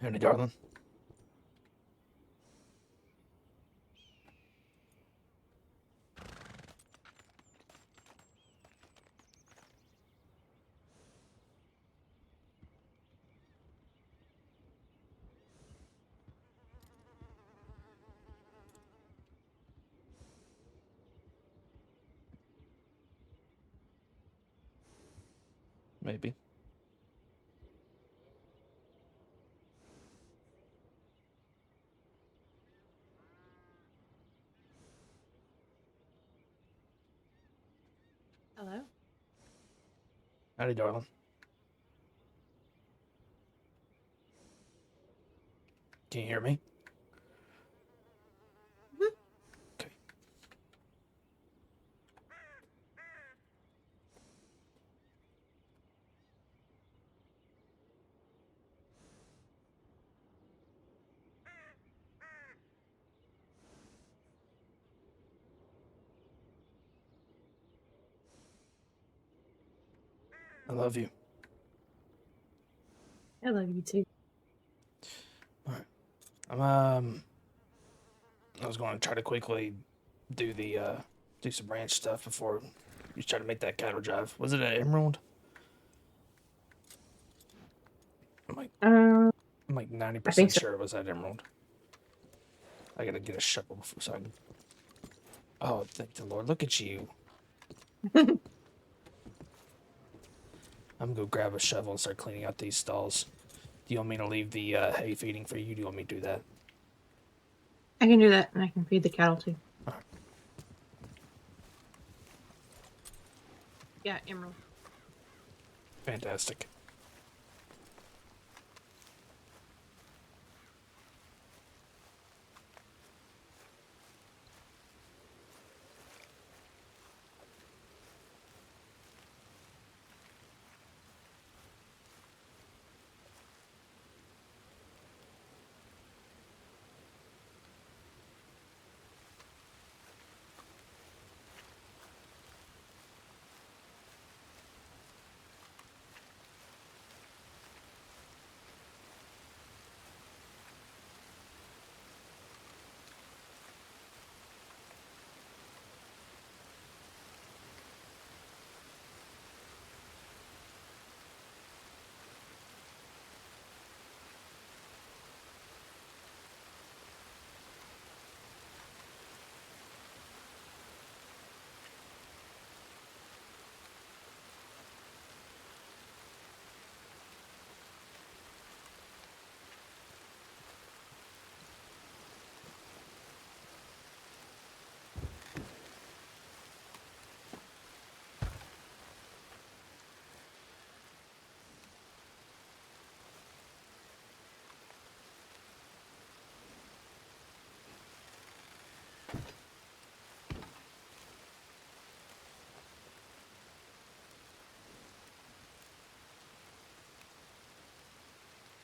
Honey, darling. Maybe. Hello? Howdy, darling. Can you hear me? Mhm. Okay. I love you. I love you too. All right. I was going to try to quickly do the do some ranch stuff before you try to make that cattle drive. Was it an emerald? I'm like Um, I'm like I think 90% so. sure it was that emerald. I gotta get a shovel before so I can. Oh, thank the Lord! Look at you. I'm gonna go grab a shovel and start cleaning out these stalls. Do you want me to leave the hay feeding for you? Do you want me to do that? I can do that, and I can feed the cattle too. All right. Yeah, Emerald. Fantastic.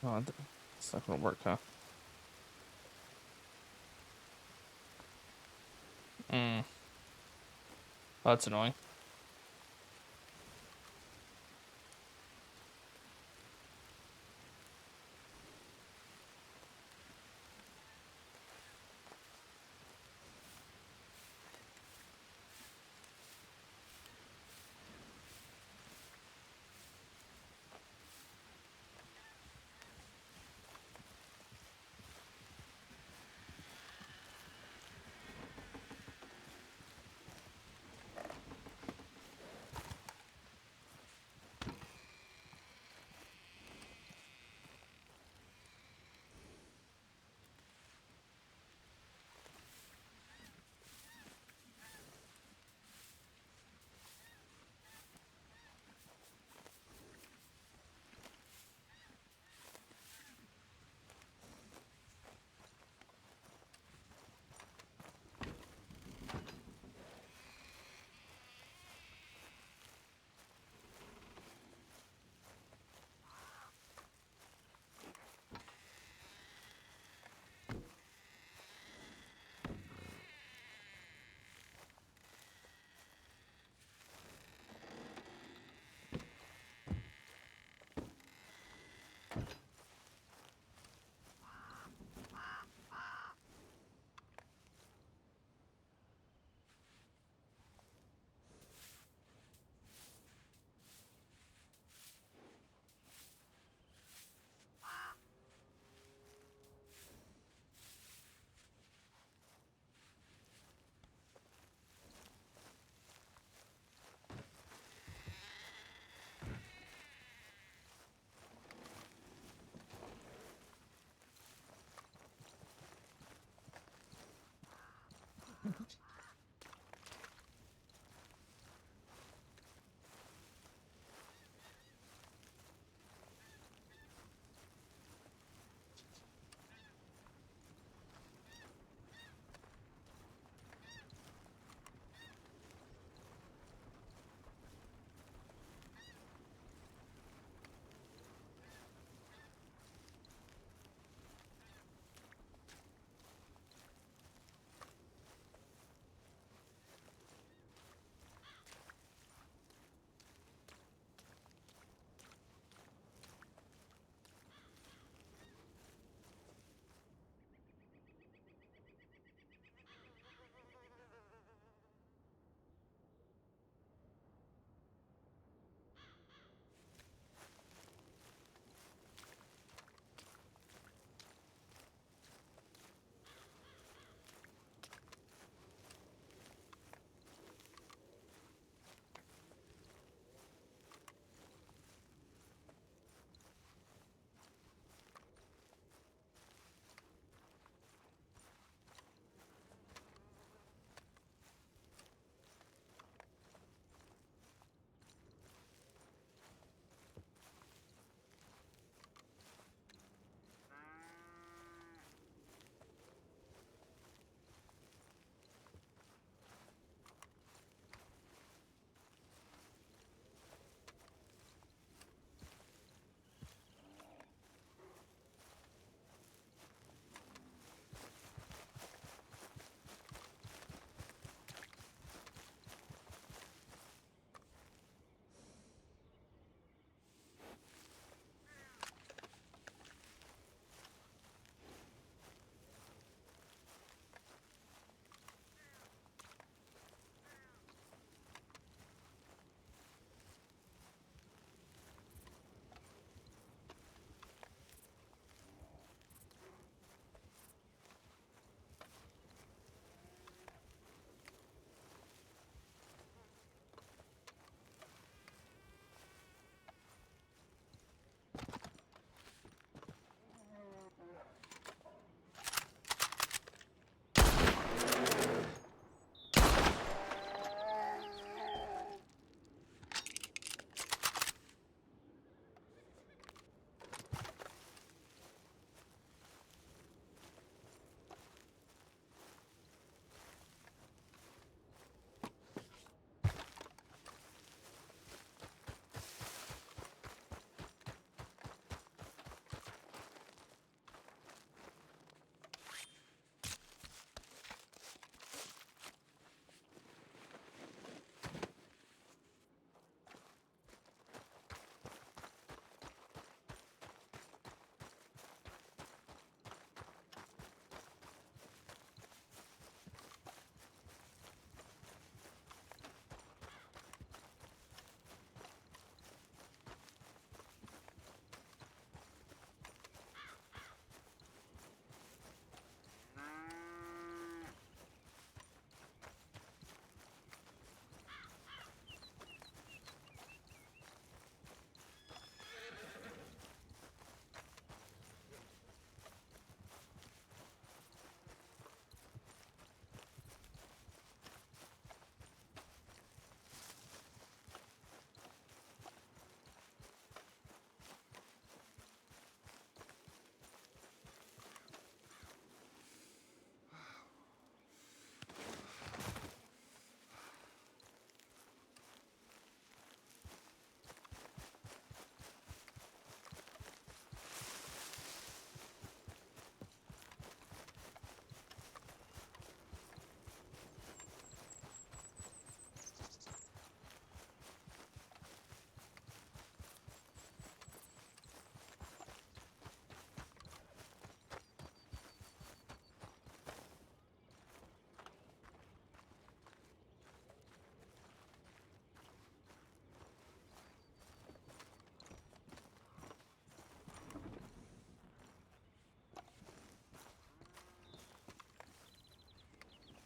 Oh, it's not gonna work, huh? Mm. Oh, that's annoying.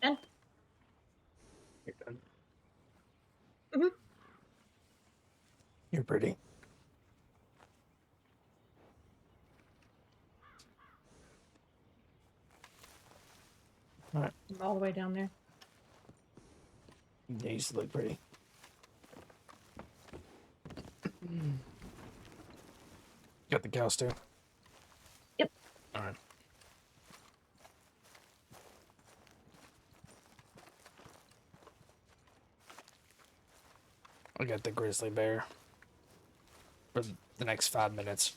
And You're done. Mhm. You're pretty. All right. I'm all the way down there. They used to look pretty. Got the cows too? Yep. Alright. I got the grizzly bear for the next 5 minutes.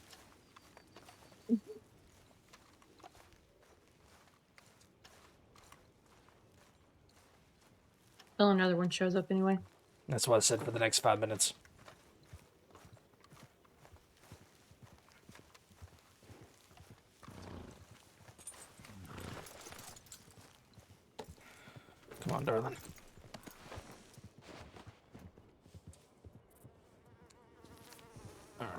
Till another one shows up anyway. That's what I said for the next 5 minutes. Come on, darling. Alright.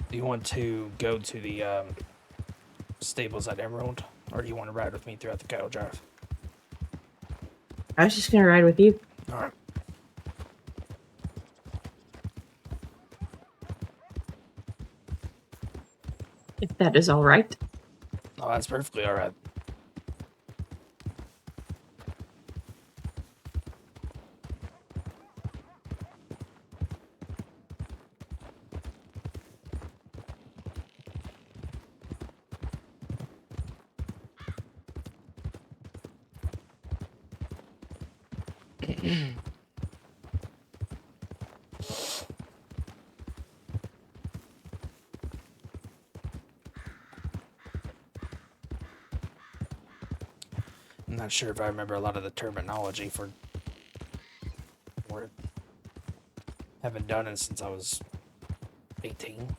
Do you want to go to the stables at Emerald, or do you want to ride with me throughout the cattle drive? I was just gonna ride with you. All right. If that is all right. Oh, that's perfectly all right. I'm not sure if I remember a lot of the terminology for it. Haven't done it since I was 18.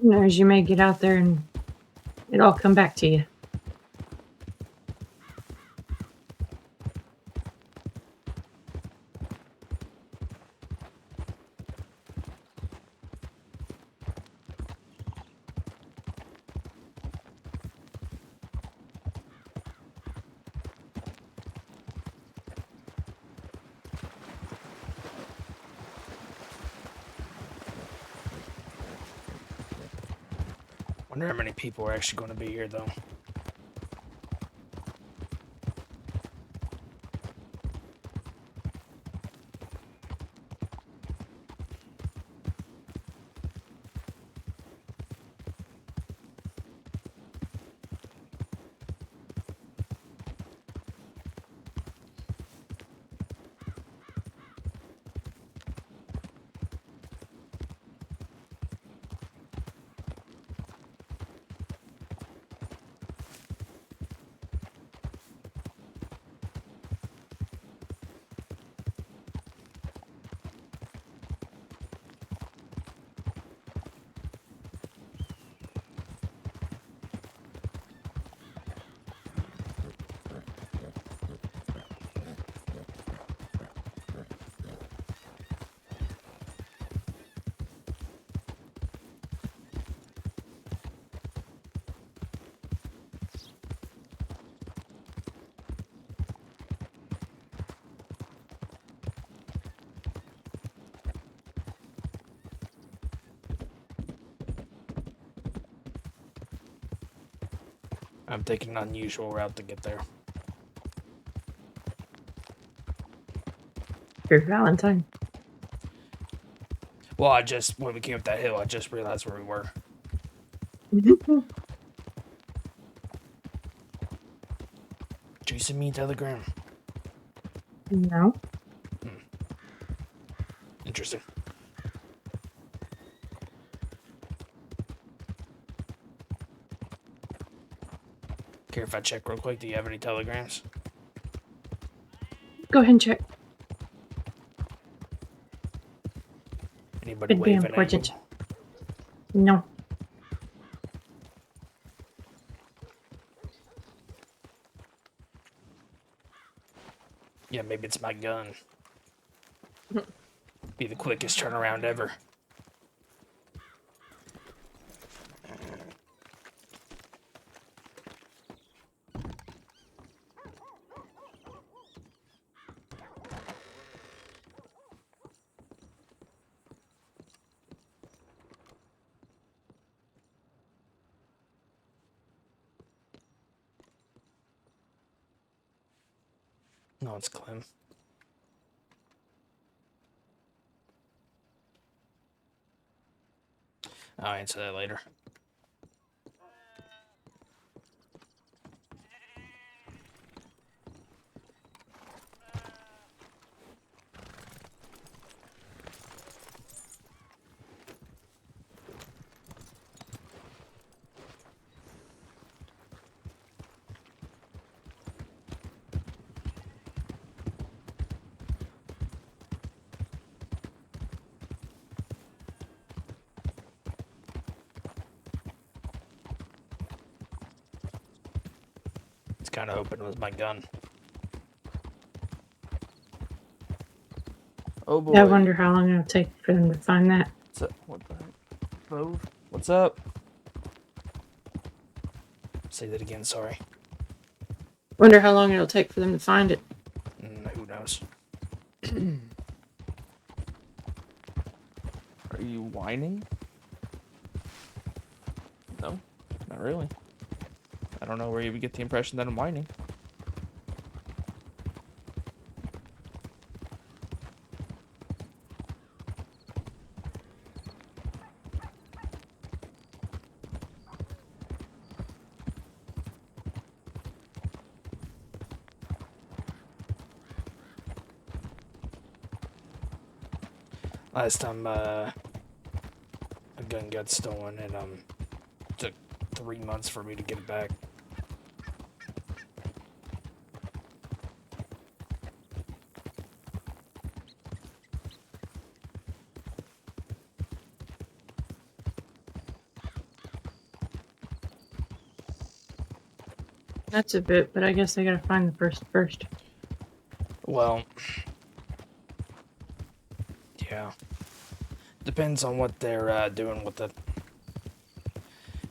Who knows, you may get out there and it'll all come back to you. Wonder how many people are actually going to be here, though. I'm taking an unusual route to get there. Your Valentine. Well, when we came up that hill, I just realized where we were. Did you send me a telegram? No. Interesting. Care if I check real quick? Do you have any telegrams? Go ahead and check. Anybody Could be waving important. at you? No. Yeah, maybe it's my gun. Be the quickest turnaround ever. No, it's Clem. I'll answer that later. It's kind of hoping it was my gun. Oh boy. I wonder how long it'll take for them to find that. What's up? What the heck? Bove? What's up? Say that again, sorry. Wonder how long it'll take for them to find it. Who knows? Are you whining? No, not really. I don't know where you would get the impression that I'm whining. Last time a gun got stolen, it took 3 months for me to get it back. That's a bit, but I guess I gotta find the person first. Well, yeah. Depends on what they're doing with it.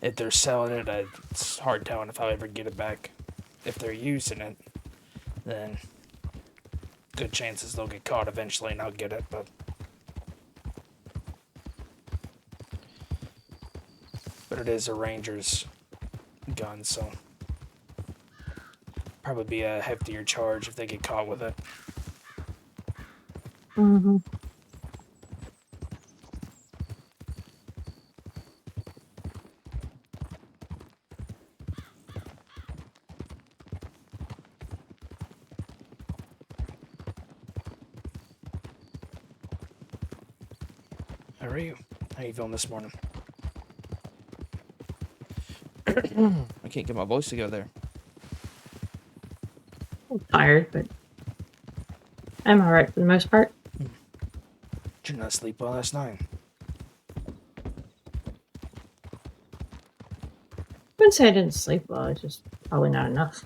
If they're selling it, it's hard telling if I'll ever get it back. If they're using it, then good chances they'll get caught eventually and I'll get it, but it is a ranger's gun, so probably be a heftier charge if they get caught with it. Mm-hmm. How are you? How you feeling this morning? I can't get my voice together. I'm tired, but I'm alright for the most part. Did you not sleep well last night? I wouldn't say I didn't sleep well, it's just probably not enough.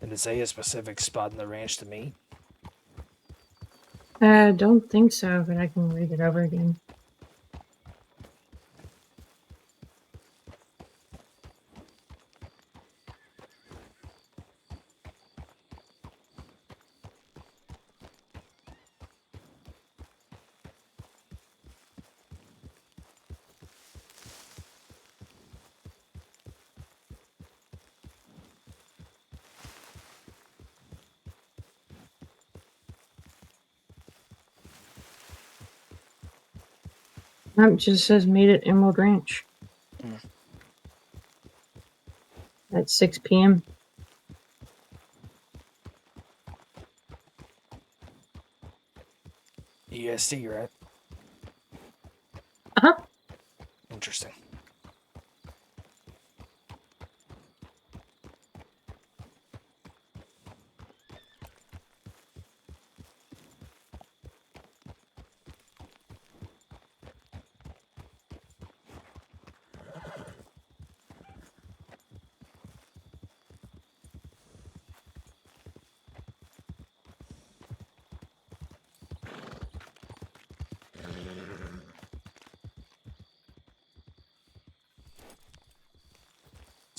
And is a specific spot in the ranch to me? Don't think so, but I can read it over again. It just says meet at Emerald Ranch at 6 p.m. EST, right? Uh-huh. Interesting.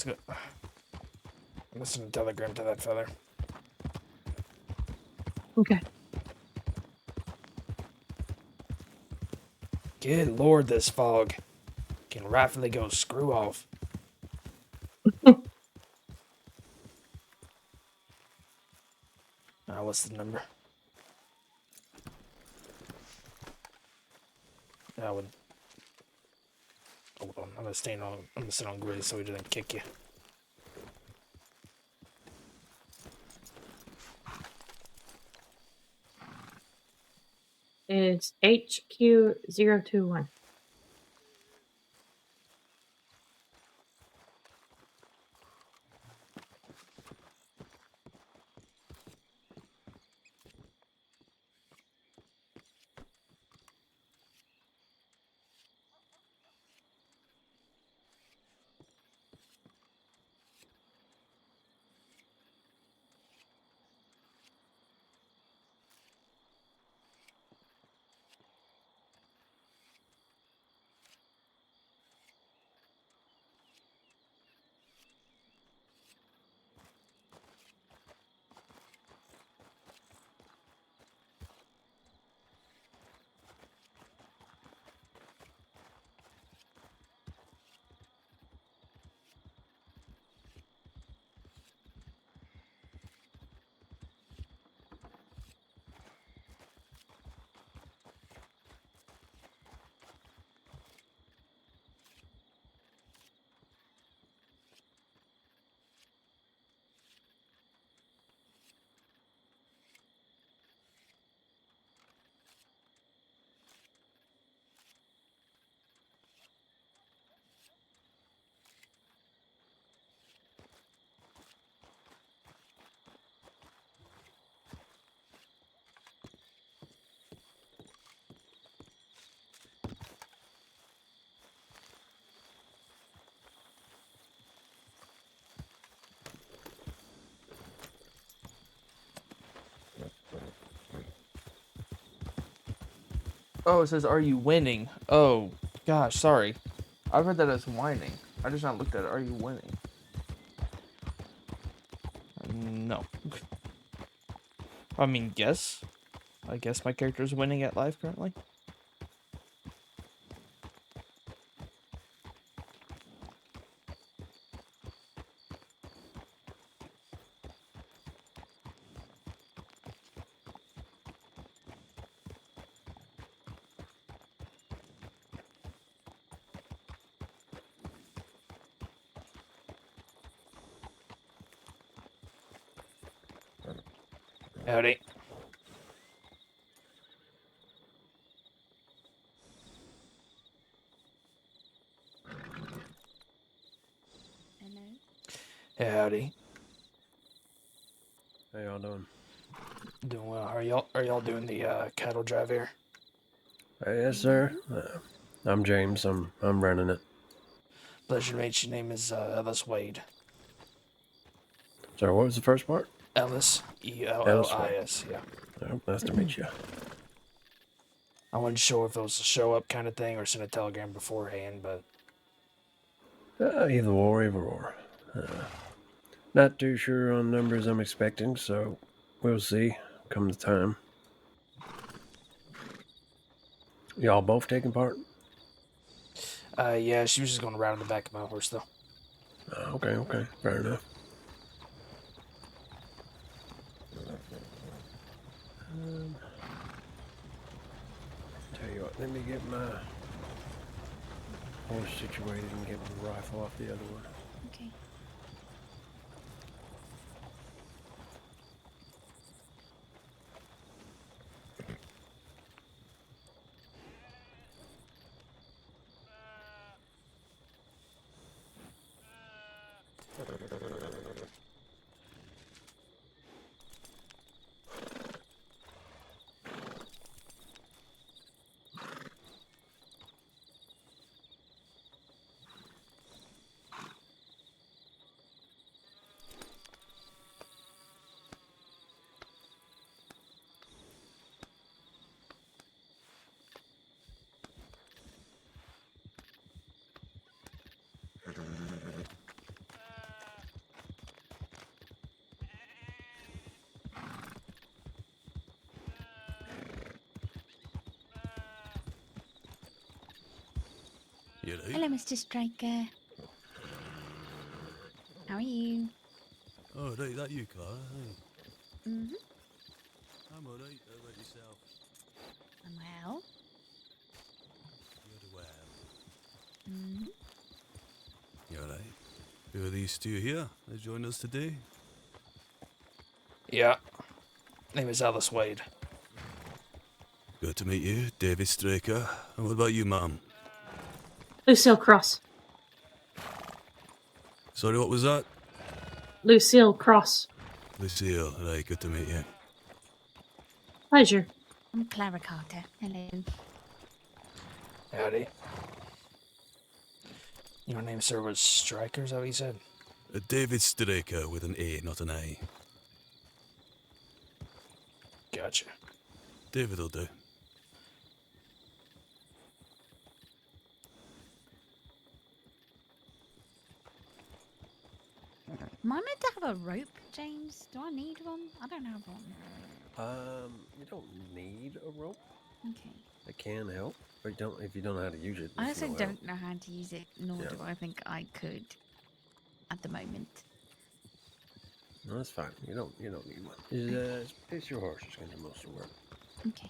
Let's go. I'm sending a telegram to that feather. Okay. Good lord, this fog can rightfully go screw off. What's the number? I would. Hold on, I'm gonna stay on. I'm gonna sit on grid so he doesn't kick you. It's HQ021. Oh, it says, "Are you winning?" Oh, gosh, sorry. I read that as whining. I just not looked at it. Are you winning? No. I mean, guess. I guess my character's winning at life currently. Howdy. Howdy. How y'all doing? Doing well. Are y'all doing the cattle drive here? Yes, sir. I'm James. I'm running it. Pleasure to meet you. Name is Ellis Wade. Sorry, what was the first part? Ellis. Ellis Ellis. Yeah. Oh, nice to meet you. I wasn't sure if it was a show up kind of thing or send a telegram beforehand, but Either or. Not too sure on numbers I'm expecting, so we'll see come the time. Y'all both taking part? yeah, she was just going to ride on the back of my horse though. Okay. Fair enough. Tell you what, let me get my horse situated and get my rifle off the other one. Okay. You right? Hello, Mr. Striker. How are you? Oh, right, that you, Clara. Aye. Mm-hmm. I'm alright. How about yourself? I'm well. You're well. Mm-hmm. You alright? Who are these two here that joined us today? Yeah. Name is Ellis Wade. Good to meet you, David Straker. And what about you, ma'am? Lucille Cross. Sorry, what was that? Lucille Cross. Lucille. Right, good to meet you. Pleasure. I'm Clara Carter. Hello. Howdy. Your name, sir, was Striker, is that what you said? David Straker with an A, not an I. Gotcha. David will do. Am I meant to have a rope, James? Do I need one? I don't have one. You don't need a rope. Okay. It can help, but you don't if you don't know how to use it. I it's also no help. don't know how to use it, nor Yeah. do I think I could at the moment. No, that's fine. You don't need one. It's your horse. It's gonna do most of the work. Okay.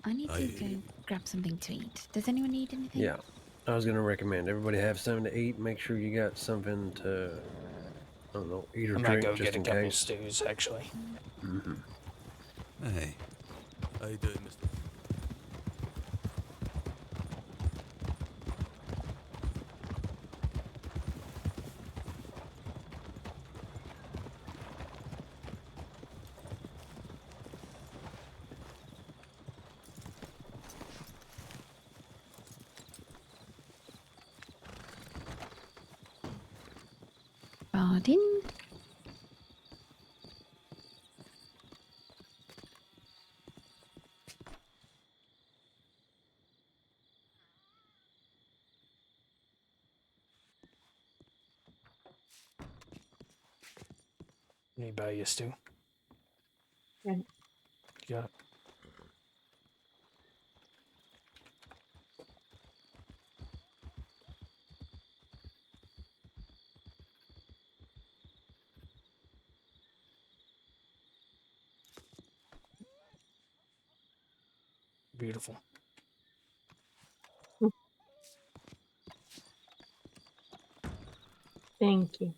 I need to I- go grab something to eat. Does anyone need anything? Yeah, I was gonna recommend everybody have something to eat. Make sure you got something to, I don't know, eat or I might drink go just get a in couple case. stews, actually. Mm-hmm. Hey. How you doing, Mr. Pardon? Let me buy you a stew. Yeah. You got it. Beautiful. Thank you.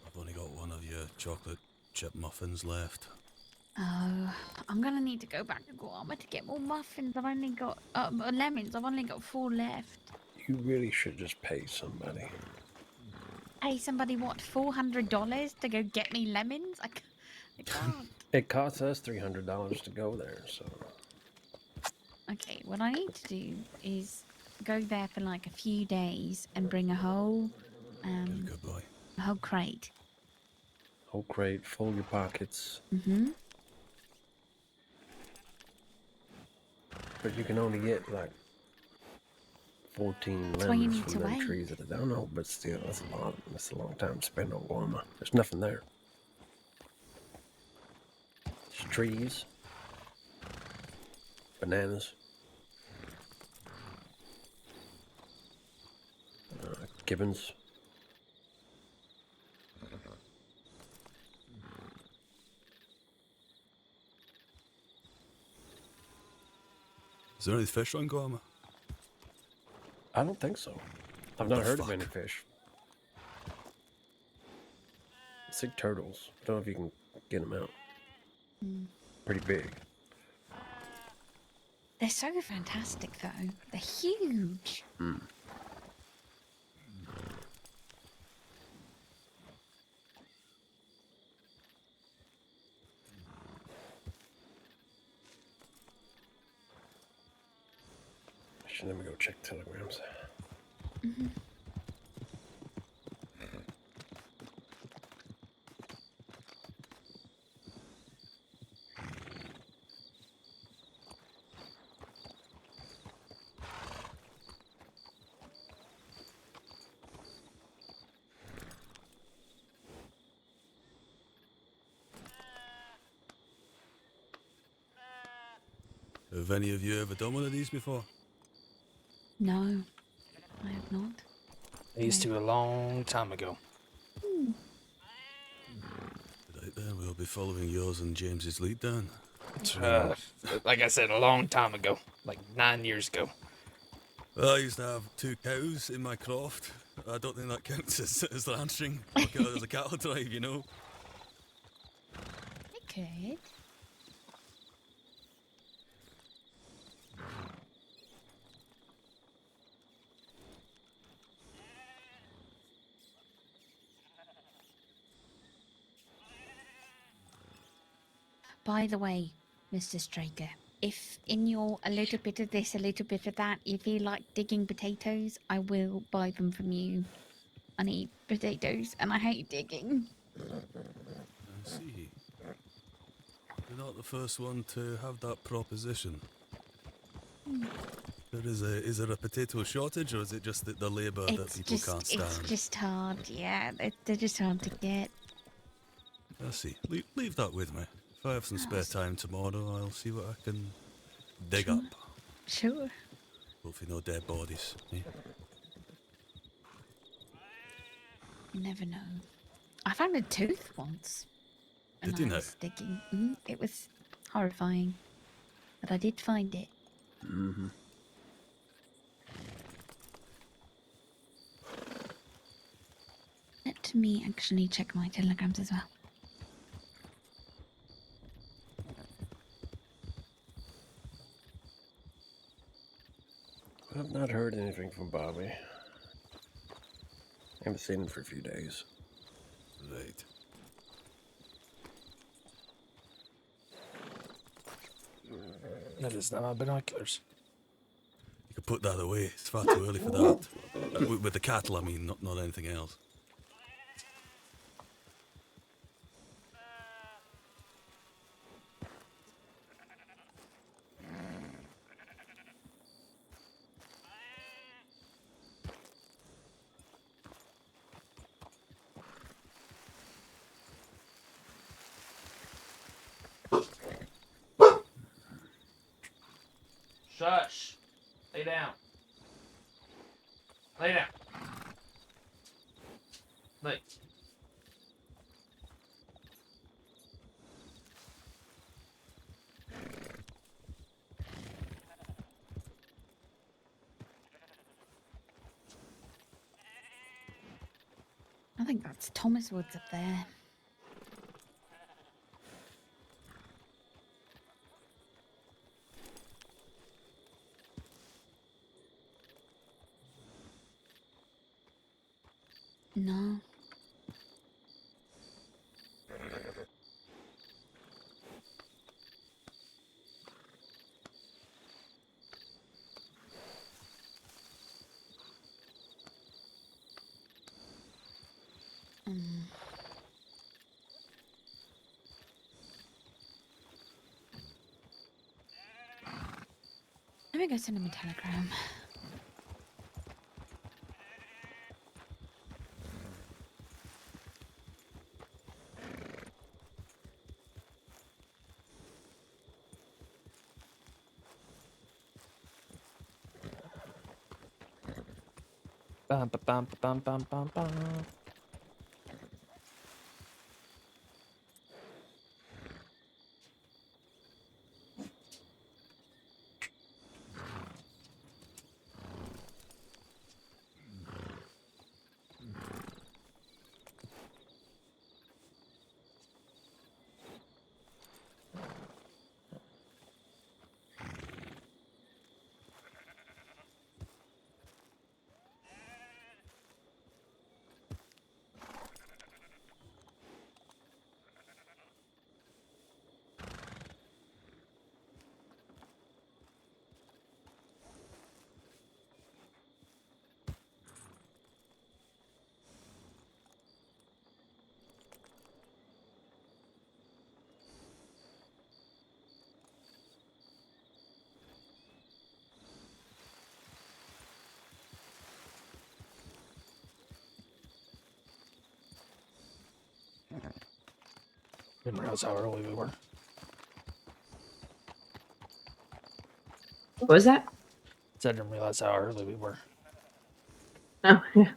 I've only got one of your chocolate chip muffins left. Oh, I'm gonna need to go back to Guarma to get more muffins. I've only got lemons. I've only got 4 left. You really should just pay somebody. Pay somebody what, $400 to go get me lemons? I can't. It costs us $300 to go there, so Okay, what I need to do is go there for like a few days and bring a whole Good boy. crate. whole crate, full your pockets. Mm-hmm. But you can only get like 14 That's why you lemons need to from them wait. trees at a time. No, but still, that's a lot. That's a long time to spend on Guarma. There's nothing there. Just trees, bananas, gibbons. Is there any fish on Guarma? I don't think so. I've What not the heard of fuck? any fish. I see turtles. Don't know if you can get them out. Pretty big. They're so fantastic, though. They're huge. Let me go check telegrams. Have any of you ever done one of these before? No, I have not. I used to a long time ago. Right then, we'll be following yours and James's lead down. Like I said, a long time ago, like 9 years ago. Well, I used to have 2 cows in my croft. I don't think that counts as ranching. I'll count it as a cattle drive, you know. I could. By the way, Mr. Straker, if in your a little bit of this, a little bit of that, you feel like digging potatoes, I will buy them from you. I need potatoes, and I hate digging. I see. You're not the first one to have that proposition. Is there a potato shortage, or is it just the labour that people can't stand? It's just hard. Yeah, they're just hard to get. I see. Leave that with me. If I have some spare time tomorrow, I'll see what I can dig up. Sure. Hopefully no dead bodies. Eh? You never know. I found a tooth once. When Did you I now? was digging. It was horrifying, but I did find it. Mm-hmm. Let me actually check my telegrams as well. I've not heard anything from Bobby. Haven't seen him for a few days. Right. That is not my binoculars. You could put that away. It's far too early for that. With the cattle, I mean, not anything else. Shush. Lay down. Lay down. Lay. I think that's Thomas Woods up there. No. Let me go send him a telegram. Bum, ba, bum, ba, bum, bum, bum, bum. Didn't realize how early we were. What was that? I didn't realize how early we were. Oh, yeah.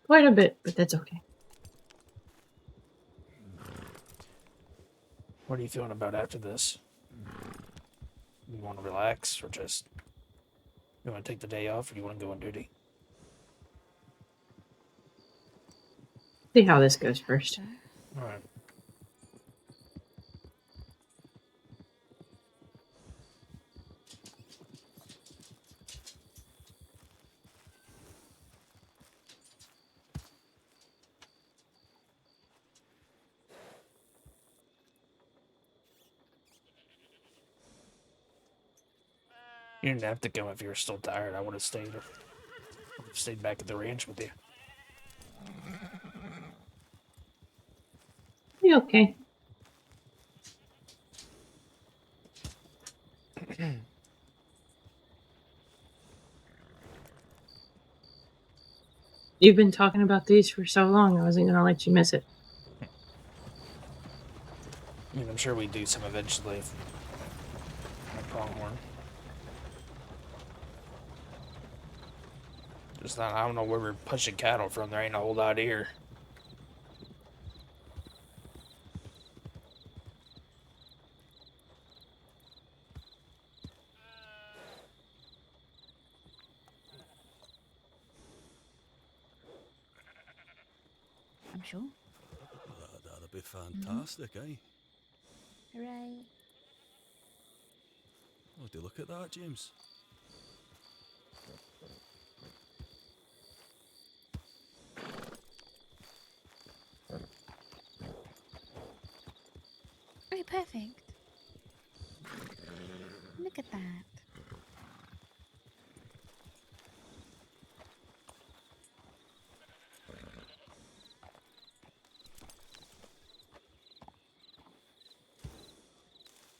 Quite a bit, but that's okay. What are you feeling about after this? You want to relax, or just you want to take the day off, or you want to go on duty? See how this goes first. All right. You didn't have to come if you were still tired. I would have stayed. I would have stayed back at the ranch with you. Be okay. You've been talking about these for so long, I wasn't gonna let you miss it. I mean, I'm sure we do some eventually. Like pronghorn. Just not. I don't know where we're pushing cattle from. There ain't a whole lot here. I'm sure. That'd be fantastic, eh? Hooray. Oh, do you look at that, James? Oh, perfect. Look at that.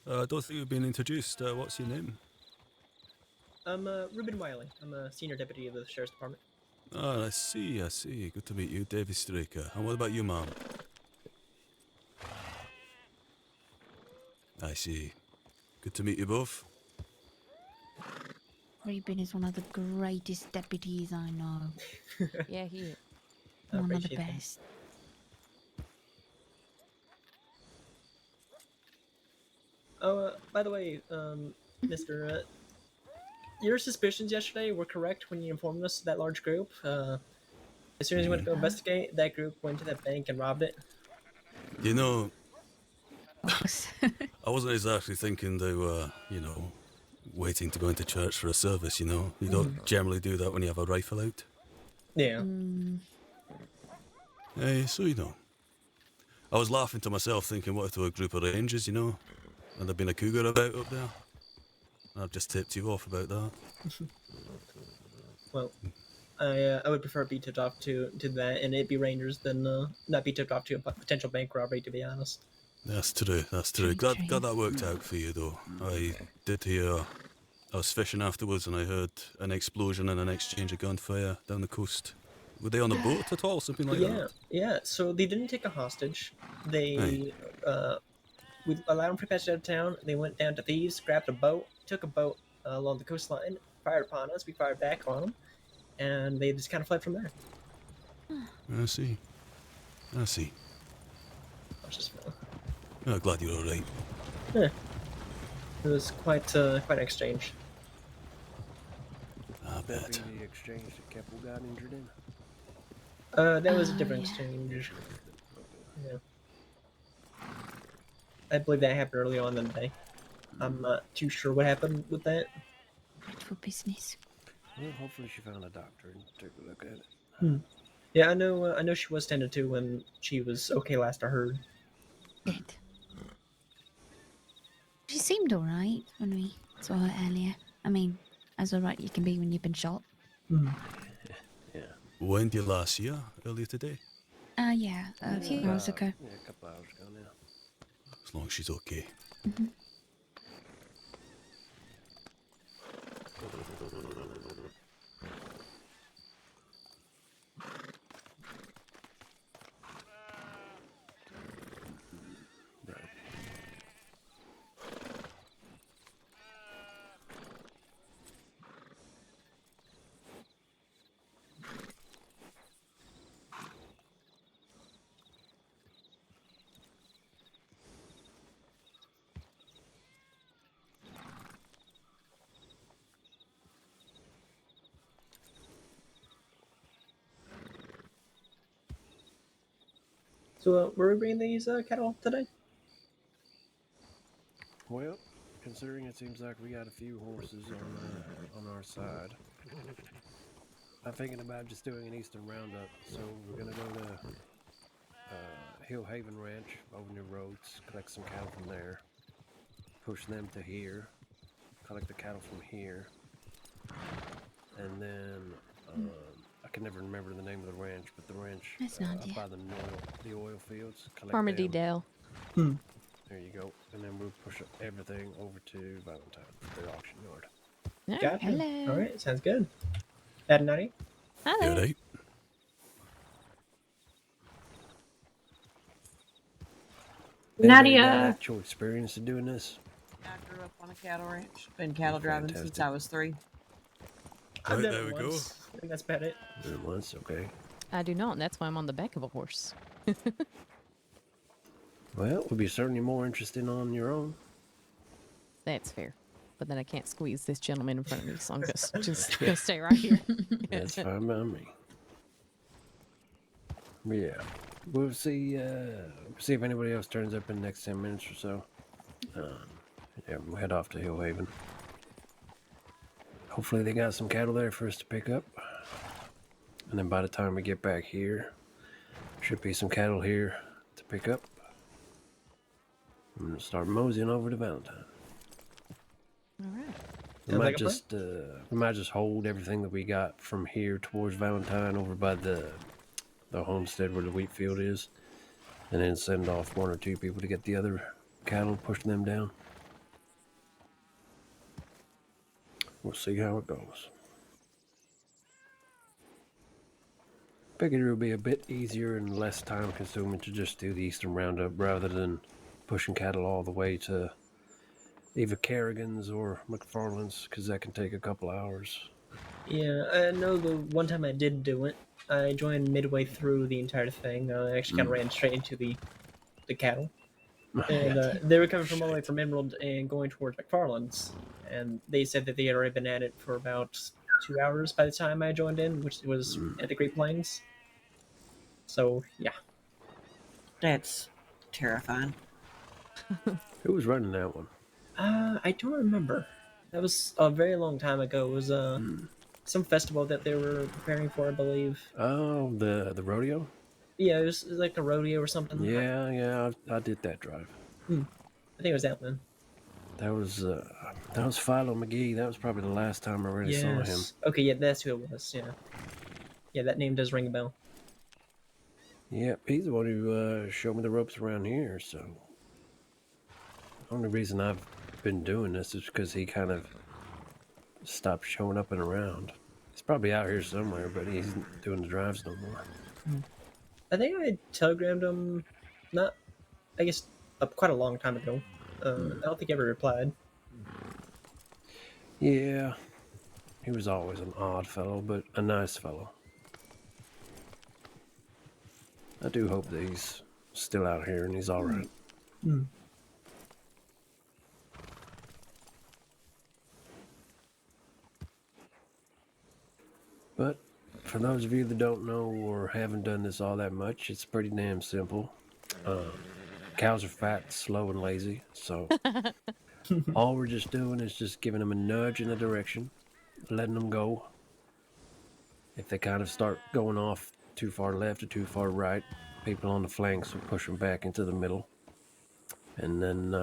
I don't think you've been introduced. What's your name? I'm Ruben Wiley. I'm a senior deputy of the sheriff's department. Ah, I see, I see. Good to meet you, Davy Straker. And what about you, ma'am? I see. Good to meet you both. Reuben is one of the greatest deputies I know. Yeah, he is. I One of the appreciate that. best. Oh, by the way, Mister, your suspicions yesterday were correct when you informed us of that large group. As soon as you went to go investigate, that group went to that bank and robbed it. You know, Of course. I wasn't exactly thinking they were, you know, waiting to go into church for a service, you know. You don't generally do that when you have a rifle out. Yeah. Hey, so you know. I was laughing to myself thinking, what if there were a group of rangers, you know? And there'd been a cougar about up there. I've just tipped you off about that. Well, I would prefer be tipped off to that and it be Rangers than not be tipped off to a potential bank robbery. To be honest. That's true, that's true. True, Glad that worked out for you, though. I did hear... I was fishing afterwards and I heard an explosion and an exchange of gunfire down the coast. Were they on a boat at all? Something like Yeah, that? yeah. So they didn't take a hostage. They Right. we allowed them to pass out of town. They went down to Thieves, grabbed a boat, took a boat along the coastline, fired upon us. We fired back on them, and they just kind of fled from there. I see. I see. I was just, Oh, glad you're alright. it was quite an exchange. I That bet. be the exchange that Keppel got injured in? That was a Oh, different yeah. exchange. Yeah. I believe that happened early on in the day. I'm not too sure what happened with that. Dreadful business. Well, hopefully she found a doctor and took a look at it. Yeah, I know she was tended to when she was okay last I heard. Good. She seemed alright when we saw her earlier. I mean, as alright you can be when you've been shot. Yeah. When did you last see her? Earlier today? Yeah, a few hours ago. Yeah, a couple hours ago now. As long as she's okay. Right. So, were we bringing these cattle today? Well, considering it seems like we got a few horses on our side, I'm thinking about just doing an Eastern Roundup. So we're gonna go to Hill Haven Ranch over near Rhodes, collect some cattle from there, push them to here, collect the cattle from here, and then I can never remember the name of the ranch, but the ranch That's an up idea. by the oil fields. Collect Carmody them. Dale. There you go, and then we'll push everything over to Valentine for the auction yard. Yeah. Gotcha. Hello. All right, sounds good. At night. You Hello. alright? Nadia. Anybody got actual experience in doing this? I grew up on a cattle ranch. Been cattle driving since Fantastic. I was 3. I've Right, done there it we go. once. I think that's about it. It was okay. I do not, and that's why I'm on the back of a horse. Well, it would be certainly more interesting on your own. That's fair. But then I can't squeeze this gentleman in front of me, so I'm just gonna stay right here. That's fine by me. Yeah, we'll see. See if anybody else turns up in the next 10 minutes or so. Yeah, we'll head off to Hill Haven. Hopefully, they got some cattle there for us to pick up. And then by the time we get back here, should be some cattle here to pick up. I'm gonna start moseying over to Valentine. All right. We Sounds might like a plan. just we might just hold everything that we got from here towards Valentine over by the homestead where the wheat field is, and then send off 1 or 2 people to get the other cattle, pushing them down. We'll see how it goes. Figured it would be a bit easier and less time consuming to just do the Eastern Roundup rather than pushing cattle all the way to either Kerrigan's or McFarland's, because that can take a couple hours. Yeah, I know the one time I did do it, I joined midway through the entire thing. I actually kind of ran straight into the cattle. And they were coming from all the way from Emerald and going towards McFarland's. And they said that they had already been at it for about 2 hours by the time I joined in, which was at the Great Plains. So, yeah. That's terrifying. Who was running that one? I don't remember. That was a very long time ago. It was some festival that they were preparing for, I believe. Oh, the rodeo. Yeah, it was like a rodeo or something. Yeah, yeah, I did that drive. I think it was that one. That was Philo McGee. That was probably the last time I really saw him. Yes. Okay, yeah, that's who it was. Yeah. Yeah, that name does ring a bell. Yep, he's the one who showed me the ropes around here. So the only reason I've been doing this is because he kind of stopped showing up and around. He's probably out here somewhere, but he's doing the drives no more. I think I telegrammed him, not, I guess, quite a long time ago. I don't think he ever replied. Yeah, he was always an odd fellow, but a nice fellow. I do hope that he's still out here and he's all right. But for those of you that don't know or haven't done this all that much, it's pretty damn simple. Cows are fat, slow, and lazy, so all we're just doing is just giving them a nudge in the direction, letting them go. If they kind of start going off too far left or too far right, people on the flanks will push them back into the middle. And then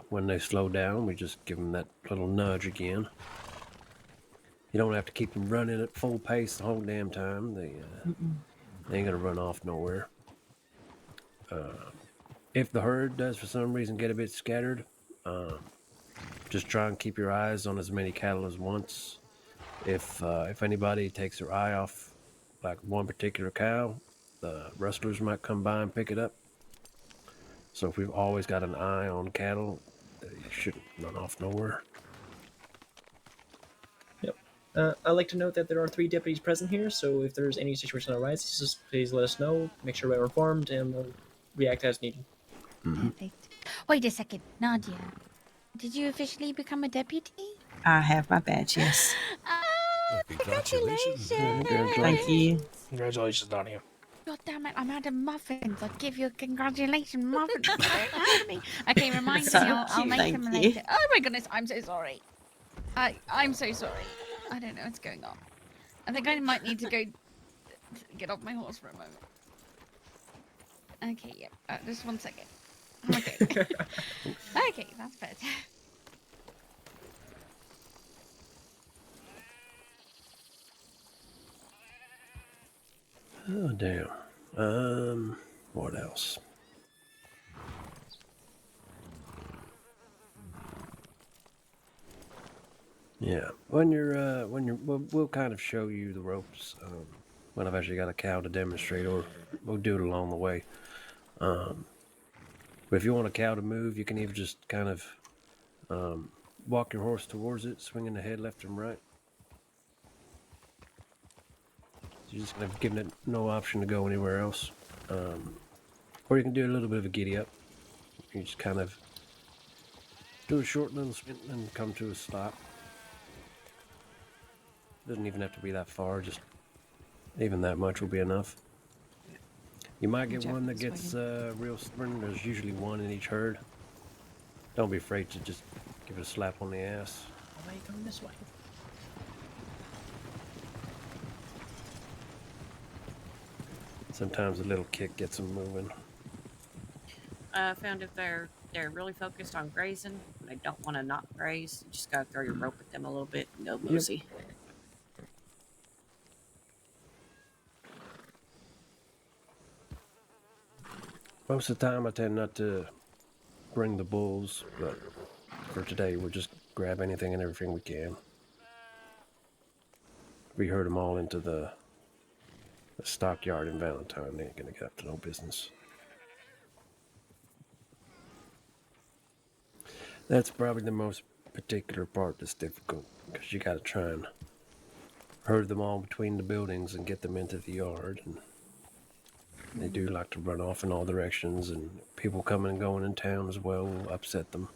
when they slow down, we just give them that little nudge again. You don't have to keep them running at full pace the whole damn time. They ain't gonna run off nowhere. If the herd does for some reason get a bit scattered, just try and keep your eyes on as many cattle as once. If anybody takes their eye off like one particular cow, the rustlers might come by and pick it up. So if we've always got an eye on cattle, they shouldn't run off nowhere. I'd like to note that there are 3 deputies present here, so if there's any situation that arises, just please let us know, make sure we're informed, and we'll react as needed. Perfect. Wait a second, Nadia. Did you officially become a deputy? I have my badge, yes. Congratulations. Thank you. Congratulations, Donnie. God damn it, I'm out of muffins. I'll give you a congratulations muffin. Okay, remind me, So I'll cute, make thank them you. later. Oh my goodness, I'm so sorry. I'm so sorry. I don't know what's going on. I think I might need to go get off my horse for a moment. Okay, yeah. Just 1 second. Okay. Okay, that's better. Oh damn. What else? Yeah, we'll kind of show you the ropes when I've actually got a cow to demonstrate, or we'll do it along the way. But if you want a cow to move, you can either just kind of walk your horse towards it, swinging the head left and right. You're just kind of giving it no option to go anywhere else. Or you can do a little bit of a giddy up. You just kind of do a short little sprint and come to a stop. Doesn't even have to be that far, just even that much will be enough. You might get one that gets real stubborn. There's usually one in each herd. Don't be afraid to just give it a slap on the ass. Why are you coming this way? Sometimes a little kick gets them moving. I found if they're really focused on grazing, and they don't want to not graze, you just gotta throw your rope at them a little bit and go mosey. Most of the time I tend not to bring the bulls, but for today we'll just grab anything and everything we can. We herd them all into the stockyard in Valentine. They ain't gonna get up to no business. That's probably the most particular part that's difficult, because you gotta try and herd them all between the buildings and get them into the yard. And they do like to run off in all directions, and people coming and going in town as well will upset them.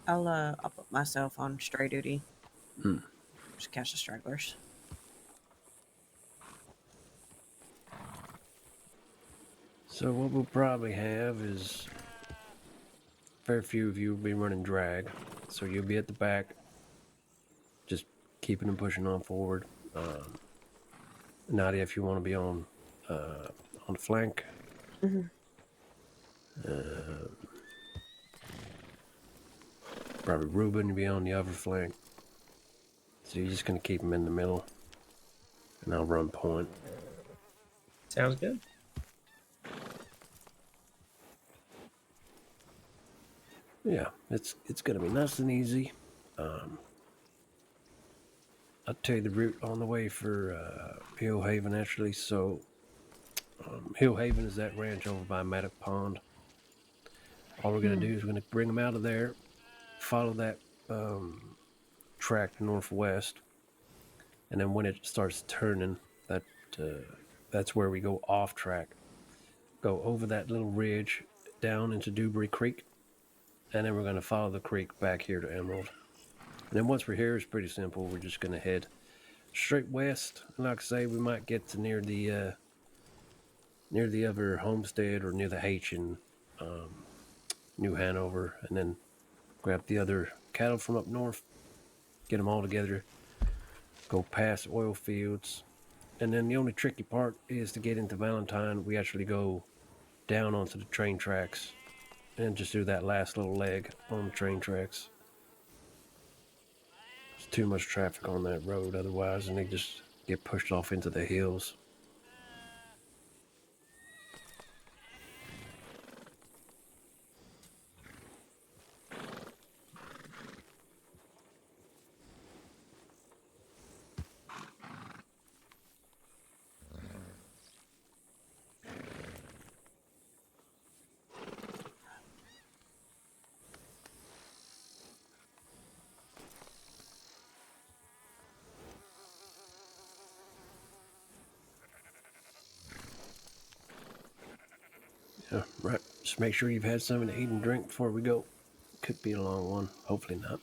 I'll put myself on stray duty. Just catch the stragglers. So what we'll probably have is a fair few of you will be running drag. So you'll be at the back, just keeping and pushing on forward. Nadia, if you want to be on the flank. Probably Ruben, you be on the other flank. So you're just gonna keep him in the middle, and I'll run point. Sounds good. Yeah, it's gonna be nice and easy. I'll tell you the route on the way for Hill Haven actually. So Hill Haven is that ranch over by Maddock Pond. All we're gonna do is we're gonna bring them out of there, follow that track northwest, and then when it starts turning, that's where we go off track. Go over that little ridge down into Dewberry Creek, and then we're going to follow the creek back here to Emerald. And then once we're here, it's pretty simple. We're just going to head straight west, and like I say, we might get to near the other homestead or near the H in New Hanover, and then grab the other cattle from up north, get them all together, go past oil fields, and then the only tricky part is to get into Valentine. We actually go down onto the train tracks and just do that last little leg on the train tracks. There's too much traffic on that road otherwise, and they just get pushed off into the hills. Yeah, right. Just make sure you've had something to eat and drink before we go. Could be a long one. Hopefully not.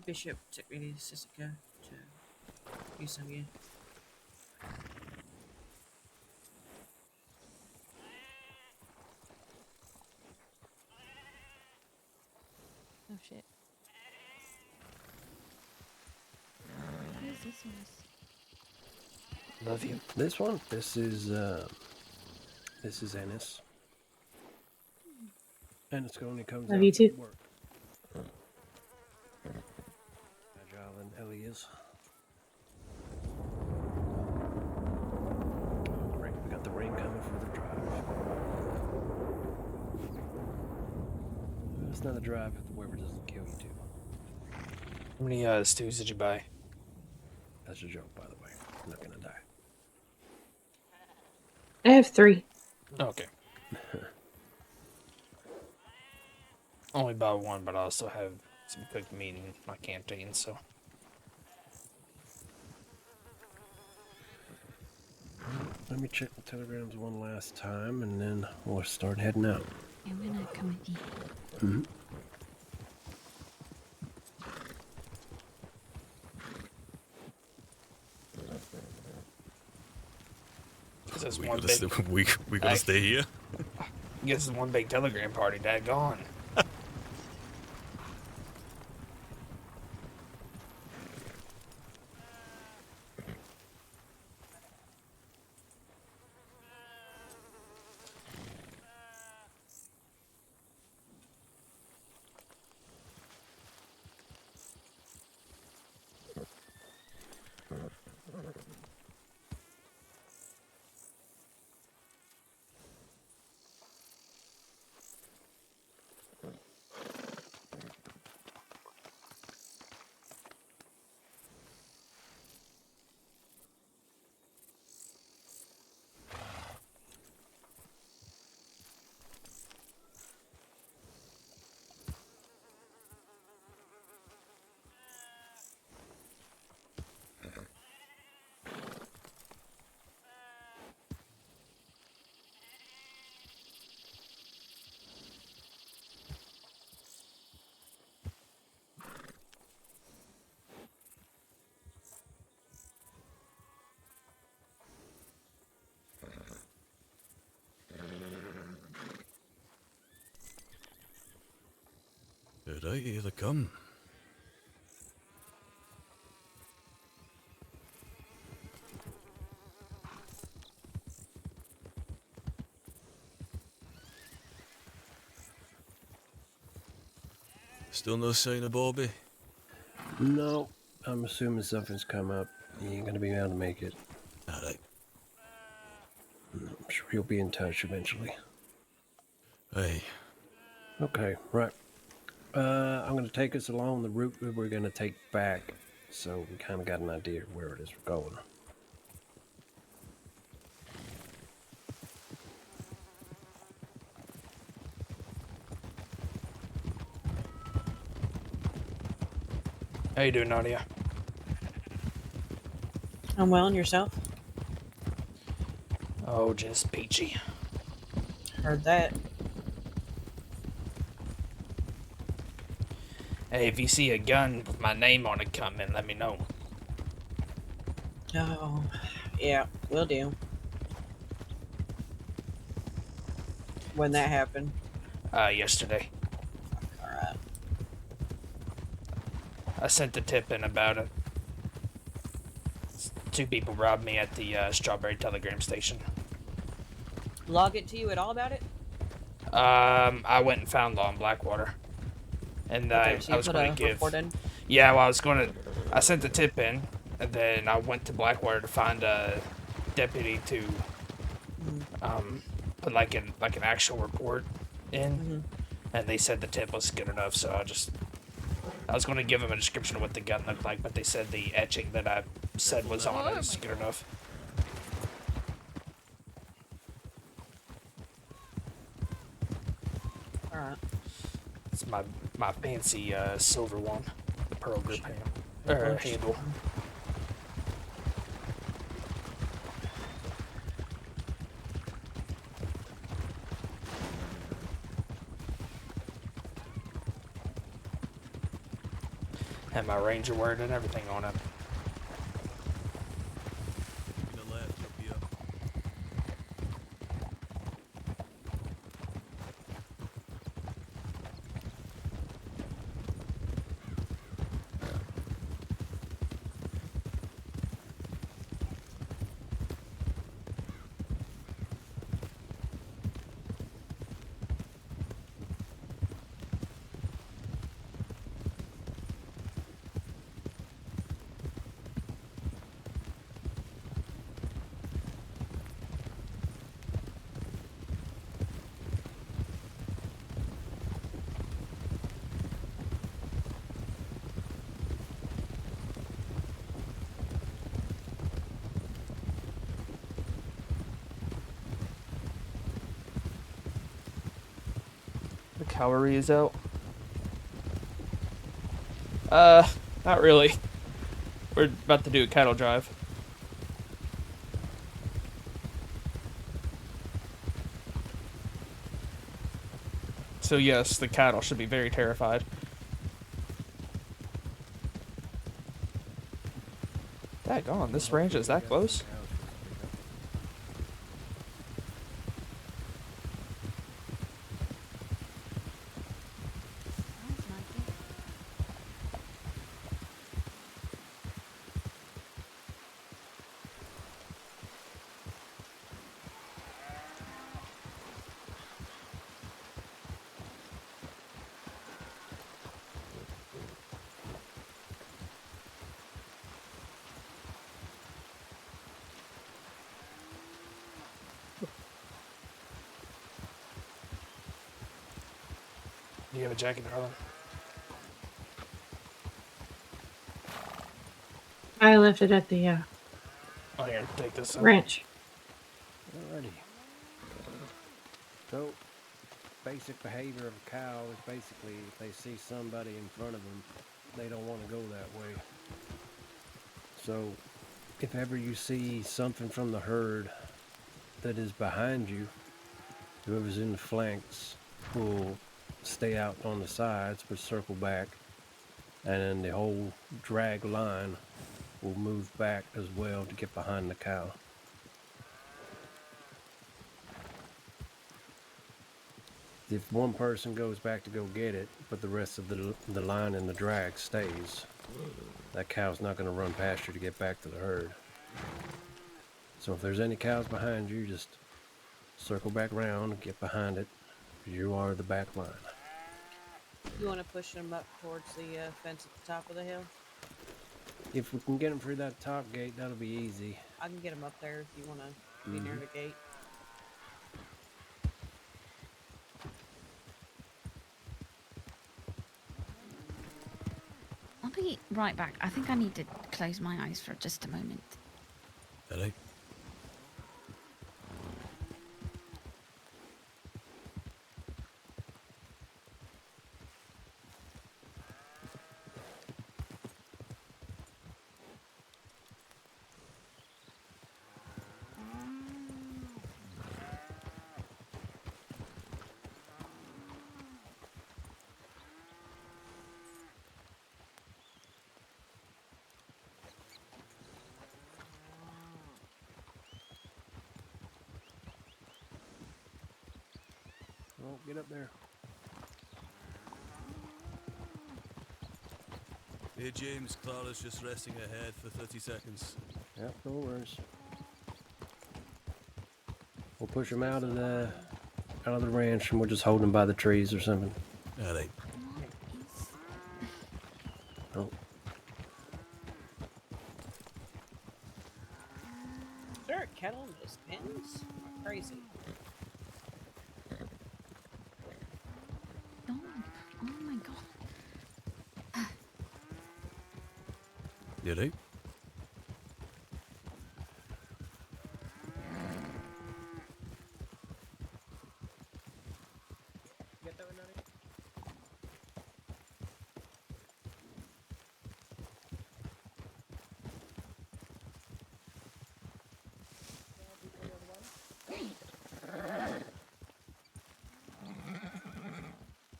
Bishop took me to Sisika to do some again. Oh shit. Who's this one? Love you. This one, this is Ennis. Ennis only comes Love out you to too. work. Agile than Ellie is. We got the rain coming for the drive. It's not a drive if the weather doesn't kill you too. How many stews did you buy? That's a joke, by the way. I'm not gonna die. I have 3. Okay. Only bought one, but I also have some cooked meat in my canteen, so. Let me check the telegrams one last time, and then we'll start heading out. Yeah, we're not coming with you. Mm-hmm. This is We one gotta, big, stay, we gotta stay here. this is one big telegram party. Daggone. Right, here they come. Still no sign of Bobby? No, I'm assuming something's come up. He ain't gonna be able to make it. Alright. I'm sure he'll be in touch eventually. Aye. Okay, right. I'm gonna take us along the route that we're gonna take back, so we kind of got an idea of where it is we're going. How you doing, Nadia? I'm well, and yourself? Oh, just peachy. Heard that. Hey, if you see a gun with my name on it coming, let me know. Oh, yeah, will do. When that happened. Yesterday. Alright. I sent the tip in about it. 2 people robbed me at the Strawberry Telegram station. Log it to you at all about it? I went and found Law in Blackwater. And Okay, so I you was put going a to give... report in? Yeah, well, I sent the tip in, and then I went to Blackwater to find a deputy to put like an actual report in, and they said the tip was good enough, so I was going to give them a description of what the gun looked like, but they said the etching that I said was on it is good enough. Alright. It's my fancy silver one, the pearl grip handle. Had my ranger word and everything on it. To the left up here. The cavalry is out. Not really. We're about to do a cattle drive. So yes, the cattle should be very terrified. Daggone, this range is that close? Do you have a jacket, Harlan? I left it at the Oh, here, take this. ranch. Alrighty. So, basic behavior of a cow is basically if they see somebody in front of them, they don't want to go that way. So, if ever you see something from the herd that is behind you, whoever's in the flanks will stay out on the sides but circle back, and then the whole drag line will move back as well to get behind the cow. if one person goes back to go get it, but the rest of the line and the drag stays, that cow's not going to run past you to get back to the herd. So if there's any cows behind you, just circle back around and get behind it. You are the back line. You want to push them up towards the fence at the top of the hill? If we can get them through that top gate, that'll be easy. I can get them up there if you want to be near the gate. I'll be right back. I think I need to close my eyes for just a moment. Alright. Oh, get up there. Hey James, Clara's just resting her head for 30 seconds. Yep, no worries. We'll push them out of the ranch, and we'll just hold them by the trees or something. Alright. Oh, Is there a kettle in those pins? Crazy. No. Oh my god. You right? Get that one, Nadia?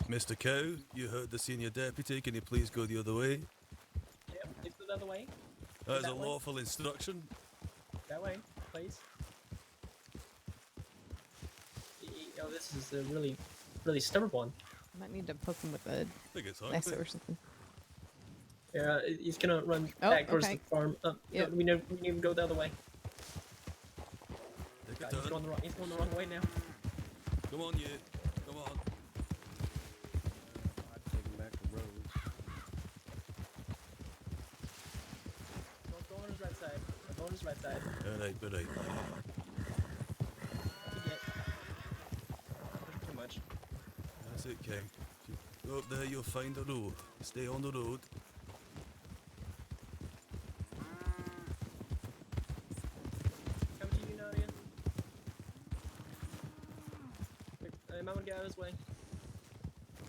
Mr. Cow, you heard the senior deputy. Can you please go the other way? Yep, please go the other way. That is a That way? lawful instruction. That way, please. Oh, this is a really, really stubborn one. I might need to poke him with a I think it's lasso hungry. or something. Yeah, he's gonna run Oh, back towards okay. the farm. Yep. We need to go the other way. Take a God, he's turn. he's going the wrong way now. Come on, you. Come on. I'd take them back to roads. Go on his right side. Go on his right side. Alright, alright. Forget. Too much. That's it, King. If you go up there, you'll find a road. Stay on the road. Come to you, Nadia. I might want to get out of his way.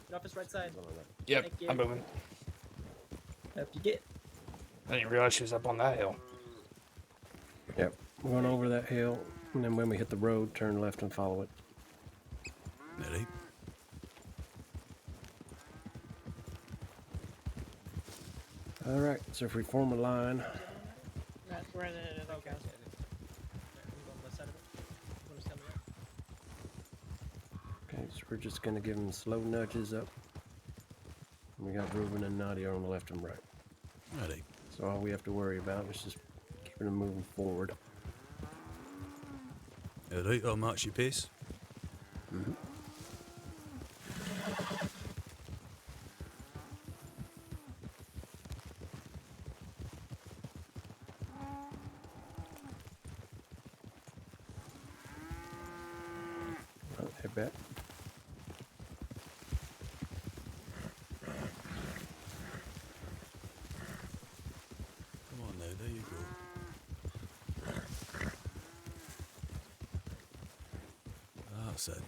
Get off his right side. Yep, Thank you. I'm moving. Up you get. I didn't realize she was up on that hill. Yep. We're going over that hill, and then when we hit the road, turn left and follow it. Alright. All right. So if we form a line, That's where the other Okay. cows. Go on the left side of it. When it's coming up. okay, so we're just gonna give them slow nudges up. We got Reuben and Nadia on the left and right. Alright. So all we have to worry about is just keeping them moving forward. Alright, I'll match your pace. Oh, head back. Come on now, there you go. That's it.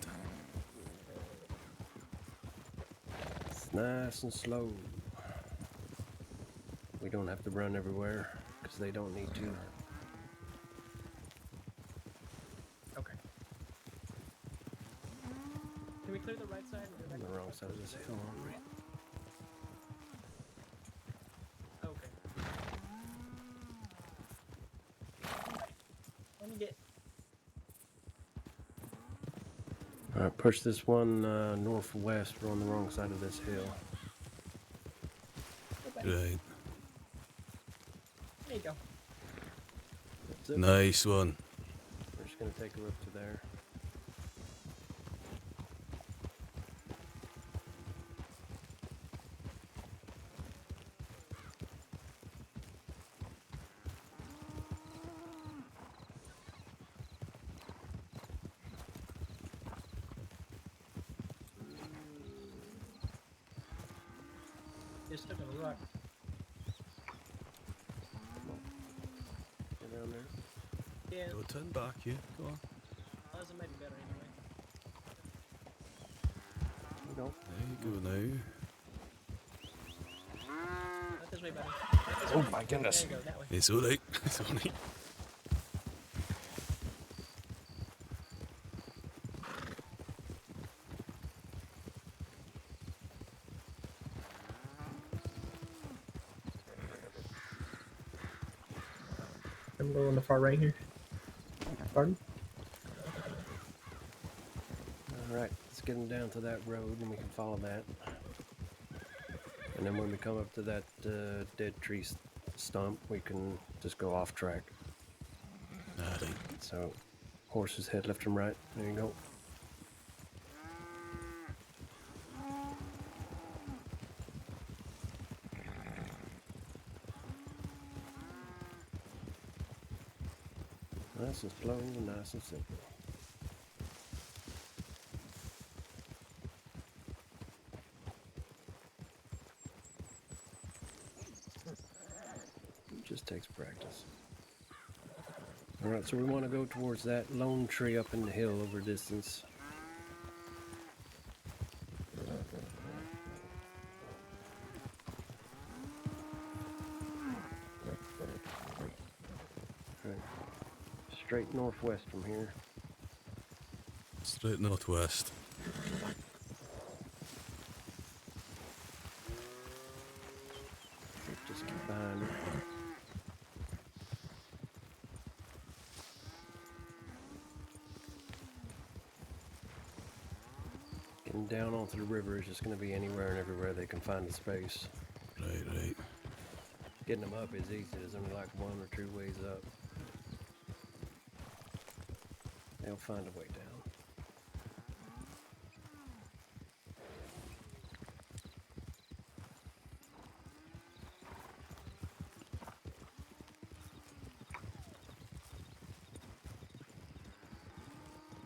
It's nice and slow. We don't have to run everywhere because they don't need to. Okay. Can we clear the right side? and go On back the to wrong side of this hill, aren't we? Okay. Let me get. Alright, push this one northwest. We're on the wrong side of this hill. Right. There you go. That's it. Nice one. We're just gonna take her up to there. You're stuck on a rock. Get down there. Yeah, Go turn back, yeah. Go on. doesn't make it better anyway. We go. There you go now. Not this way, buddy. Oh my goodness. There you go, that way. It's alright. It's alright. I'm going on the far right here. Pardon? Alright, let's get them down to that road and we can follow that. And then when we come up to that dead tree stump, we can just go off track. Alright. So, horses head left and right. There you go. Nice and slow and nice and simple. It just takes practice. Alright, so we want to go towards that lone tree up in the hill over distance. Right. Straight northwest from here. Straight northwest. Just keep behind it. Getting down onto the river is just going to be anywhere and everywhere they can find a space. Right, right. Getting them up is easy. There's only like one or two ways up. They'll find a way down.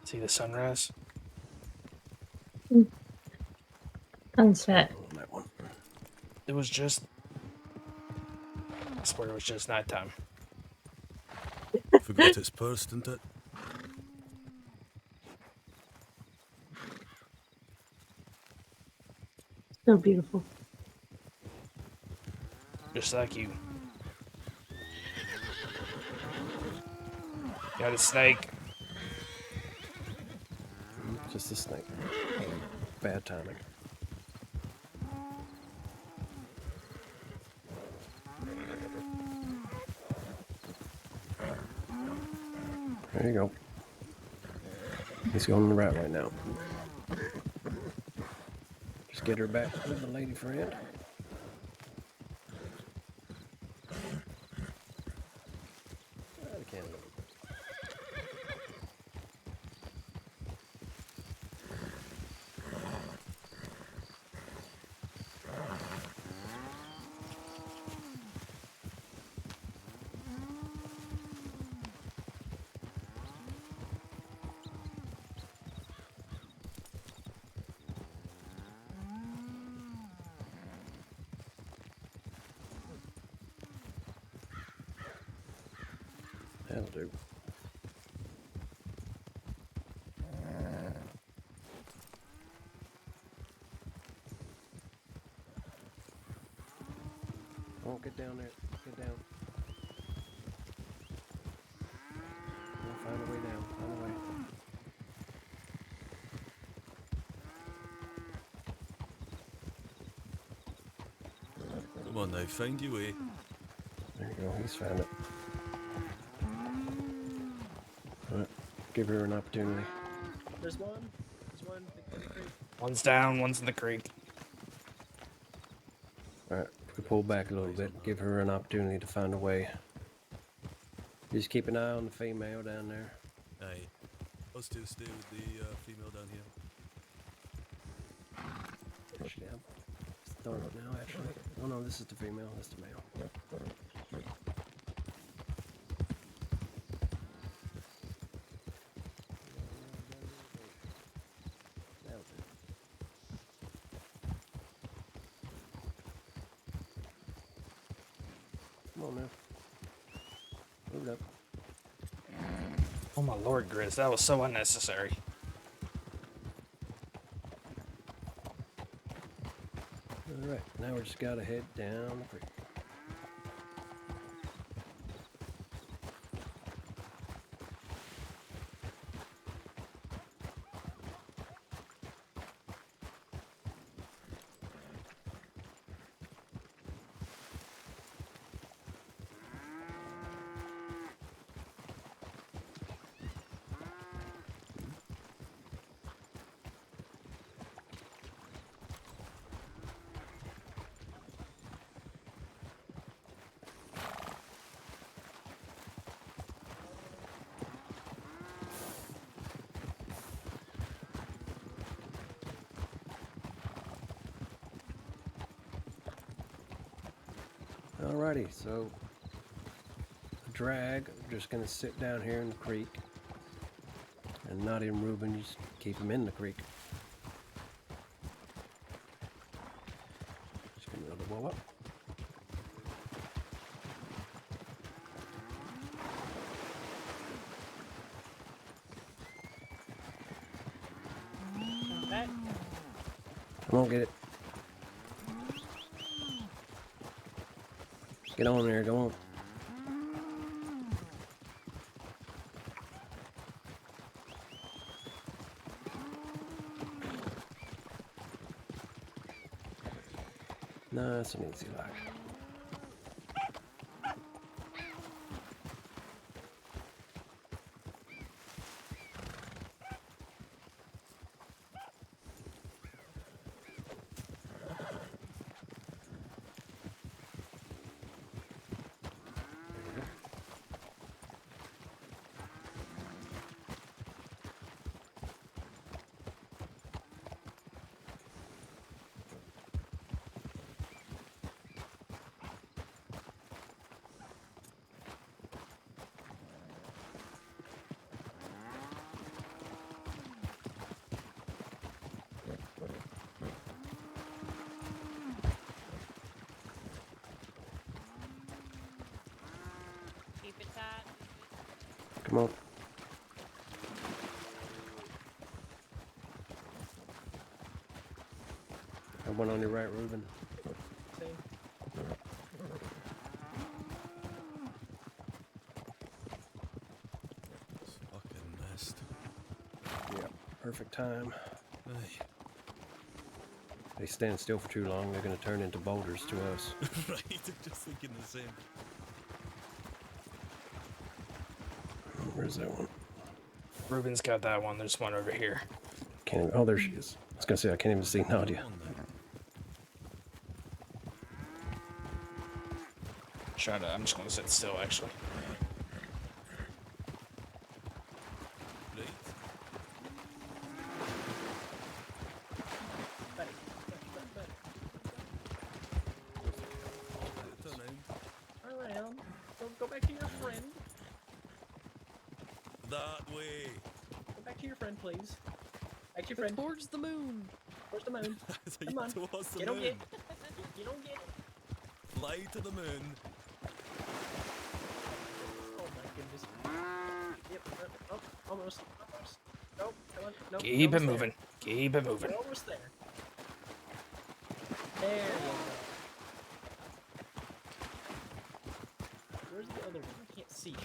See the sunrise? Sunset. On that one. It was just. I swear it was just nighttime. Forgot its purse, didn't it? So beautiful. Just like you. Got a snake. Just a snake. Bad timing. There you go. He's going the right way now. Just get her back with the lady friend. I can't look. That'll do. Oh, get down there. Get down. We'll find a way down. Find a way. Come on now, find your way. There you go. He's found it. Alright. Give her an opportunity. There's one one in the creek. One's down, one's in the creek. Alright, we pull back a little bit, give her an opportunity to find a way. Just keep an eye on the female down there. Aye. Us two stay with the female down here. Actually, I'm starting it now, actually. Oh no, this is the female, that's the male. That was it. Come on now. Move it up. Oh my lord, Grizz, that was so unnecessary. Alright, now we just gotta head down the creek. Alrighty, so drag, we're just gonna sit down here in the creek, and Nadia and Ruben, you just keep them in the creek. Just gonna let the ball up. Okay. Come on, get it. Get on there, go on. No, that's an easy lock. Keep it tight. Come on. Have one on your right, Ruben. Same. It's fucking missed. Yeah, perfect time. Aye. They stand still for too long, they're gonna turn into boulders to us. Right, I'm just thinking the same. Where's that one? Ruben's got that one. There's one over here. Can't even, oh, there she is. I was gonna say, I can't even see Nadia. Come on then. I'm just gonna sit still, actually. Right. Buddy. Turn around. Around. Go back to your friend. That way. Go back to your friend, please. Back to your friend. Towards the moon. Where's the moon? So Come on. towards the You don't moon. get. You don't get. Fly to the moon. Oh my goodness. Yep. Oh, almost. Almost. Nope. Come on. Nope. Keep it almost moving. Keep it moving. We're almost there. There you go. Where's the other one? I can't see.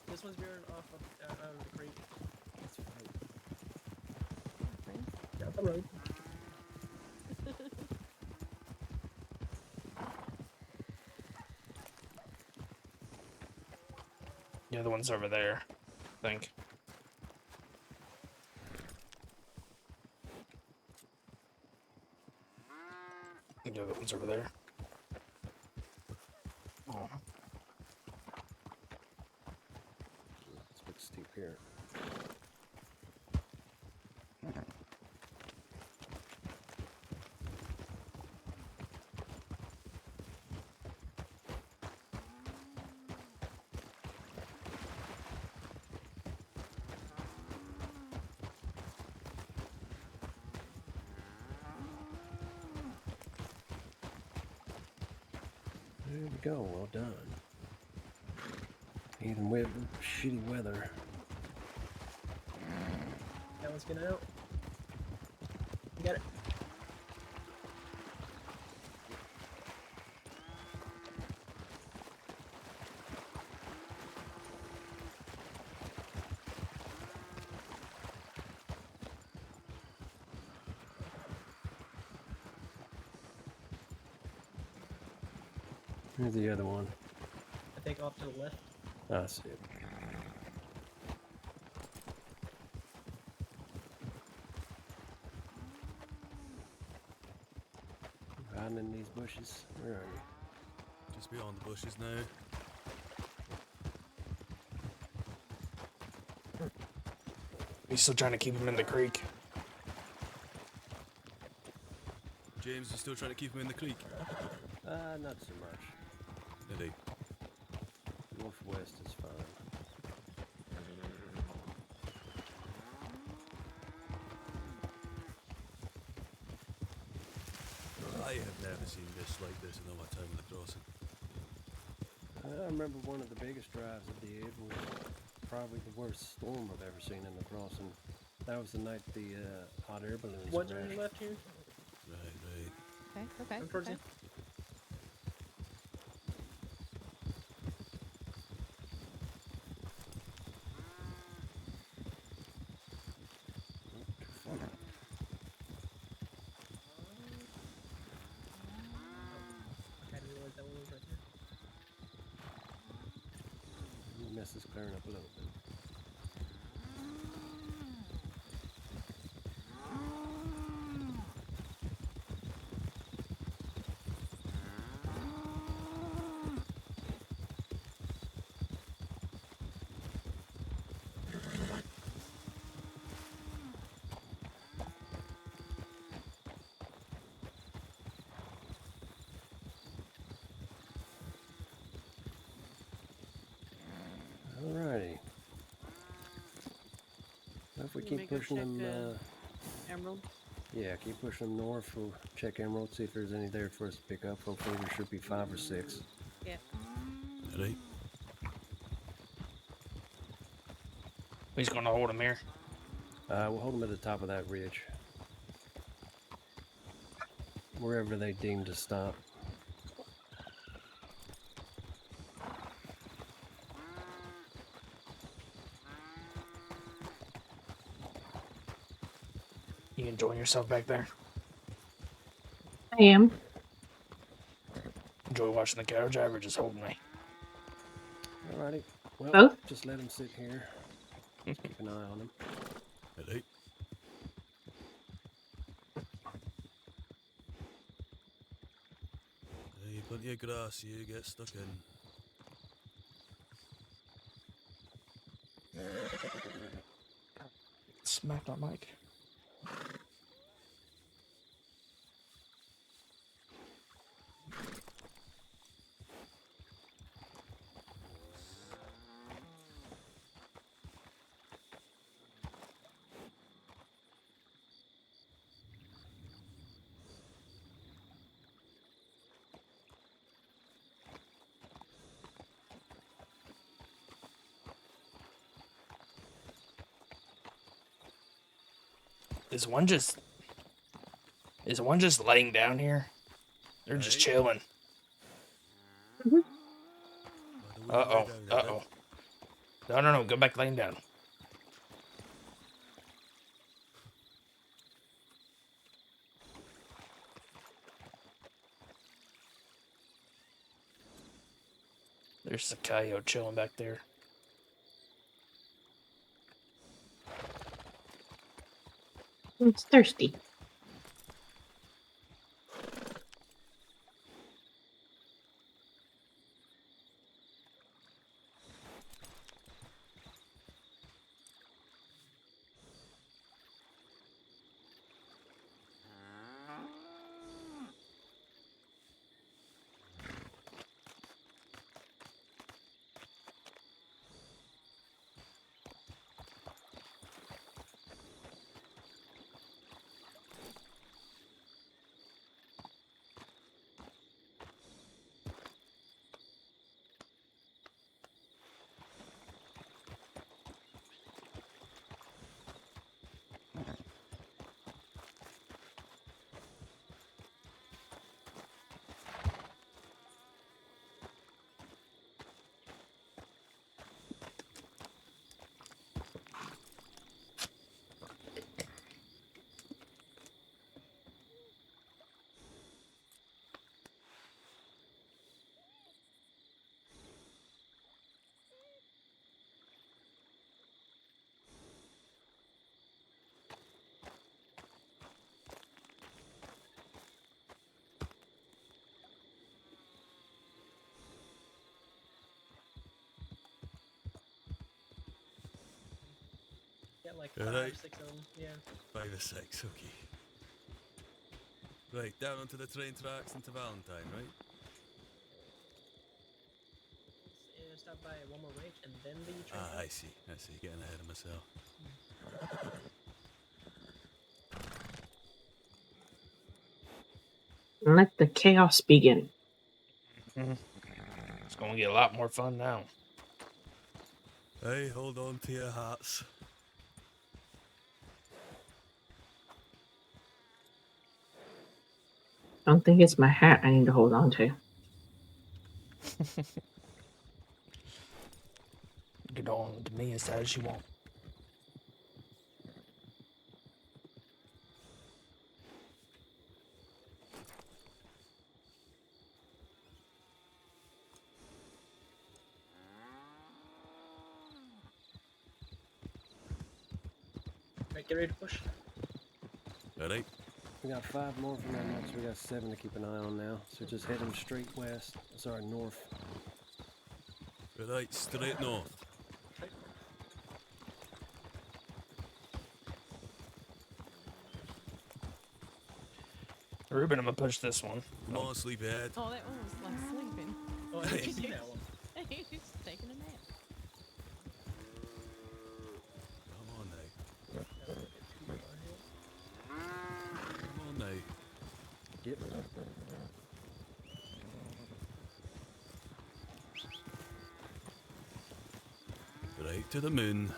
This one's veering off of, out of the creek. That's right. Down the road. The other one's over there. think. Yeah, that one's over there. Oh. It's a bit steep here. There we go. Well done. Even with shitty weather. That one's getting out. You got it. Here's the other one. I think off to the left. I see it. Hiding in these bushes. Where are you? Just beyond the bushes now. He's still trying to keep him in the creek. James is still trying to keep him in the creek. Not so much. Did he? Northwest is fine. I have never seen this like this in all my time in the crossing. I remember one of the biggest drives I did was probably the worst storm I've ever seen in the crossing. That was the night the hot air balloons One's on crashed. your left here. Right. Okay, okay. Come towards okay. you. I didn't realize that one was right there. The mist is clearing up a little bit. Alrighty. Well, if we You keep may go pushing check, them, Emerald. yeah, keep pushing them north. We'll check Emerald, see if there's any there for us to pick up. Hopefully there should be 5 or 6. Yeah. Right. He's gonna hold him here. We'll hold them at the top of that ridge. Wherever they deem to stop. You enjoying yourself back there? I am. Enjoy watching the cattle drive or just holding me? Alrighty. Well, Both? just let them sit here. Just keep an eye on them. Right. Hey, plenty of grass you get stuck in. Smack that mic. Is one just laying down here? They're just Right. chilling. Uh-oh. Uh-oh. No. Go back laying down. There's the coyote chilling back there. It's thirsty. Yeah, like Alright. 5, 6 of them. Yeah. 5 or 6, okay. Right, down onto the train tracks into Valentine, right? Stop by one more range and then the train. Ah, I see, getting ahead of myself. Let the chaos begin. It's gonna get a lot more fun now. Hey, hold on to your hats. I don't think it's my hat I need to hold on to. Get on to me as sad as you want. Right, get ready to push. Alright. We got 5 more from that much. We got 7 to keep an eye on now. So just head them straight west. Sorry, north. Right, straight north. Ruben, I'm gonna push this one. Come on, sleepyhead. Oh, that one was like sleeping. Oh, I didn't see that one. He's taking a nap. Come on now. Come on now. Yep. Right to the moon.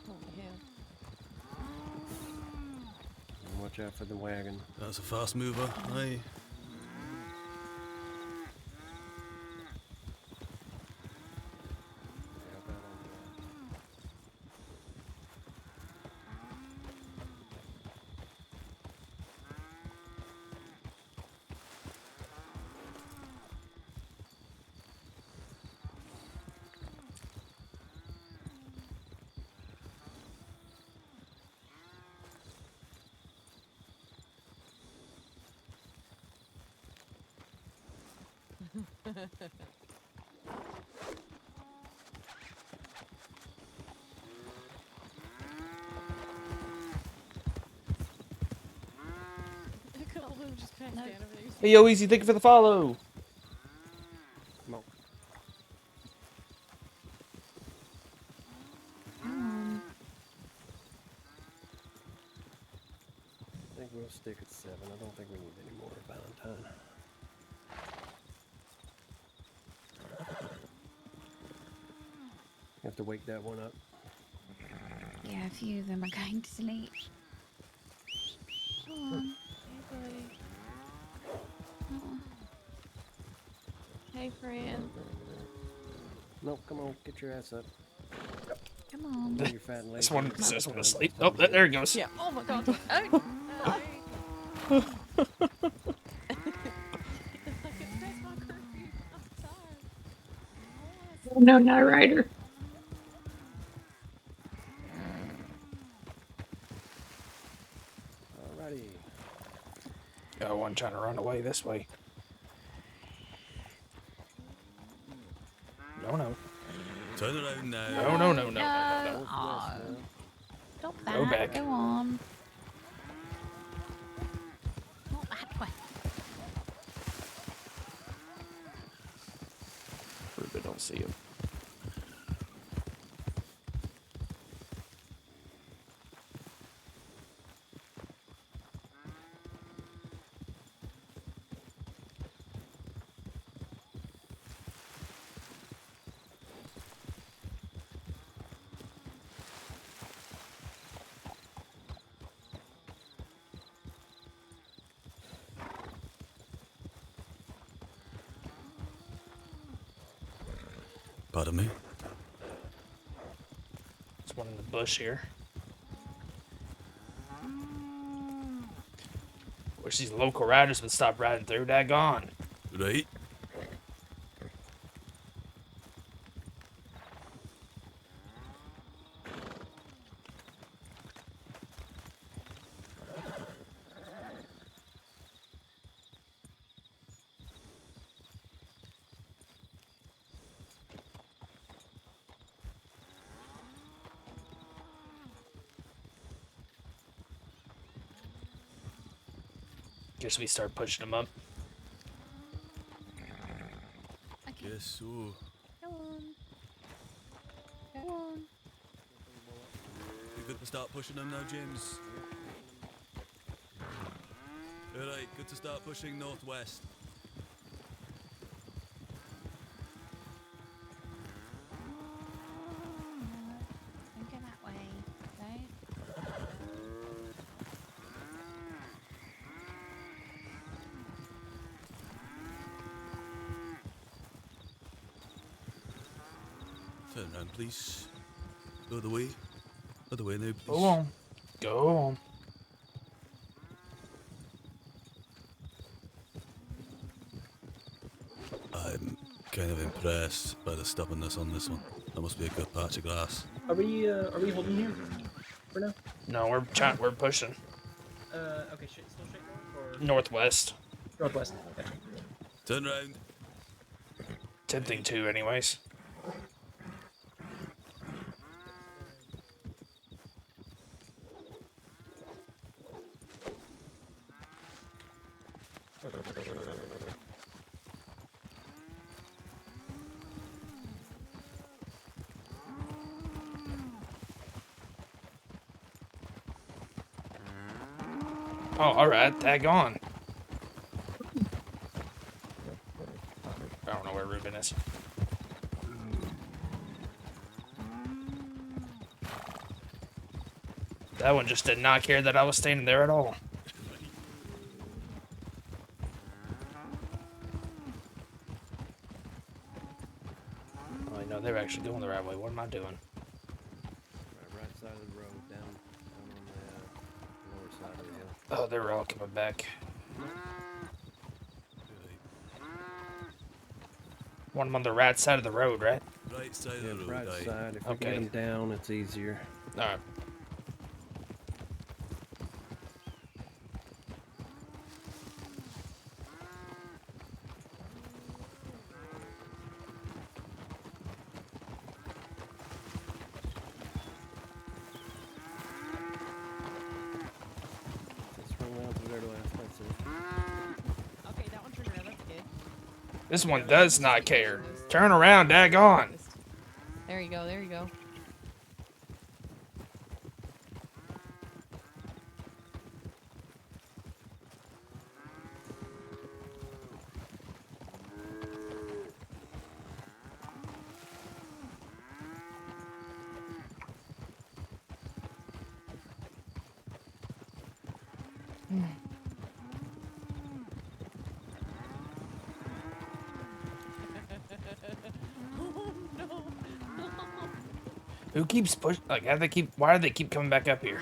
Oh, yeah. And watch out for the wagon. That's a fast mover, aye. Help out on the Look at all them just passed down over there. Hey, yo, Easy, thank you for the follow. Come on. I think we'll stick at 7. I don't think we need any more Valentine. You have to wake that one up. Yeah, a few of them are going to sleep. Come on. Hey, buddy. Oh. Hey, friend. No, come on, get your ass up. Come on. Bring your fat and This lazy one ass says back want to down sleep. to Oh, the there it goes. Yeah. Oh my god. Oh, That's my curfew. I'm tired. Oh, no, not Ryder. Alrighty. Got one trying to run away this way. No, no. Turn around now. No, no, no, no, no, no, no. Northwest Aw, now. stop Go that. back. Go on. Not that way. Ruben don't see him. Pardon me? There's one in the bush here. Wish these local riders would stop riding through. Daggone. Right. Guess we start pushing them up. Okay. Yes, so. Go on. Go on. You good to start pushing them now, James? Alright, good to start pushing northwest. Don't go that way. Don't. Turn around, please. Other way. Other way now, please. Go on. Go on. I'm kind of impressed by the stubbornness on this one. That must be a good patch of grass. Are we holding here for now? No, we're pushing Okay, still straight north or northwest. northwest? Gotcha. Turn round. Tempting to, anyways. Oh, alright, tag on. I don't know where Ruben is. That one just did not care that I was standing there at all. Oh, no, they're actually going the right way. What am I doing? Right side of the road, down on the lower side of the hill. Oh, they were all coming back. Want them on the right side of the road, right? Right side Yeah, of the road, right aye. side. If we Okay. get them down, it's easier. Alright. Let's run around through there to last. That's it. Okay, that one turned around. That's good. This one does not care. Turn around, daggone. There you go. There you go. Who keeps push? Like, how they keep? Why do they keep coming back up here?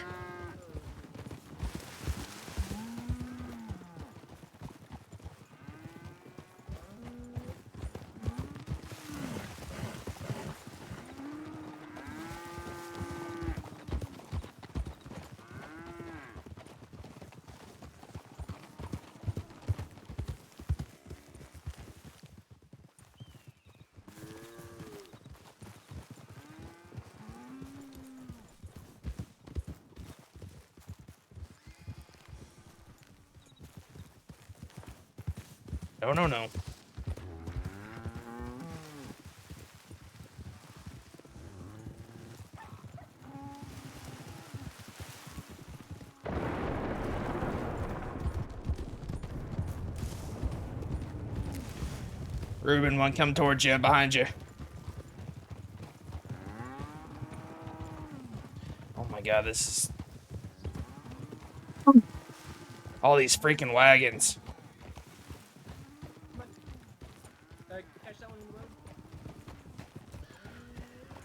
No, no, no. Ruben, one come towards you, behind you. Oh my god, this is... all these freaking wagons. Catch that one in the road.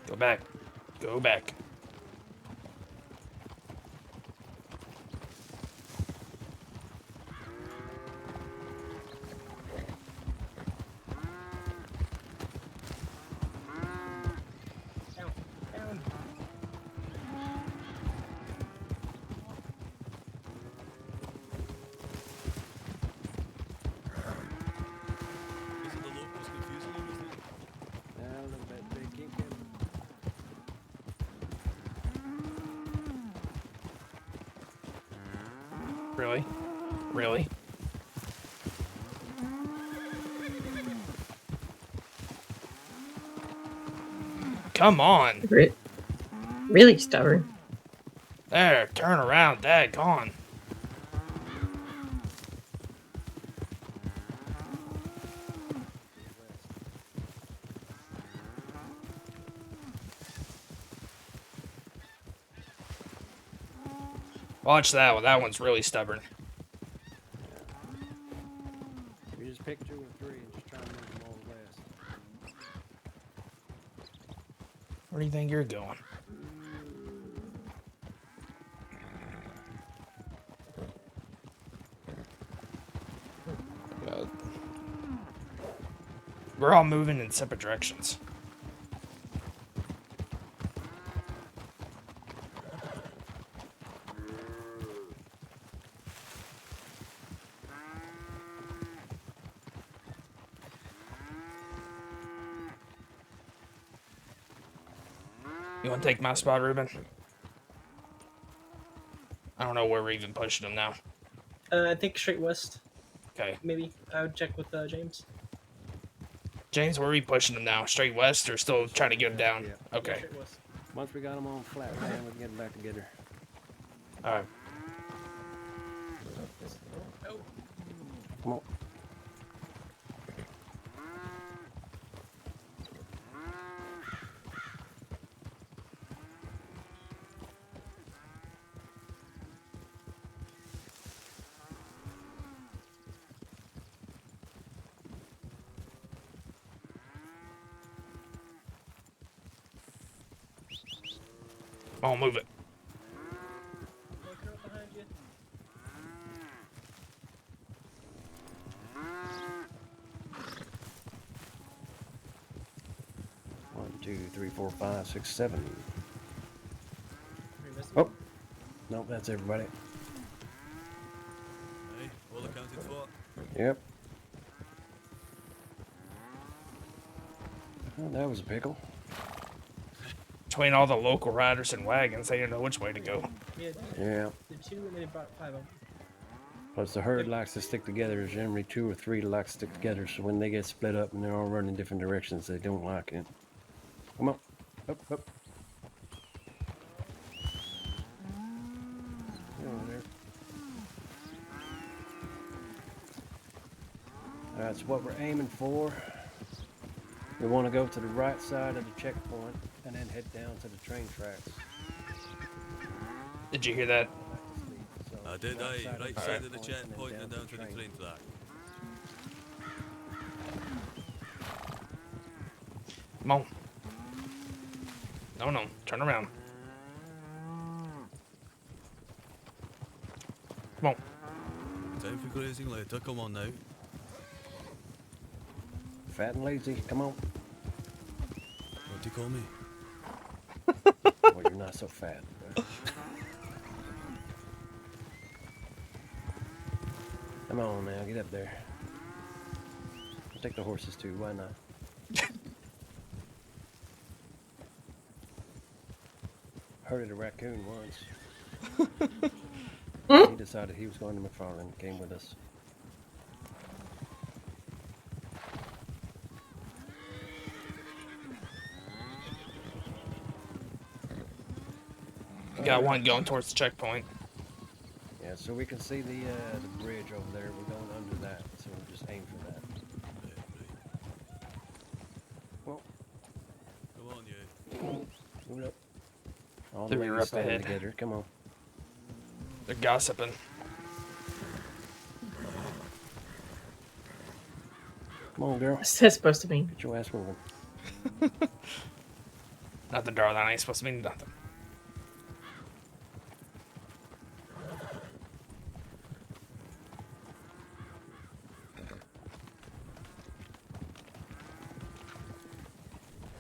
Go back. Go back. Down. Down. Isn't the locals confusing you, isn't it? Yeah, a little bit. They keep getting. Really? Really? Come on. Really stubborn. There, turn around, Dad, gone. Watch that one. That one's really stubborn. We just pick 2 or 3 and just try and move them all west. Where do you think you're going? We're all moving in separate directions. You want to take my spot, Ruben? I don't know where we're even pushing them now. I think straight west. Okay. Maybe. I would check with James. James, where are we pushing them now? Straight west or still trying to get them down? Yeah. Okay. Straight west. Once we got them on flat land, we can get them back together. Alright. Come on. Come on, move it. Look her up behind you. 1, 2, 3, 4, 5, 6, 7. We missed Oh. one. Nope, that's everybody. Aye, all accounted for. Yep. Well, that was a pickle. Between all the local riders and wagons, they didn't know which way to go. Yeah. Yeah. The 2 and then they brought 5 of them. Plus, the herd likes to stick together. There's generally 2 or 3 that like to stick together. So when they get split up and they're all running different directions, they don't like it. Come on. Up, up. Get over there. That's what we're aiming for. We want to go to the right side of the checkpoint and then head down to the train tracks. Did you hear that? So, I did, right aye. Right the side of the checkpoint and then checkpoint and down to the train track. Come on. No, turn around. Come on. Time for grazing later. Come on now. Fat and lazy. Come on. What do you call me? Well, you're not so fat. Come on now, get up there. I'll take the horses too. Why not? Herded a raccoon once. He decided he was going to McFarland. Came with us. Got one going towards the checkpoint. Yeah, so we can see the bridge over there. We're going under that, so we'll just aim for that. Well, Come on, you. move it up. All the They're ladies up standing ahead. together. Come on. They're gossiping. Come on, girl. What's that supposed to mean? Get your ass moving. Nothing, darling. I ain't supposed to mean nothing.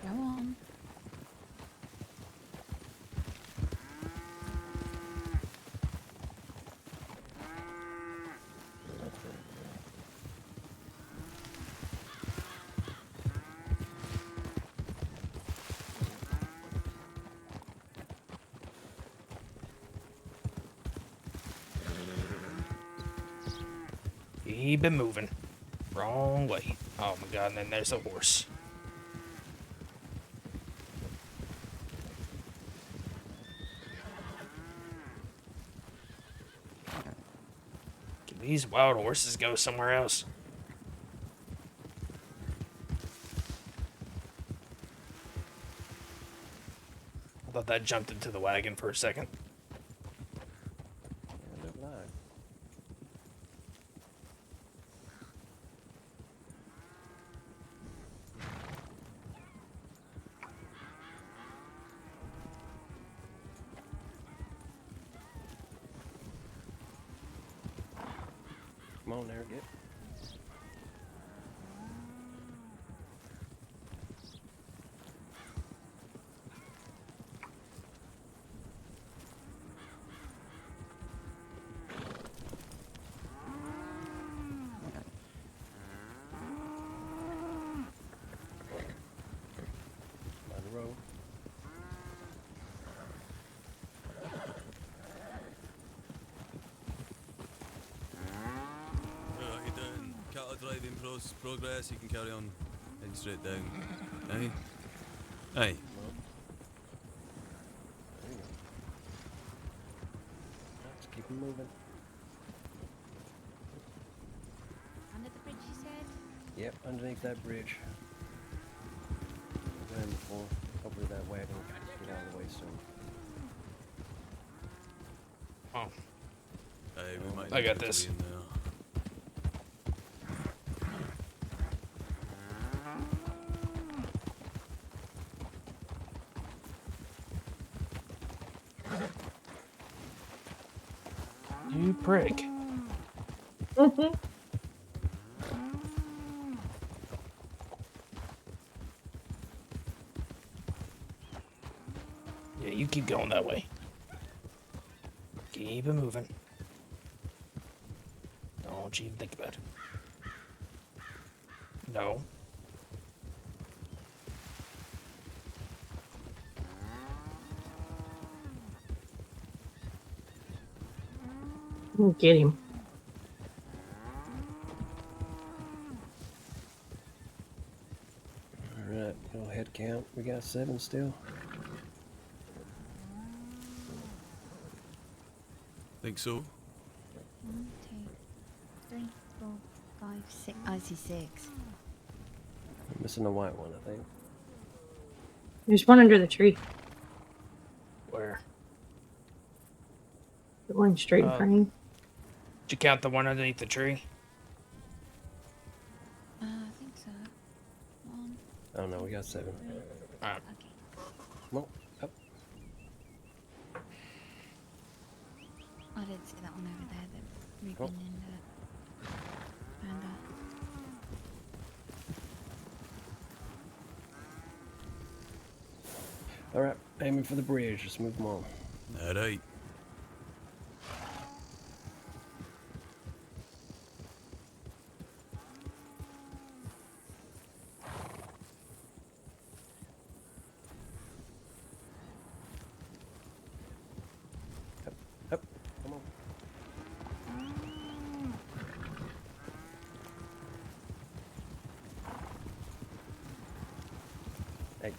Go on. Keep it moving. Wrong way. Oh my god, and then there's a horse. Can these wild horses go somewhere else? I thought that jumped into the wagon for a second. Yeah, look like. Come on there, get. By the road. Right, you down. Cattle driving progress. You can carry on heading straight down. Aye. Aye. There you go. Let's keep 'em moving. Under the bridge, you said? Yep, underneath that bridge. We've been before. Hopefully that wagon will get out of the way soon. Oh, Aye, we might I need got to this. be in there. you prick. Yeah, you keep going that way. Keep it moving. Don't you even think about it. No. Get him. Alright, go head count. We got 7 still. Think so? 1, 2, 3, 4, 5, 6. I see 6. We're missing a white one, I think. There's one under the tree. Where? The one straight in front of you. Did you count the one underneath the tree? I think so. 1, Oh no, we got 7. Alright. okay. Well, did see that one over there that Ruben Cool. and Panda. All right, aiming for the bridge. Just move them on. All right. Up. Come on. Hey.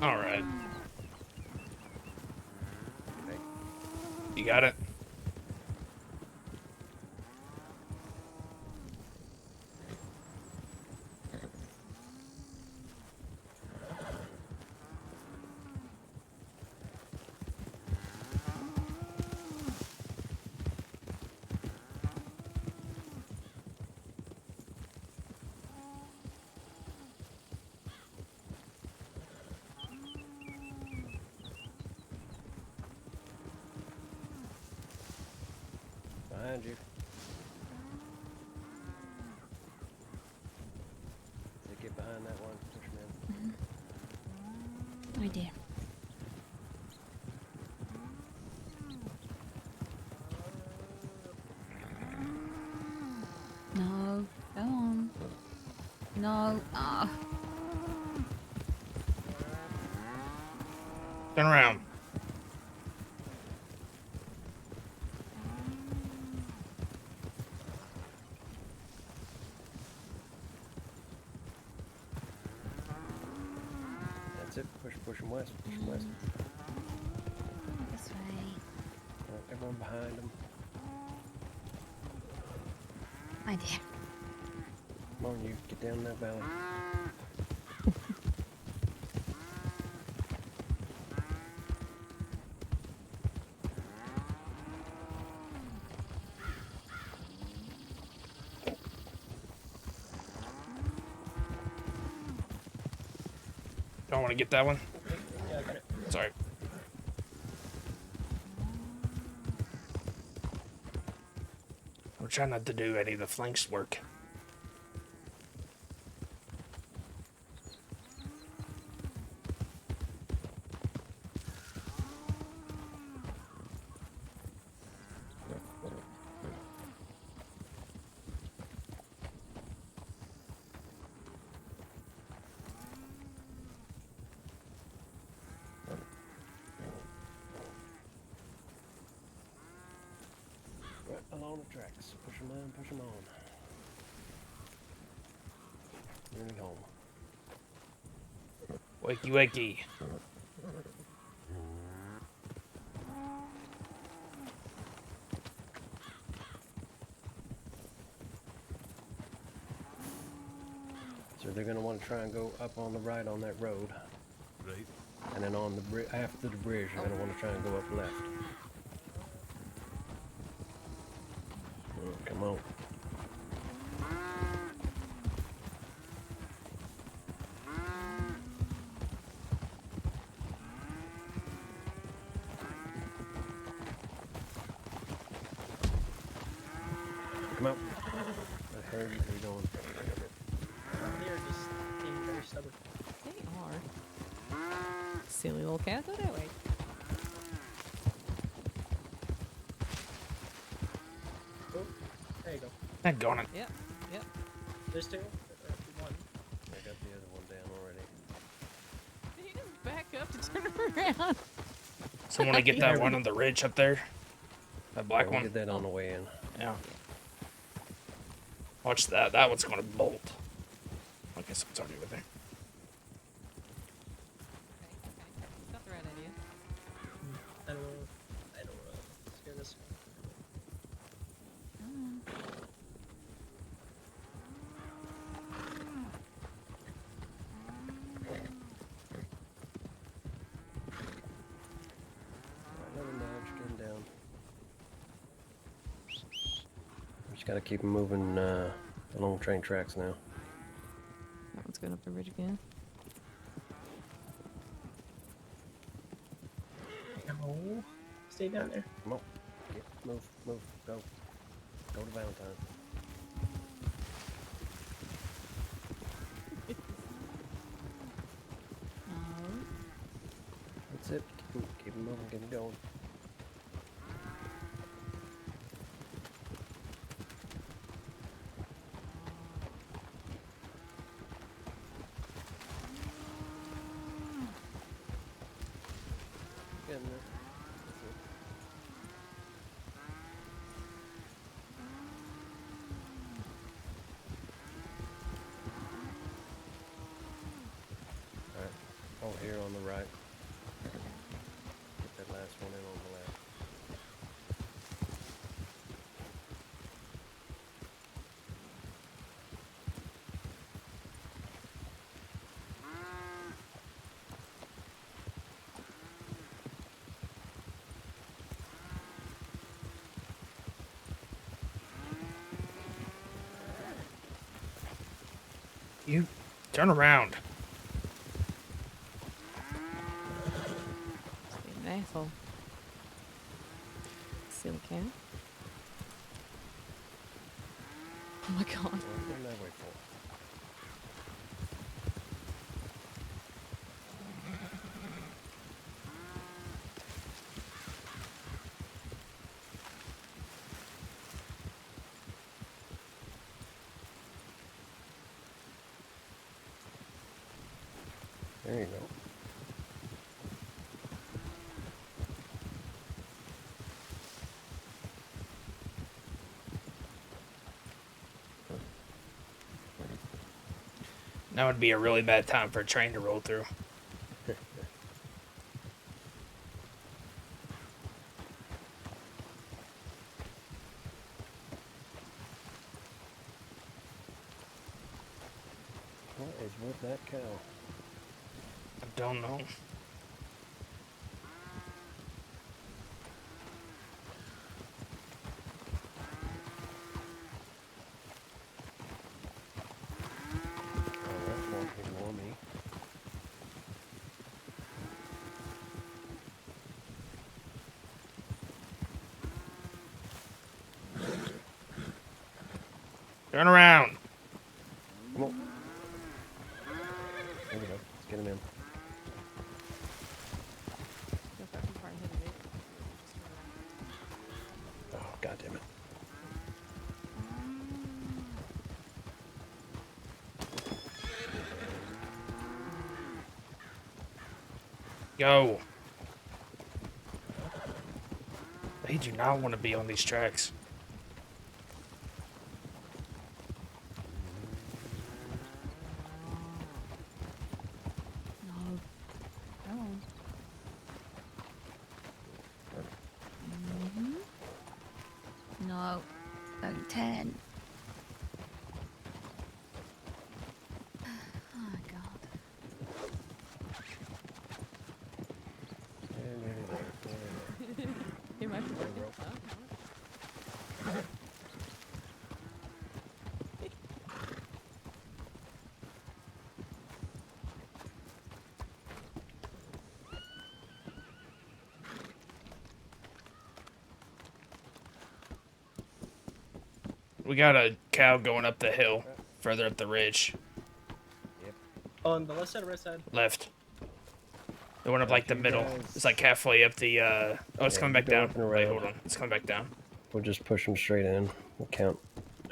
All right. You got it? Behind you. So get behind that one. Push him in. Oh dear. No, go on. No, ah. Turn around. That's it. Push him west. Push him west. This way. All right, everyone behind him. Oh dear. Come on, you get down that valley. Don't want to get that one. Yeah, I got it. Sorry. I'm trying not to do any of the flanks work. Right along the tracks. Push them on, push them on. Nearly home. Wakey wakey. So they're going to want to try and go up on the right on that road. Right. And then on the after the bridge, you're going to want to try and go up left. Come on. Come out. I heard you. Where you going? They're just being very stubborn. They are. Silly little cat. Go that way. Oh, there you go. Not going on. Yep. Yep. There's two. One. I got the other one down already. Did he just back up to turn around? Someone to get that one on the ridge up there. That black Yeah, we'll one. get that on the way in. Yeah. Watch that. That one's going to bolt. I guess it's already with there. Okay. It's not the right idea. I don't know. Scare this one. Come on. Gotta keep 'em moving along train tracks now. That one's going up the ridge again. No. Stay down there. Come on. Move, move, go. Go to Valentine. No. That's it. Keep 'em moving, keep 'em going. Getting there. That's it. Alright, oh, here on the right. Get that last one in on the left. You turn around. Just being an asshole. Silly cat. Oh my god. Well, turn that way for it. There you go. Now would be a really bad time for a train to roll through. What is with that cow? I don't know. Oh, that's one ignore me. Turn around. Come on. There we go. Let's get him in. Go back too far ahead of it. Oh, God damn it. Go. They do not want to be on these tracks. No. Go on. No. Don't turn. Oh god. He might be working. Oh, We got a cow going up the hill, further up the ridge. On the left side or right side? Left. The one up like the you middle. guys- It's like halfway up the oh, it's Yeah, coming you back go down. up and Wait, around. hold on. It's coming back down. We'll just push them straight in. We'll count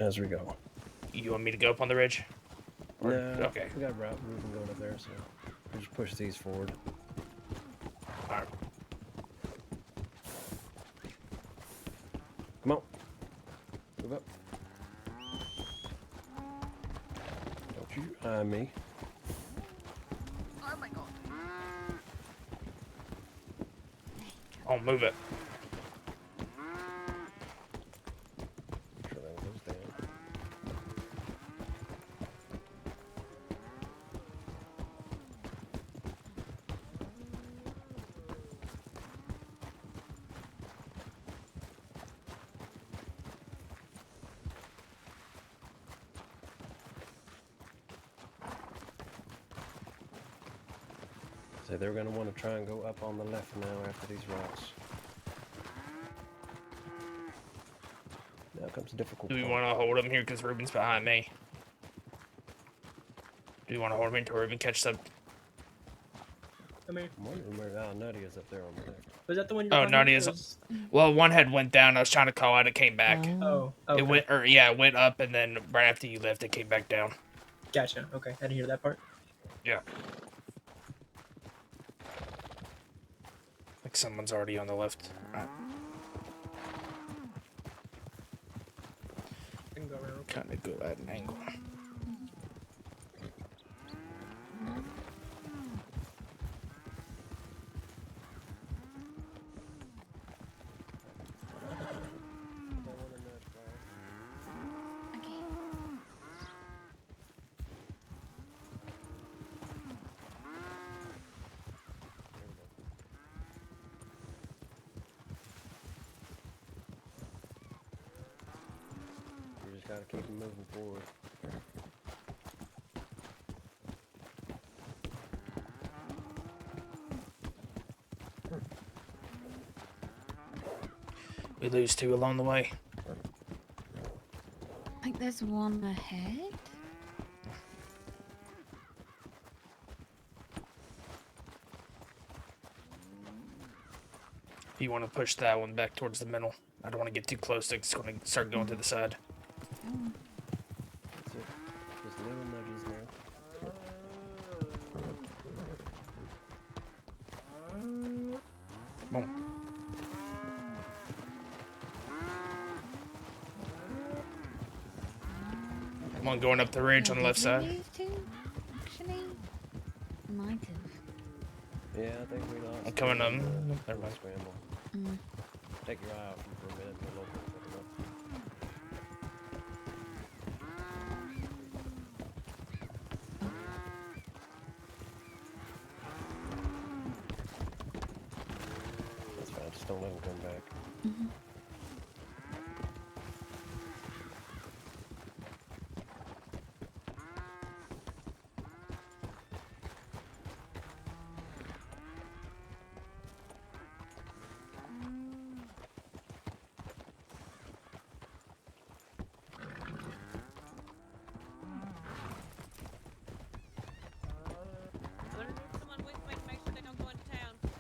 as we go. You want me to go up on the ridge? Or- No, okay. we got route moving going up there, so we'll just push these forward. Alright. Come on. Move up. Don't you eye me. Oh my god. Oh, move it. Sure that one goes down. So they're going to want to try and go up on the left now after these rocks. Now comes the difficult Do we part. want to hold him here because Ruben's behind me? Do you want to hold him until Ruben catches up? Come here. I'm wondering where Nutty is up there on the left. Was that the one you were Oh, talking no, about? he Or is. was- Well, one head went down. I was trying to call out. It came back. Oh, okay. It went, or yeah, it went up, and then right after you left, it came back down. Gotcha. Okay, I didn't hear that part. Yeah. Like someone's already on the left. I can go around. Kind of go at an angle. Okay. You just got to keep them moving forward. We lose 2 along the way. I think there's one ahead. If you want to push that one back towards the middle. I don't want to get too close. It's going to start going to the side. That's it. Just little nudges now. Boom. Come on, going up the ridge on the left side. Actually, might have. Yeah, I think we lost. I'm coming the, on. Never the mind. scramble. Mm. Take your eye off him for a minute. We'll open it up. That's fine. Just don't let him come back. Mhm. I'm gonna need someone with me to make sure they don't go into town.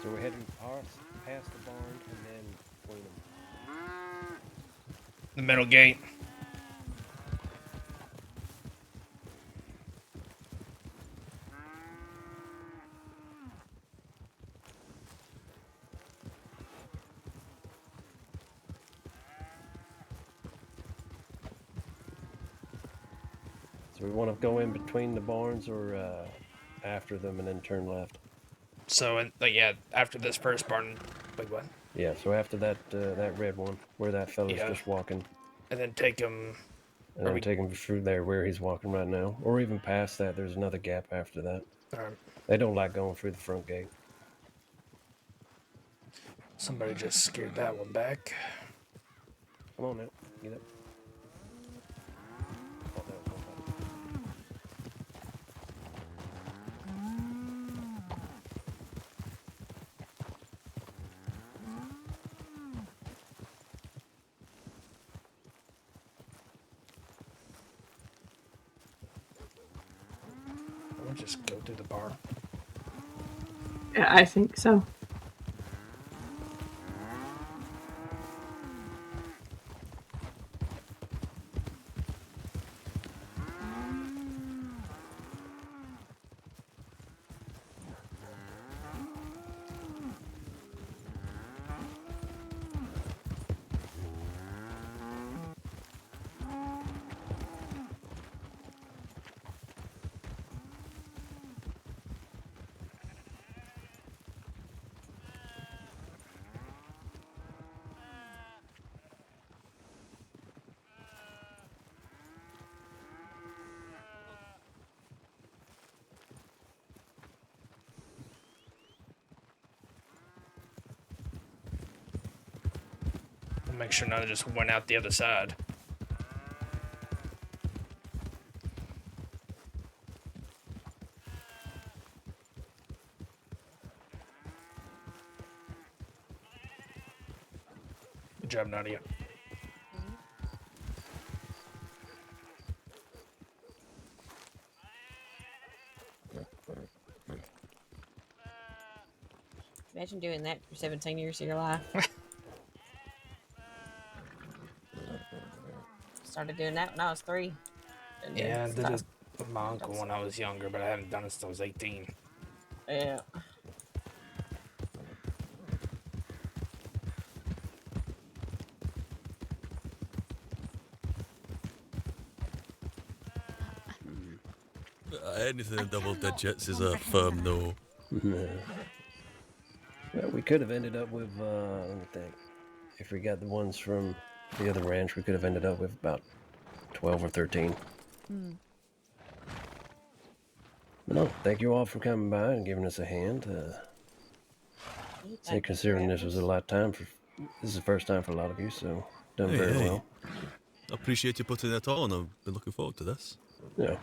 So we're heading past the barn and then between them. The middle gate. So we want to go in between the barns or after them and then turn left. So, yeah, after this first barn, wait, what? Yeah, so after that that red one where that fella's Yeah. just walking, And then take him. and Are then we- take him through there where he's walking right now, or even past that. There's another gap after that. Alright. They don't like going through the front gate. Somebody just scared that one back. Come on now, get up. Oh, that was just go through the bar. Yeah, I think so. We'll make sure none of just went out the other side. Good job, Nadia. Imagine doing that for 17 years of your life. Started doing that when I was 3. And then Yeah, I did stopped. it with my uncle when I was younger, but I haven't done it since I was 18. Yeah. Anything in double digits is a firm no. No. Well, we could have ended up with, let me think. If we got the ones from the other ranch, we could have ended up with about 12 or 13. But no, thank you all for coming by and giving us a hand. Say, considering this was a lot of time for, this is the first time for a lot of you, so done Hey, very hey. well. I appreciate you putting it on. I've been looking forward to this. Yeah.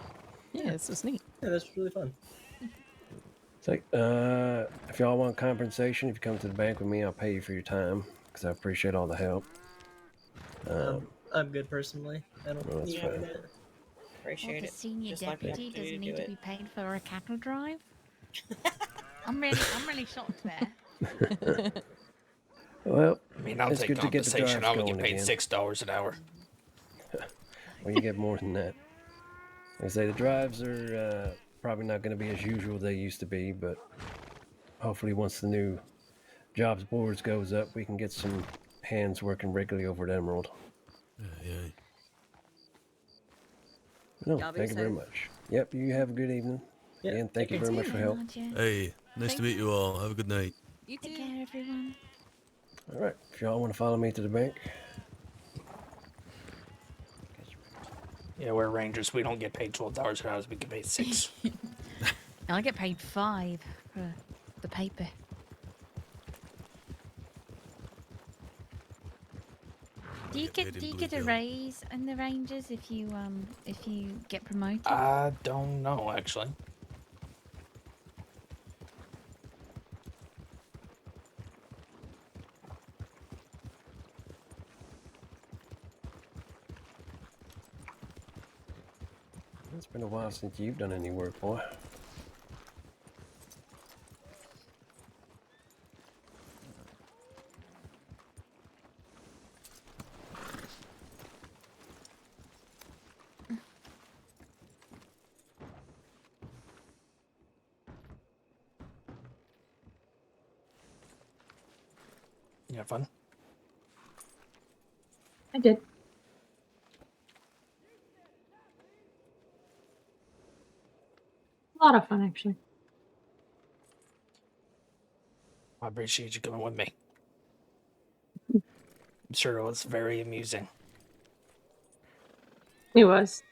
Yeah, this is neat. Yeah, that's really fun. It's like, if y'all want compensation, if you come to the bank with me, I'll pay you for your time, because I appreciate all the help. I'm good personally. I don't Well, that's need fine. that. Well, Appreciate the it. senior Just like we have deputy to doesn't do need to it. be paid for a cattle drive. I'm really shocked there. Well, I mean, I'll it's take good to get the compensation. drives I would get going paid again. $6 an hour. Well, you get more than that. Like I say, the drives are probably not going to be as usual they used to be, but hopefully once the new jobs boards goes up, we can get some hands working regularly over at Emerald. Yeah. No, Y'all be thank you very safe. much. Yep, you have a good evening. Yeah, Again, thank you very much for help. Hey, nice to meet you all. Have a good night. You Take too. care, everyone. All right, if y'all want to follow me to the bank. Yeah, we're rangers. We don't get paid $12 an hour. We get paid 6. I get paid 5 for the paper. Do you get paid in get a Bluegill. raise in the Rangers if you get promoted? I don't know, actually. It's been a while since you've done any work, boy. You have fun? I did. A lot of fun, actually. I appreciate you coming with me. I'm sure it was very amusing. It was.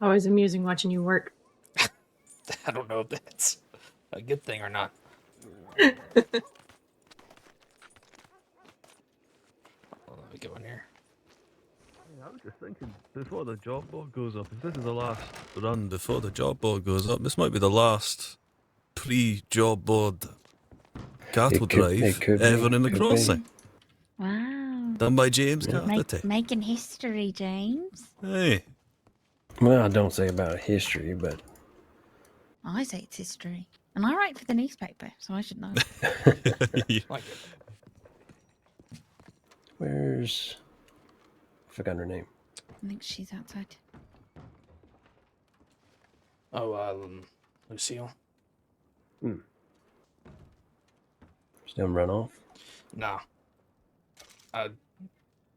Always amusing watching you work. I don't know if that's a good thing or not. Well, let me get one here. I was just thinking, before the job board goes up, if this is the last run before the job board goes up, this might be the last pre-job board cattle It could drive be, ever in the could be. crossing. Wow. Done by James Yeah. Cafferty. Making history, James. Hey. Well, I don't say about history, but I say it's history. And I write for the newspaper, so I should know. Like, where's... I forgot her name. I think she's outside. Lucille? Still run off? Nah. I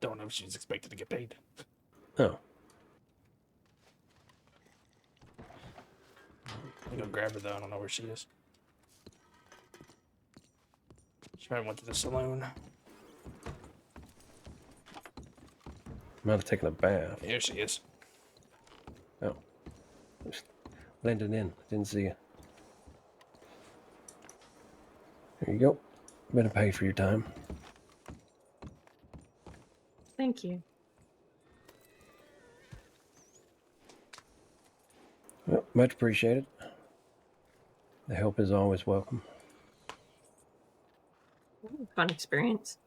don't know if she's expected to get paid. Oh. I'm gonna grab her though. I don't know where she is. She probably went to the saloon. Might have taken a bath. Here she is. Oh. Just blended in. Didn't see you. There you go. Better pay for your time. Thank you. Well, much appreciated. The help is always welcome. Fun experience.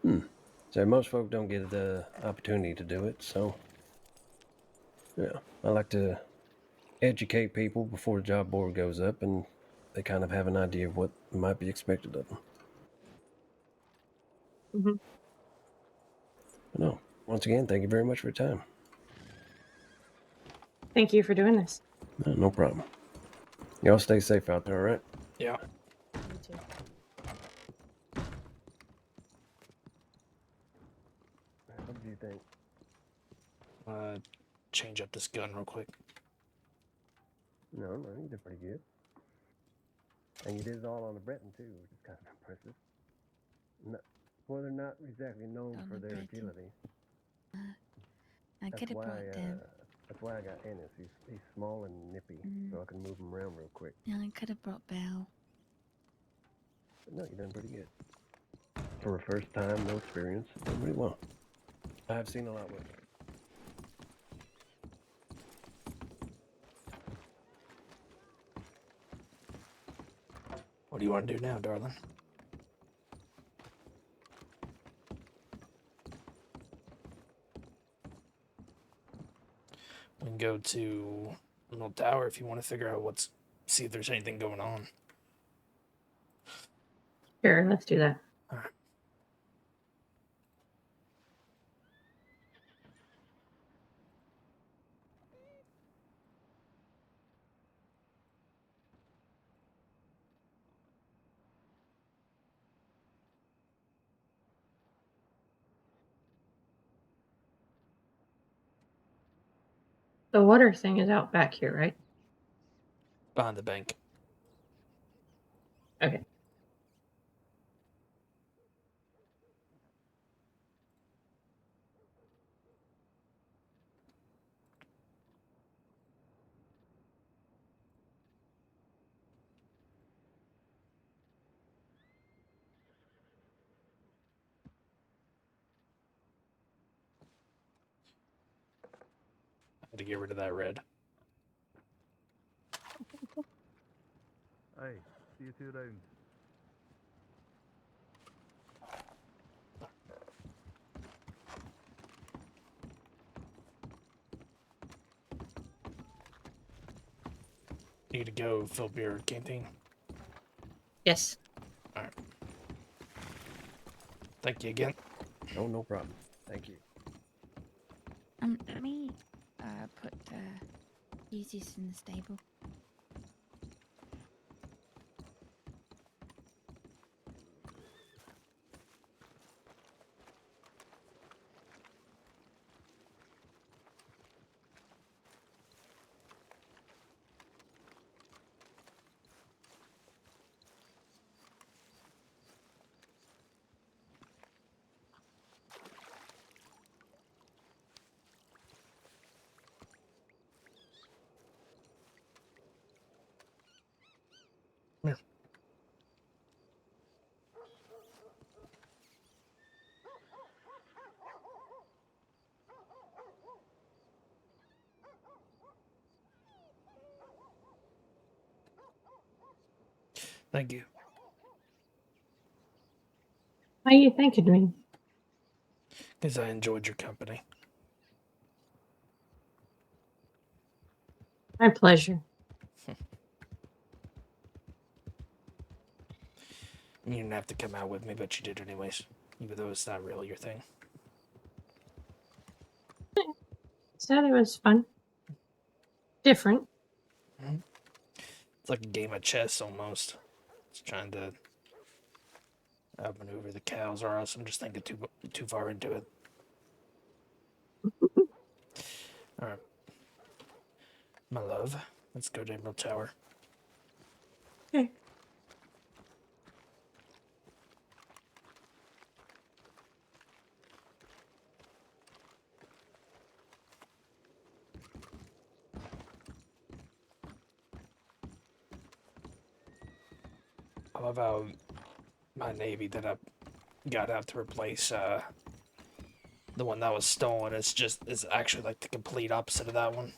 So most folk don't get the opportunity to do it, so yeah, I like to educate people before the job board goes up and they kind of have an idea of what might be expected of them. Mhm. No, once again, thank you very much for your time. Thank you for doing this. No problem. Y'all stay safe out there, all right? Yeah. Me too. What do you think? Change up this gun real quick. No, you did pretty good. And you did it all on the Breton too, which is kind of impressive. No, well, they're not exactly known On for the their Breton. agility. I could have brought them. That's why I got Ennis. He's small and nippy, so I can move him around real quick. Yeah, I could have brought Belle. But no, you've done pretty good. For a first time, no experience, you done pretty well. I've seen a lot with it. What do you want to do now, darling? We can go to Little Tower if you want to figure out see if there's anything going on. Sure, let's do that. Alright. The water thing is out back here, right? Behind the bank. Okay. I had to get rid of that red. Aye, see you 2 rounds. Need to go fill up your canteen. Yes. Alright. Thank you again. No problem. Thank you. Let me put Yeezy's in the stable. Here. Thank you. Why are you thanking me? Because I enjoyed your company. My pleasure. You didn't have to come out with me, but you did anyways. Even though it's not really your thing. Said it was fun. Different. It's like a game of chess almost. It's trying to outmaneuver the cows, or else I'm just thinking too far into it. Alright. My love, let's go to Emerald Tower. Okay. I love how my navy that I got out to replace the one that was stolen is actually like the complete opposite of that one.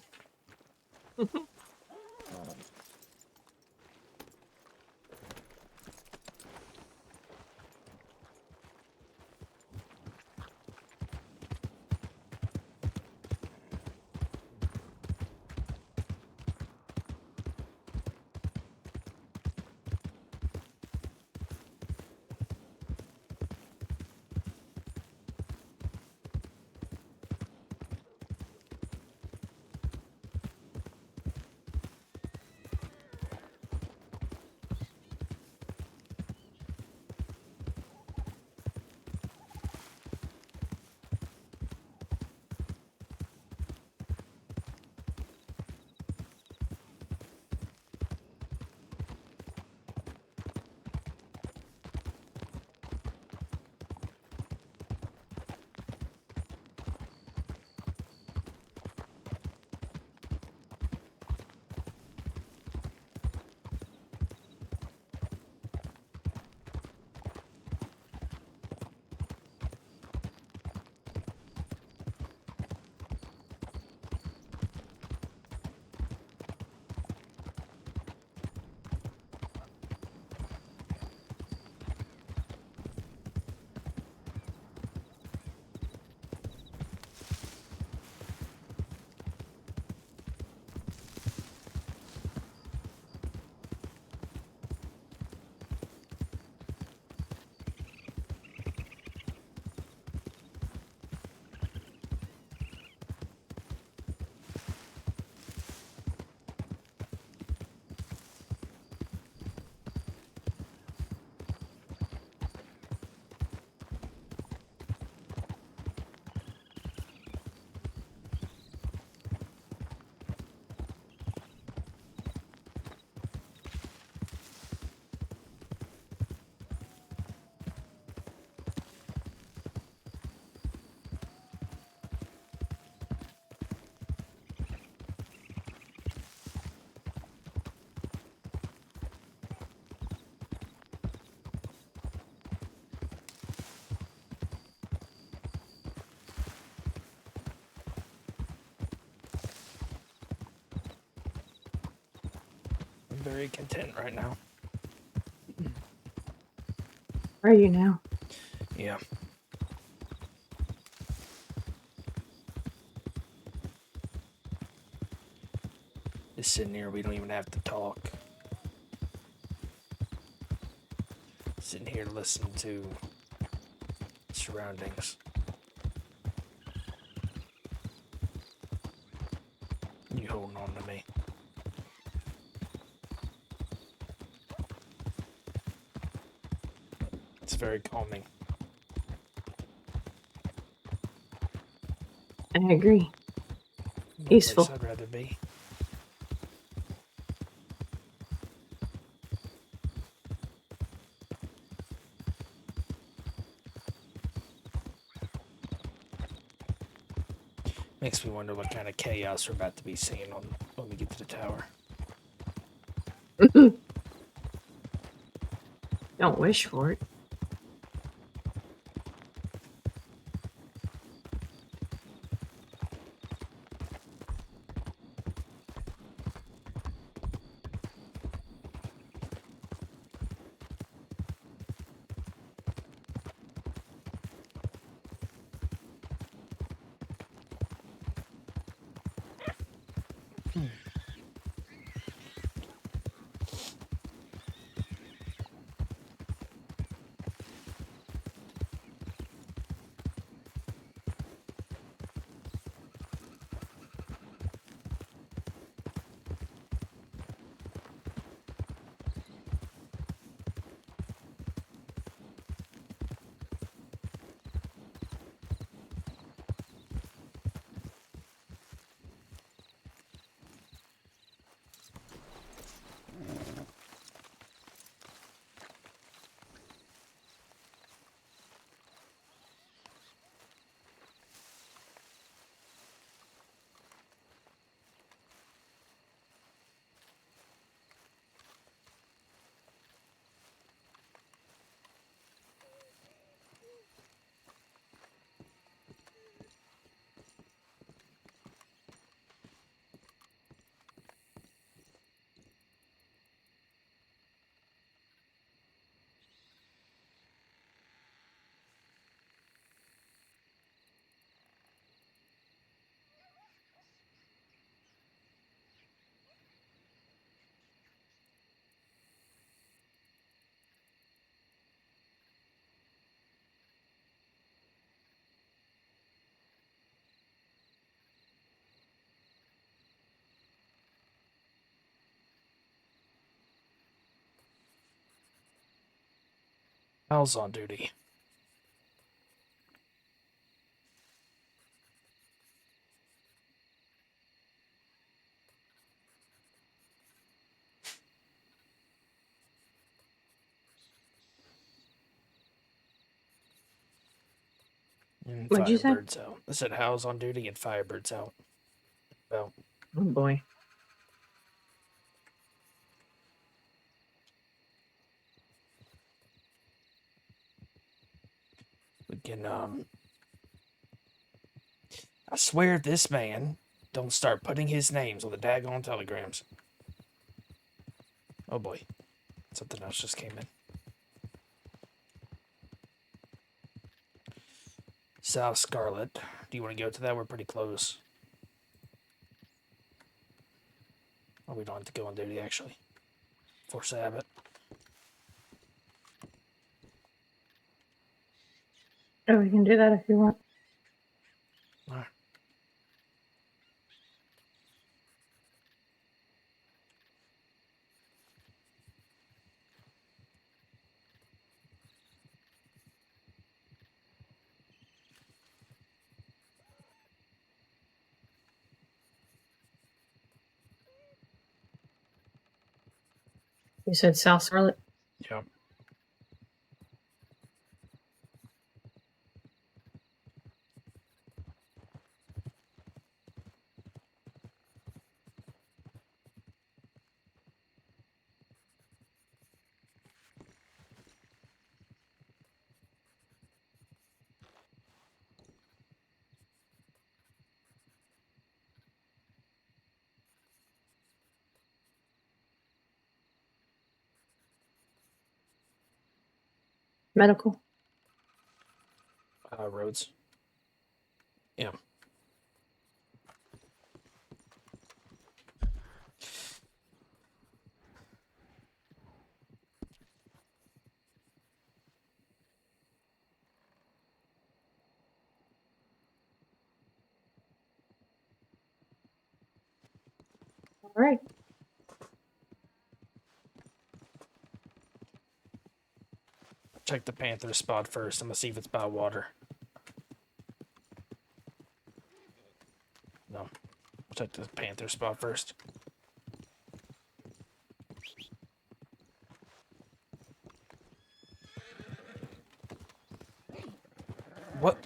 I'm very content right now. Are you now? Yeah. Just sitting here, we don't even have to talk. Sitting here listening to surroundings. You holding on to me. It's very calming. I agree. No Peaceful. place I'd rather be. Makes me wonder what kind of chaos we're about to be seeing when we get to the tower. Don't wish for it. Hal's on duty. And What'd you say? Firebird's out. I said Hal's on duty and Firebird's out. Well, Oh boy. we can, I swear this man don't start putting his names on the daggone telegrams. Oh boy. Something else just came in. South Scarlet. Do you want to go to that? We're pretty close. Oh, we don't have to go on duty, actually. Force a habit. Oh, we can do that if you want. Alright. You said South Charlotte? Yep. Medical? Roads. Yeah. All right. Check the Panther spot first. I'm gonna see if it's by water. No. Check the Panther spot first. What?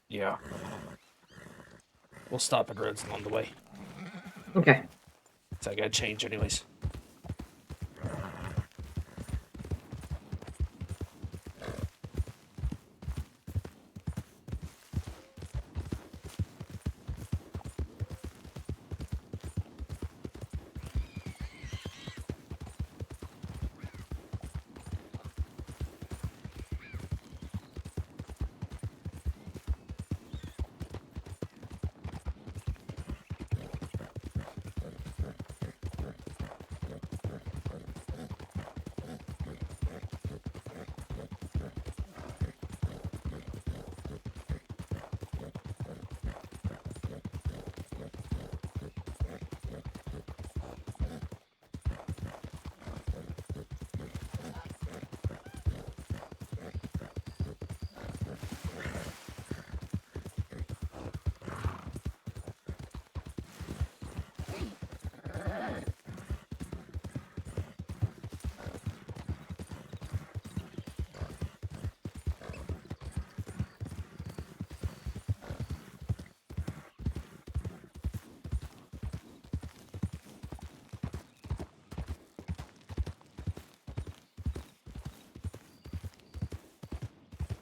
Yeah. We'll stop at roads along the way. Okay. So I gotta change anyways.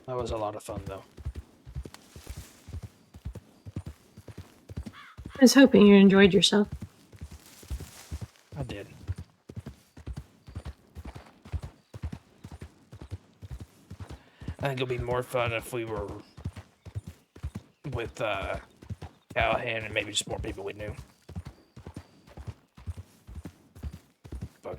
That was a lot of fun though. I was hoping you enjoyed yourself. I did. I think it'll be more fun if we were with Callahan and maybe just more people we knew. But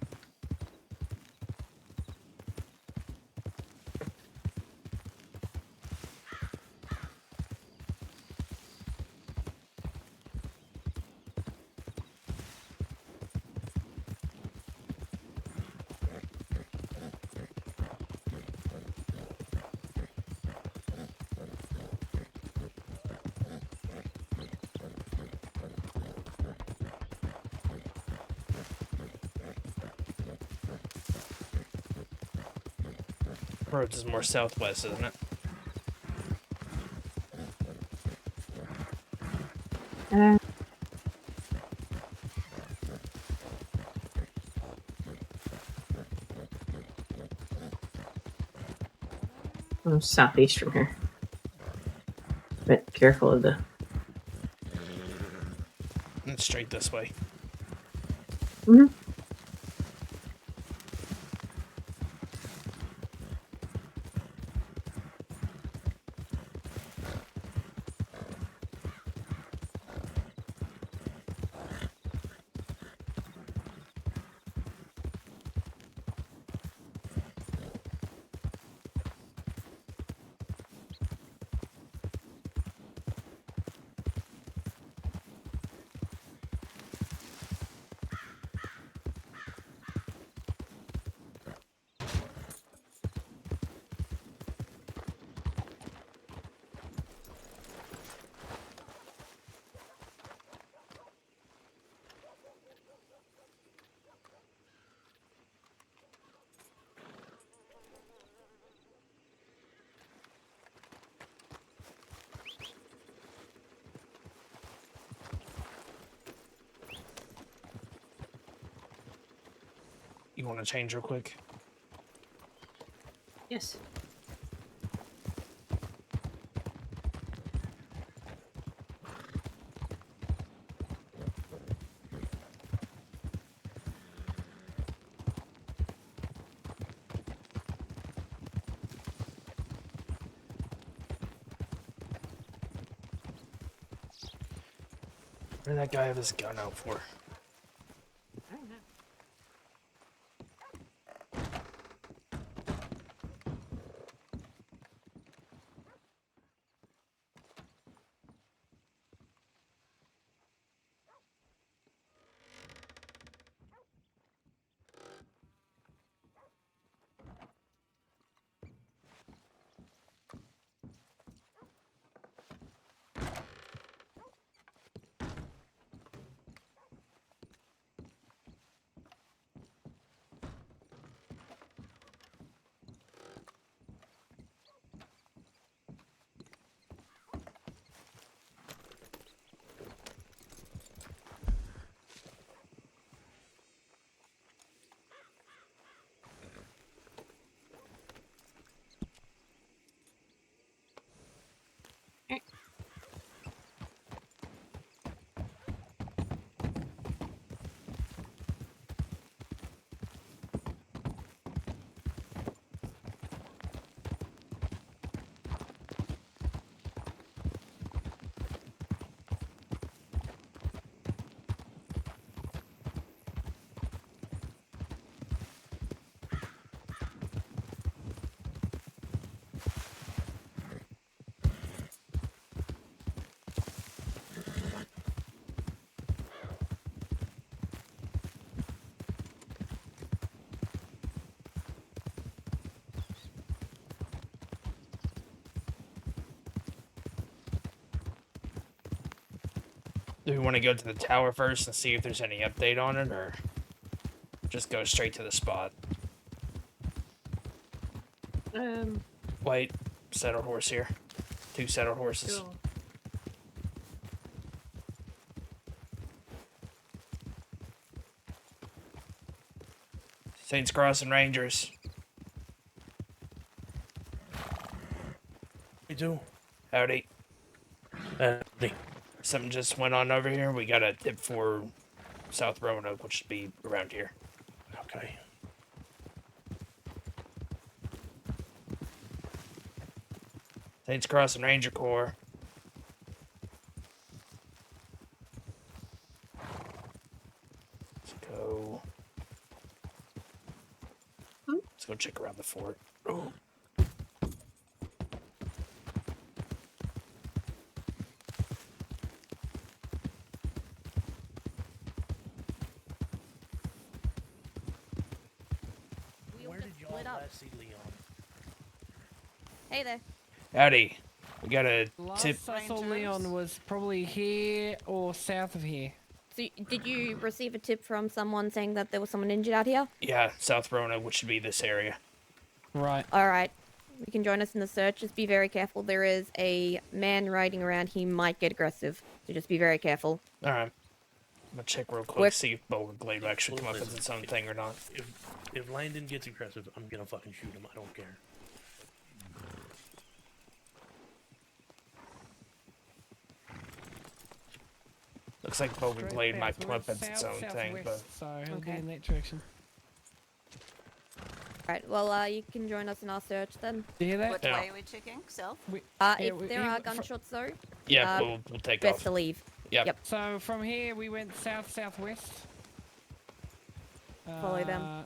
Crossroads is more southwest, isn't it? Uh, southeast from here. But careful of the. And straight this way. Mhm. You want to change real quick? Yes. What did that guy have his gun out for? I don't know. Do we want to go to the tower first and see if there's any update on it, or just go straight to the spot? Wait. Saddle horse here. 2 saddle horses. Sure. Saints Crossing Rangers. We do. Howdy. Something just went on over here. We got a tip for South Roanoke, which should be around here. Okay. Saints Crossing Ranger Corps. Let's go. Let's go check around the fort. Oh. Where did y'all last see Leon? Hey there. Howdy. We got a tip. Last I saw Leon was probably here or south of here. So, did you receive a tip from someone saying that there was someone injured out here? Yeah, South Roanoke, which should be this area. Right. All right. You can join us in the search. Just be very careful. There is a man riding around. He might get aggressive, so just be very careful. All right. I'm gonna check real quick, We're- see if Bowling Glade will actually come up Listen, as its own thing or not. If Langdon gets aggressive, I'm gonna fucking shoot him. I don't care. Looks like Bowling Straight Glade might south, come up we're as its south, own thing, but southwest, so he'll be Okay. in that direction. Alright, well, you can join us in our search then. Do you hear that? What Yeah. way are we checking? South? Yeah, If we- there he- are fr- gunshots though, yeah, Uh, we'll take best off. to leave. Yep. Yep. So from here we went southwest. Follow them.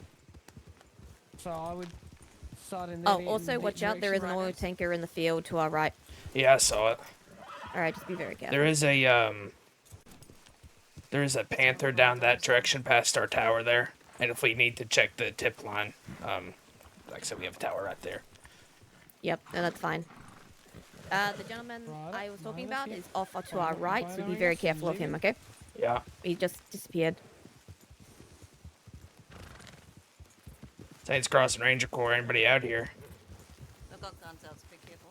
So I would start in that Oh, also that watch out. There is an direction oil right tanker in the field to our right. Yeah, I saw it. Alright, just be very careful. There is a panther down that direction past our tower there, and if we need to check the tip line, like I said, we have a tower right there. Yep, no, that's fine. The gentleman Right, I was talking right, about yep. is off to Right, our right, right, so be right, very yes, careful of him, leaving. okay? Yeah. He just disappeared. Saints Crossing Ranger Corps. Anybody out here? I've got guns out, so be careful.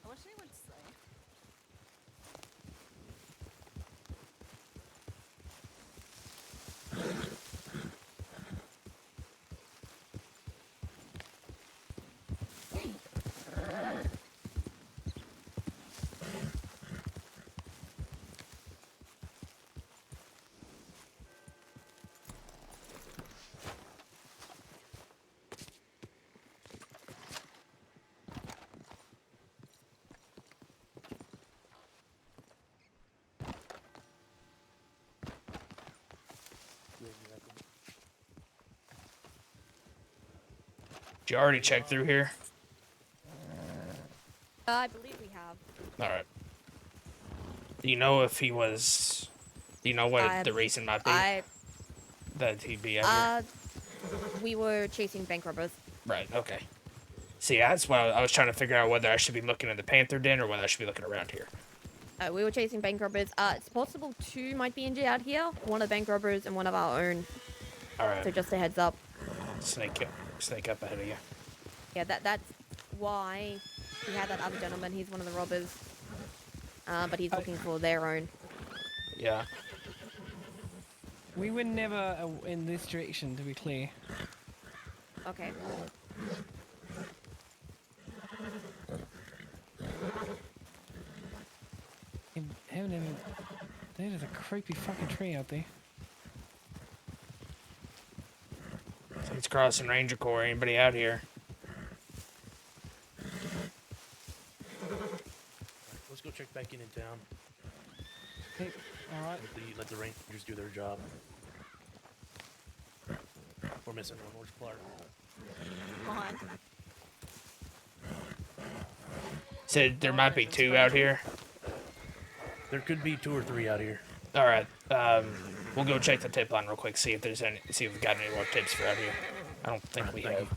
I wish they would say. Did you already check through here? I believe we have. All right. Do you know if he was? Do you know what the reason might be that he'd be out here? We were chasing bank robbers. Right. Okay. See, that's why I was trying to figure out whether I should be looking in the Panther Den or whether I should be looking around here. We were chasing bank robbers. It's possible two might be injured out here. One of the bank robbers and one of our own. All right. So just a heads up. Snake up ahead of you. Yeah, that's why we had that other gentleman. He's one of the robbers. But he's looking for their own. Yeah. We were never in this direction, to be clear. Okay. Haven't even. There's a creepy fucking tree out there. Saints Crossing Ranger Corps. Anybody out here? Let's go check back in town. Okay, all right. Let the Rangers do their job. We're missing one. Where's Clark? Come on. Said there might be two out here. There could be 2 or 3 out here. All right. We'll go check the tip line real quick. See if there's any. See if we've got any more tips for out here. I don't think we have.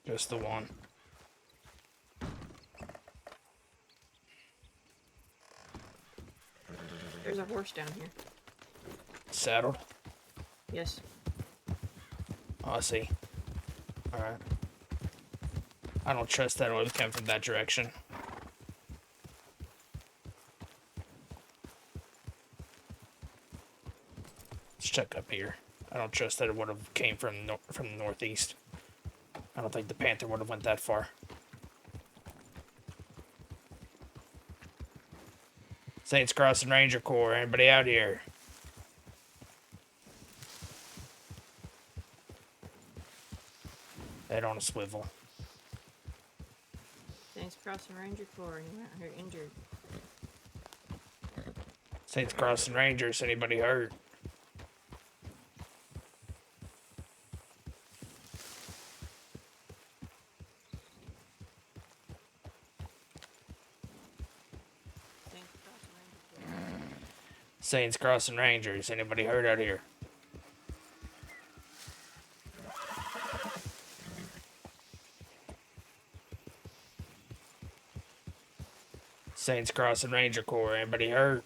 Just the one. There's a horse down here. Saddled. Yes. Oh, I see. Alright. I don't trust that it would come from that direction. Let's check up here. I don't trust that it would have came from from the northeast. I don't think the Panther would have went that far. Saints Crossing Ranger Corps, anybody out here? Head on a swivel. Saints Crossing Ranger Corps, and you're out here injured. Saints Crossing Rangers, anybody hurt? Saints Crossing Rangers. Anybody heard out here? Saints Crossing Ranger Corps. Anybody heard?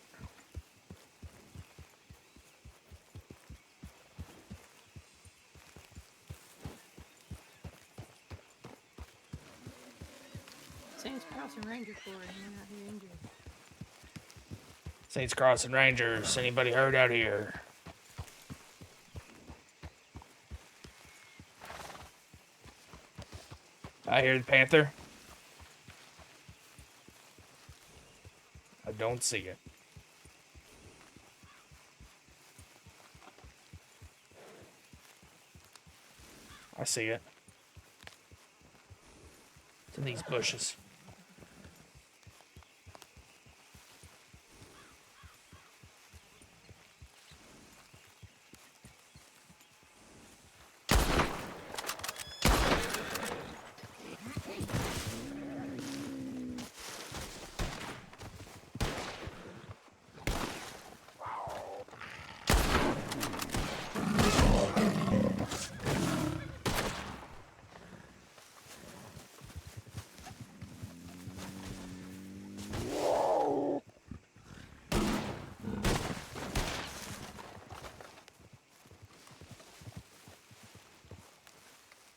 Saints Crossing Ranger Corps, hanging out here injured. Saints Crossing Rangers. Anybody heard out here? I hear the Panther. I don't see it. I see it. It's in these bushes.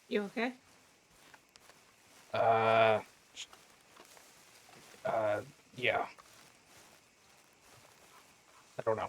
You okay? Yeah. I don't know.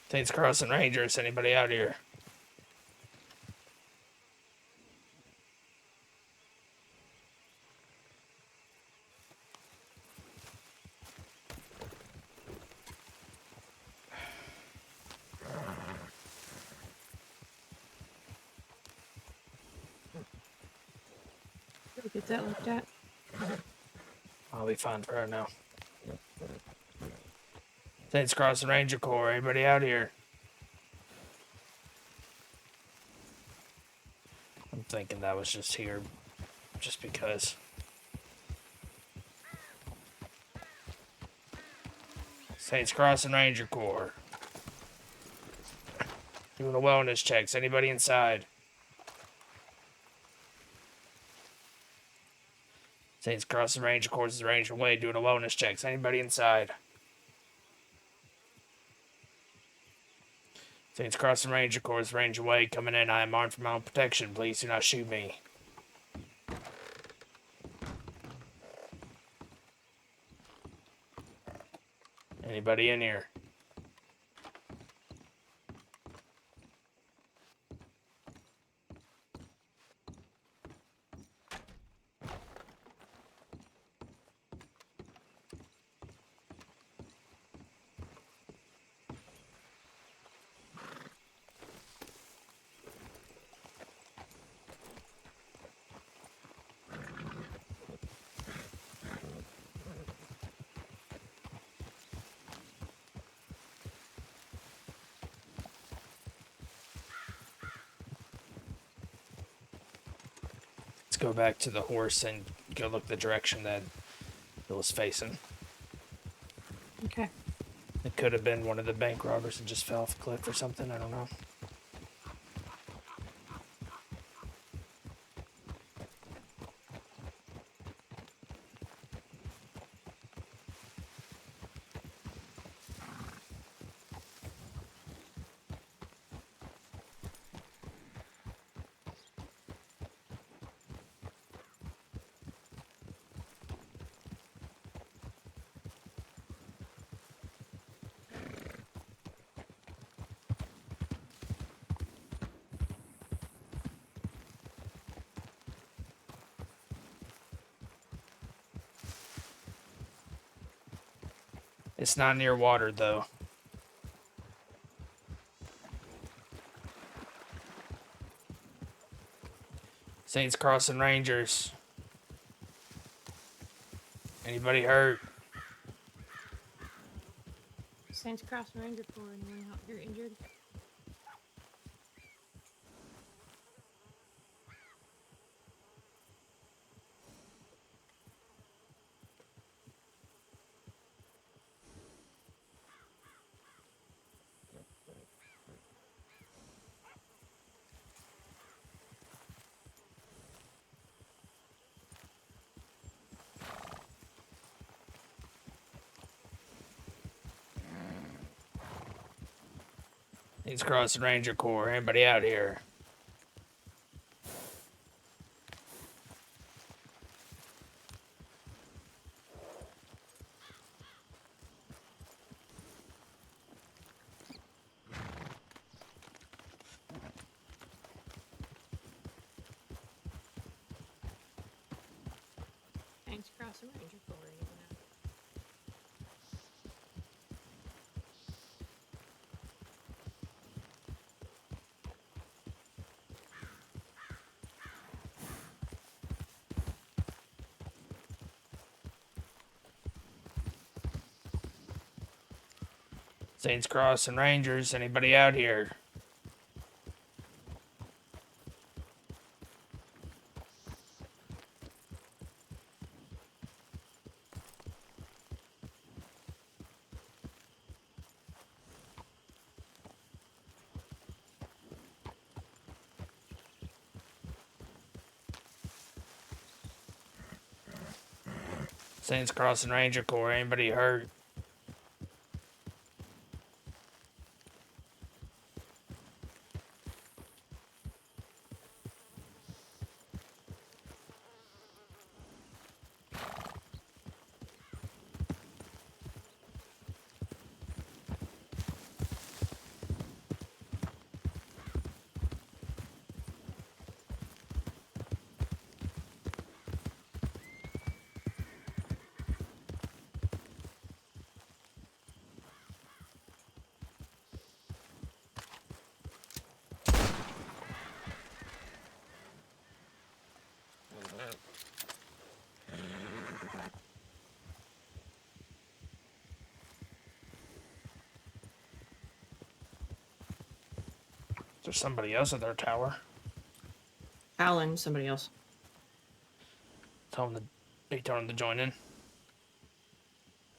Saints Crossing Rangers. Anybody out here? Go get that looked at. I'll be fine for her now. Saints Crossing Ranger Corps. Anybody out here? I'm thinking that was just here just because. Saints Crossing Ranger Corps. Doing a wellness checks. Anybody inside? Saints Crossing Ranger Corps is the Ranger Way doing a wellness checks. Anybody inside? Saints Crossing Ranger Corps is Ranger Way coming in. I am armed for my own protection. Please do not shoot me. Anybody in here? Let's go back to the horse and go look the direction that it was facing. Okay. It could have been one of the bank robbers and just fell off a cliff or something. I don't know. It's not near water, though. Saints Crossing Rangers. Anybody hurt? Saints Cross Ranger Corps, anyone out here injured? Saints Crossing Ranger Corps. Anybody out here? Saints Cross Ranger Corps, anyone out? Saints Crossing Rangers. Anybody out here? Saints Crossing Ranger Corps. Anybody hurt? There's somebody else at their tower. Alan, somebody else. Tell them to join in.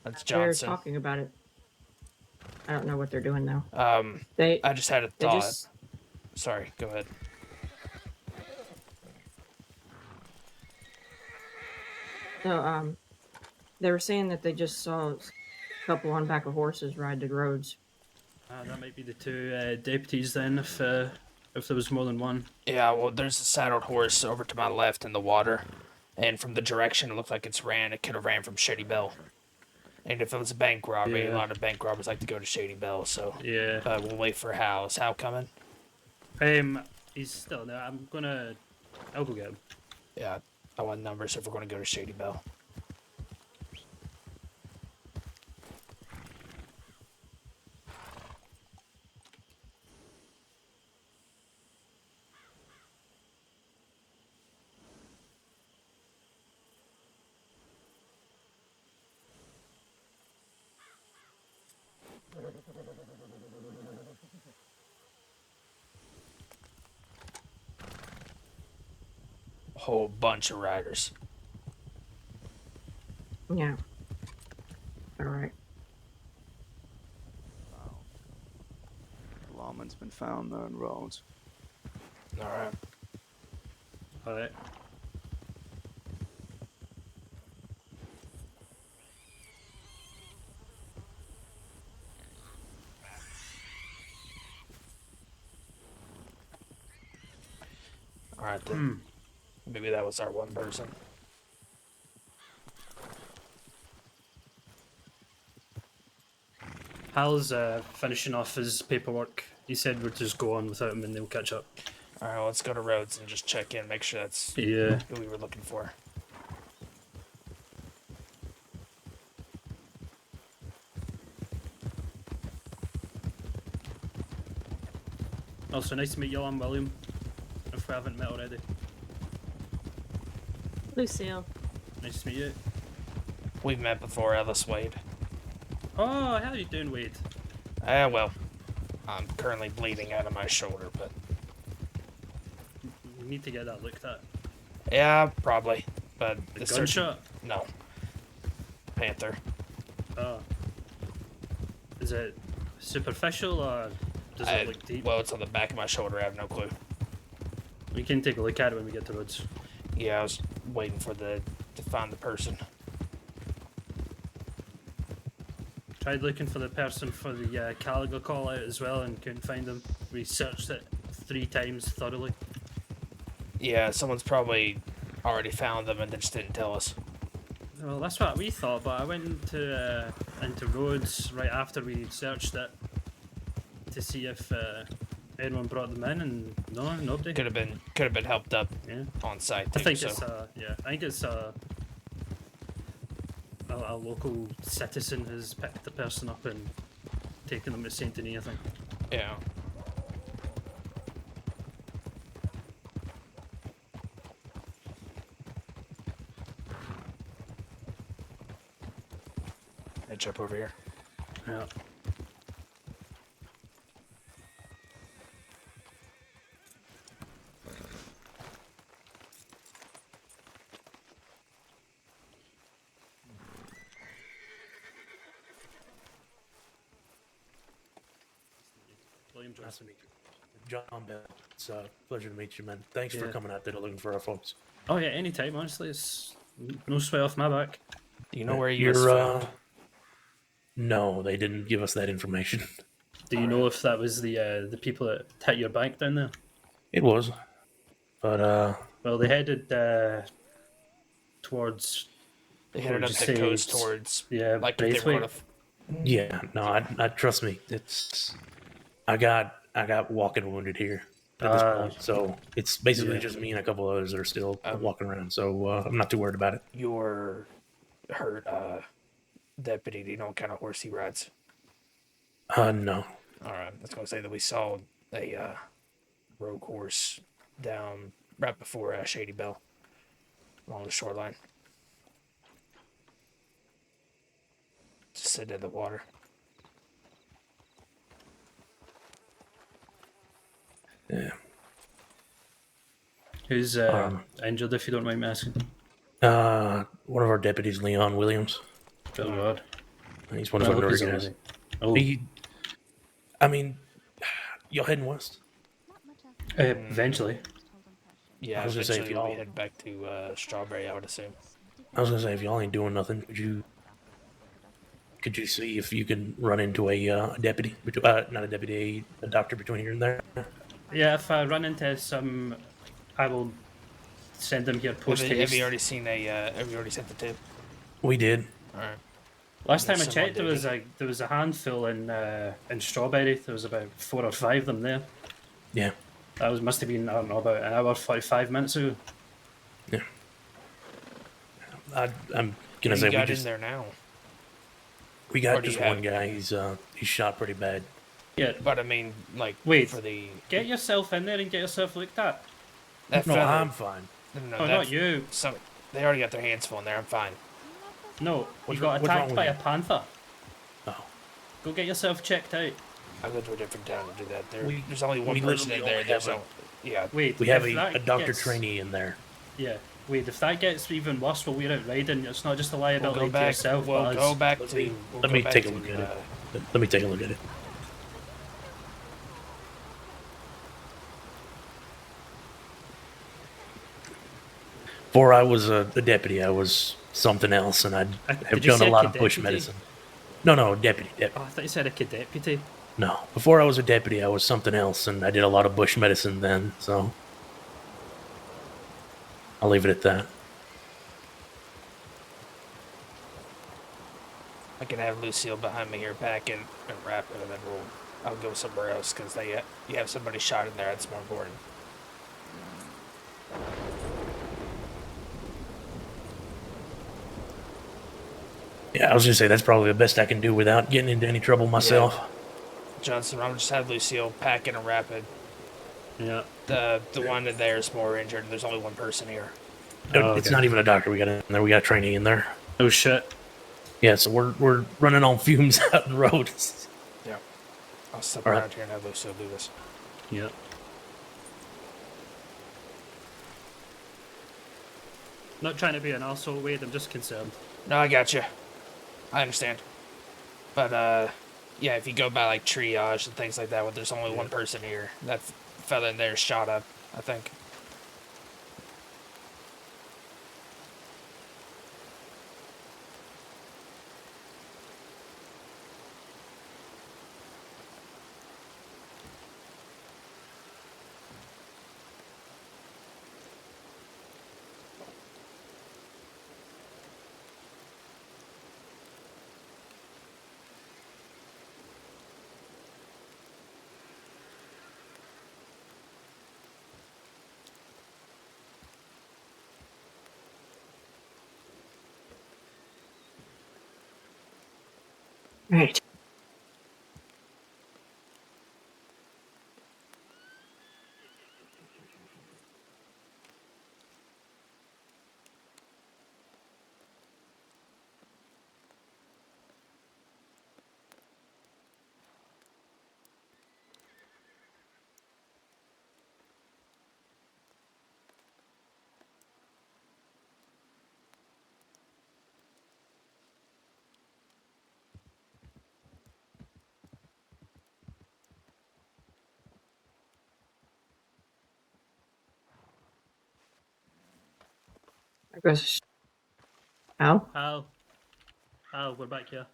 That's They're Johnson. talking about it. I don't know what they're doing though. I just had a they thought. just- Sorry, go ahead. So, they were saying that they just saw a couple on back of horses ride the roads. That might be the two deputies then, if there was more than one. Yeah, well, there's a saddled horse over to my left in the water, and from the direction it looked like it could have ran from Shady Bell. And if it was a bank robbery, a Yeah. lot of bank robbers like to go to Shady Bell, so Yeah. we'll wait for Hal. Is Hal coming? He's still there. I'll go get him. Yeah, I want numbers if we're going to go to Shady Bell. A whole bunch of riders. Yeah. Alright. Lawman's been found there in roads. Alright. Alright. Alright then. Maybe that was our one person. Hal's finishing off his paperwork. He said we'd just go on without him and they'll catch up. Alright, let's go to Rhodes and just check in, make sure that's Yeah. who we were looking for. Also, nice to meet you. I'm William. If we haven't met already. Lucille. Nice to meet you. We've met before, Ellis Wade. Oh, how are you doing, Wade? Well, I'm currently bleeding out of my shoulder, but We need to get that looked at. yeah, probably. But The surgeon- gunshot? No. Panther. Oh. Is it superficial or does it look deep? Well, it's on the back of my shoulder. I have no clue. We can take a look at it when we get to Rhodes. Yeah, I was waiting for to find the person. Tried looking for the person for the Caligo call out as well and couldn't find them. We searched it 3 times thoroughly. Yeah, someone's probably already found them and they just didn't tell us. Well, that's what we thought, but I went into Rhodes right after we searched it to see if anyone brought them in, and no, nobody. Could have been helped up Yeah. on site. I Too, think so. it's I think it's a local citizen has picked the person up and taken them to Saint Denis, I think. Yeah. Edge up over here. Yeah. William Nice Johnson. to meet you. John Bell. It's a pleasure to meet you, man. Thanks for Yeah. coming out there looking for our folks. Oh yeah, anytime. Honestly, it's no sweat off my back. Do you know where you You're, found? No, they didn't give us that information. Do you know if that was the people that hit your bank down there? It was, but Well, they headed towards. They what headed would up you the say, coast towards. Yeah, like if they were Braithwaite. gonna. yeah, no, I trust me. It's I got walking wounded here at this point, so it's basically yeah. just me and a couple others that are still walking around. So I'm not too worried about it. Your hurt deputy. Do you know what kind of horse he rides? No. All right, I was gonna say that we saw a rogue horse down right before Shady Bell along the shoreline. Just sitting in the water. Yeah. Who's injured, if you don't mind me asking? One of our deputies, Leon Williams. Oh God. He's one of I our hope he's guys. alright. I mean, y'all heading west? Eventually. Yeah, I was gonna say, if eventually we'll y'all- head back to Strawberry, I would assume. I was gonna say, if y'all ain't doing nothing, could you see if you can run into a deputy, not a deputy, a doctor between here and there? Yeah, if I run into some, I will send them here post Have you haste. already seen a? Have you already sent the tip? We did. All right. Last time I Someone checked, did there was a handful in Strawberry. There was about 4 or 5 of them there. Yeah. That must have been, I don't know, about an hour 45 minutes ago. Yeah. I'm gonna You say got we just in there now. we Or got do just you one have- guy. He's shot pretty bad. Yeah. But I mean, like, Wait. for the Get yourself in there and get yourself looked at. that No, fellow- I'm fine. No, Oh, that- not you. Some they already got their hands full in there. I'm fine. No, What's you got what's wrong attacked with by you? a panther. Oh. Go get yourself checked out. I go to a different town to do that. We- There's only one we person literally in there. only There's have no. Yeah. Wait, We have if that a doctor gets- trainee in there. Yeah. Wait, if that gets even worse while we're out riding, it's not just a We'll liability go to back. yourself, We'll but go us. back Let to. me- we'll let go me back take a to, look at it. Let me take a look at it. Before I was a deputy, I was something else, and I have did you done say a lot of bush deputy? medicine. No, deputy. Oh, I thought you said a deputy. No, before I was a deputy, I was something else, and I did a lot of bush medicine then. So I'll leave it at that. I can have Lucille behind me here packing and wrapping, and then I'll go somewhere else because you have somebody shot in there. That's more important. Yeah, I was gonna say that's probably the best I can do without getting into any trouble myself. Johnson, I'll just have Lucille packing and wrapping. Yeah. The one in there is more injured. There's only one person here. It's not even a doctor we got in there. We got a trainee in there. Oh shit. Yeah, so we're running on fumes out the road. Yeah. I'll step All right. around here and have Lucio do this. Yep. Not trying to be an asshole, Wade. I'm just concerned. No, I got you. I understand. But yeah, if you go by like triage and things like that, where there's only one person here, that fella in there is shot up, I think. Right. I guess. Al? Al, we're back here.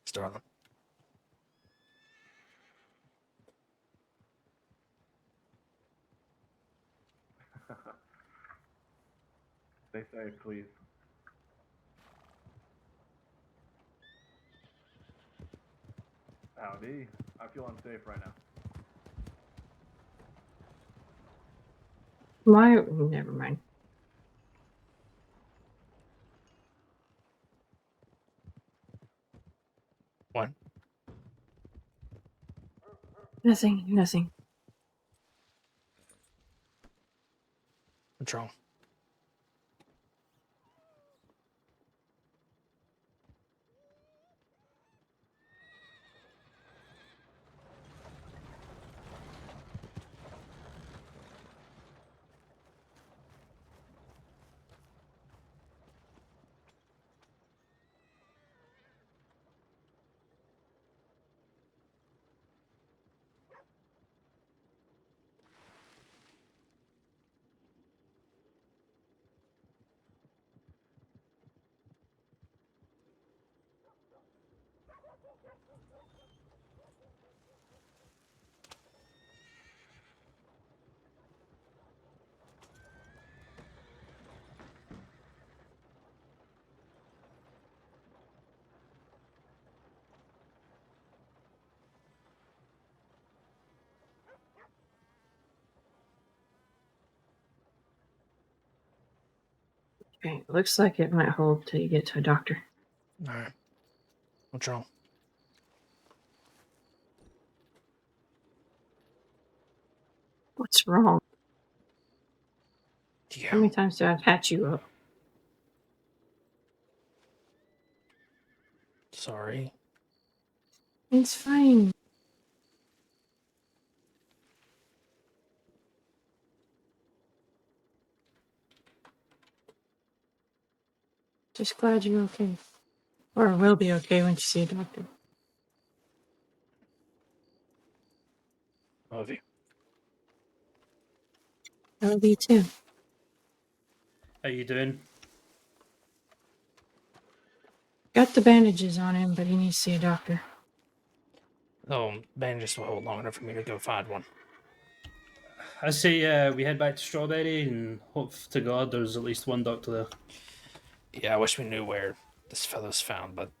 Starling. Stay safe, please. Howdy. I feel unsafe right now. Why? Never mind. What? Nothing. Nothing. What's wrong? Okay, looks like it might hold till you get to a doctor. All right. What's wrong? What's wrong? Yeah. How many times did I patch you up? Sorry. It's fine. Just glad you're okay. Or will be okay when you see a doctor. Love you. I love you too. How you doing? Got the bandages on him, but he needs to see a doctor. Oh, bandages will hold long enough for me to go find one. I say we head back to Strawberry and hope to God there's at least one doctor there. Yeah, I wish we knew where this fellow's found, but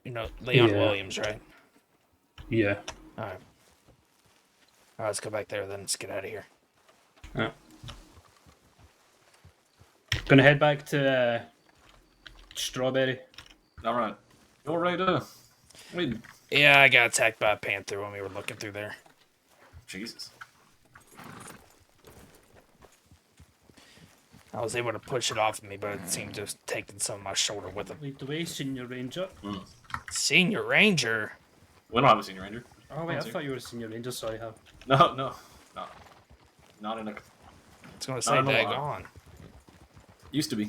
you know, Leon Yeah. Williams, right? Yeah. Alright. Alright, let's go back there then. Let's get out of here. Yeah. Gonna head back to Strawberry. Alright. You alright, wait. Yeah, I got attacked by a panther when we were looking through there. Jesus. I was able to push it off of me, but it seemed to have taken some of my shoulder with it. Lead the way, Senior Ranger. Senior Ranger? We don't have a senior ranger. Oh wait, I thought you were a Senior Ranger, sorry, how? No. Not in a... I was gonna say, not in a dag lot. on. Used to be.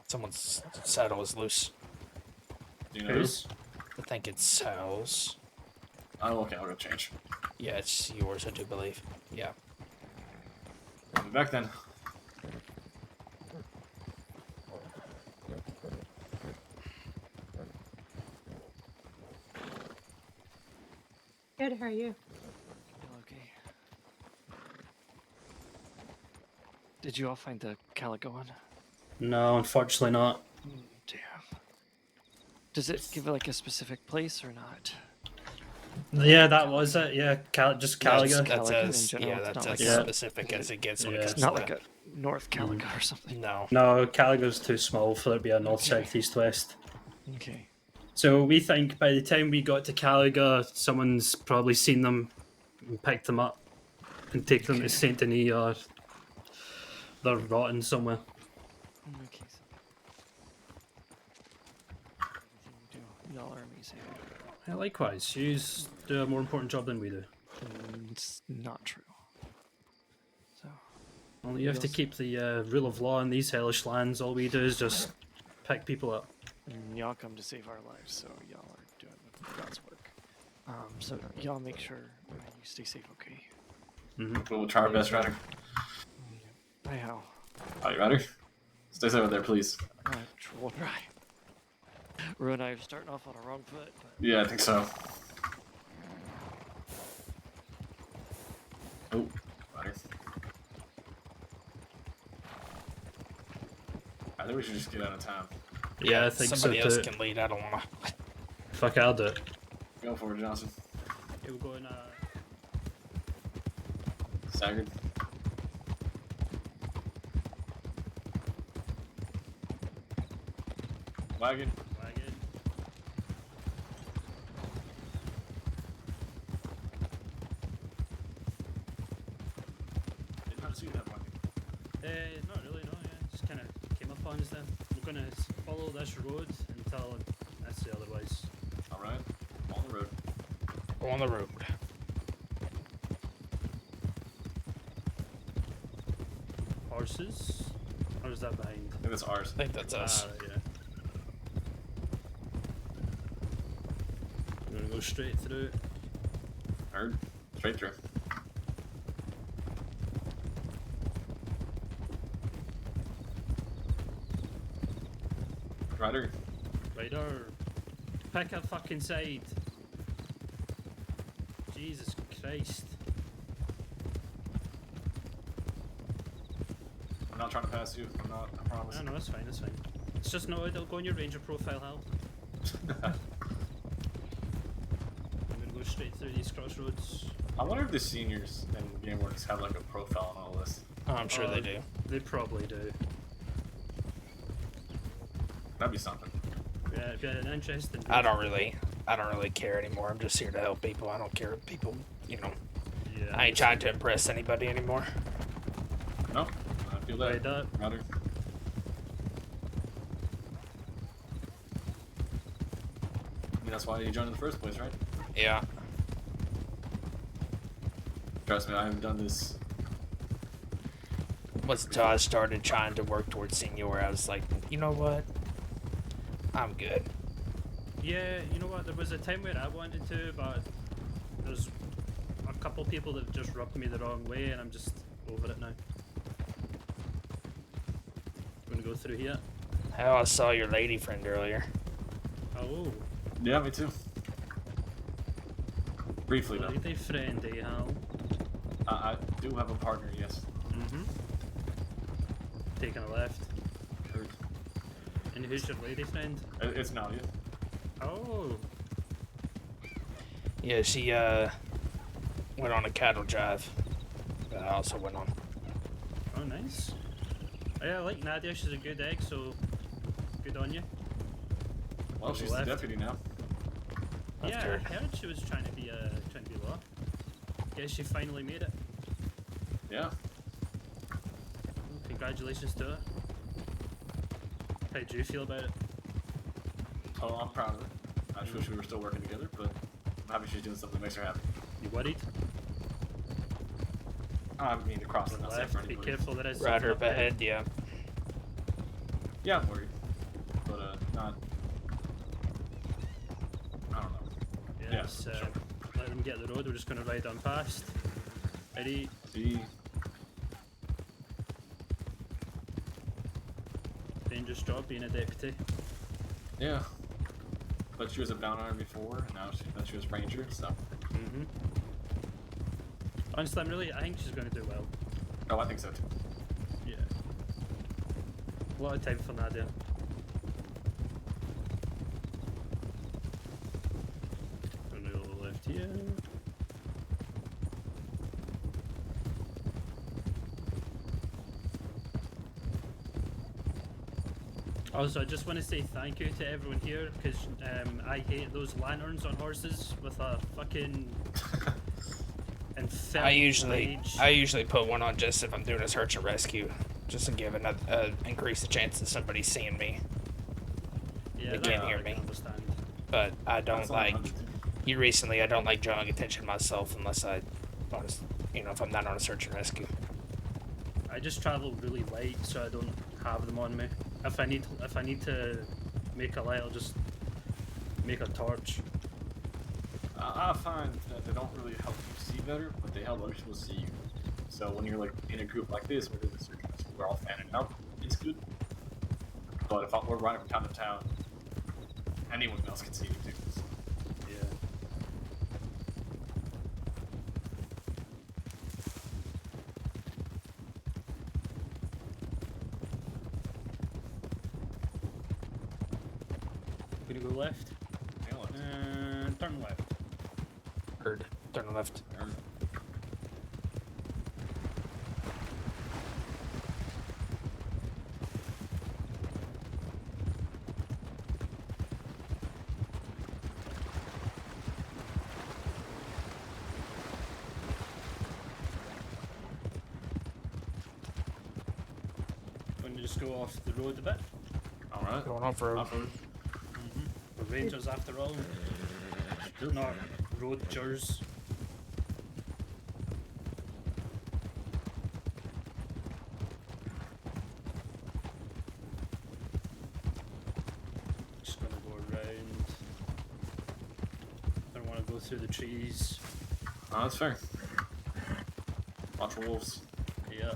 Someone's saddle is loose. Do you know Whose? I think it's Sal's. Oh, okay, I'll go change. Yeah, it's yours, I do believe. Yeah. I'll be back then. Good, how are you? Okay. Did you all find the Calico one? No, unfortunately not. Damn. Does it give like a specific place or not? Yeah, that was it. Yeah, just Caliga. That's Calico as, in general, yeah, it's that's not as like a- specific as it gets when Yeah. it It's comes Not to like that. a North Calico or something. No. No, Caliga's too small for there to be a north, south, east, west. Okay. So we think by the time we got to Caliga, someone's probably seen them and picked them up and taken them to Saint Denis, or they're rotting somewhere. Okay. Everything you do, y'all are amazing. Yeah, likewise, you do a more important job than we do. It's not true. So. Well, you have to keep the rule of law in these hellish lands. All we do is just pick people up. Y'all come to save our lives, so y'all are doing God's work. So y'all make sure you stay safe, okay? We'll try our best, Ryder. Hey, how? Are you ready? Stay safe out there, please. We'll try. Rue and I are starting off on a wrong foot. But... Yeah, I think so. Oh, Ryder. I think we should just get out of town. Yeah, I think somebody so else too. can lead. I don't wanna. Fuck, I'll do it. Go for it, Johnson. Yeah, we're going. Staggered. Wagon. Wagon. Did not see that wagon. Not really, no. Yeah, just kind of came up on us then. We're gonna follow this road until I say otherwise. All right, on the road. On the road. Horses? Or is that behind? I think that's ours. I think that's us. Yeah. We're gonna go straight through. Heard. Straight through. Ryder. Ryder. Pick a fucking side. Jesus Christ. I'm not trying to pass you. I'm not. I promise. No, that's fine, that's fine. It's just no, it'll go on your ranger profile, Hal. I'm gonna go straight through these crossroads. I wonder if the seniors in GameWorks have like a profile on all this. Oh, I'm sure they do. They probably do. That'd be something. Yeah, it'd be an interesting. I don't really care anymore. I'm just here to help people. I don't care if people, you know. Yeah, I ain't trying to impress anybody anymore. No, I feel that. Right up. Ryder. I mean, that's why you joined in the first place, right? Yeah. Trust me, I haven't done this. Once until I started trying to work towards senior, I was like, you know what? I'm good. Yeah, you know what? There was a time where I wanted to, but there's a couple people that just rubbed me the wrong way, and I'm just over it now. I'm gonna go through here. Hell, I saw your lady friend earlier. Oh. Yeah, me too. Briefly though. Lady friend, eh, Hal? I do have a partner, yes. Mm-hmm. Taking a left. Heard. And who's your lady friend? It's Nadia. Oh. Yeah, she went on a cattle drive that I also went on. Oh, nice. Yeah, I like Nadia. She's a good egg, so good on you. Well, she's the deputy now. Yeah, After- I heard she was trying to be law. Guess she finally made it. Yeah. Congratulations to her. How do you feel about it? Oh, I'm proud of her. I just wish we were still working together, but I'm happy she's doing something that makes her happy. You worried? I mean, to cross the Left, for be anybody. careful, there is Right something up up ahead. ahead, yeah. Yeah, I'm worried. But, not... I don't know. Yes, sure. let them get the road, we're just going to ride on past. Ready? See. Dangerous job being a deputy. Yeah. But she was a down arm before, and now she was ranger, so... Mm-hmm. Honestly, I think she's going to do well. Oh, I think so too. Yeah. A lot of time for Nadia. Gonna go to the left here. Also, I just want to say thank you to everyone here because I hate those lanterns on horses with a fucking. I usually put one on just if I'm doing a search and rescue, just to give increase the chance of somebody seeing me. Yeah, They that can't I hear can me. understand. But I don't That's all like. I'm under- I don't like drawing attention to myself unless if I'm not on a search and rescue. I just travel really light, so I don't have them on me. If I need to make a light, I'll just make a torch. I find that they don't really help you see better, but they help other people see you. So when you're like in a group like this, we're doing the search and rescue, we're all fanning out, it's good. But if we're running from town to town, anyone else can see you too. So. Yeah. Gonna go left. And turn left. Heard. Turn left. Going to just go off the road a bit. Alright. Going off road. We're rangers after all. They're not roadgers. Just gonna go around. Don't want to go through the trees. Oh, that's fair. Watch wolves. Yeah.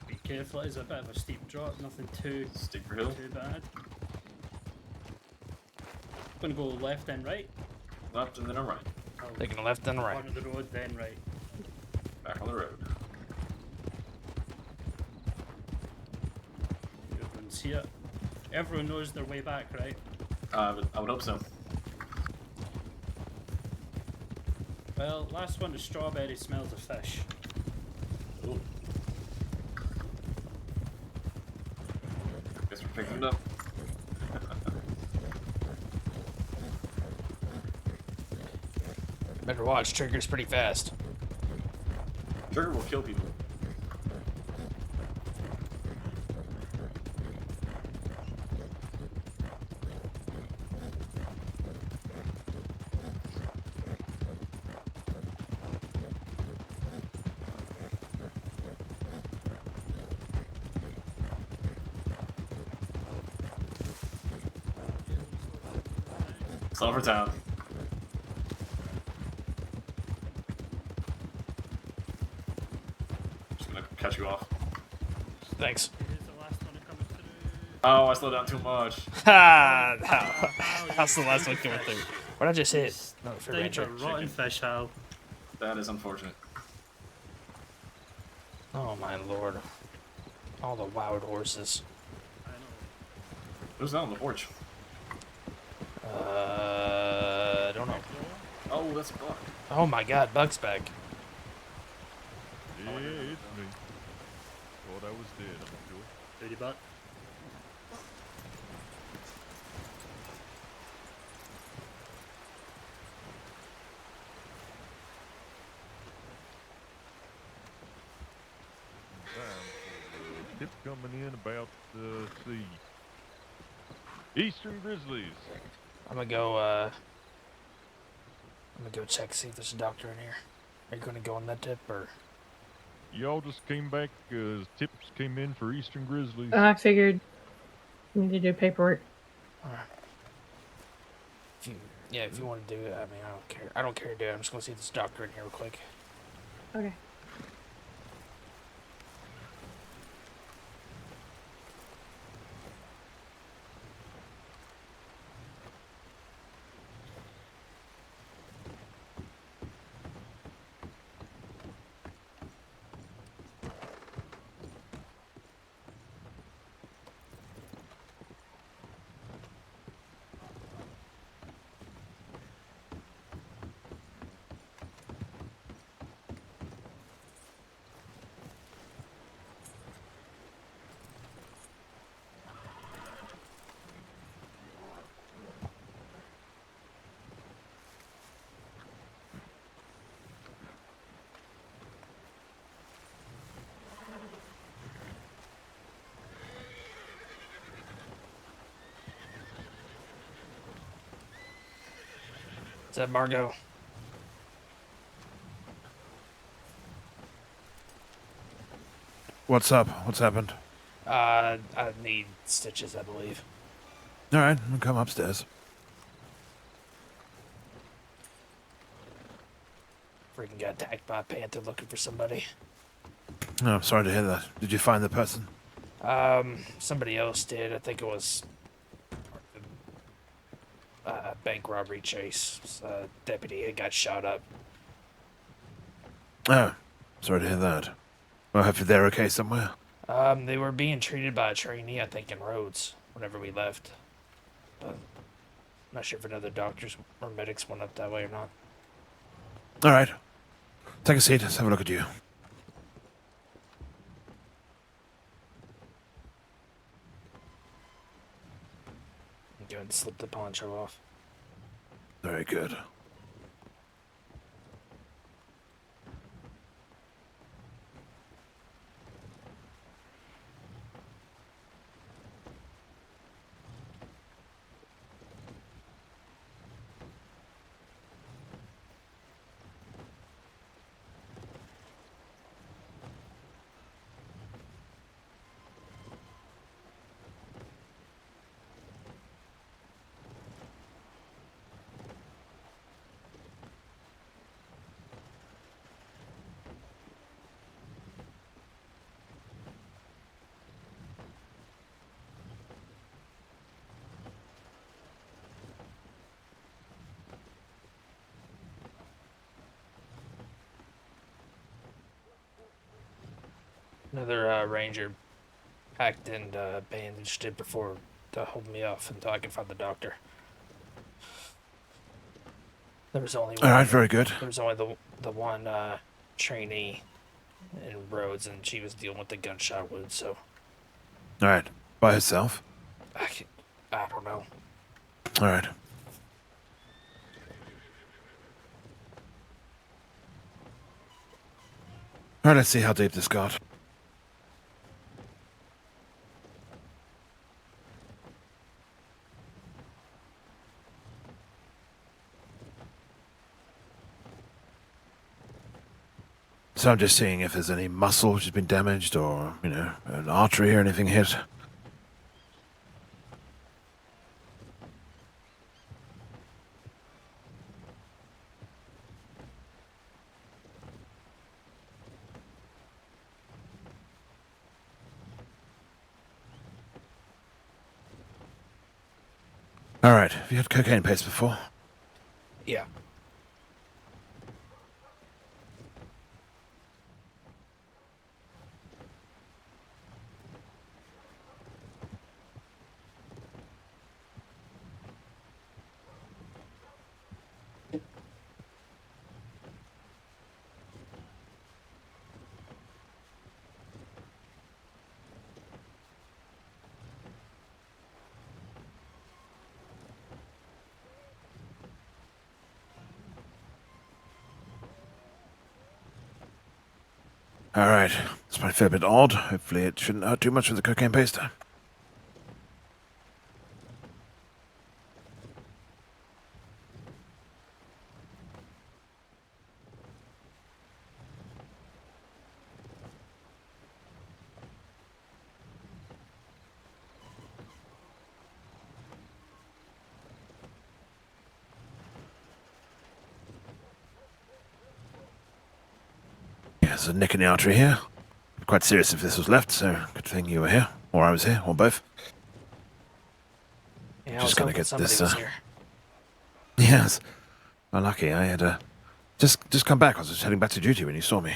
Be careful, it's a bit of a steep drop, nothing too steeper hill. Too bad. Gonna go left then right. Left and then a right. Taking a left then a right. Onto the road then right. Back on the road. Everyone's here. Everyone knows their way back, right? I would hope so. Well, last one to strawberry smells of fish. Ooh. Guess we're picking it up. Better watch. Trigger's pretty fast. Trigger will kill people. Sulphur Town. Just gonna cut you off. Thanks. Oh, I slowed down too much. Ha! No. That's the last one coming through. What I just hit? He's No, for died Ranger. a rotten fish, Hal. That is unfortunate. Oh my lord. All the wild horses. Who's out on the porch? I don't know. Oh, that's Buck. Oh my god, Buck's back. Yeah, it's me. Thought I was dead, I'm sure. Lady Buck. Tip coming in about the Eastern Grizzlies. I'm gonna go check, see if there's a doctor in here. Are you gonna go on that tip, or? Y'all just came back, tips came in for Eastern Grizzlies. I figured you need to do paperwork. Alright. If you want to do it, I mean, I don't care. I don't care to do it. I'm just gonna see if there's a doctor in here real quick. Okay. Is that Margot? What's up? What's happened? I need stitches, I believe. All right, I'll come upstairs. Freaking got attacked by a panther looking for somebody. Oh, I'm sorry to hear that. Did you find the person? Somebody else did. I think it was bank robbery chase. Deputy had got shot up. Oh, sorry to hear that. Well, hopefully they're okay somewhere. They were being treated by a trainee, I think, in Rhodes whenever we left. But I'm not sure if another doctors or medics went up that way or not. All right. Take a seat. Let's have a look at you. Go ahead and slip the poncho off. Very good. Another ranger packed and bandaged it before to hold me off until I can find the doctor. There was only one, All right, very good. There was only the one trainee in Rhodes, and she was dealing with the gunshot wound. So All right. By herself? I don't know. All right. All right, let's see how deep this got. So I'm just seeing if there's any muscle which has been damaged or, you know, an artery or anything hit. All right. Have you had cocaine paste before? Yeah. Alright, this might feel a bit odd. Hopefully it shouldn't hurt too much with the cocaine paste. Yeah, there's a nick in the artery here. Quite serious if this was left, so good thing you were here, or I was here, or both. Yeah, Just gonna get this. Was here. Yes, well, lucky. I had just come back. I was just heading back to duty when you saw me.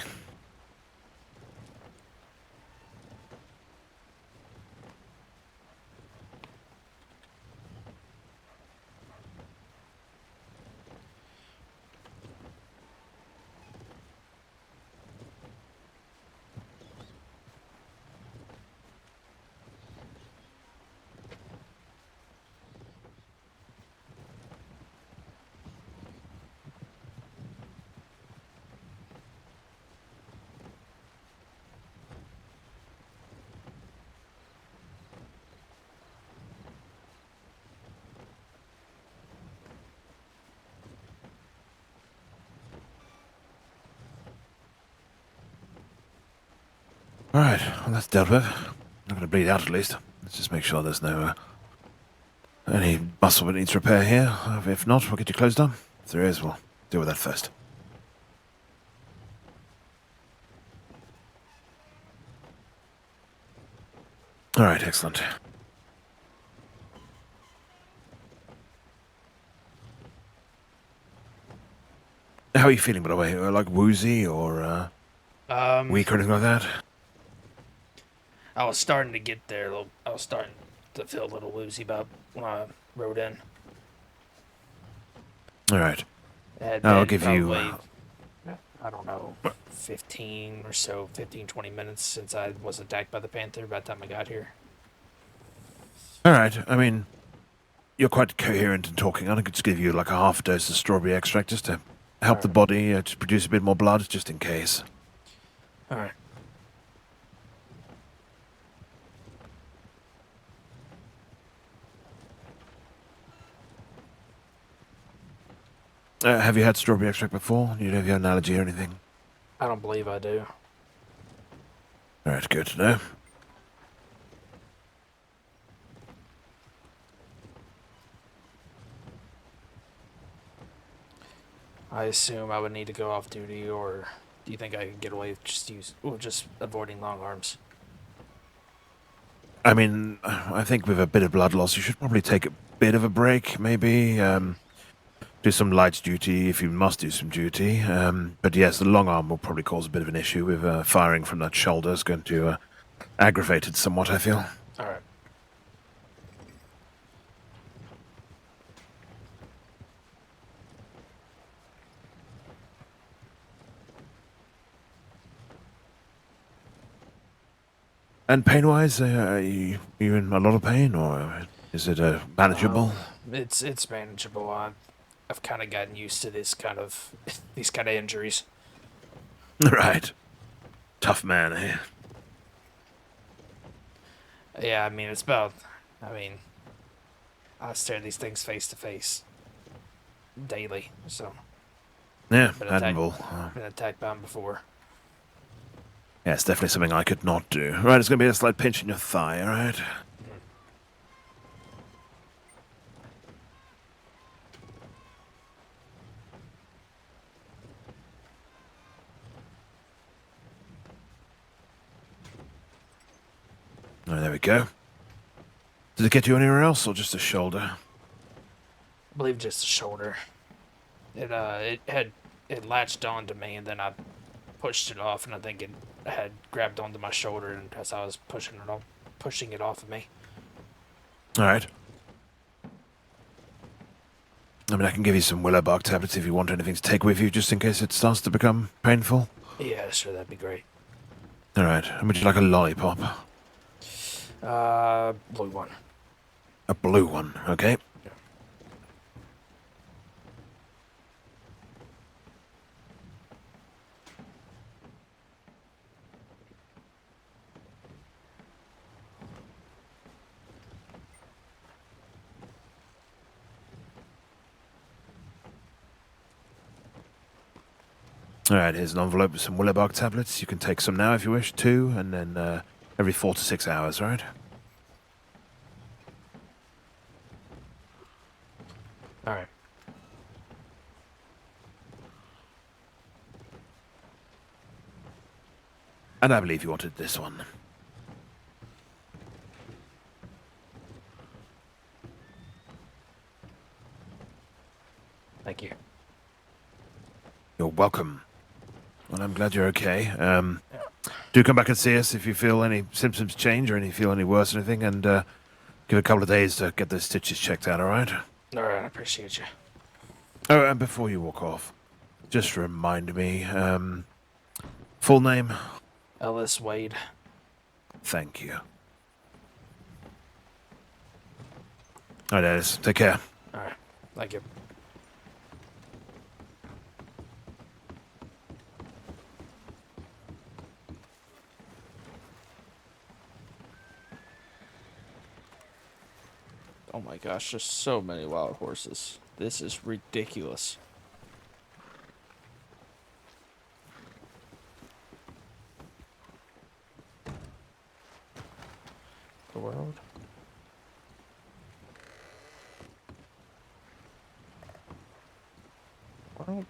Alright, well that's dealt with. Not gonna bleed out at least. Let's just make sure there's no any muscle that needs repair here. If not, we'll get you closed on. If there is, we'll deal with that first. Alright, excellent. How are you feeling, by the way? Like woozy or weak or anything like that? I was starting to get there. I was starting to feel a little woozy about when I rode in. Alright. Had I'll been give you... probably, I don't know, 15 or so, 15, 20 minutes since I was attacked by the panther by the time I got here. Alright, I mean, you're quite coherent in talking. I could just give you like a half dose of strawberry extract just to help the body to produce a bit more blood, just in case. Alright. Have you had strawberry extract before? You know if you have an allergy or anything? I don't believe I do. Alright, good to know. I assume I would need to go off duty, or do you think I could get away with just avoiding long arms? I mean, I think with a bit of blood loss, you should probably take a bit of a break, maybe. Do some light duty if you must do some duty. But yes, the long arm will probably cause a bit of an issue with firing from that shoulder. It's going to aggravate it somewhat, I feel. Alright. And pain-wise, are you in a lot of pain, or is it manageable? It's manageable. I've kind of gotten used to these kind of injuries. Right. Tough man, eh? Yeah, I mean, it's about... I stare at these things face to face daily, so... Yeah, been admirable. Been attacked by them before. Yeah, it's definitely something I could not do. Right, it's going to be a slight pinch in your thigh, alright? Oh, there we go. Did it get you anywhere else, or just a shoulder? I believe just the shoulder. It latched onto me, and then I pushed it off, and I think it had grabbed onto my shoulder, and as I was pushing it off of me. All right. I mean, I can give you some willow bark tablets if you want anything to take with you, just in case it starts to become painful. Yeah, sure, that'd be great. All right. And would you like a lollipop? Blue one. A blue one, okay. All right, here's an envelope with some willow bark tablets. You can take some now if you wish, 2, and then every 4 to 6 hours, all right? All right. And I believe you wanted this one. Thank you. You're welcome. Well, I'm glad you're okay. Do come back and see us if you feel any symptoms change or any feel any worse or anything, and give a couple of days to get those stitches checked out, all right? All right, I appreciate you. Oh, and before you walk off, just remind me, full name? Ellis Wade. Thank you. All right, Ellis. Take care. All right, thank you. Oh my gosh, there's so many wild horses. This is ridiculous. The world. World.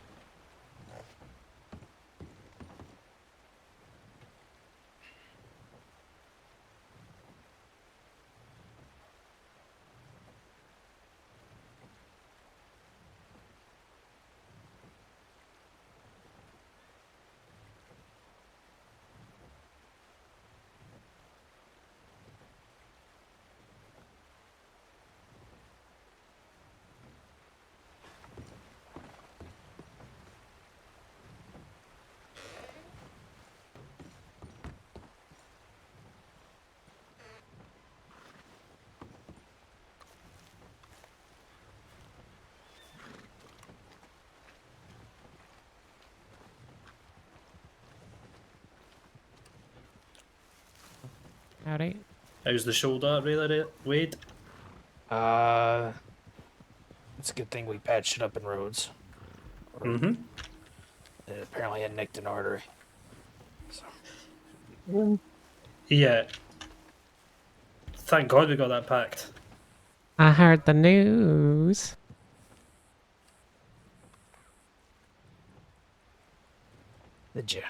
Howdy. How's the shoulder, really, Wade? It's a good thing we patched it up in Rhodes. Mm-hmm. It apparently had nicked an artery. So. Yeah. Thank God we got that packed. I heard the news. Did you?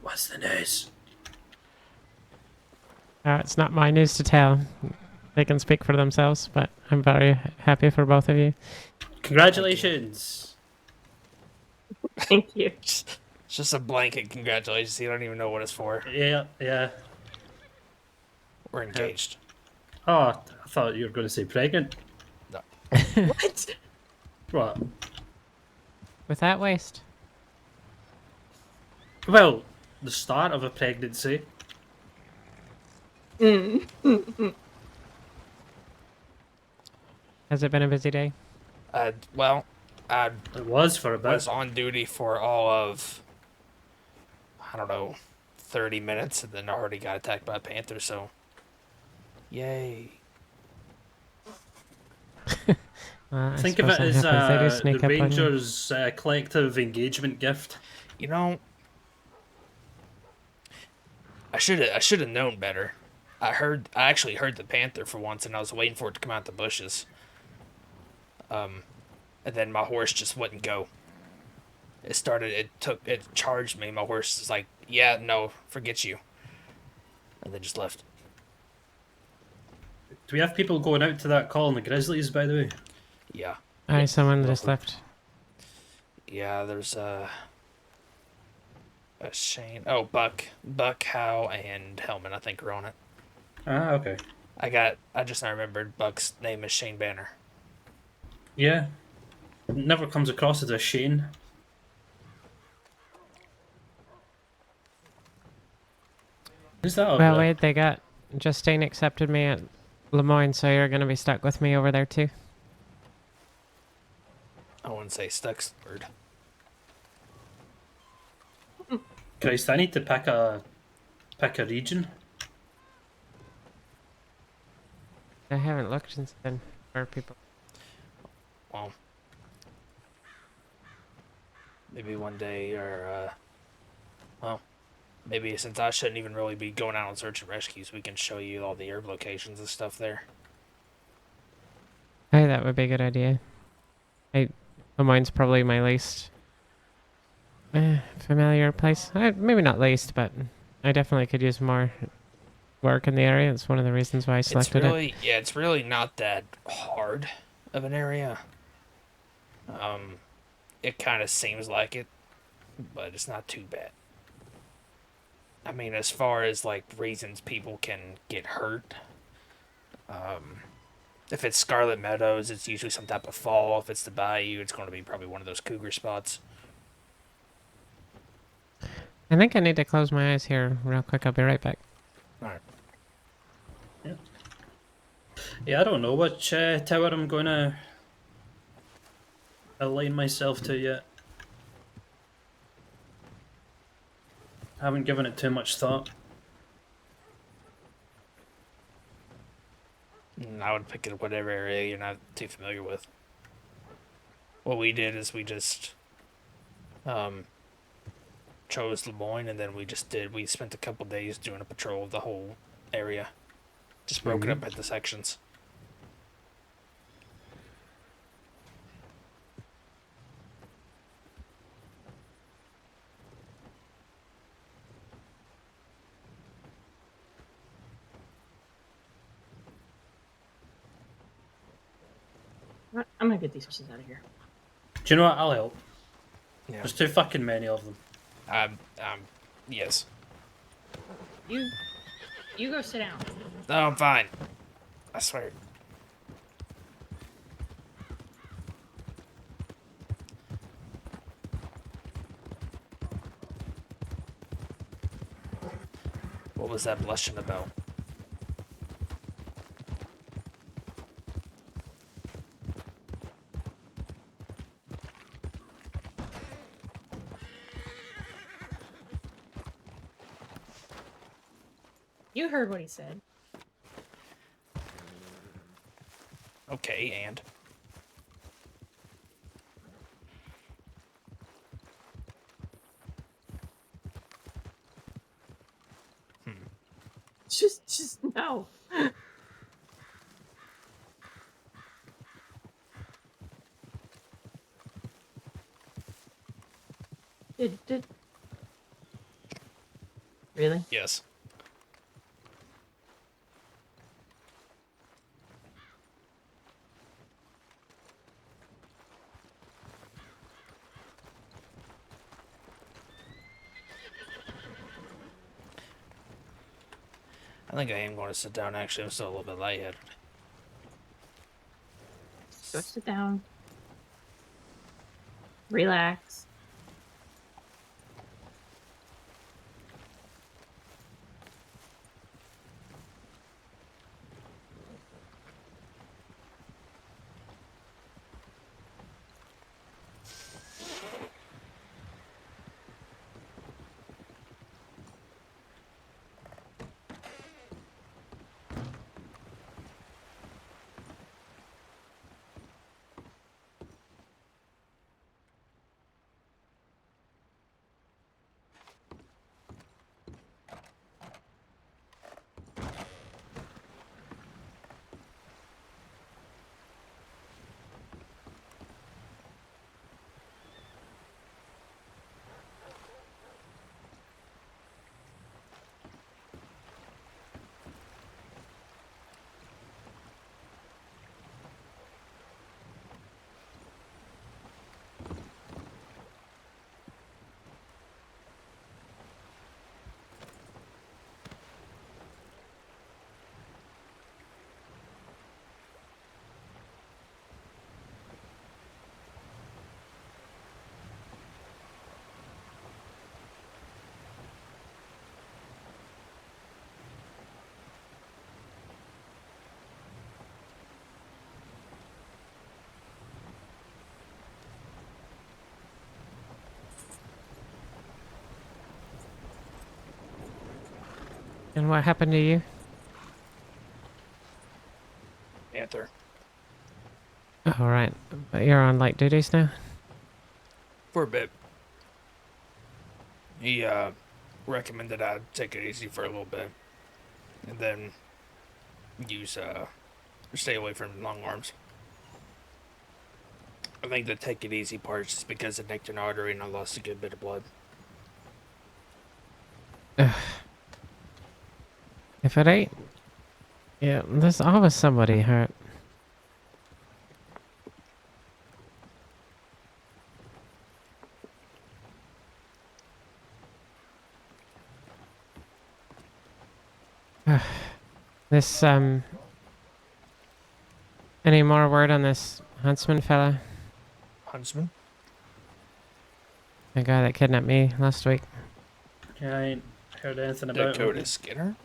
What's the news? It's not my news to tell. They can speak for themselves, but I'm very happy for both of you. Congratulations! Thank you. It's just a blanket congratulations. You don't even know what it's for. Yeah, yeah. We're engaged. Oh, I thought you were going to say pregnant. No. What? What? With that waist. Well, the start of a pregnancy. Has it been a busy day? Well, I It was for a bit. was on duty for all of, I don't know, 30 minutes, and then already got attacked by a panther, so yay. Think of it as the Rangers' collective engagement gift. You know, I should have known better. I actually heard the panther for once, and I was waiting for it to come out the bushes. And then my horse just wouldn't go. It charged me. My horse was like, yeah, no, forget you. And then just left. Do we have people going out to that call in the Grizzlies, by the way? Yeah. Aye, someone just left. Yeah, there's a Shane. Oh, Buck, Howe, and Hellman. I think are on it. Ah, okay. I just now remembered Buck's name is Shane Banner. Yeah. Never comes across as a Shane. Who's that over Well, there? wait, they got Justine accepted me at Lemoyne, so you're gonna be stuck with me over there too. I wouldn't say stuck's the word. Christ, I need to pick a region. I haven't looked since then for people. Well, maybe one day, or well, maybe since I shouldn't even really be going out on search and rescues, we can show you all the herb locations and stuff there. Hey, that would be a good idea. Lemoyne's probably my least familiar place. Maybe not least, but I definitely could use more work in the area. It's one of the reasons why I selected it. Yeah, it's really not that hard of an area. It kind of seems like it, but it's not too bad. I mean, as far as like reasons people can get hurt, if it's Scarlet Meadows, it's usually some type of fall. If it's the Bayou, it's going to be probably one of those cougar spots. I think I need to close my eyes here real quick. I'll be right back. Alright. Yeah, I don't know which tower I'm going to align myself to yet. Haven't given it too much thought. I would pick it whatever area you're not too familiar with. What we did is we just chose Lemoyne, and then we spent a couple days doing a patrol of the whole area. Just broke it up into sections. I'm gonna get these pieces out of here. Do you know what? I'll help. Yeah. There's too fucking many of them. Yes. You go sit down. No, I'm fine. I swear. What was that blushing about? You heard what he said. Okay, and? Just no. Did really? Yes. I think I am going to sit down. Actually, I'm still a little bit lightheaded. Go sit down. Relax. And what happened to you? Panther. All right, but you're on light duties now. For a bit. He recommended I take it easy for a little bit, and then stay away from long arms. I think the take it easy part is just because it nicked an artery and I lost a good bit of blood. If it ain't, yeah, there's always somebody hurt. This, any more word on this huntsman fella? Huntsman? The guy that kidnapped me last week. Yeah, I ain't heard anything about Dakota him. Skinner?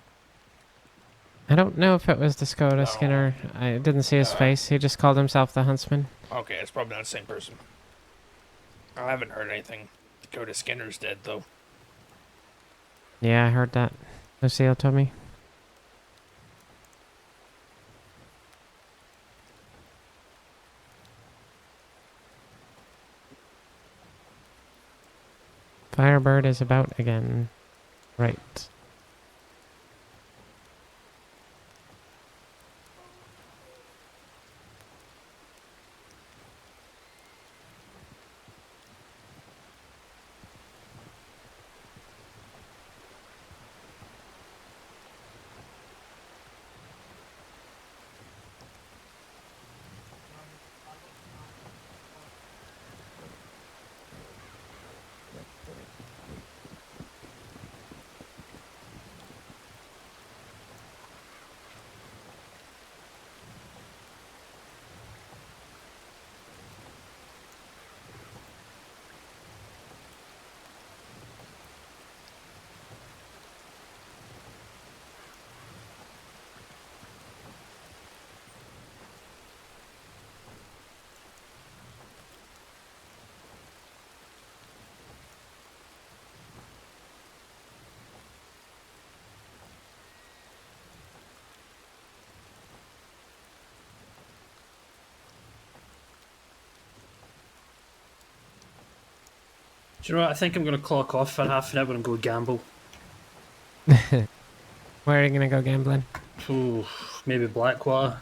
I don't know if it was Dakota Skinner. I didn't see his face. He just called himself the huntsman. Okay, it's probably not the same person. I haven't heard anything. Dakota Skinner's dead, though. Yeah, I heard that. Lucille told me. Firebird is about again. Right. Do you know what? I think I'm going to clock off for half an hour and go gamble. Where are you gonna go gambling? Ooh, maybe Blackwater.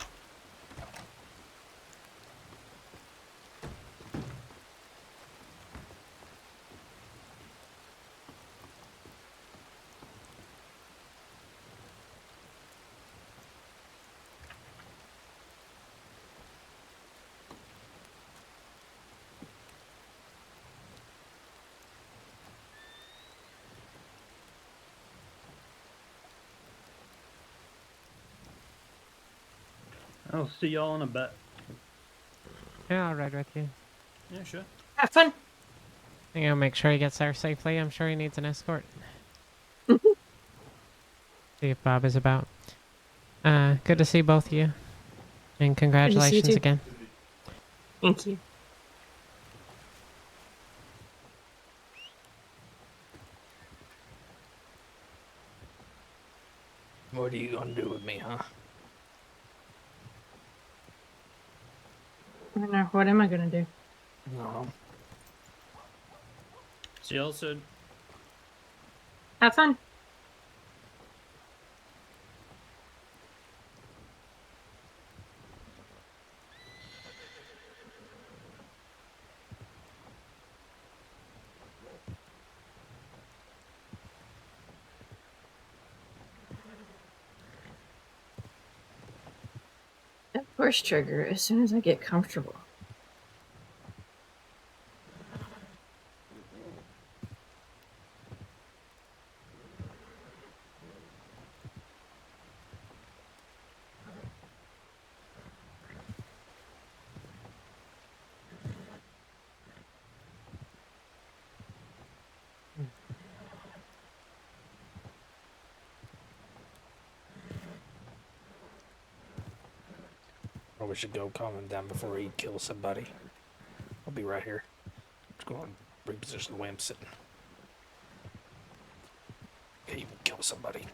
I'll see y'all in a bit. Yeah, I'll ride with you. Yeah, sure. Have fun. I think I'll make sure he gets there safely. I'm sure he needs an escort. See if Bob is about. Good to see both of you. And congratulations too. again. Thank you. What are you gonna do with me, huh? I don't know. What am I gonna do? No. See y'all soon. Have fun. Of course, trigger as soon as I get comfortable. Or we should go calm him down before he kills somebody. I'll be right here. Just go and reposition the way I'm sitting. Okay, he will kill somebody.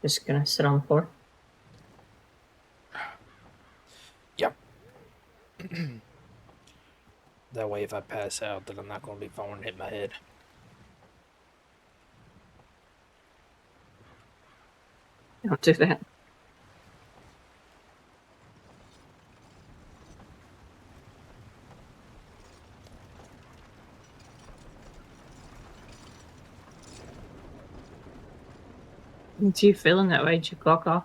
Just gonna sit on the floor. Yep. That way, if I pass out, then I'm not going to be falling and hit my head. Don't do that. Is you feeling that way? Did you clock off?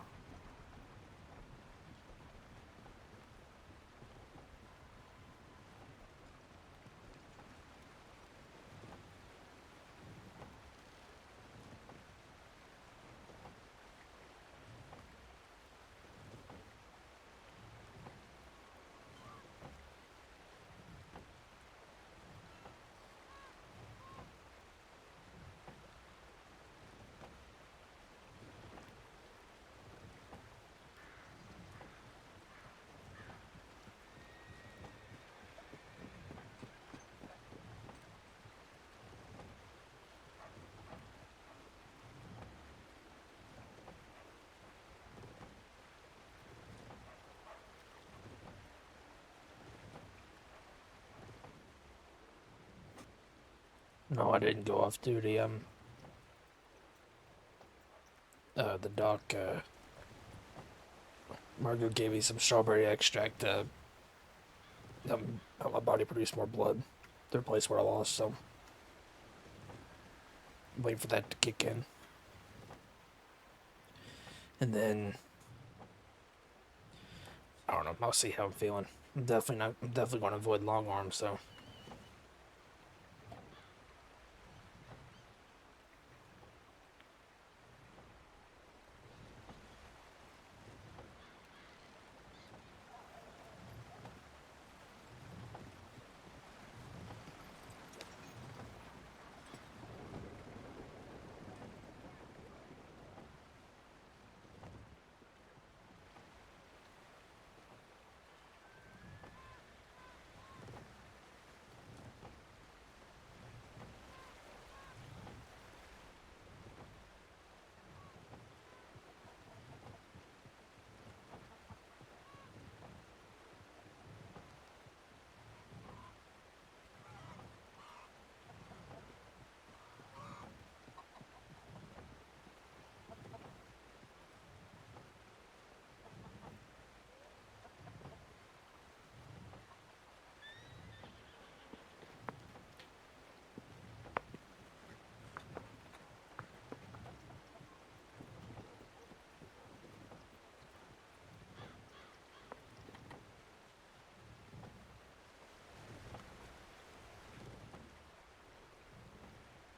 No, I didn't go off duty. The doc, Margot gave me some strawberry extract to help my body produce more blood to replace what I lost, so I'm waiting for that to kick in. And then, I don't know, I'll see how I'm feeling. I'm definitely going to avoid long arms, so.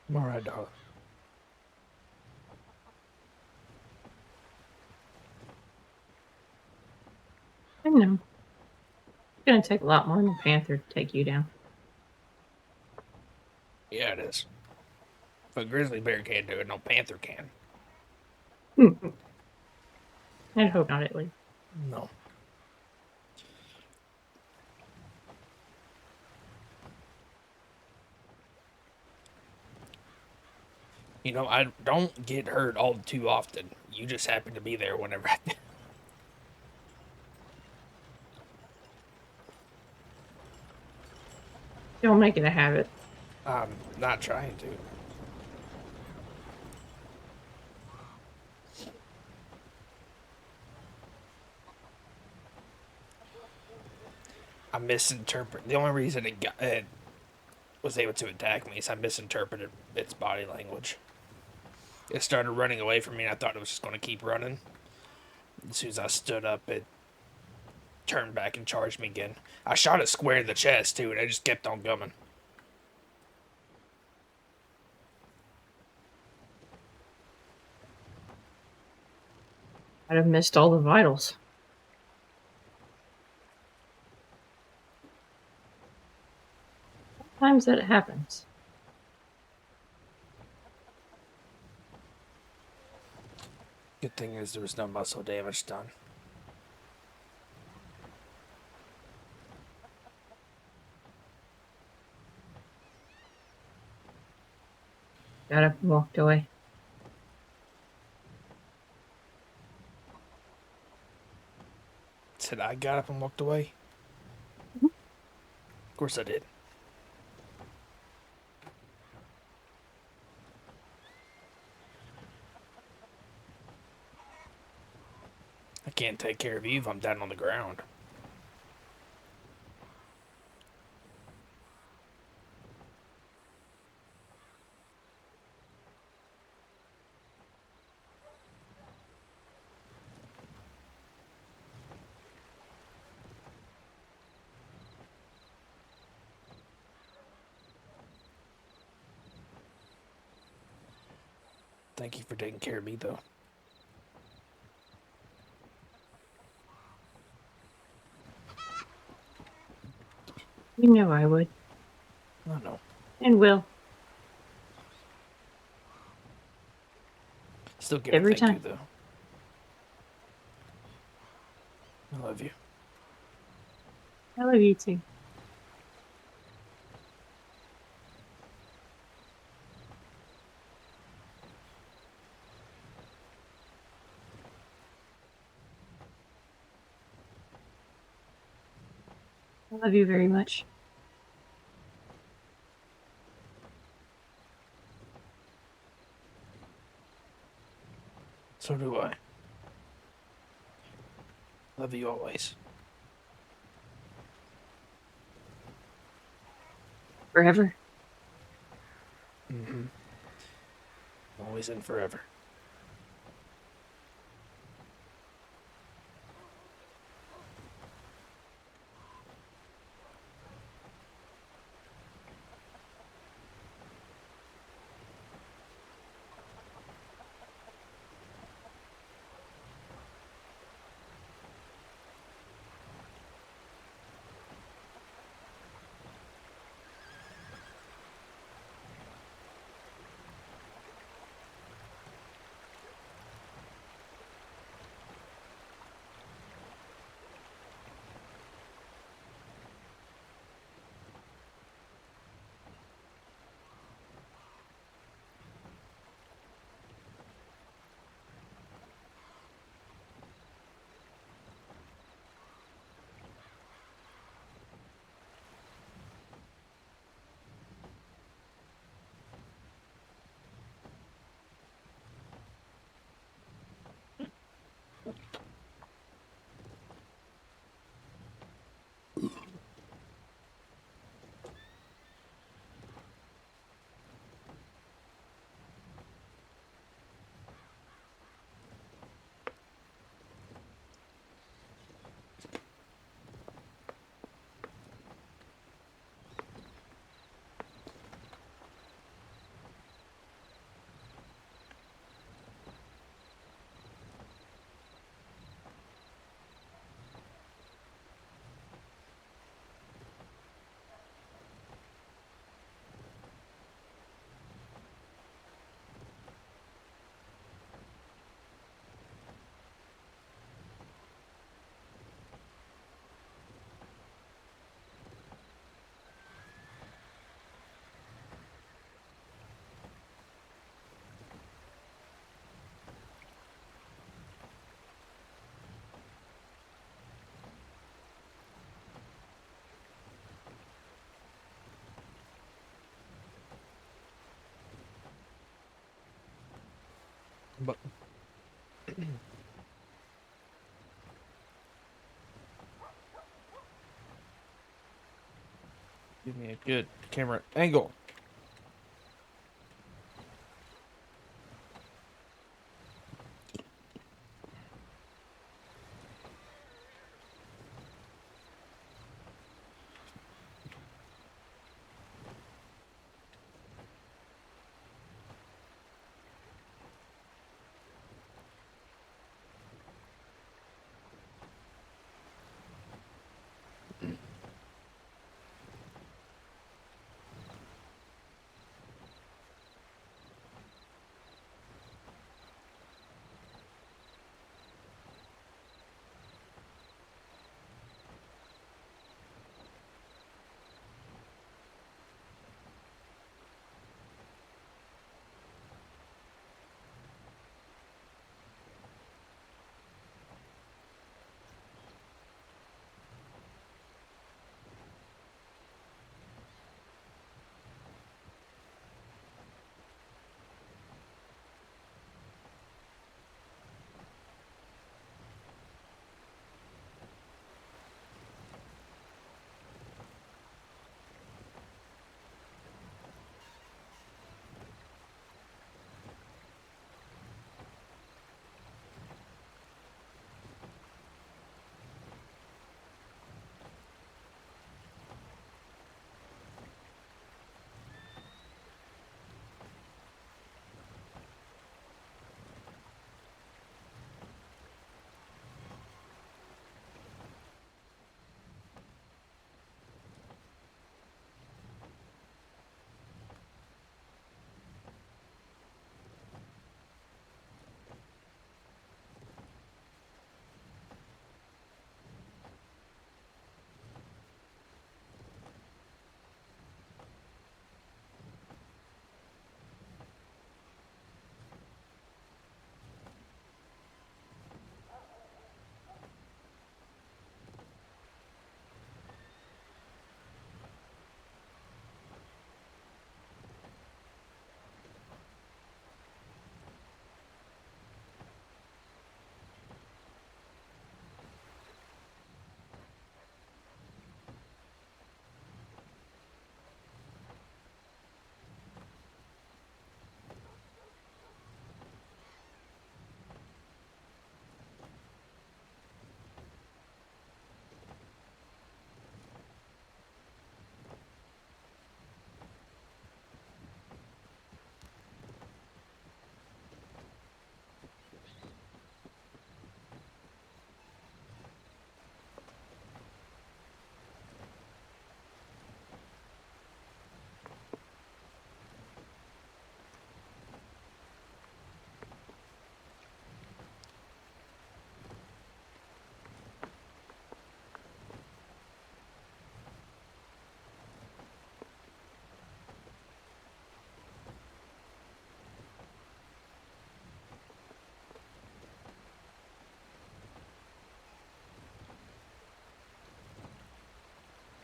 I'm alright, dog. I know. It's gonna take a lot more than a panther to take you down. Yeah, it is. If a grizzly bear can't do it, no panther can. I'd hope not, at least. No. You know, I don't get hurt all too often. You just happen to be there whenever I do. Don't make it a habit. I'm not trying to. I misinterpret. The only reason it was able to attack me is I misinterpreted its body language. It started running away from me, and I thought it was just going to keep running. As soon as I stood up, it turned back and charged me again. I shot it square in the chest, too, and it just kept on coming. I'd have missed all the vitals. Sometimes that happens. Good thing is there was no muscle damage done. Got up and walked away. said I got up and walked away? Of course I did. I can't take care of you if I'm down on the ground. Thank you for taking care of me, though. You know I would. I know. And will. Still get Every thank time. you, though. I love you. I love you too. I love you very much. So do I. Love you always. Forever. Mm-hmm. Always and forever. But give me a good camera angle.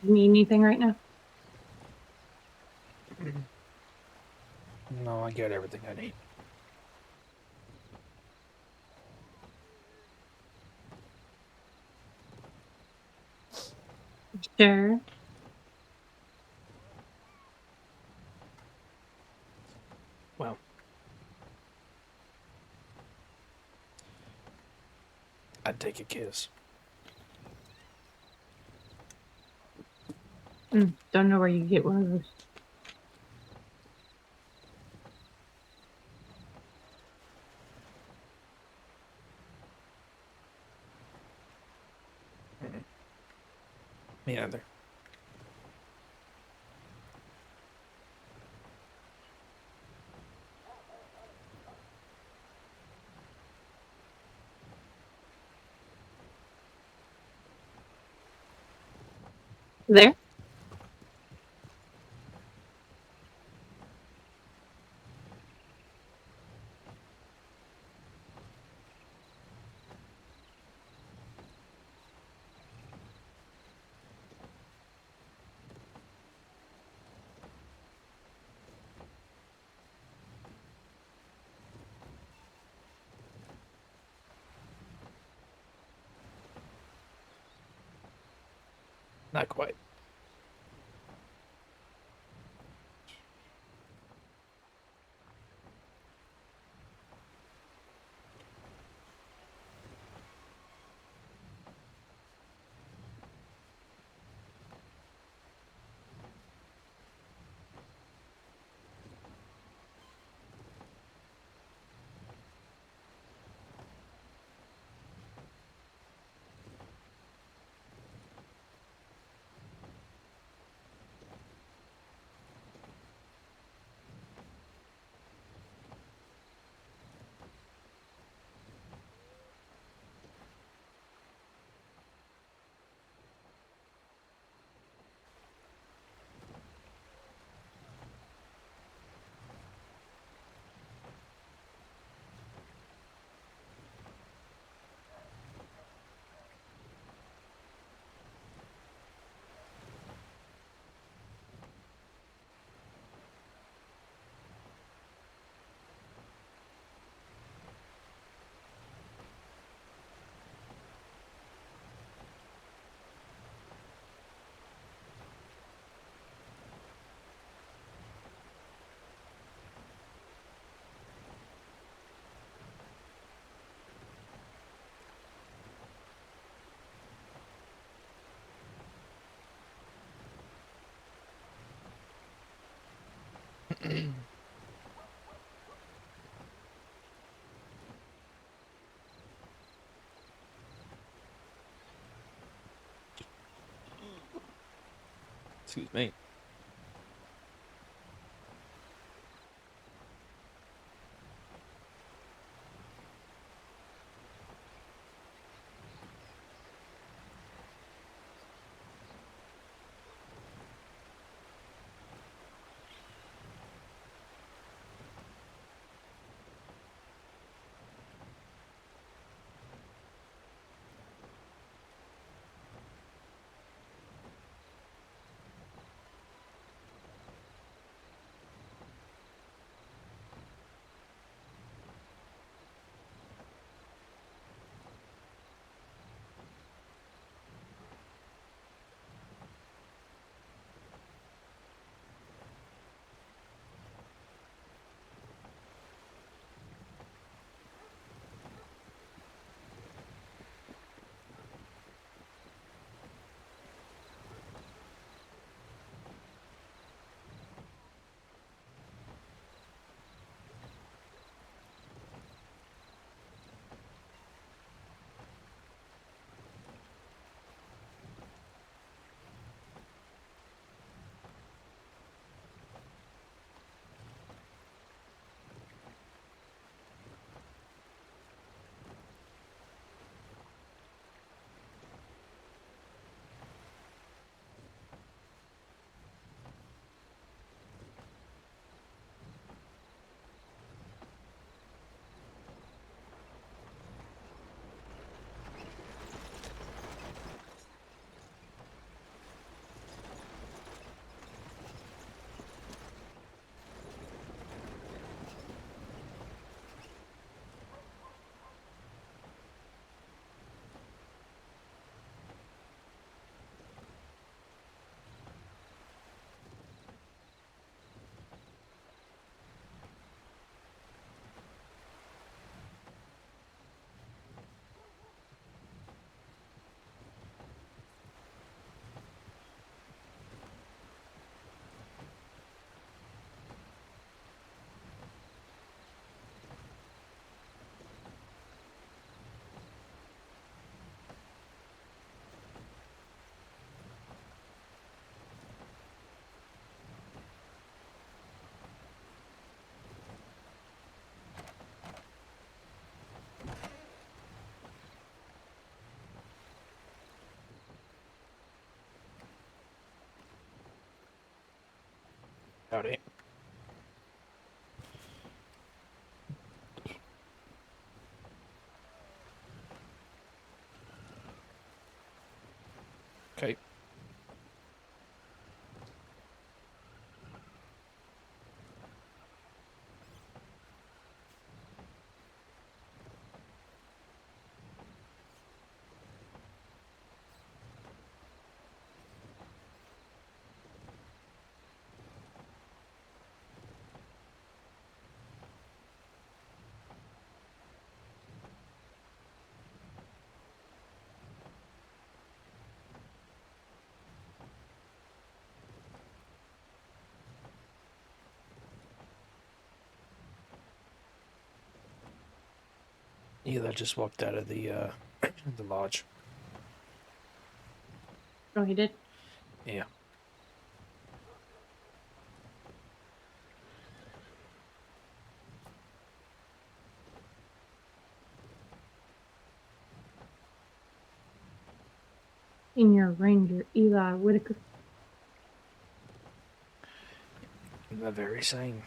Need anything right now? No, I got everything I need. Sure. Well, I'd take a kiss. Don't know where you get one of those. Me neither. There? Not quite. Excuse me. Howdy. Okay. Eli just walked out of the the lodge. Oh, he did? Yeah. Senior Ranger Eli Whitaker. The very same.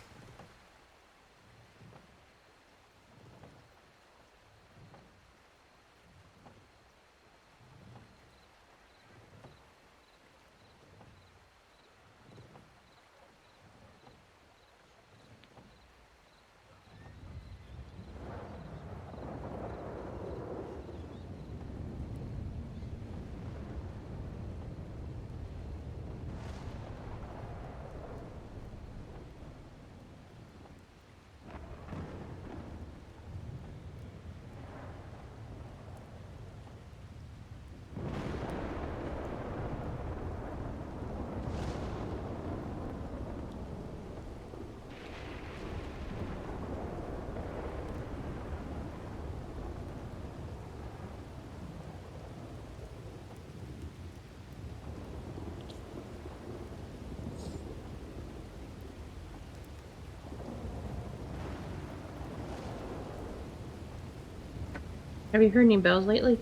Have you heard any bells lately?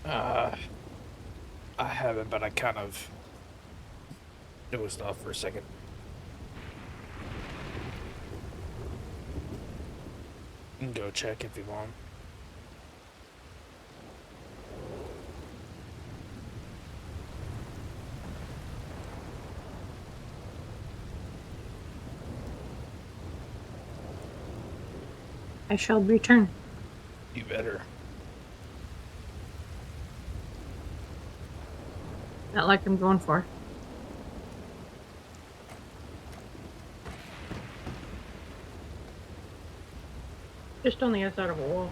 I haven't, but I kind of dozed off for a second. You can go check if you want. I shall return. You better. Not like I'm going far. Just on the other side of a wall.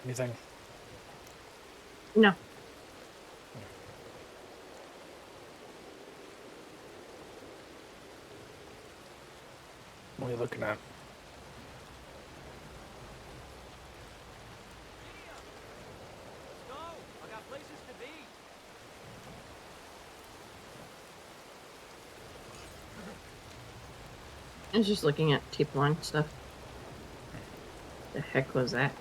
Anything? No. What are you looking at? I was just looking at tape line stuff. The heck was that?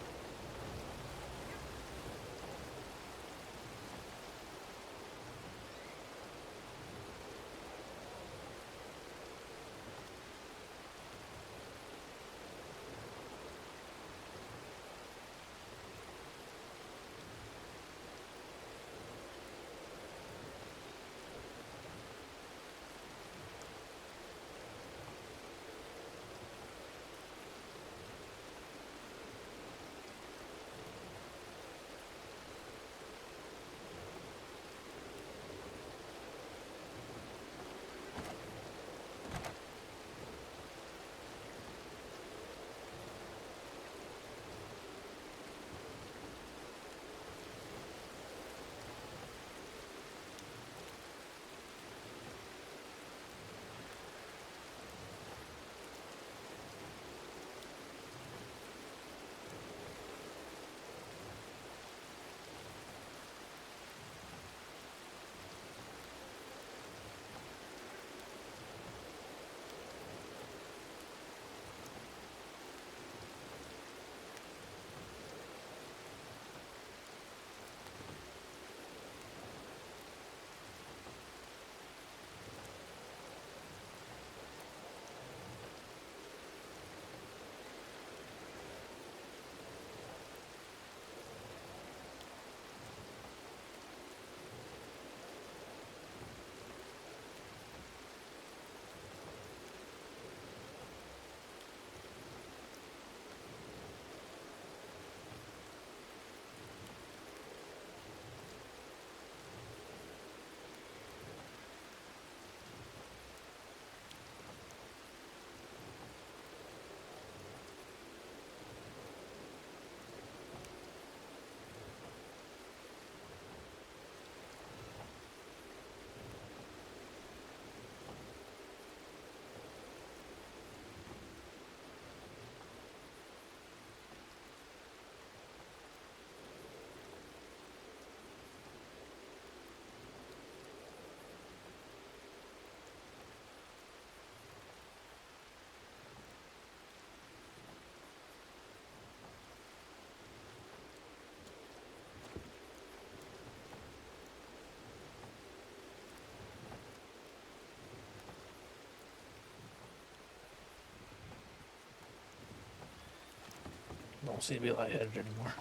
don't seem to be lightheaded anymore.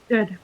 Good.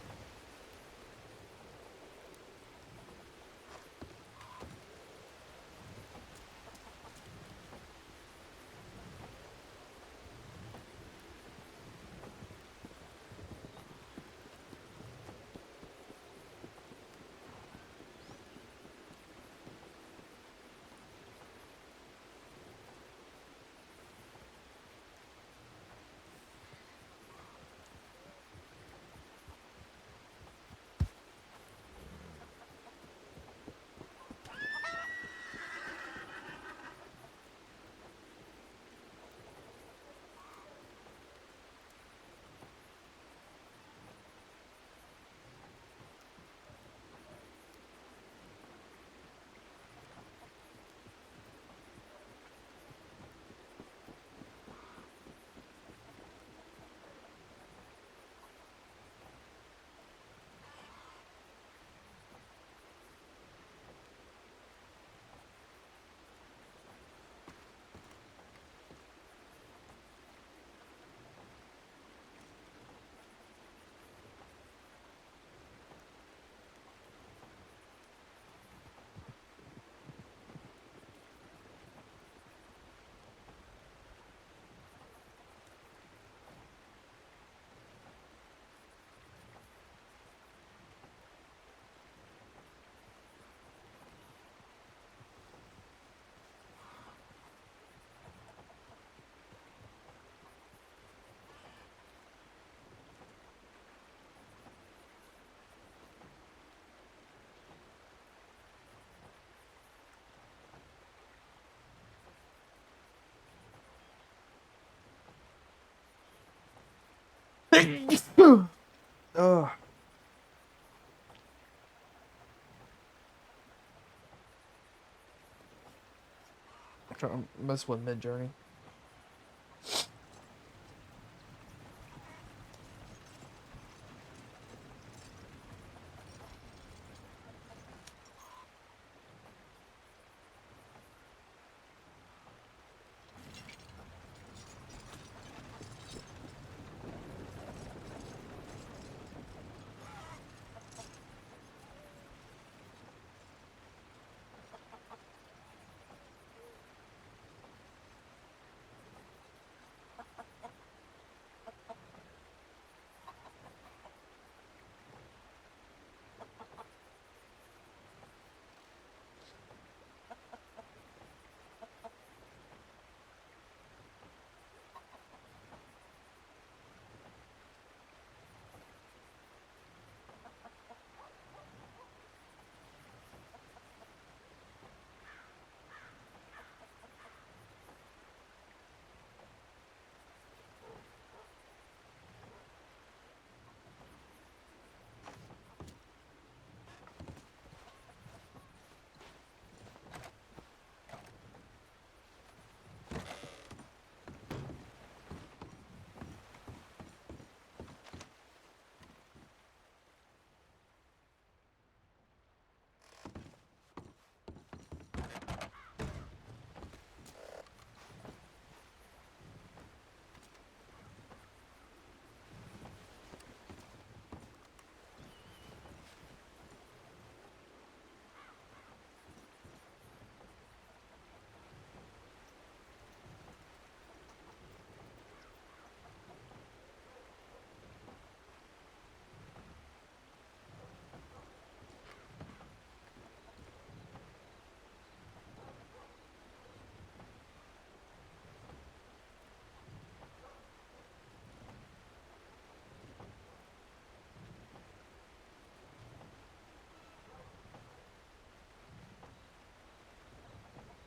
Ugh. I'm trying to mess with Mid Journey.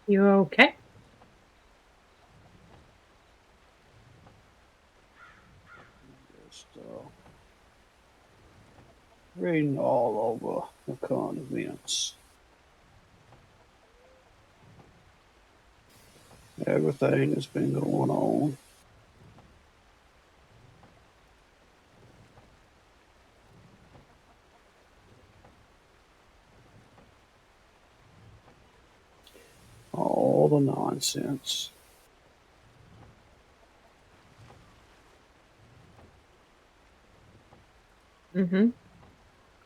You okay? Just reading all over the current events. Everything that's been going on. All the nonsense. Mm-hmm.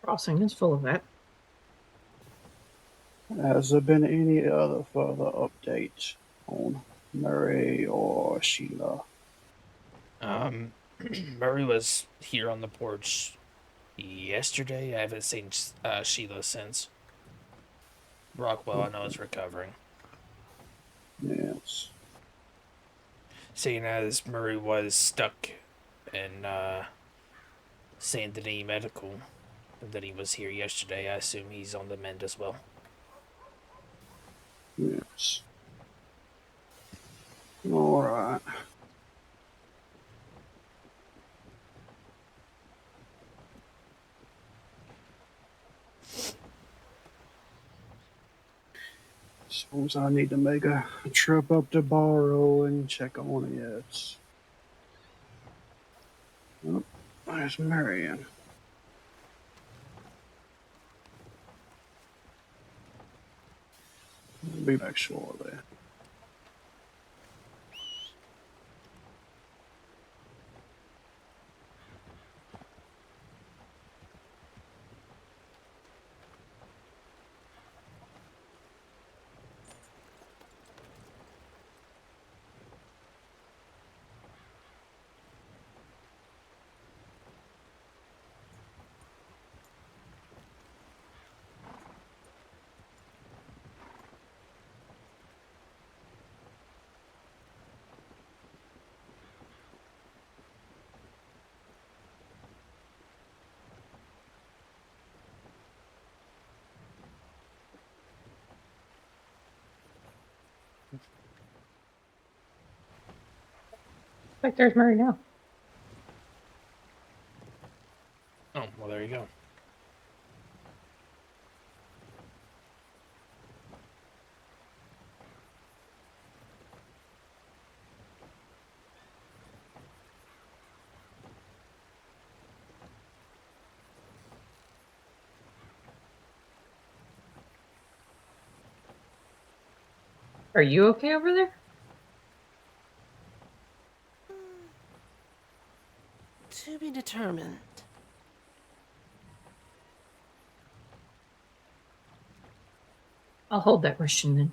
Crossing is full of that. Has there been any other further updates on Murray or Sheila? Murray was here on the porch yesterday. I haven't seen Sheila since. Rockwell, I know, is recovering. Yes. Seeing as Murray was stuck in Saint Denis Medical, and that he was here yesterday, I assume he's on the mend as well. Yes. All right. Suppose I need to make a trip up to Barrow and check on it. Oh, there's Marion. I'll be back shortly. Like there's Murray now. Oh, well, there you go. Are you okay over there? To be determined. I'll hold that question then.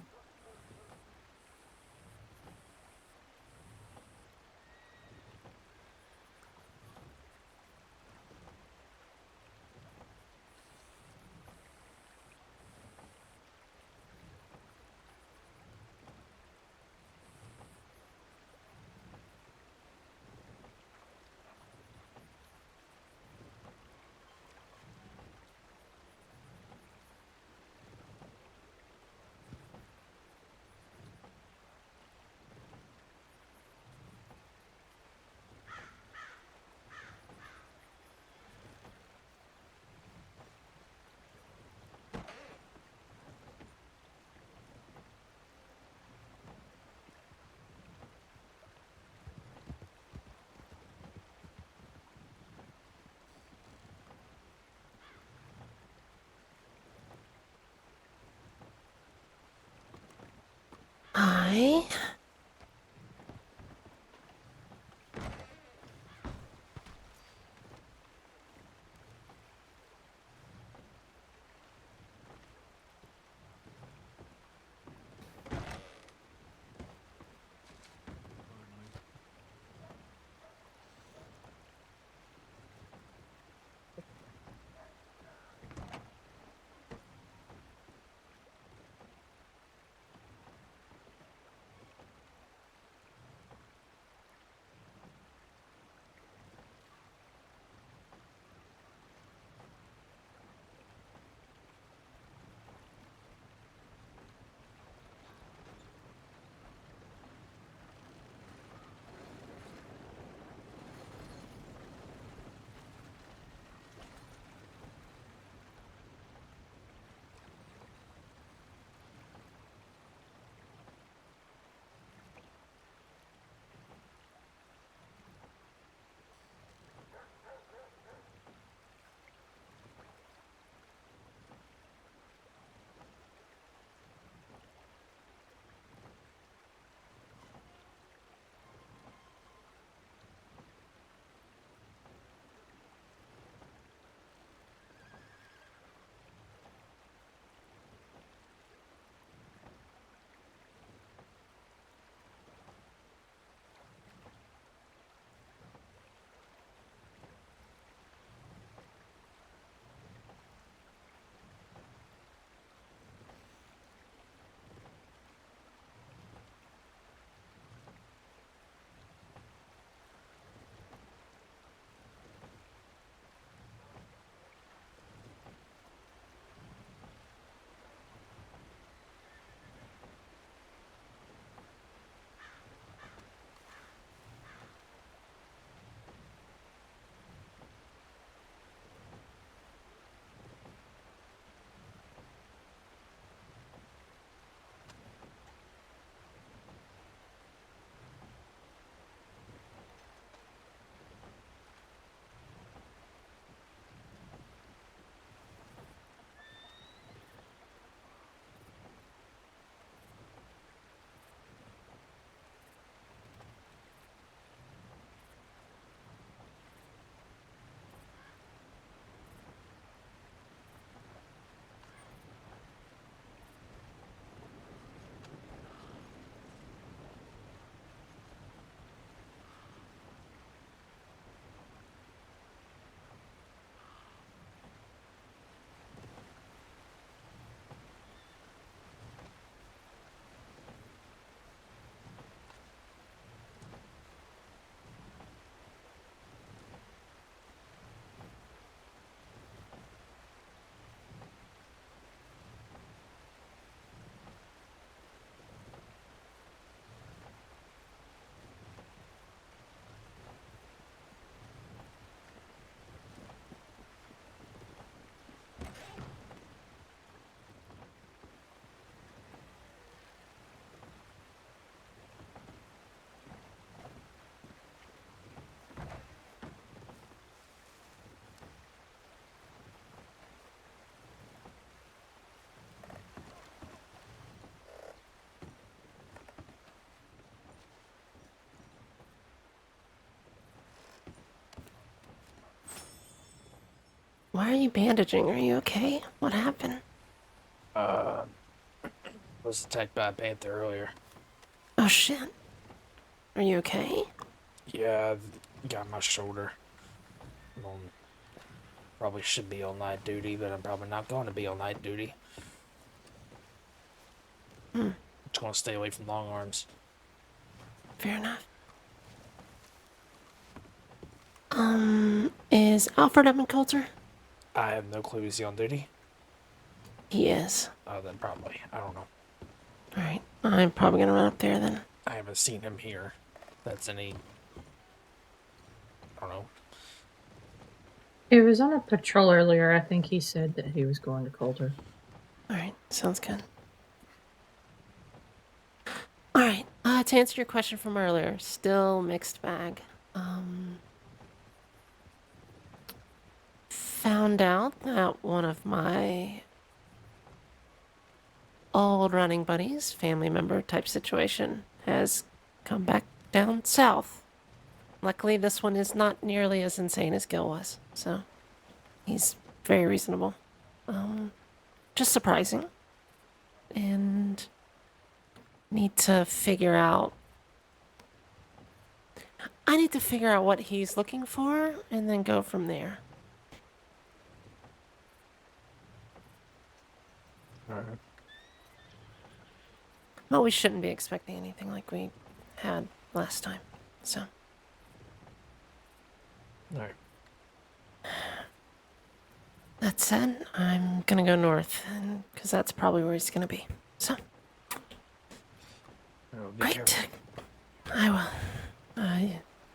Why are you bandaging? Are you okay? What happened? Was attacked by a panther earlier. Oh shit. Are you okay? Yeah, got my shoulder. Probably should be on night duty, but I'm probably not going to be on night duty. Just going to stay away from long arms. Fair enough. Is Alfred up in Coulter? I have no clue. Is he on duty? He is. Oh, then probably. I don't know. Alright. I'm probably gonna run up there then. I haven't seen him here. That's any... I don't know. He was on a patrol earlier. I think he said that he was going to Coulter. Alright, sounds good. Alright, to answer your question from earlier, still mixed bag. Found out that one of my old running buddies, family member type situation, has come back down south. Luckily, this one is not nearly as insane as Gil was, so he's very reasonable. Just surprising. And need to figure out... I need to figure out what he's looking for and then go from there. Alright. Well, we shouldn't be expecting anything like we had last time, so... Alright. That said, I'm gonna go north, because that's probably where he's gonna be. So, Oh, be right. careful. I will.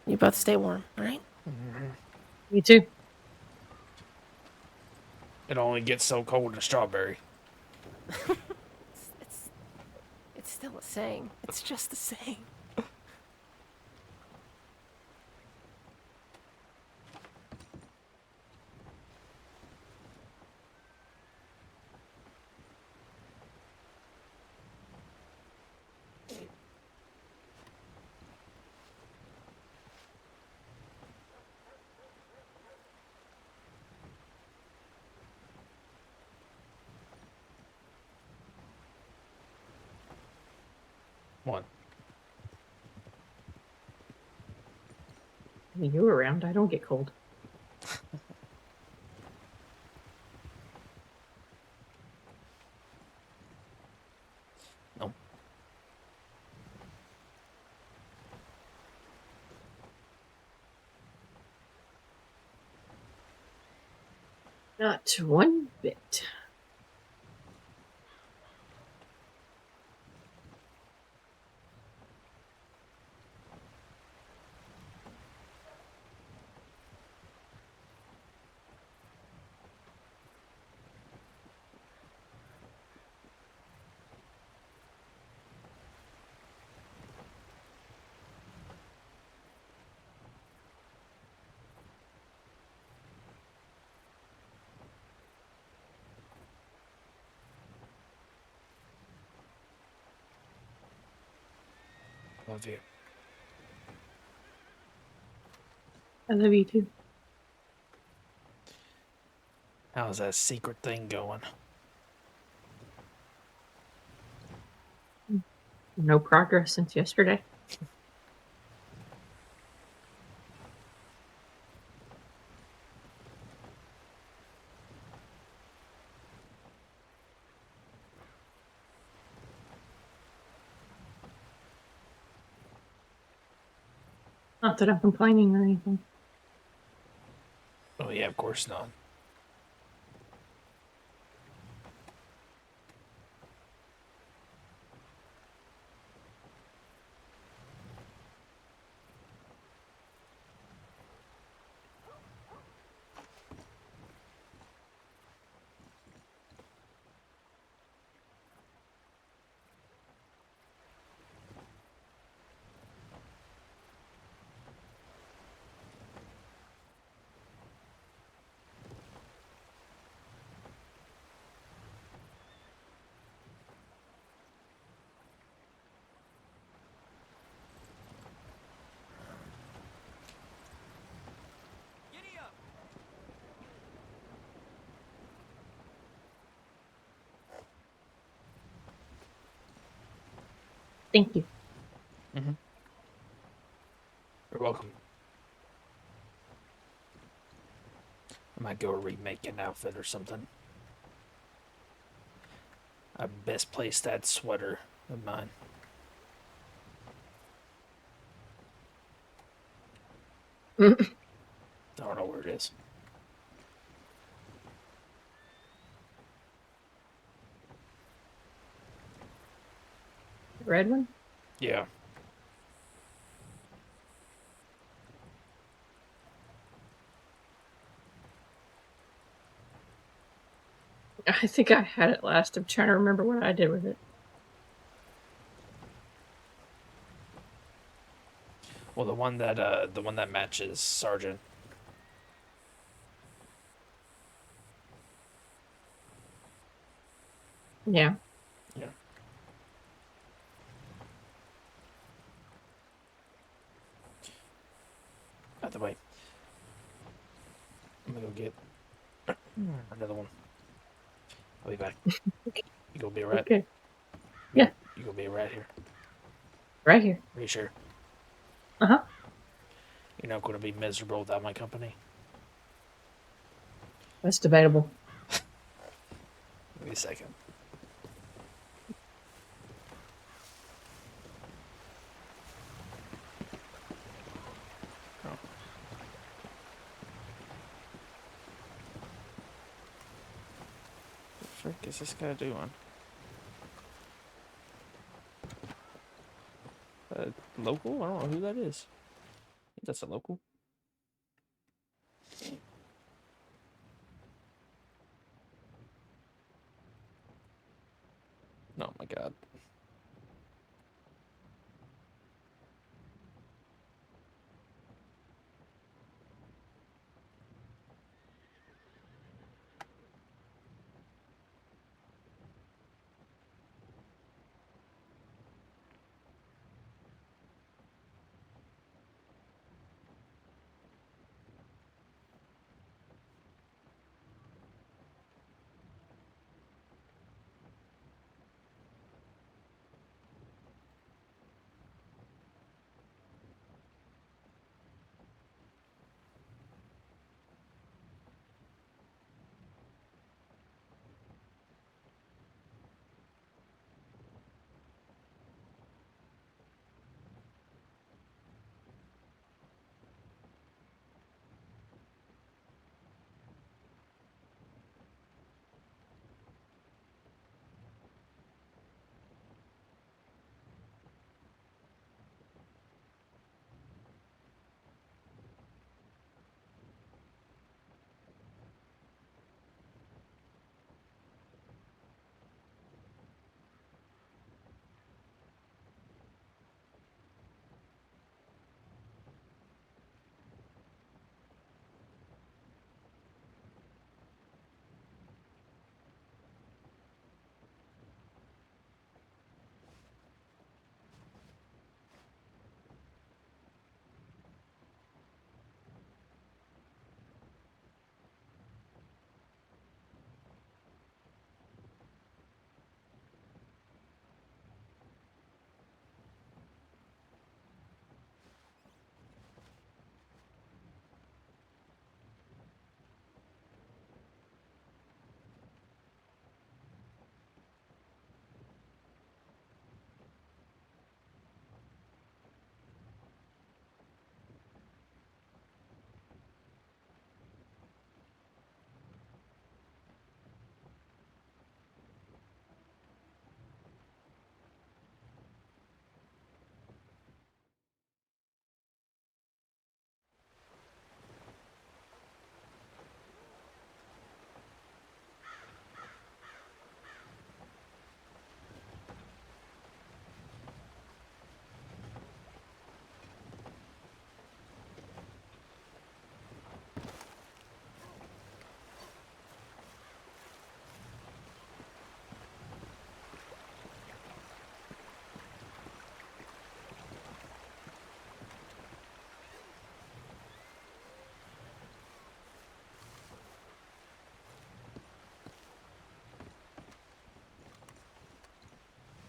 You both stay warm, all right? Me too. It only gets so cold in Strawberry. It's still a saying. It's just a saying. One. You around? I don't get cold. Nope. Not one bit. Love you. I love you too. How's that secret thing going? No progress since yesterday. Not that I'm complaining or anything. Oh yeah, of course not. Thank you. You're welcome. I might go remake an outfit or something. I best place that sweater of mine. I don't know where it is. Red one? Yeah. I think I had it last. I'm trying to remember what I did with it. Well, the one that matches Sergeant. Yeah. Yeah. By the way, I'm gonna go get another one. I'll be back. You gonna be a rat? Okay. Yeah. You gonna be a rat here? Right here. Are you sure? Uh-huh. You're not gonna be miserable without my company? That's debatable. Give me a second. Oh. What the frick is this guy doing? Local? I don't know who that is. I think that's a local. Oh my god.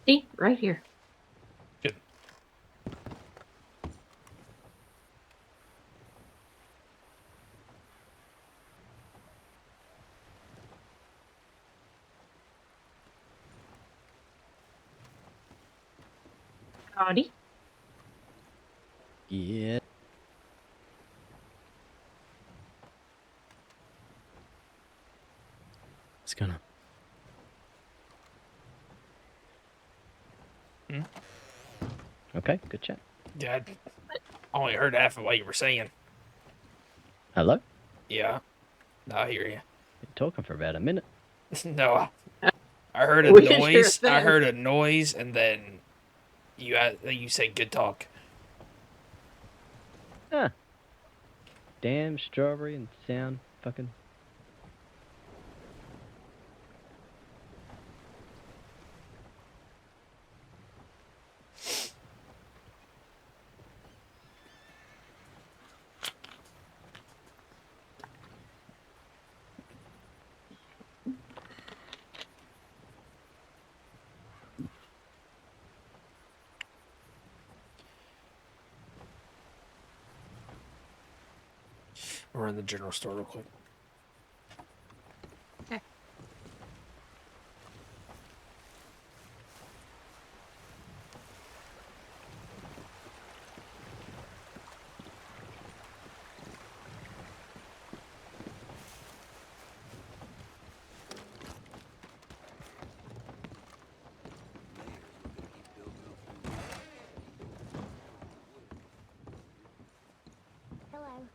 See? Right here. Howdy. Yeah. What's going on? Okay, good chat. Yeah, I only heard half of what you were saying. Hello? Yeah, I hear you. Been talking for about a minute. No, I heard a We can hear noise. I them. heard a noise, and then you said good talk. Ah. Damn strawberry and sound fucking. We're in the general store real quick. Okay. Hello.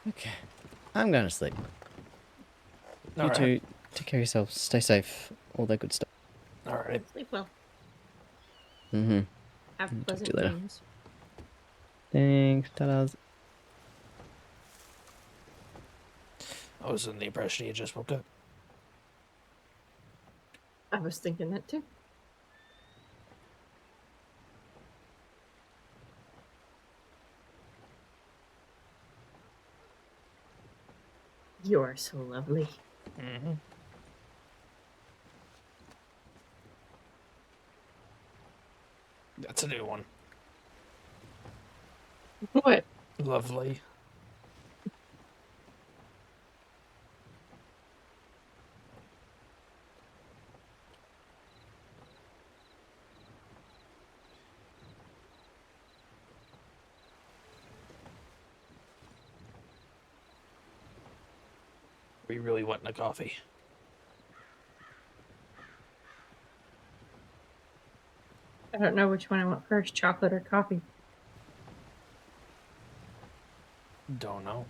Okay. I'm going to sleep. You All right. two, take care of yourselves. Stay safe. All that good stuff. All right. Sleep well. Mm-hmm. Have Talk to pleasant you later. dreams. Thanks. Ta-da. I was in the impression you just woke up. I was thinking that too. You are so lovely. Mm-hmm. That's a new one. What? Lovely. We really wanting a coffee. I don't know which one I want first, chocolate or coffee. Don't know.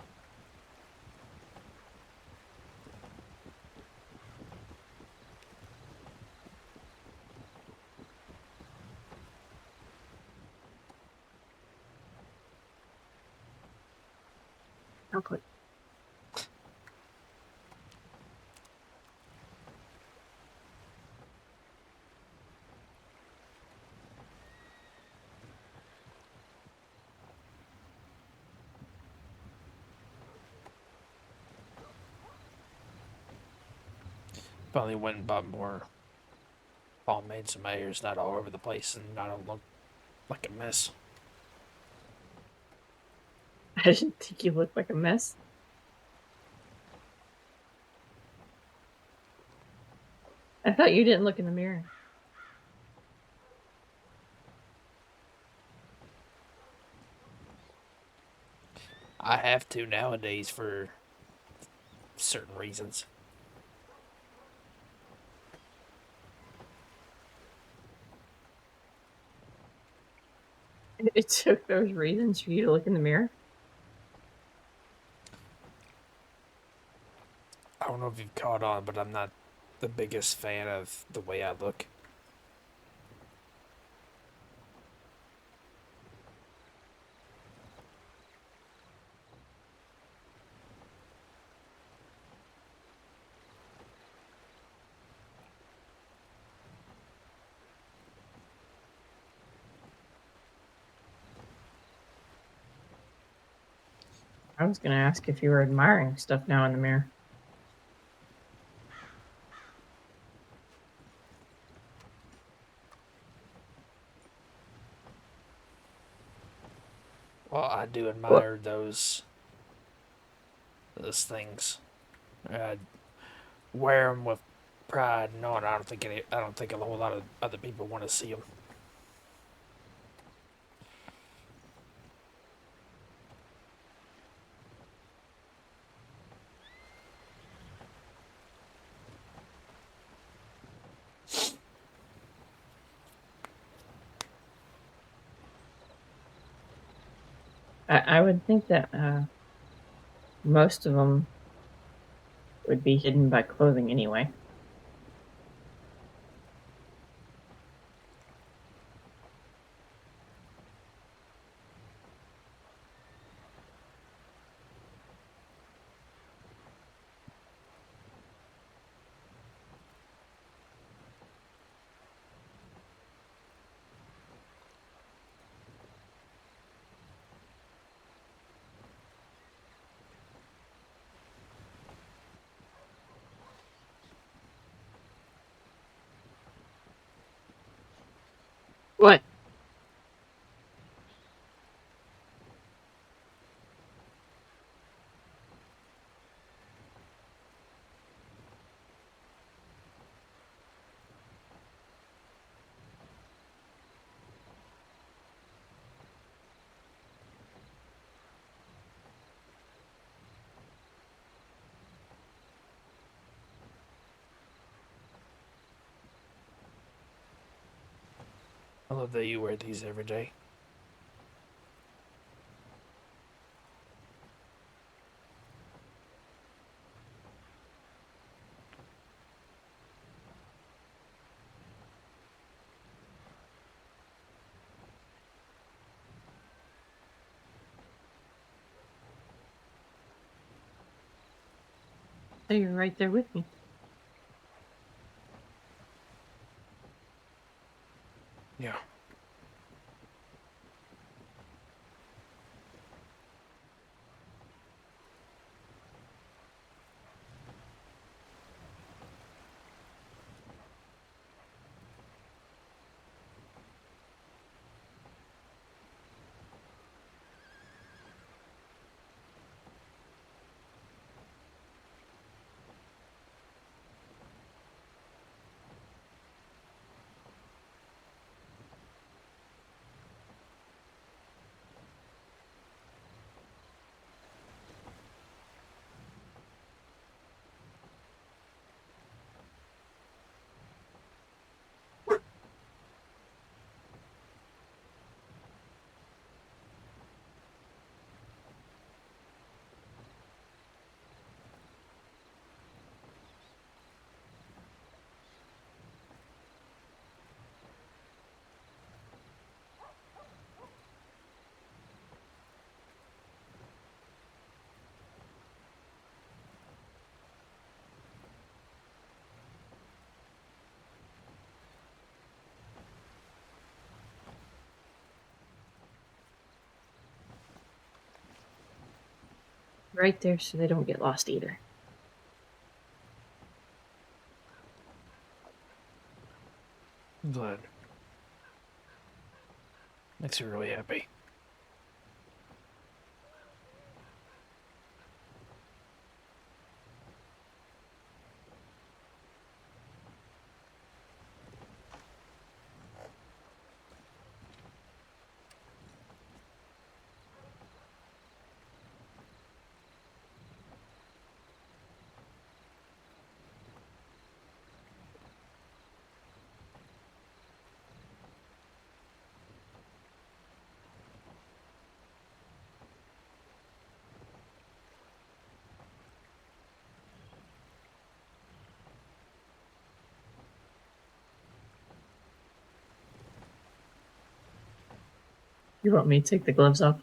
Chocolate. Probably went and bought more pomades and mayors, not all over the place, and I don't look like a mess. I didn't think you looked like a mess. I thought you didn't look in the mirror. I have to nowadays for certain reasons. It took those reasons for you to look in the mirror? I don't know if you've caught on, but I'm not the biggest fan of the way I look. I was gonna ask if you were admiring stuff now in the mirror. Well, I do admire those things. I wear them with pride, knowing I don't think a whole lot of other people want to see them. I would think that most of them would be hidden by clothing anyway. What? I love that you wear these every day. So you're right there with me. Yeah. Right there so they don't get lost either. I'm glad. Makes me really happy. You want me to take the gloves off?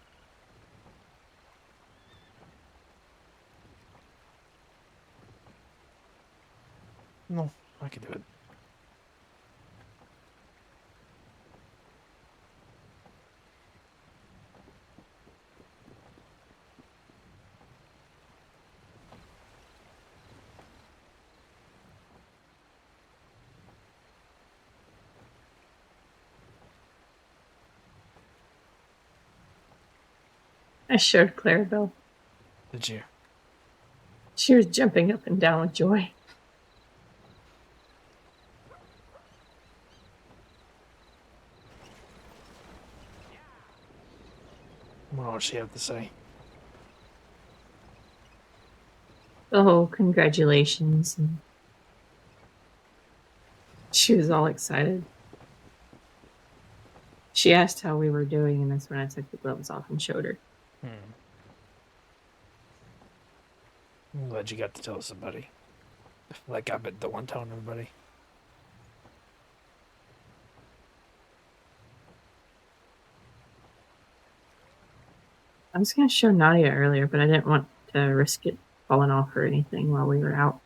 No, I can do it. I showed Clarabelle. Did you? She was jumping up and down with joy. What does she have to say? Oh, congratulations. And she was all excited. She asked how we were doing, and that's when I took the gloves off and showed her. I'm glad you got to tell somebody. Like I bet the one telling everybody. I was going to show Nadia earlier, but I didn't want to risk it falling off or anything while we were out.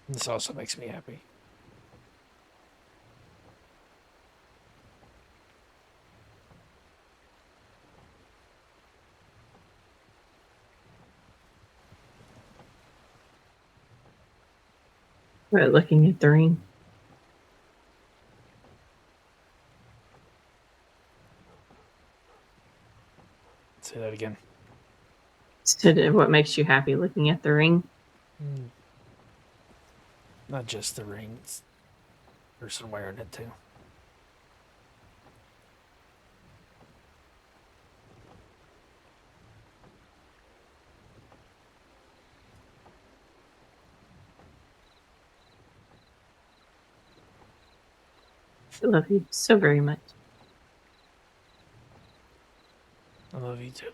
This also makes me happy. We're looking at the ring. Say that again. So what makes you happy looking at the ring? Not just the rings. Person wearing it too. I love you so very much. I love you too.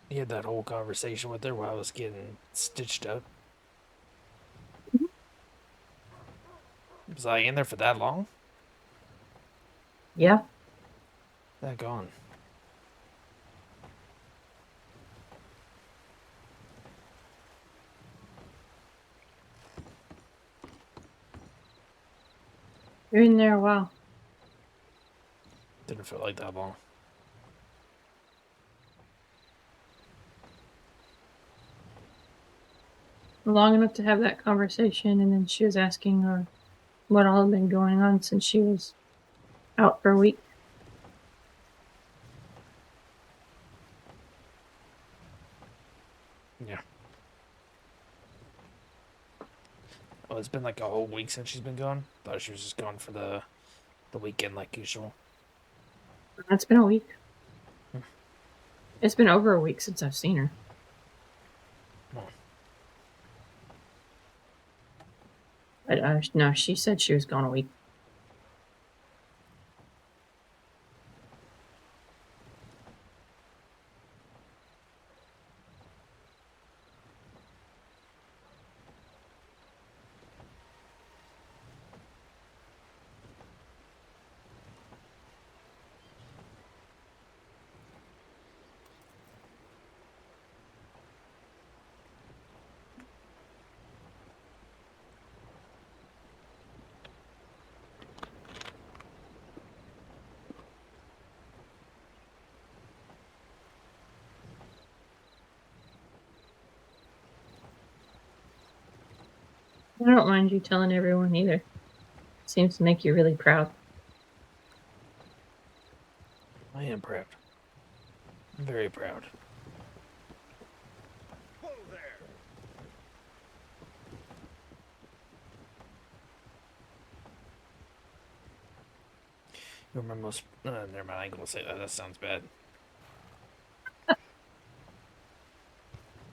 He had that whole conversation with her while I was getting stitched up. Was I in there for that long? Yeah. That gone. You're in there a while. Didn't feel like that long. Long enough to have that conversation, and then she was asking her what all had been going on since she was out for a week. Yeah. Well, it's been like a whole week since she's been gone. Thought she was just gone for the weekend like usual. It's been a week. It's been over a week since I've seen her. But no, she said she was gone a week. I don't mind you telling everyone either. Seems to make you really proud. I am proud. I'm very proud. You remember most? Never mind. I ain't gonna say that. That sounds bad.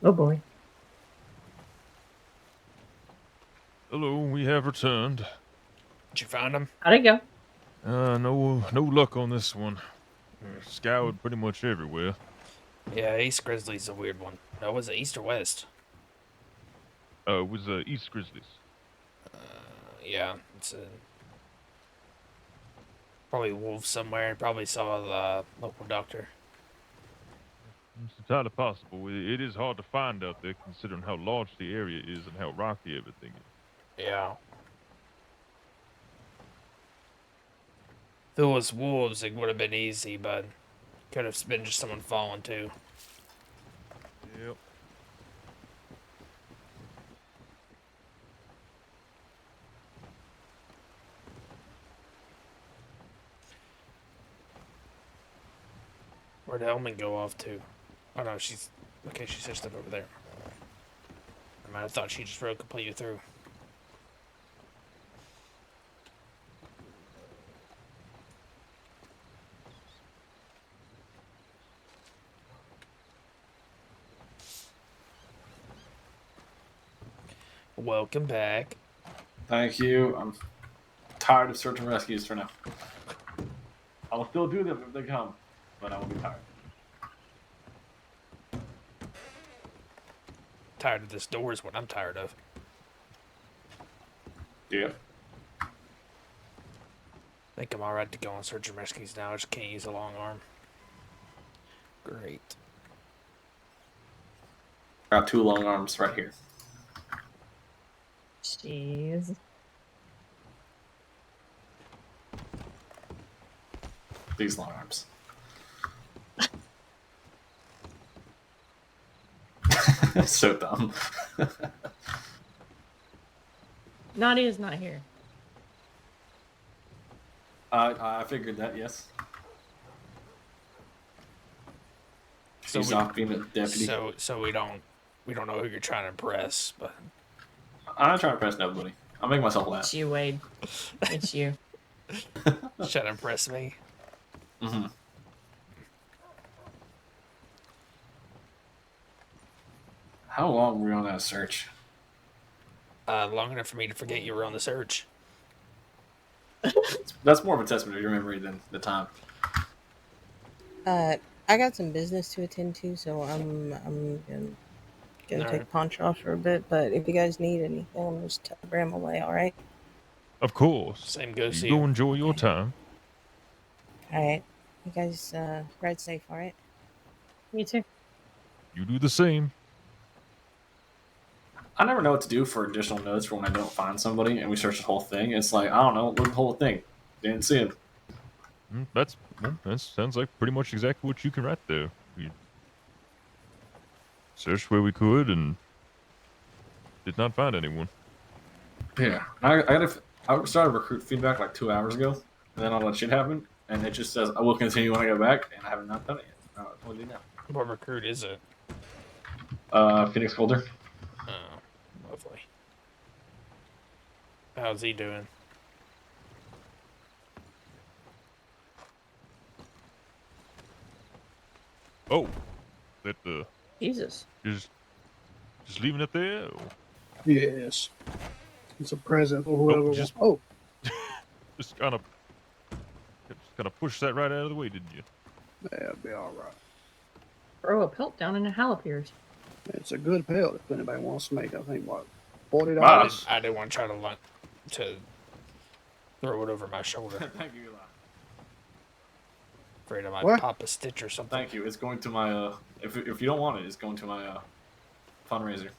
Oh boy. Hello, we have returned. Did you find him? How'd it go? No luck on this one. Scoured pretty much everywhere. Yeah, East Grizzly's a weird one. No, was it East or West? It was East Grizzlies. Yeah, it's a probably wolf somewhere. Probably saw the local doctor. It's entirely possible. It is hard to find out there, considering how large the area is and how rocky everything is. Yeah. If it was wolves, it would have been easy, but could have been just someone falling too. Yep. Where'd Elman go off to? Oh no, she's okay. She's just up over there. I might have thought she just rode completely through. Welcome back. Thank you. I'm tired of search and rescues for now. I will still do them if they come, but I will be tired. Tired of this door is what I'm tired of. Yeah. I think I'm alright to go on search and rescues now. I just can't use a long arm. Great. Got 2 long arms right here. Jeez. These long arms. So dumb. Nadia's not here. I figured that, yes. So She's we- off being a deputy. So we don't know who you're trying to impress, but I'm not trying to impress nobody. I'll make myself laugh. It's you, Wade. It's you. trying to impress me. Mm-hmm. How long were we on that search? Long enough for me to forget you were on the search. That's more of a testament of your memory than the time. I got some business to attend to, so I'm gonna go All take right. Punch off for a bit. But if you guys need anything, just telegram away. All right. Of course. Same goes to You go you. enjoy your time. All right. You guys ride safe. All right. Me too. You do the same. I never know what to do for additional notes for when I don't find somebody and we search the whole thing. It's like, I don't know, look at the whole thing. Didn't see him. That sounds like pretty much exactly what you can write there. We searched where we could and did not find anyone. Yeah. I started recruit feedback like 2 hours ago, and then all that shit happened, and it just says, I will continue when I go back, and I have not done it yet. I will do now. What recruit is it? Phoenix Folder. Oh, lovely. How's he doing? Oh, that Jesus. just leaving it there. Or? Yes. It's a present for whoever. just- Oh, Just kind of push that right out of the way, didn't you? that'll be all right. Throw a pelt down and a hal appears. It's a good pelt if anybody wants to make. I think what $40. I didn't want to try to throw it over my shoulder. Thank you, Eli. Afraid I might What? pop a stitch or something. Thank you. It's going to my, if you don't want it, it's going to my fundraiser.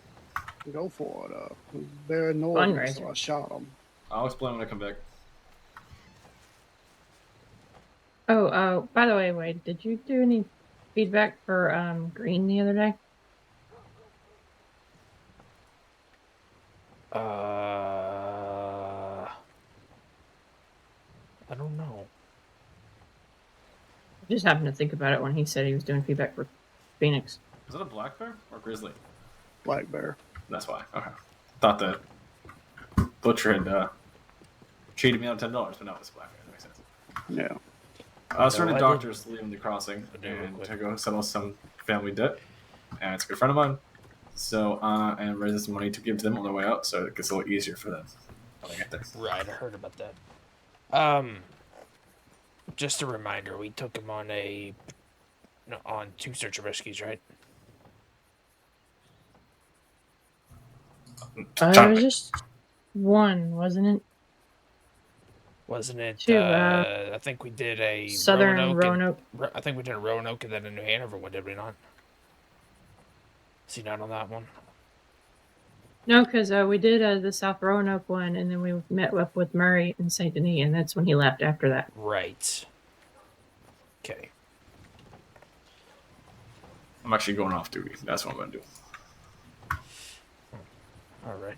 Go for it. They're annoying, so Fundraiser. I shot them. I'll explain when I come back. Oh, by the way, Wade, did you do any feedback for Green the other day? Just happened to think about it when he said he was doing feedback for Phoenix. Is that a black bear or grizzly? Black bear. That's why. Okay. Thought that Butcher had cheated me out of $10, but no, it's a black bear. That makes sense. Yeah. I was No, starting I doctors leaving the crossing do real and quick. to go settle some family debt. And it's a good friend of mine. So and raising some money to give to them on their way out, so it gets a little easier for them when they get there. Right, I heard about that. Just a reminder, we took him on on 2 search and rescues, right? It was just one, wasn't it? Wasn't it? 2. I think we did a Southern Roanoke. I think we did a Roanoke and then a New Hanover one, did we not? See, not on that one. No, because we did the South Roanoke one, and then we met up with Murray in Saint Denis, and that's when he left after that. Right. Okay. I'm actually going off duty. That's what I'm going to do. All right.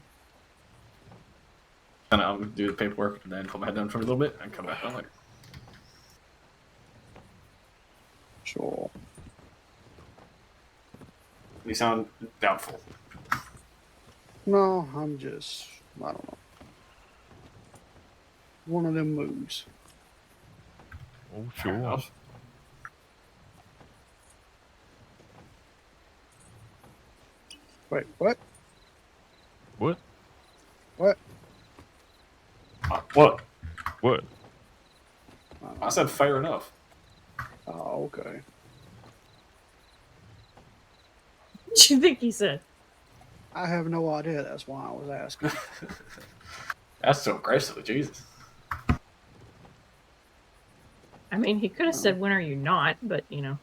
And I'll do the paperwork and then put my head down for a little bit and come back on later. Sure. You sound doubtful. No, I'm just, I don't know. One of them moves. Oh, sure. Wait, what? What? What? What? What? I said fair enough. Oh, okay. What do you think he said? I have no idea. That's why I was asking. That's so aggressive, Jesus. I mean, he could have said, when are you not? But, you know.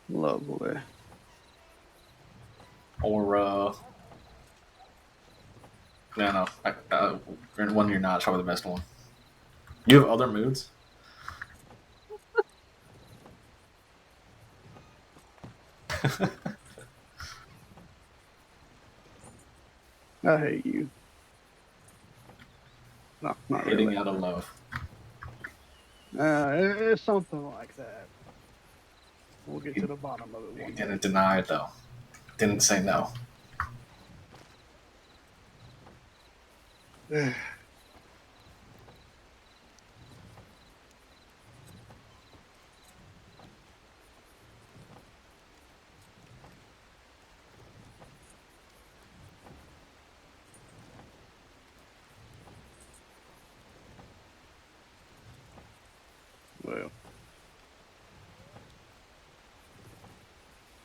Lovely. Or, no. One you're not, is probably the best one. You have other moods? I hate you. No, not Hitting really. out of love. It's something like that. We'll get to the bottom of it one You day. didn't deny it, though. Didn't say no. Well.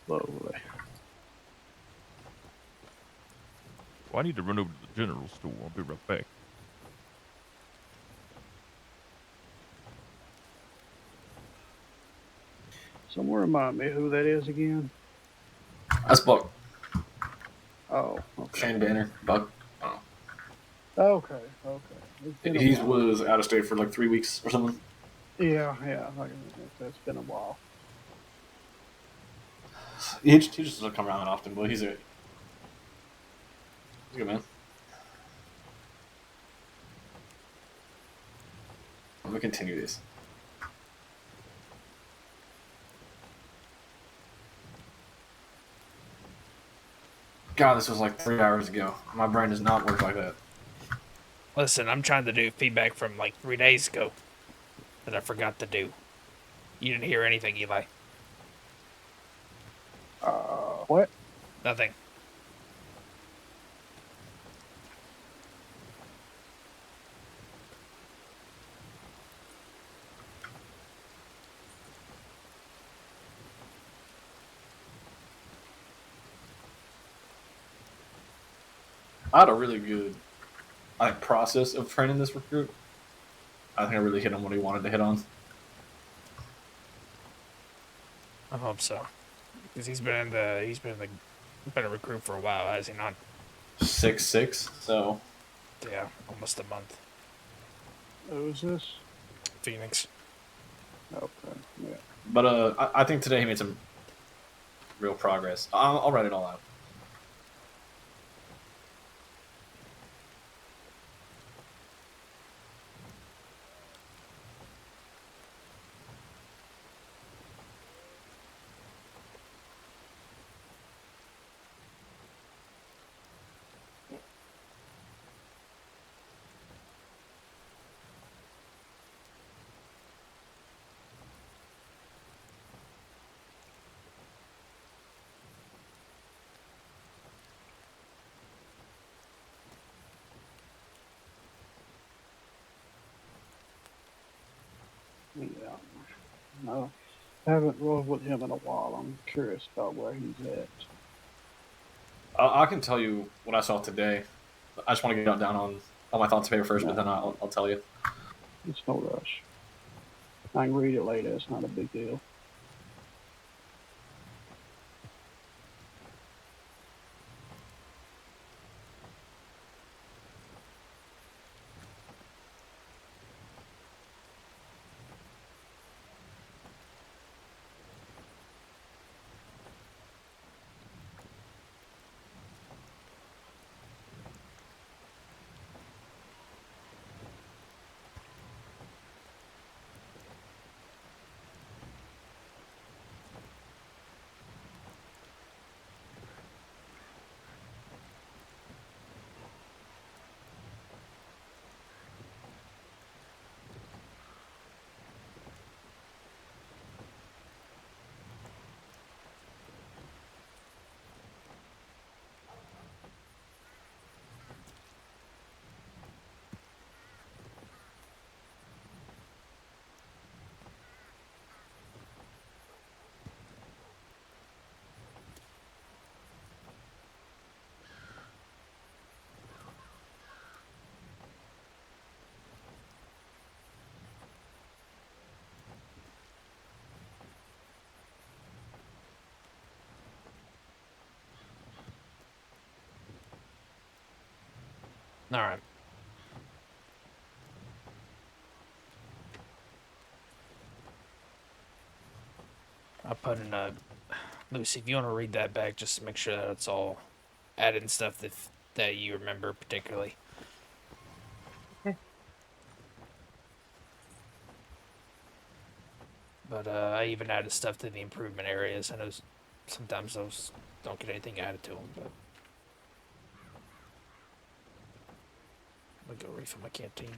Lovely. Well, I need to run over to the general store. I'll be right back. Someone remind me who that is again. That's Buck. Oh, okay. Shane Banner. Buck. Oh. Okay. It's been a He while. was out of state for like 3 weeks or something. Yeah. It's been a while. He just doesn't come around that often, but he's a good man. I'm gonna continue this. God, this was like 3 hours ago. My brain does not work like that. Listen, I'm trying to do feedback from like 3 days ago that I forgot to do. You didn't hear anything, Eli. What? Nothing. I had a really good process of training this recruit. I think I really hit on what he wanted to hit on. I hope so. Because he's been a recruit for a while, has he not? 6'6", so Yeah, almost a month. Who's this? Phoenix. Okay. Yeah. But I think today he made some real progress. I'll write it all out. No, haven't rode with him in a while. I'm curious about where he's at. I can tell you what I saw today. I just want to get down on all my thoughts of paper first, but then I'll tell you. It's no rush. I can read it later. It's not a big deal. All right. I'll put in a Lucy. If you want to read that back, just to make sure that it's all added stuff that you remember particularly. Okay. But I even added stuff to the improvement areas. I know sometimes those don't get anything added to them, but I'm gonna go refill my canteen.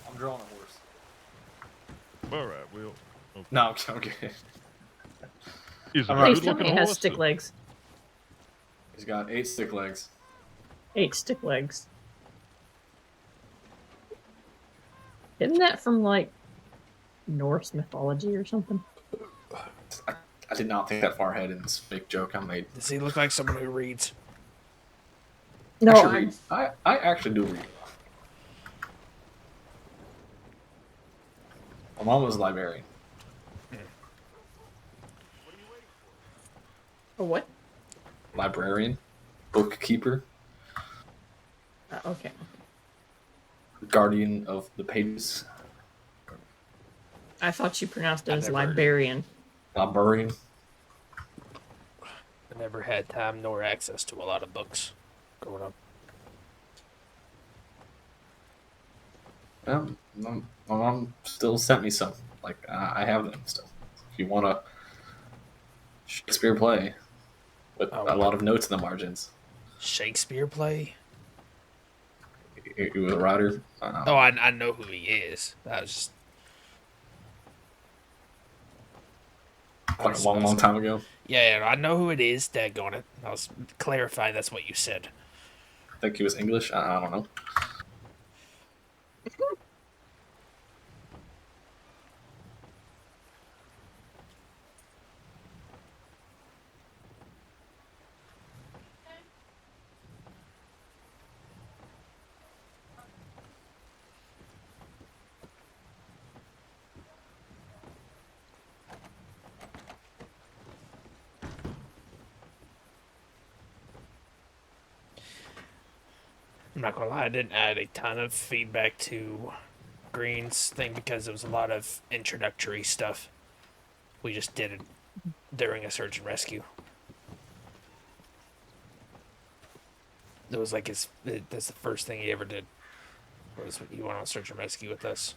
I'm drawing a horse. All right, well. Okay. No, I'm kidding. Is it I'm a right. Please tell me it has stick legs. He's got 8 stick legs. 8 stick legs. Isn't that from, like, Norse mythology or something? I did not think that far ahead in this fake joke I made. Does he look like someone who reads? No, I, read. I actually do read. My mom was a librarian. A what? Librarian, bookkeeper, Okay. guardian of the pages. I thought you pronounced it as never- librarian. Librarian. I never had time nor access to a lot of books growing up. My mom still sent me some. Like, I have them still. If you want a Shakespeare play with a lot of notes in the margins. Shakespeare play? He was a writer. Oh, I know who he is. That was just... Like a long time ago. Yeah, I know who it is. Daggone it. I was clarifying that's what you said. I think he was English. I don't know. I'm not gonna lie, I didn't add a ton of feedback to Greens thing because it was a lot of introductory stuff. We just did it during a search and rescue. It was like that's the first thing he ever did. Was he went on search and rescue with us.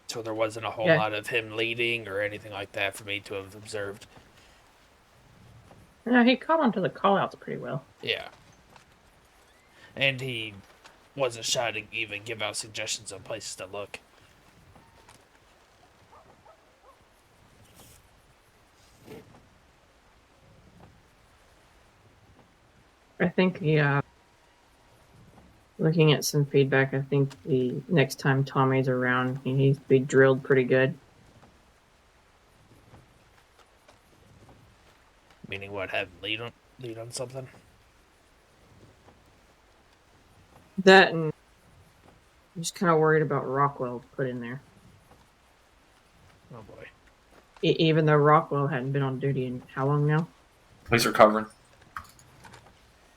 So there wasn't a whole lot of him leading or anything like that for me to have observed. No, he caught on to the call-outs pretty well. Yeah. And he wasn't shy to even give out suggestions on places to look. I think looking at some feedback, I think the next time Tommy's around, he needs to be drilled pretty good. Meaning what? Have lead on something? That and I'm just kind of worried about Rockwell put in there. Oh boy. Even though Rockwell hadn't been on duty in how long now? He's recovering.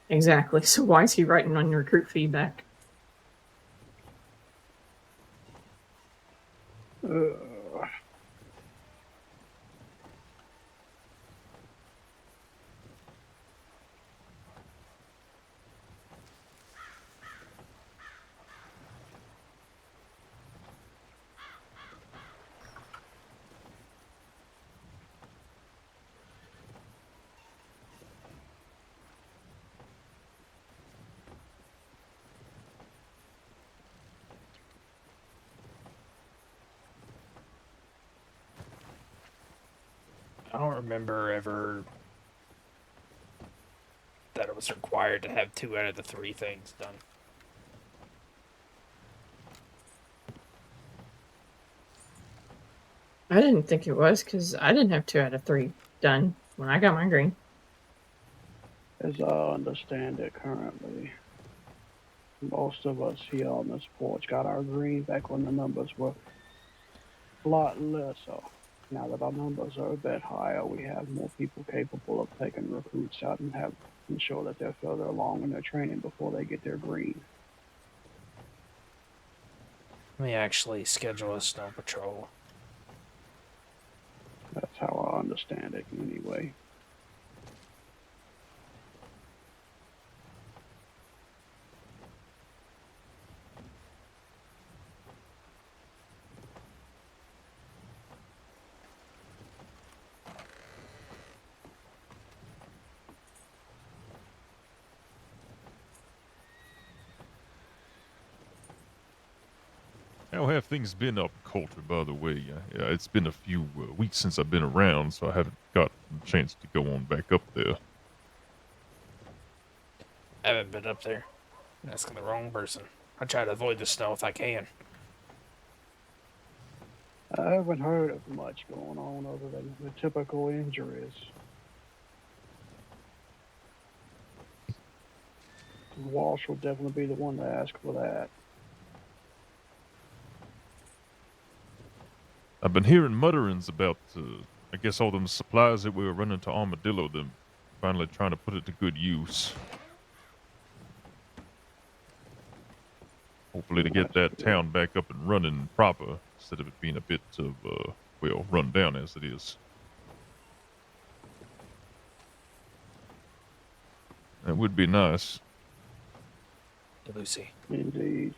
Exactly. So why is he writing on recruit feedback? I don't remember ever that it was required to have 2 out of the 3 things done. I didn't think it was because I didn't have 2 out of 3 done when I got my green. As I understand it currently, most of us here on this porch got our green back when the numbers were a lot lesser. Now that our numbers are a bit higher, we have more people capable of taking recruits out and have ensure that they're further along in their training before they get their green. Let me actually schedule a snow patrol. That's how I understand it anyway. How have things been up Coulter, by the way? It's been a few weeks since I've been around, so I haven't got a chance to go on back up there. I haven't been up there. I'm asking the wrong person. I try to avoid the snow if I can. I haven't heard of much going on other than the typical injuries. Walsh will definitely be the one to ask for that. I've been hearing mutterings about, I guess, all them supplies that we were running to Armadillo, them finally trying to put it to good use. Hopefully to get that town back up and running proper, instead of it being a bit of, well, run down as it is. That would be nice. Lucy. Indeed.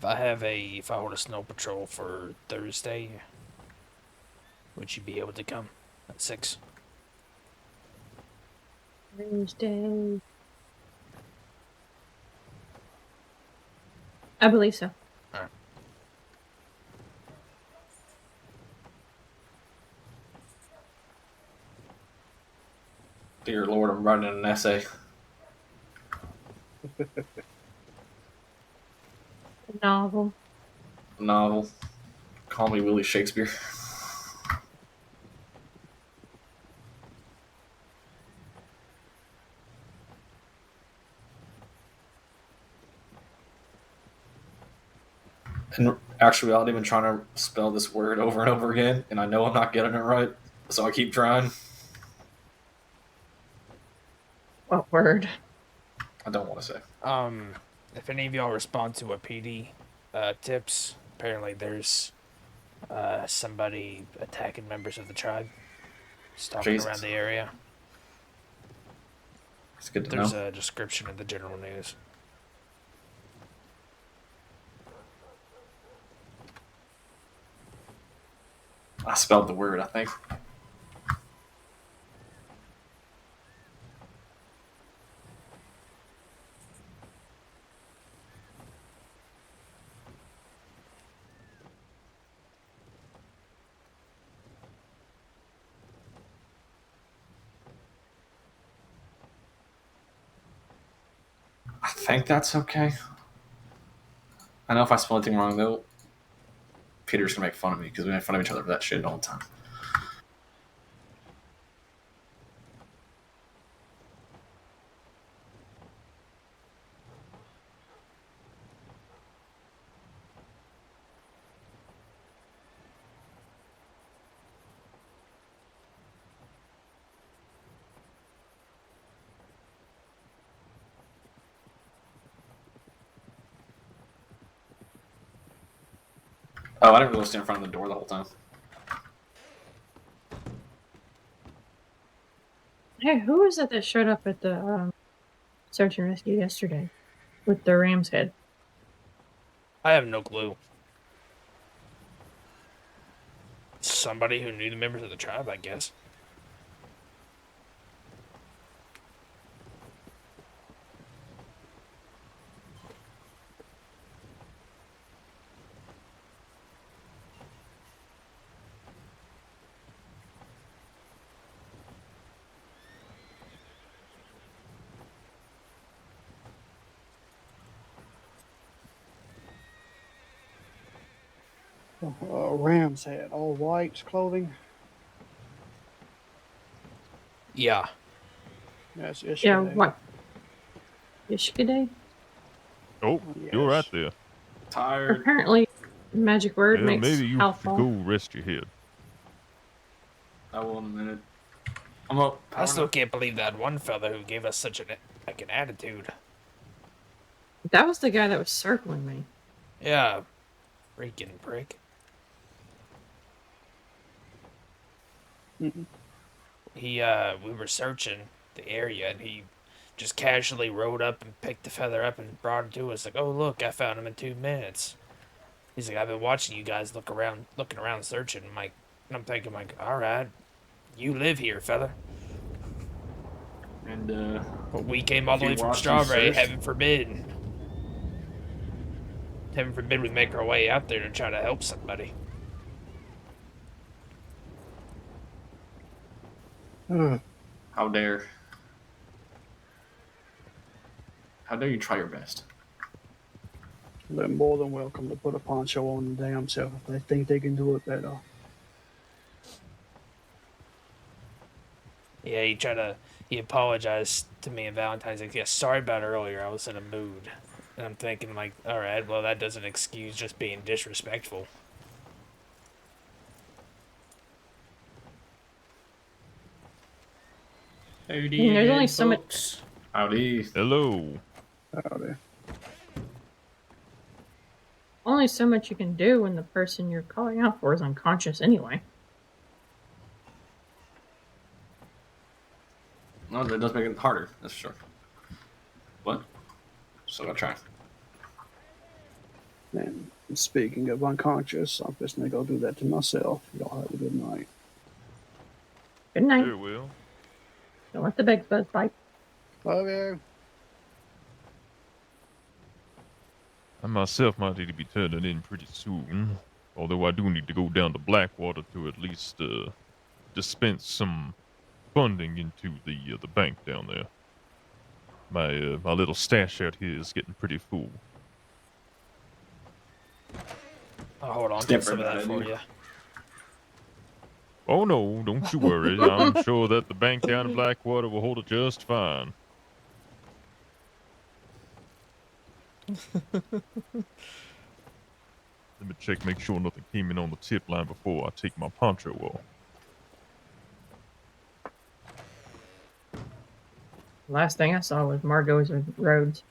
If I hold a snow patrol for Thursday, would you be able to come at 6? Thursday. I believe so. Alright. Dear Lord, I'm writing an essay. Novel. Novel. Call me Willie Shakespeare. In actuality, I've been trying to spell this word over and over again, and I know I'm not getting it right, so I keep trying. What word? I don't want to say. if any of y'all respond to a PD tips, apparently there's somebody attacking members of the tribe, stalking Jesus. around the area. It's good to There's know. a description in the general news. I spelled the word, I think. I think that's okay. I know if I spell anything wrong, though, Peter's gonna make fun of me because we make fun of each other for that shit all the time. Oh, I didn't really stand in front of the door the whole time. Hey, who was it that showed up at the search and rescue yesterday with the ram's head? I have no clue. Somebody who knew the members of the tribe, I guess. Ram's head, all white clothing. Yeah. That's Ishka. Yeah, what? Ishkade? Oh, you're right there. Tired. Apparently, magic word Yeah, makes maybe you health should fall. go rest your head. I will in a minute. I'm up. I still can't believe that one fella who gave us such an attitude. That was the guy that was circling me. Yeah, freaking prick. He we were searching the area and he just casually rode up and picked the feather up and brought it to us like, oh look, I found him in 2 minutes. He's like, I've been watching you guys looking around searching. I'm thinking like, all right, you live here, fella. And But we came all the way from Strawberry, heaven forbid. Heaven forbid we make our way out there to try to help somebody. How dare. How dare you try your best? They're more than welcome to put a poncho on the damn self if they think they can do it better. Yeah, he apologized to me and Valentine's Day. Yeah, sorry about earlier. I was in a mood. And I'm thinking like, all right, well, that doesn't excuse just being disrespectful. Howdy, There's only so much. folks. Howdy. Hello. Howdy. Only so much you can do when the person you're calling out for is unconscious anyway. No, that does make it harder, that's for sure. What? So I'll try. And speaking of unconscious, I'm just gonna go do that to myself. Y'all have a good night. Good night. Sure will. Don't let the big buzz bite. Love you. I myself might need to be turning in pretty soon. Although I do need to go down to Blackwater to at least dispense some funding into the bank down there. My little stash out here is getting pretty full. I'll hold on Step to some of right that for ahead. you. Oh no, don't you worry. I'm sure that the bank down in Blackwater will hold it just fine. Let me check, make sure nothing came in on the tip line before I take my poncho off. Last thing I saw was Margot's Roads.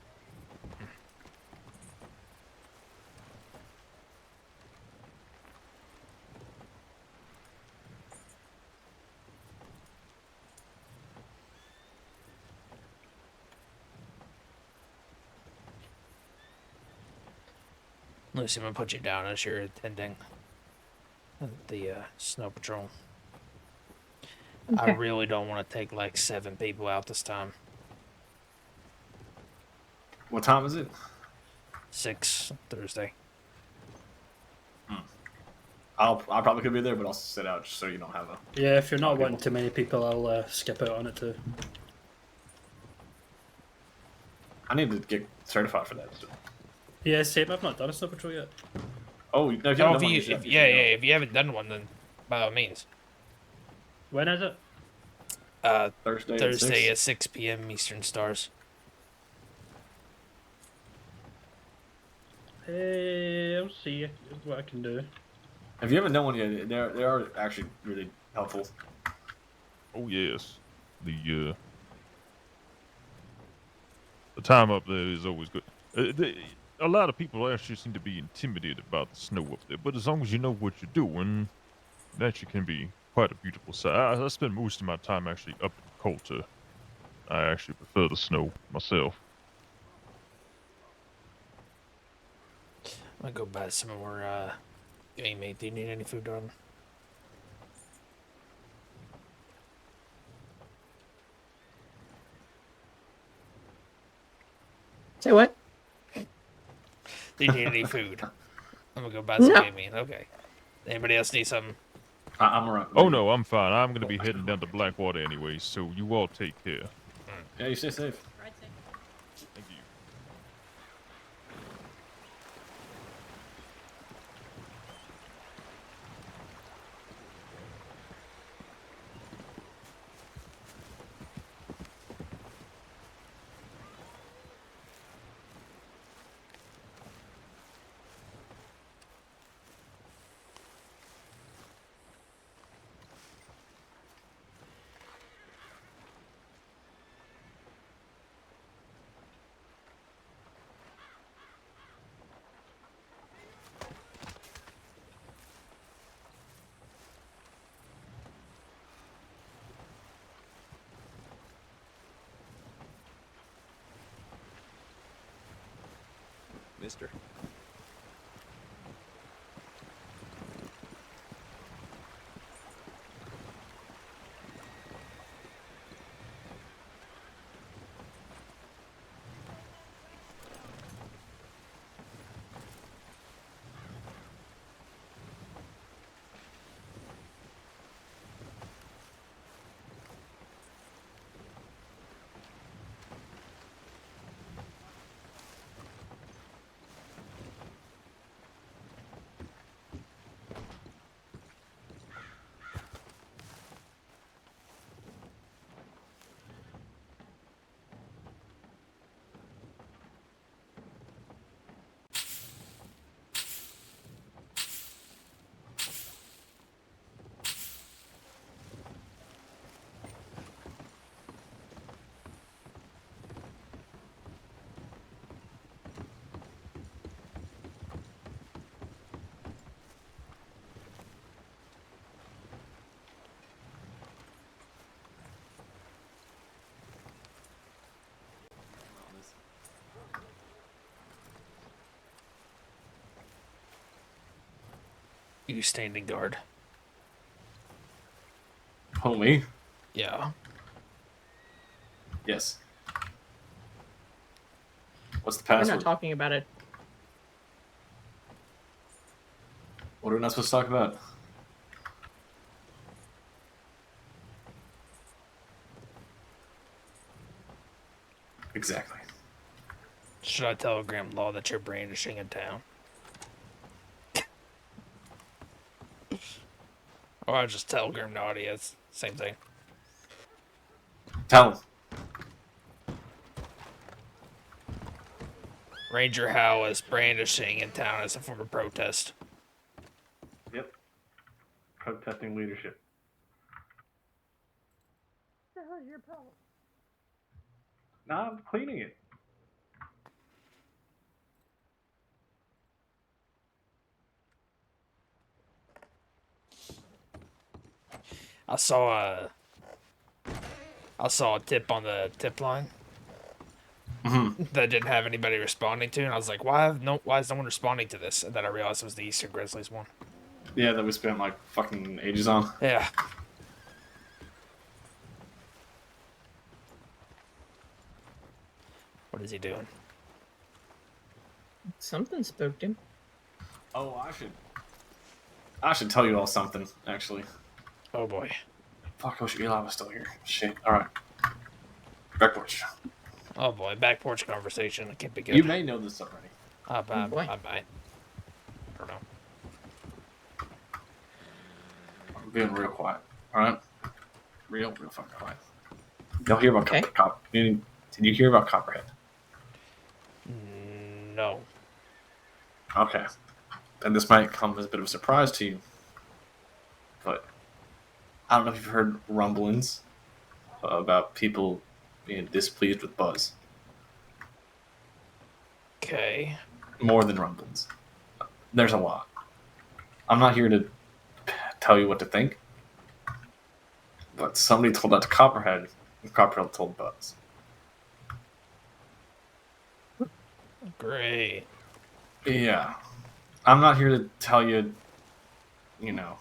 Lucy, I'm gonna put you down as you're attending the snow patrol. I Okay. really don't want to take like 7 people out this time. What time is it? 6 Thursday. I probably could be there, but I'll sit out just so you don't have a. Yeah, if you're not wanting too many people, I'll skip out on it too. I need to get certified for that. So. Yeah, same. I've not done a snow patrol yet. Oh, no, if you haven't Oh, done one, you should if, have- yeah, if you haven't done one, then by all means. When is it? Thursday. Thursday at 6 p.m. Eastern Stars. Hey, I'll see what I can do. If you haven't done one yet, they are actually really helpful. Oh yes, the time up there is always good. A lot of people actually seem to be intimidated about the snow up there, but as long as you know what you're doing, it actually can be quite a beautiful sight. I spend most of my time actually up in Coulter. I actually prefer the snow myself. I'm gonna go buy some more game meat. Do you need any food, darling? Say what? Do you need any food? I'm gonna go buy some No. game meat. Okay. Anybody else need something? I'm around. Oh no, I'm fine. I'm gonna be heading down to Blackwater anyway, so you all take care. Yeah, you stay safe. Thank you. Mister. You standing guard. Homie. Yeah. Yes. What's the We're password? not talking about it. What are we not supposed to talk about? Exactly. Should I telegram Law that you're brandishing in town? Or I just telegram Naughty, it's same thing. Tell him. Ranger Howe is brandishing in town as a form of protest. Yep. Protesting leadership. What the hell is your problem? Nah, I'm cleaning it. I saw a tip on the tip line. that didn't have anybody responding to, and I was like, why is no one responding to this? And then I realized it was the Eastern Grizzlies one. Yeah, that we spent like fucking ages on. Yeah. What is he doing? Something spooked him. Oh, I should tell you all something, actually. Oh boy. Fuck, I wish Eli was still here. Shit. Alright. Back porch. Oh boy, back porch conversation. It can't be good. You may know this already. I might. I don't know. I'm being real quiet. Alright? Real fucking quiet. Y'all hear about Did you hear about Copperhead? No. Okay. And this might come as a bit of a surprise to you. But I don't know if you've heard rumblings about people being displeased with Buzz. Okay. More than rumblings. There's a lot. I'm not here to tell you what to think. But somebody told that to Copperhead, and Copperhead told Buzz. Great. Yeah. I'm not here to tell you, you know,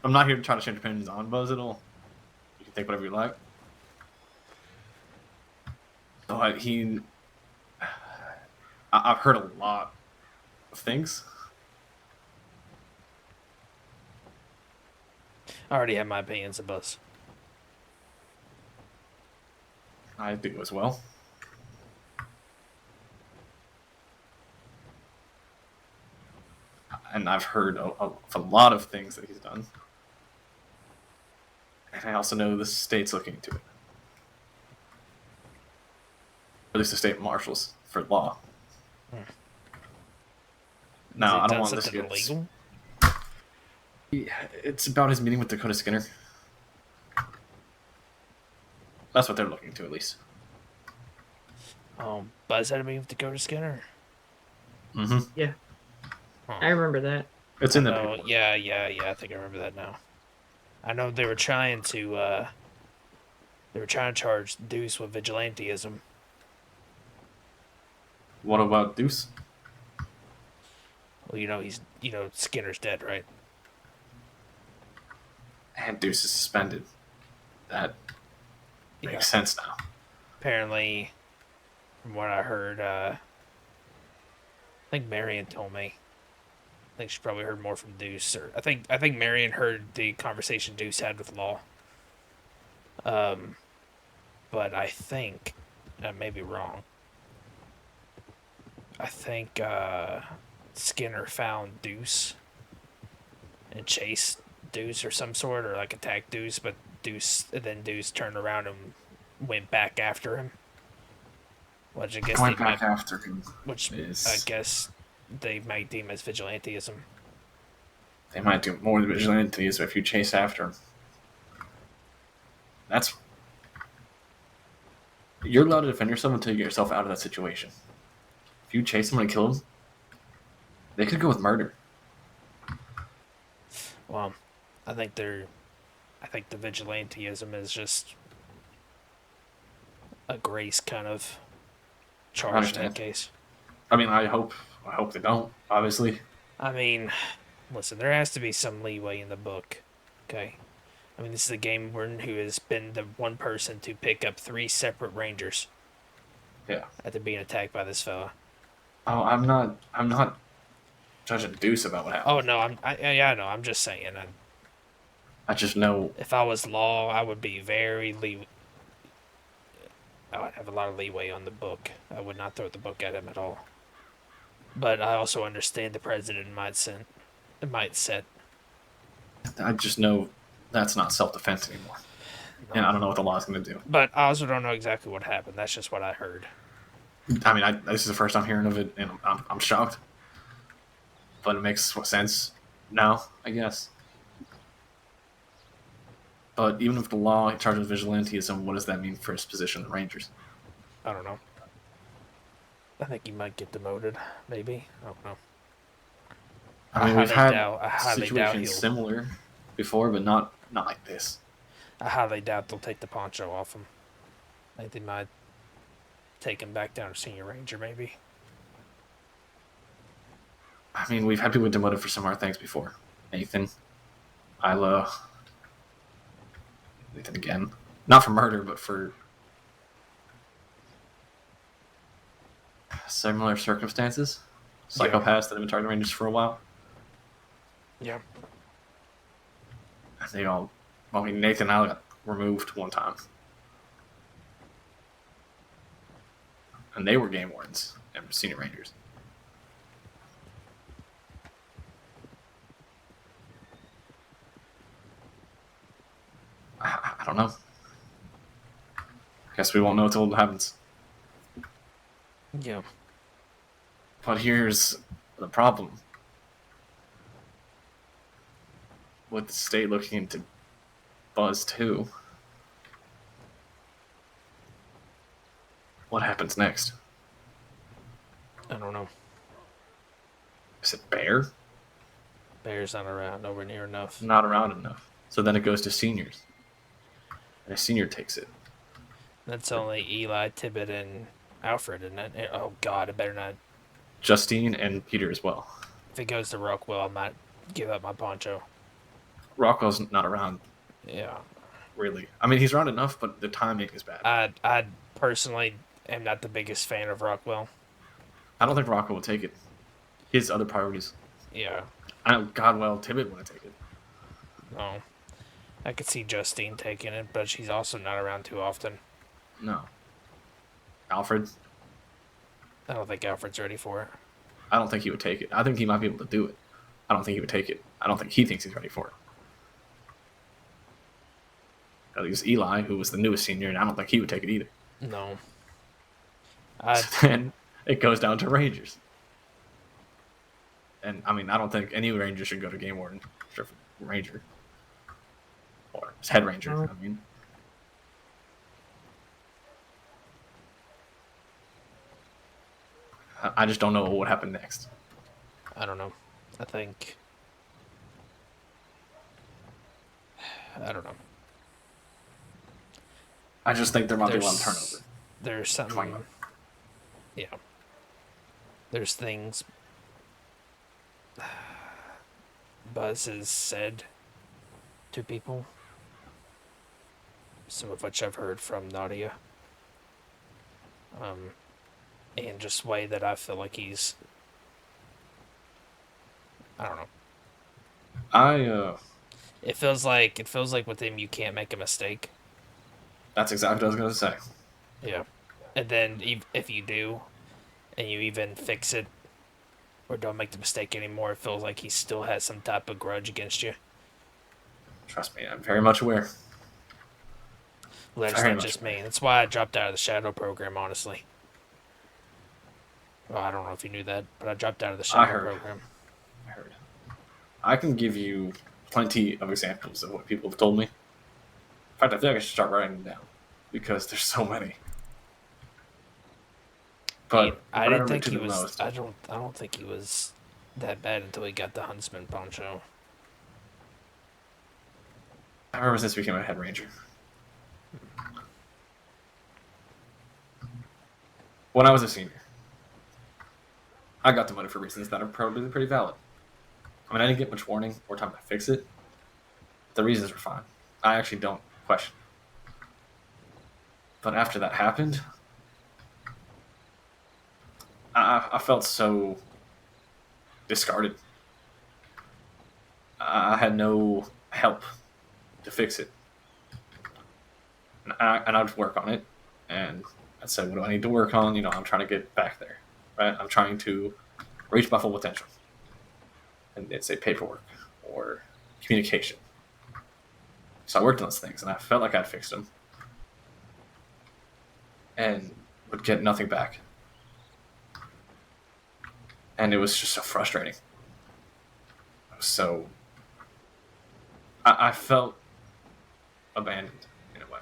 I'm not here to try to change opinions on Buzz at all. You can think whatever you like. But I've heard a lot of things. I already have my opinions of Buzz. I do as well. And I've heard of a lot of things that he's done. And I also know the state's looking into it. Or at least the state marshals for law. Now, I don't want this to get illegal. It's about his meeting with Dakota Skinner. That's what they're looking into, at least. Buzz had a meeting with Dakota Skinner. Mm-hmm. Yeah. I remember that. It's in the Oh, paperwork. yeah, I think I remember that now. I know they were trying to charge Deuce with vigilantism. What about Deuce? Well, Skinner's dead, right? And Deuce is suspended. That makes sense now. Apparently, from what I heard, I think Marion told me. I think she probably heard more from Deuce, or I think Marion heard the conversation Deuce had with Law. But I think I may be wrong. I think Skinner found Deuce and chased Deuce or some sort, or like attacked Deuce, but Deuce turned around and went back after him. Which I guess after him. Which I guess they might deem as vigilantism. They might do more than vigilantism if you chase after him. You're allowed to defend yourself until you get yourself out of that situation. If you chase someone and kill them, they could go with murder. Well, I think the vigilantism is just a Grace kind of charge in that case. I mean, I hope they don't, obviously. I mean, listen, there has to be some leeway in the book, okay? I mean, this is a game warden who has been the one person to pick up 3 separate rangers. Yeah. After being attacked by this fella. Oh, I'm not judging Deuce about what happened. Oh no, I know. I'm just saying. I just know if I was Law, I would be very I would have a lot of leeway on the book. I would not throw the book at him at all. But I also understand the president might set. I just know that's not self-defense anymore. No. And I don't know what the law is going to do. But I also don't know exactly what happened. That's just what I heard. I mean, this is the first I'm hearing of it, and I'm shocked. But it makes sense now, I guess. But even if the law charges vigilantism, what does that mean for his position in the Rangers? I don't know. I think he might get demoted, maybe. I don't know. I mean, we've had situations similar before, but not like this. I highly doubt they'll take the poncho off him. I think they might take him back down to Senior Ranger, maybe. I mean, we've had people demoted for similar things before. Nathan, Isla, Nathan again. Not for murder, but for similar circumstances. Psychopaths that have been targeting Rangers for a while. Yeah. They all, I mean, Nathan and I got removed one time. And they were game wardens and Senior Rangers. I don't know. Guess we won't know until it happens. Yeah. But here's the problem. With the state looking into Buzz too. What happens next? I don't know. Is it Bear? Bear's not around, nowhere near enough. Not around enough. So then it goes to seniors. And a senior takes it. That's only Eli, Tibbet, and Alfred, isn't it? Oh god, I better not. Justine and Peter as well. If it goes to Rockwell, I might give up my poncho. Rockwell's not around. Yeah. Really. I mean, he's around enough, but the timing is bad. I personally am not the biggest fan of Rockwell. I don't think Rockwell will take it. He has other priorities. Yeah. I know Godwell Tibbet want to take it. No. I could see Justine taking it, but she's also not around too often. No. Alfred? I don't think Alfred's ready for it. I don't think he would take it. I think he might be able to do it. I don't think he would take it. I don't think he thinks he's ready for it. At least Eli, who was the newest senior, and I don't think he would take it either. No. Then it goes down to Rangers. And, I mean, I don't think any Ranger should go to Game Warden. Ranger. Or head Ranger, I mean. I just don't know what would happen next. I don't know. I think... I don't know. I just think there might be a lot of turnover. There's something... Yeah. There's things... Buzz has said to people. Some of which I've heard from Nadia. And just way that I feel like he's... I don't know. It feels like with him you can't make a mistake. That's exactly what I was going to say. Yeah. And then if you do, and you even fix it, or don't make the mistake anymore, it feels like he still has some type of grudge against you. Trust me, I'm very much aware. Well, that's not just me. That's why I dropped out of the Shadow program, honestly. Well, I don't know if you knew that, but I dropped out of the Shadow program. I heard. I can give you plenty of examples of what people have told me. In fact, I feel like I should start writing them down because there's so many. But I didn't think he was. I don't think he was that bad until he got the Huntsman poncho. I remember since we became a head ranger. When I was a senior, I got demoted for reasons that are probably pretty valid. I mean, I didn't get much warning or time to fix it. The reasons were fine. I actually don't question. But after that happened, I felt so discarded. I had no help to fix it. And I'd work on it. And I'd say, what do I need to work on? You know, I'm trying to get back there. Right? I'm trying to reach my full potential. And it's a paperwork or communication. So I worked on those things, and I felt like I'd fixed them. And would get nothing back. And it was just so frustrating. So I felt abandoned in a way.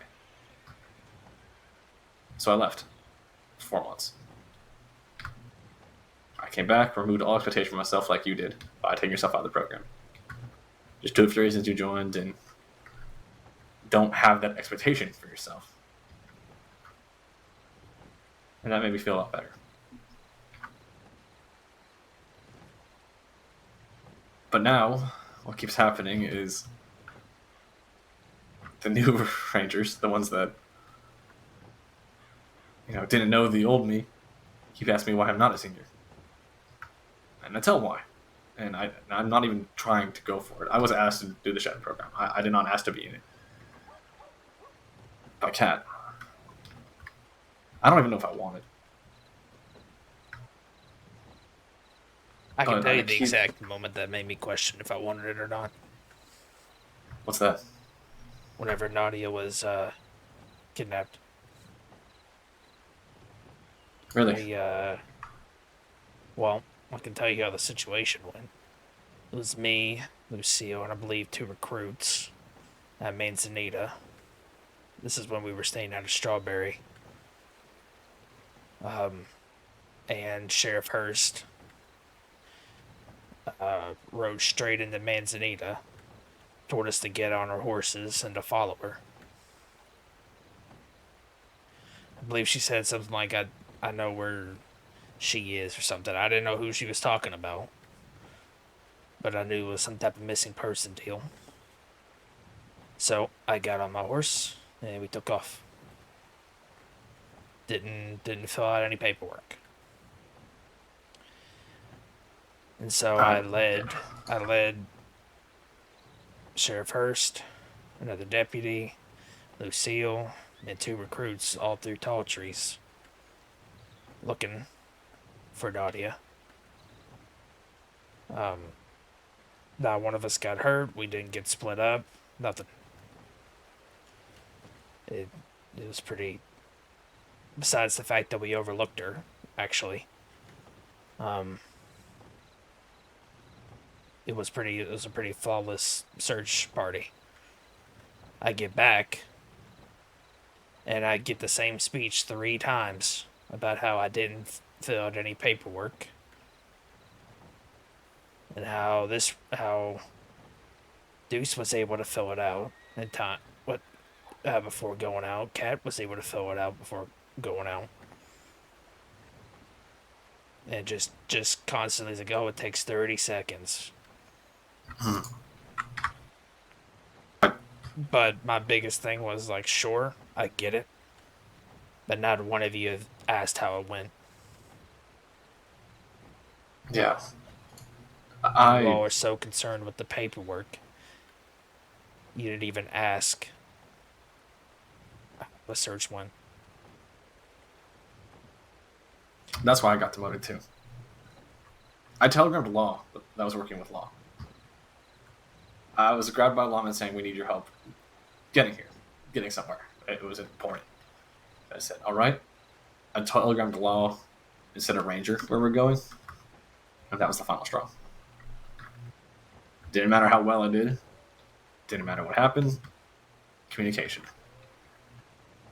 So I left for 4 months. I came back, removed all expectation from myself like you did by taking yourself out of the program. Just 2 of the reasons you joined, and don't have that expectation for yourself. And that made me feel a lot better. But now, what keeps happening is the new Rangers, the ones that, didn't know the old me, keep asking me why I'm not a senior. And I tell them why. And I'm not even trying to go for it. I was asked to do the shadow program. I did not ask to be in it. By Cat. I don't even know if I want it. I can But tell you I the keep- exact moment that made me question if I wanted it or not. What's that? Whenever Nadia was kidnapped. Really? Well, I can tell you how the situation went. It was me, Lucille, and I believe 2 recruits at Manzanita. This is when we were staying out of Strawberry. And Sheriff Hurst rode straight into Manzanita, told us to get on our horses and to follow her. I believe she said something like, I know where she is or something. I didn't know who she was talking about, but I knew it was some type of missing person deal. So I got on my horse and we took off. Didn't fill out any paperwork. And so I led Sheriff Hurst, another deputy, Lucille, and 2 recruits all through tall trees, looking for Nadia. Not one of us got hurt. We didn't get split up. Nothing. It was pretty. Besides the fact that we overlooked her, actually. It was a pretty flawless search party. I get back, and I get the same speech 3 times about how I didn't fill out any paperwork, and how Deuce was able to fill it out in time. Before going out, Cat was able to fill it out before going out. And just constantly like, oh, it takes 30 seconds. But my biggest thing was like, sure, I get it, but not one of you have asked how it went. Yeah. You all are so concerned with the paperwork. You didn't even ask how the search went. That's why I got demoted too. I telegrammed Law that I was working with Law. I was grabbed by Lawman saying, we need your help getting here, getting somewhere. It was important. I said, all right. I telegrammed Law instead of Ranger where we're going. And that was the final straw. Didn't matter how well I did. Didn't matter what happened. Communication.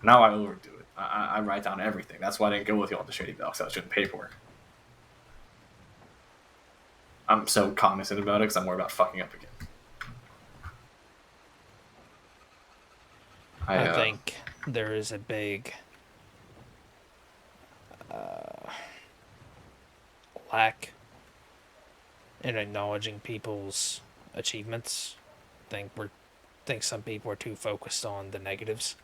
Now I overdo it. I write down everything. That's why I didn't go with you on the Shady Bell, because I was doing paperwork. I'm so cognizant about it because I'm worried about fucking up again. I think there is a big lack in acknowledging people's achievements. I think some people are too focused on the negatives.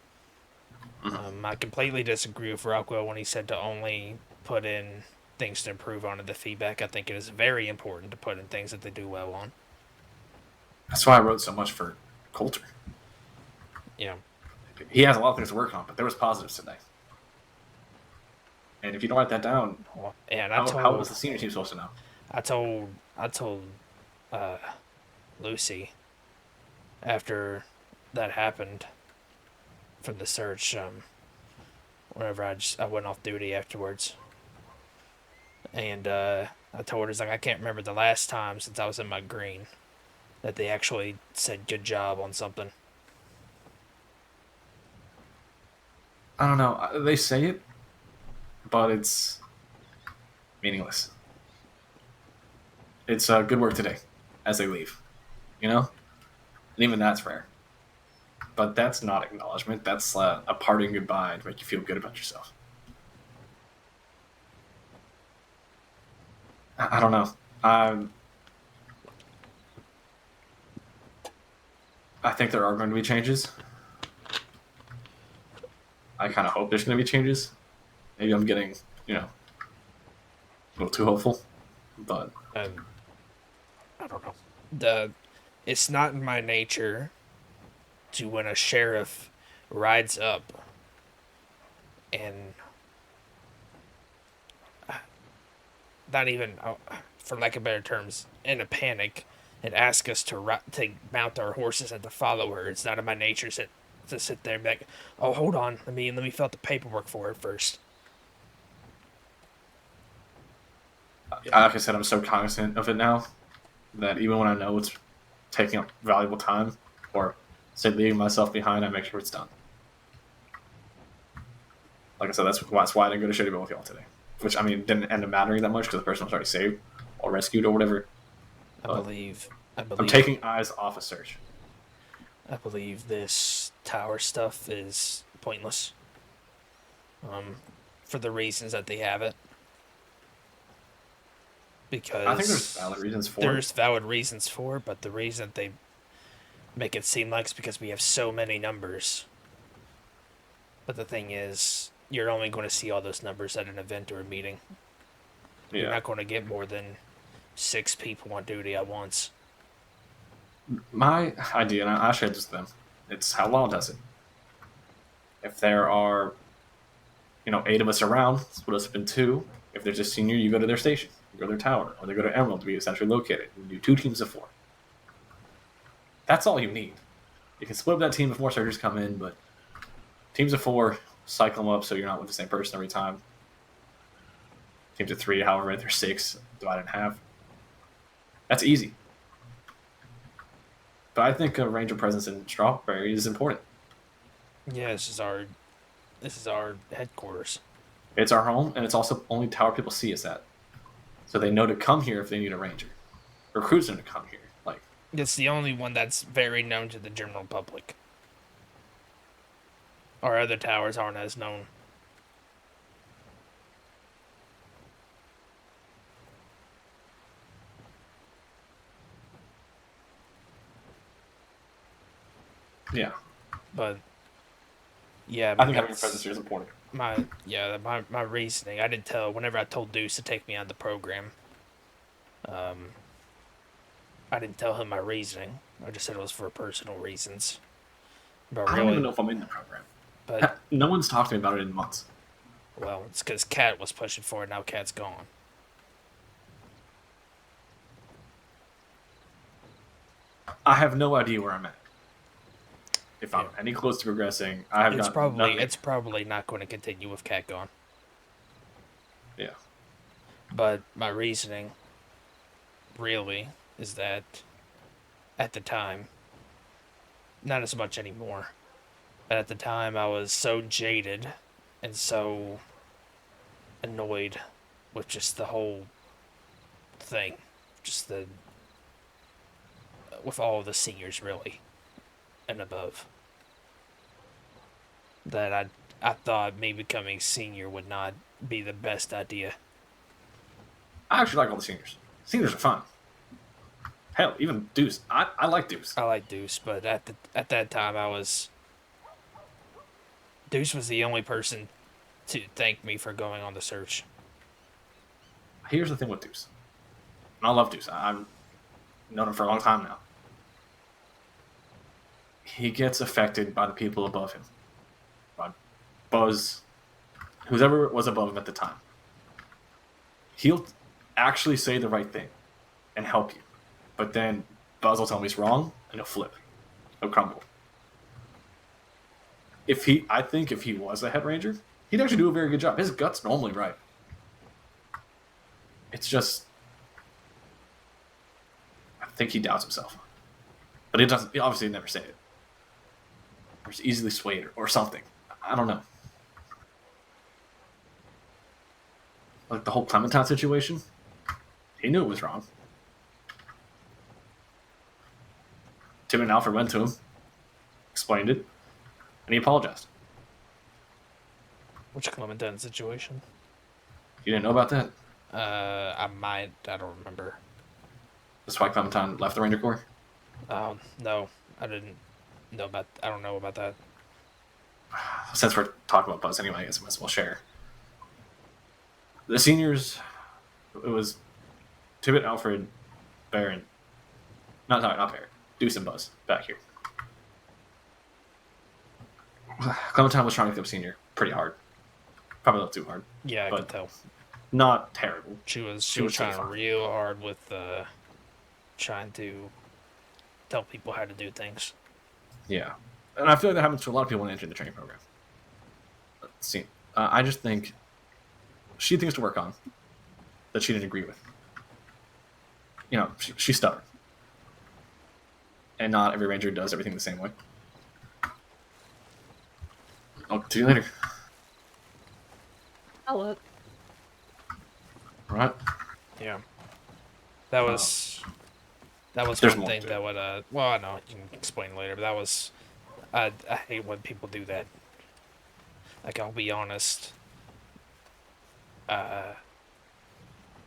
I completely disagree with Rockwell when he said to only put in things to improve on the feedback. I think it is very important to put in things that they do well on. That's why I wrote so much for Coulter. Yeah. He has a lot of things to work on, but there was positives today. And if you don't write that down, and how was the senior team supposed to know? I told Lucy after that happened from the search, whenever I went off duty afterwards. And I told her, I can't remember the last time since I was in my green that they actually said good job on something. I don't know. They say it, but it's meaningless. It's good work today as they leave, And even that's rare. But that's not acknowledgement. That's a parting goodbye to make you feel good about yourself. I don't know. I think there are going to be changes. I kind of hope there's going to be changes. Maybe I'm getting, a little too hopeful, but I don't know. It's not in my nature to, when a sheriff rides up and not even, for lack of better terms, in a panic and ask us to mount our horses and to follow her. It's not in my nature to sit there and be like, oh, hold on, let me fill out the paperwork for it first. like I said, I'm so cognizant of it now that even when I know it's taking up valuable time or say leaving myself behind, I make sure it's done. Like I said, that's why I didn't go to Shady Bowl with y'all today. Which, I mean, didn't end up mattering that much because the person was already saved or rescued or whatever. I believe I'm taking eyes off a search. I believe this tower stuff is pointless. For the reasons that they have it. Because I think there's valid reasons for it. There's valid reasons for it, but the reason they make it seem like it's because we have so many numbers. But the thing is, you're only going to see all those numbers at an event or a meeting. Yeah. You're not going to get more than 6 people on duty at once. My idea, and I shared this with them, it's how law does it. If there are, 8 of us around, split us up in 2. If there's a senior, you go to their station, you go to their tower, or they go to Emerald to be essentially located. You do 2 teams of 4. That's all you need. You can split up that team if more searchers come in, but teams of 4, cycle them up so you're not with the same person every time. Teams of 3, however, there's 6, divide in half. That's easy. But I think a ranger presence in Strawberry is important. Yeah, this is our headquarters. It's our home, and it's also only tower people see us at. So they know to come here if they need a ranger. Recruits them to come here. It's the only one that's very known to the general public. Our other towers aren't as known. Yeah. But yeah, I think having a presence here is important. My reasoning. I didn't tell whenever I told Deuce to take me on the program. I didn't tell him my reasoning. I just said it was for personal reasons. But I don't even know if I'm in the program. But no one's talked to me about it in months. Well, it's because Kat was pushing for it. Now Kat's gone. I have no idea where I'm at. If I'm any close to progressing, I have It's probably not going to continue with Kat gone. Yeah. But my reasoning, really, is that at the time, not as much anymore, but at the time I was so jaded and so annoyed with just the whole thing, with all the seniors really and above, that I thought me becoming senior would not be the best idea. I actually like all the seniors. Seniors are fun. Hell, even Deuce. I like Deuce. I like Deuce, but at that time Deuce was the only person to thank me for going on the search. Here's the thing with Deuce. And I love Deuce. I've known him for a long time now. He gets affected by the people above him. By Buzz, whoever was above him at the time. He'll actually say the right thing and help you. But then Buzz will tell him he's wrong and he'll flip. He'll crumble. I think if he was a head ranger, he'd actually do a very good job. His gut's normally right. It's just, I think he doubts himself. But he doesn't, he obviously never say it. Or he's easily swayed or something. I don't know. Like the whole Clementine situation, he knew it was wrong. Tim and Alfred went to him, explained it, and he apologized. Which Clementine situation? You didn't know about that? I might. I don't remember. That's why Clementine left the Ranger Corps? No, I didn't know about. I don't know about that. Since we're talking about Buzz anyway, I guess I might as well share. The seniors, it was Tibbet, Alfred, Baron. Not Baron. Deuce and Buzz back here. Clementine was trying to become senior pretty hard. Probably a little too hard. Yeah, I could tell. Not terrible. She was trying trying real hard with trying to tell people how to do things. Yeah. And I feel like that happens to a lot of people when entering the training program. Let's see. I just think she had things to work on that she didn't agree with. You know, she's stubborn. And not every ranger does everything the same way. I'll see you later. I'll look. Right? Yeah. That was There's one more thing to that would well, I know you can explain later, but that was I hate when people do that. Like, I'll be honest.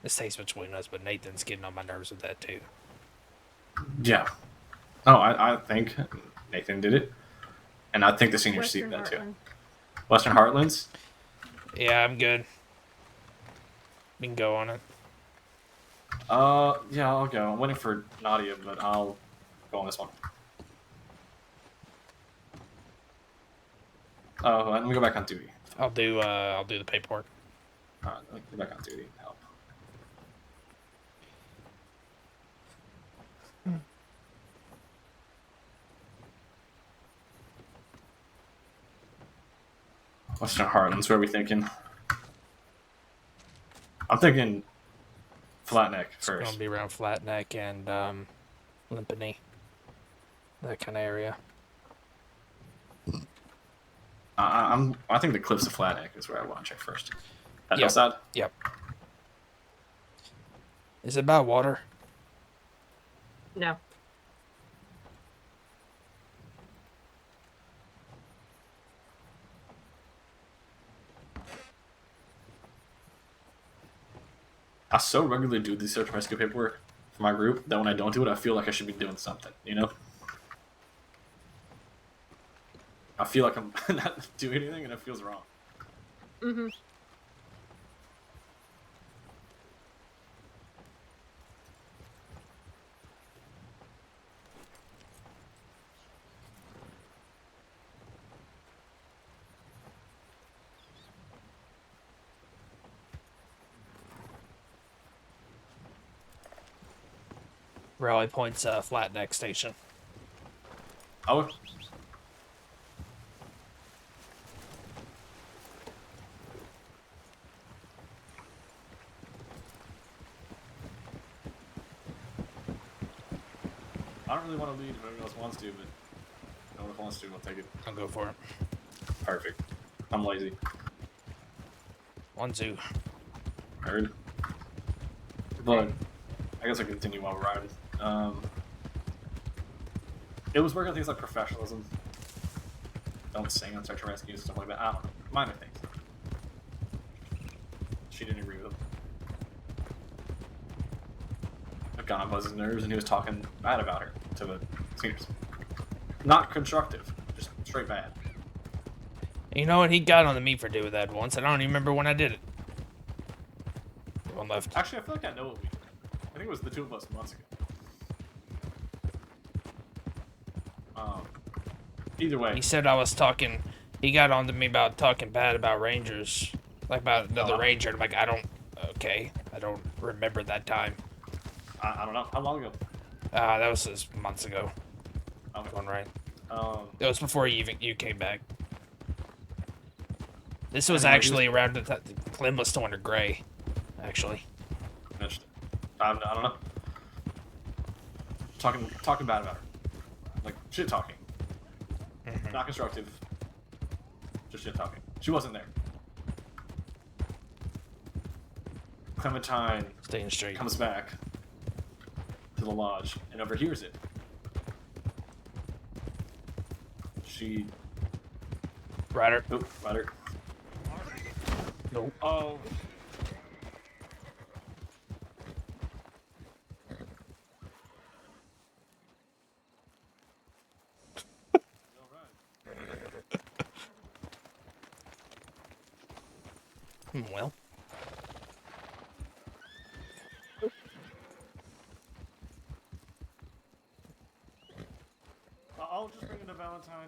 This stays between us, but Nathan's getting on my nerves with that too. Yeah. Oh, I think Nathan did it. And I think the seniors see that too. Western Heartlands? Yeah, I'm good. We can go on it. Yeah, I'll go. I'm waiting for Nadia, but I'll go on this one. Oh, let me go back on duty. I'll do the paperwork. Alright, let me go back on duty and help. Western Heartlands, where are we thinking? I'm thinking Flatneck It's first. gonna be around Flatneck and Limpany. That kind of area. I think the cliffs of Flatneck is where I want to check first. That Yep. hillside? Yep. Is it about water? No. I so regularly do the search and rescue paperwork for my group that when I don't do it, I feel like I should be doing something, you know? I feel like I'm not doing anything and it feels wrong. Mm-hmm. Rally Point's Flatneck station. Oh. I don't really want to lead if anyone else wants to, but if no one wants to, I'll take it. I'll go for it. Perfect. I'm lazy. One, two. Heard. But I guess I'll continue while we're riding. It was working on things like professionalism. Don't sing on search and rescue, stuff like that. I don't know. Minor things. She didn't agree with him. It got on Buzz's nerves and he was talking bad about her to the seniors. Not constructive, just straight bad. You know what? He got on me for doing that once. I don't even remember when I did it. One left. Actually, I feel like I know what we did. I think it was the two of us months ago. Either way. He said I was talking. He got on to me about talking bad about Rangers, like about another Ranger. I'm like, I don't. Okay, I don't remember that time. I don't know. How long ago? That was just months ago. Okay. Going right. It It was before you came back. This was Anyway, actually around the time Clem was still under Gray, actually. Interesting. I don't know. Talking bad about her. Like, shit talking. Not constructive. Just shit talking. She wasn't there. Clementine Staying straight. comes back to the lodge and overhears it. She. Ryder. Oh, Ryder. Nope. Oh. Well. I'll just bring in a Valentine.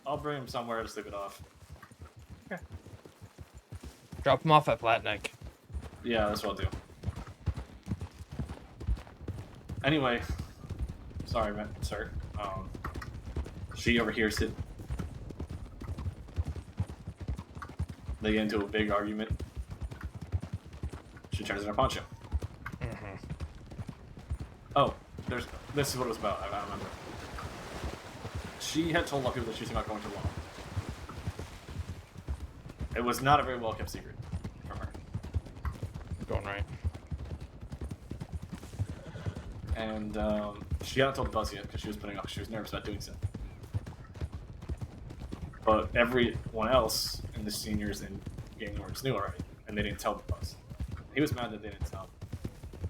I'll bring him somewhere to sleep it off. Drop him off at Flatneck. Yeah, that's what I'll do. Anyway, sorry, man, sir. She overhears it. They get into a big argument. She turns in her poncho. Mm-hmm. Oh, this is what it was about. I remember. She had told a lot of people that she was not going to law. It was not a very well kept secret from her. Going right. And she hadn't told Buzz yet because she was putting off. She was nervous about doing so. But everyone else in the seniors and gang orgs knew already, and they didn't tell Buzz. He was mad that they didn't tell.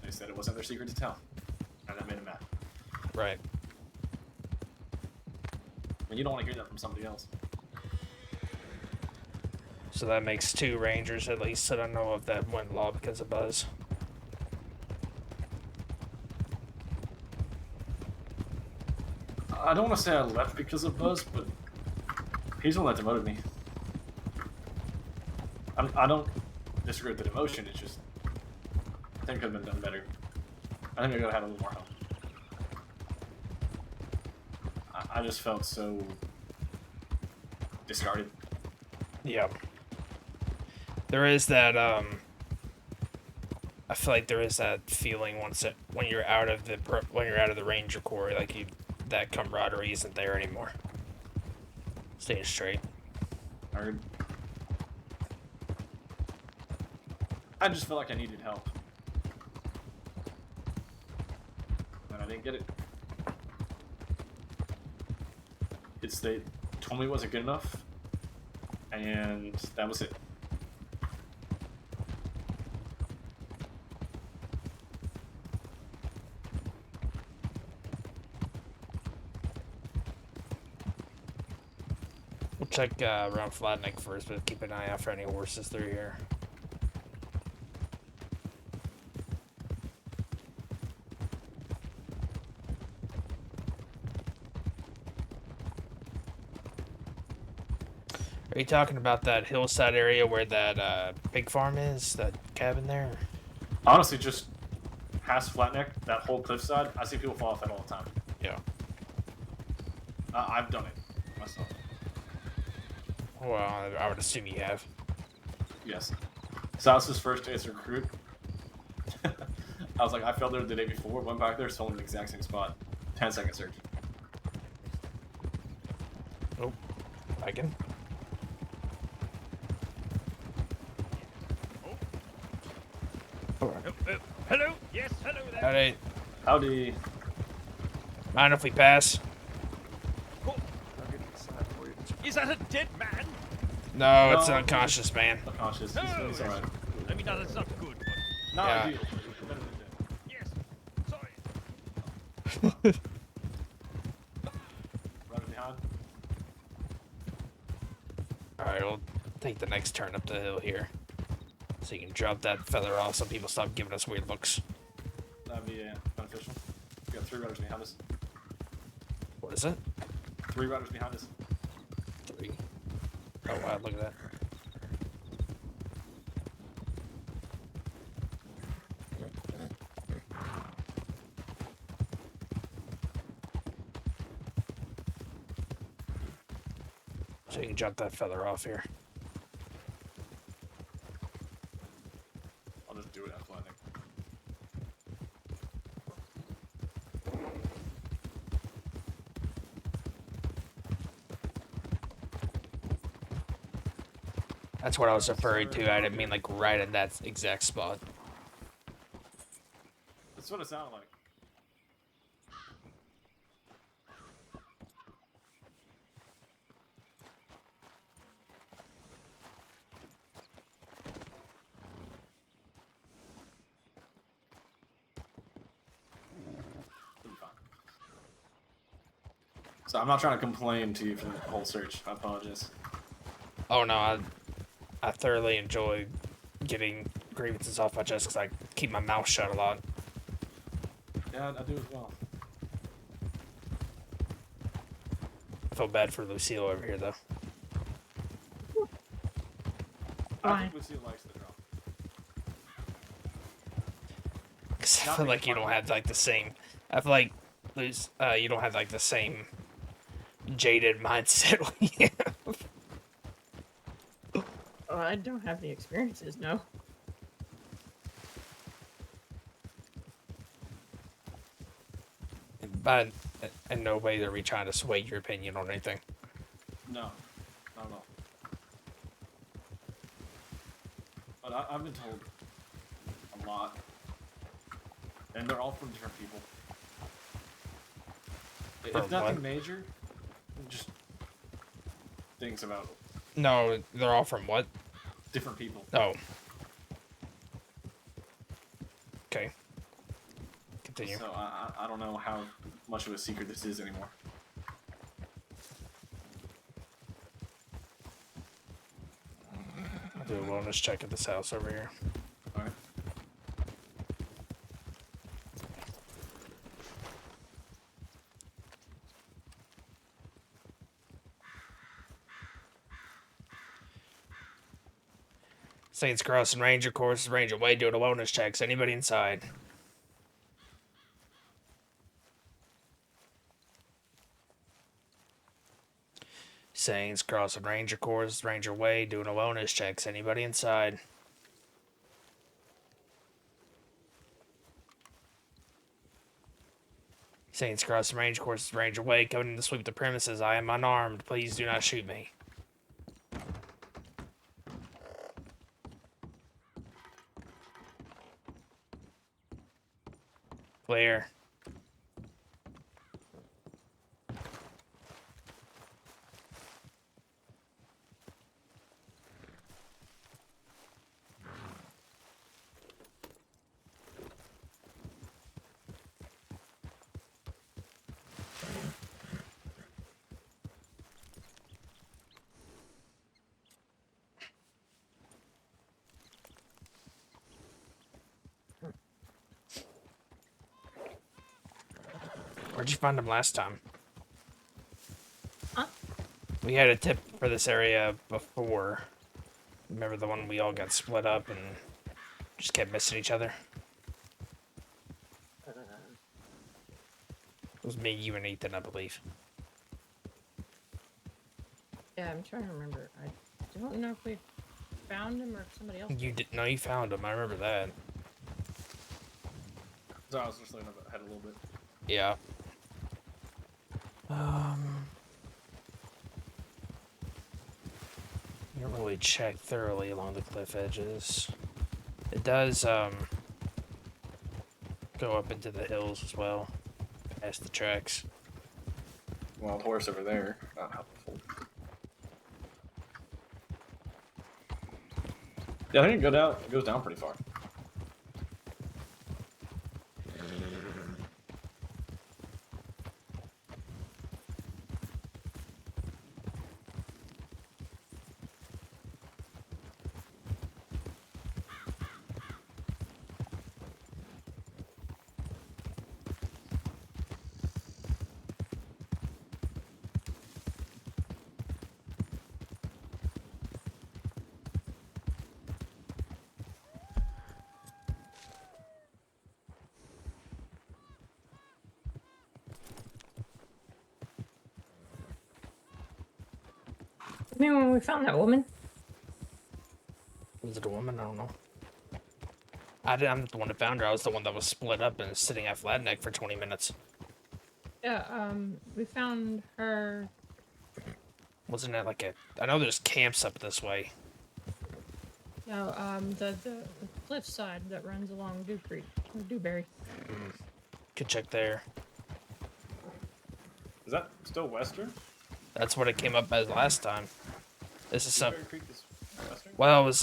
They said it wasn't their secret to tell, and that made him mad. Right. And you don't want to hear that from somebody else. So that makes 2 Rangers at least. I don't know if that went law because of Buzz. I don't want to say I left because of Buzz, but he's the one that demoted me. I don't disagree with the demotion, it's just I think it could have been done better. I think I could have had a little more help. I just felt so discarded. Yeah. There is that, I feel like there is that feeling when you're out of the Ranger Corps, like that camaraderie isn't there anymore. Staying straight. Heard. I just felt like I needed help. And I didn't get it. They told me it wasn't good enough, and that was it. We'll check around Flatneck first, but keep an eye out for any horses through here. Are you talking about that hillside area where that pig farm is? That cabin there? Honestly, just past Flatneck, that whole cliffside, I see people fall off that all the time. Yeah. I've done it myself. Well, I would assume you have. Yes. So that was his first day as a recruit. I was like, I fell there the day before, went back there, sold in the exact same spot. 10-second search. Oh, I can. Hello? Yes, hello there. Howdy. Howdy. Mind if we pass? Is that a dead man? No, it's an unconscious man. Unconscious. No, He's alright. I mean, no, that's not good. But... Not Yeah. ideal. Better than dead. Yes. Sorry. Right behind. Alright, we'll take the next turn up the hill here. So you can drop that feather off so people stop giving us weird looks. That'd be beneficial. We got 3 riders behind us. What is it? 3 riders behind us. 3. Oh wow, look at that. So you can drop that feather off here. I'll just do it at Flatneck. That's what I was referring to. I didn't mean like right in that exact spot. That's what it sounded like. So I'm not trying to complain to you for the whole search. I apologize. Oh no, I thoroughly enjoy getting grievances off my chest because I keep my mouth shut a lot. Yeah, I do as well. I feel bad for Lucille over here though. I think Lucille likes the drop. Cause I feel like you don't have like the same. I feel like you don't have like the same jaded mindset we have. Oh, I don't have the experiences, no. But in no way are we trying to sway your opinion on anything. No, not at all. But I've been told a lot, and they're all from different people. From It's nothing what? major, just things about No, they're all from what? different people. Oh. Okay. Continue. So I don't know how much of a secret this is anymore. I'll do a wellness check at this house over here. Alright. Saints Crossing Ranger Course, Ranger Way doing a wellness checks. Anybody inside? Saints Crossing Ranger Course, Ranger Way doing a wellness checks. Anybody inside? Saints Crossing Ranger Course, Ranger Way coming in to sweep the premises. I am unarmed. Please do not shoot me. Clear. Where'd you find him last time? Huh? We had a tip for this area before. Remember the one we all got split up and just kept missing each other? It was me, you, and Ethan, I believe. Yeah, I'm trying to remember. I don't know if we found him or if somebody else. You did. No, you found him. I remember that. So I was just looking ahead a little bit. Yeah. You don't really check thoroughly along the cliff edges. It does, go up into the hills as well, past the tracks. Wild horse over there. Not helpful. Yeah, I think it goes down pretty far. I mean, when we found that woman. Was it a woman? I don't know. I'm not the one that found her. I was the one that was split up and sitting at flat neck for 20 minutes. Yeah, we found her. Wasn't it like a... I know there's camps up this way. No, the cliffside that runs along Dew Creek, or Dewberry. Could check there. Is that still western? That's what it came up as last time. This is some... Dewberry Creek is western? Well, it was,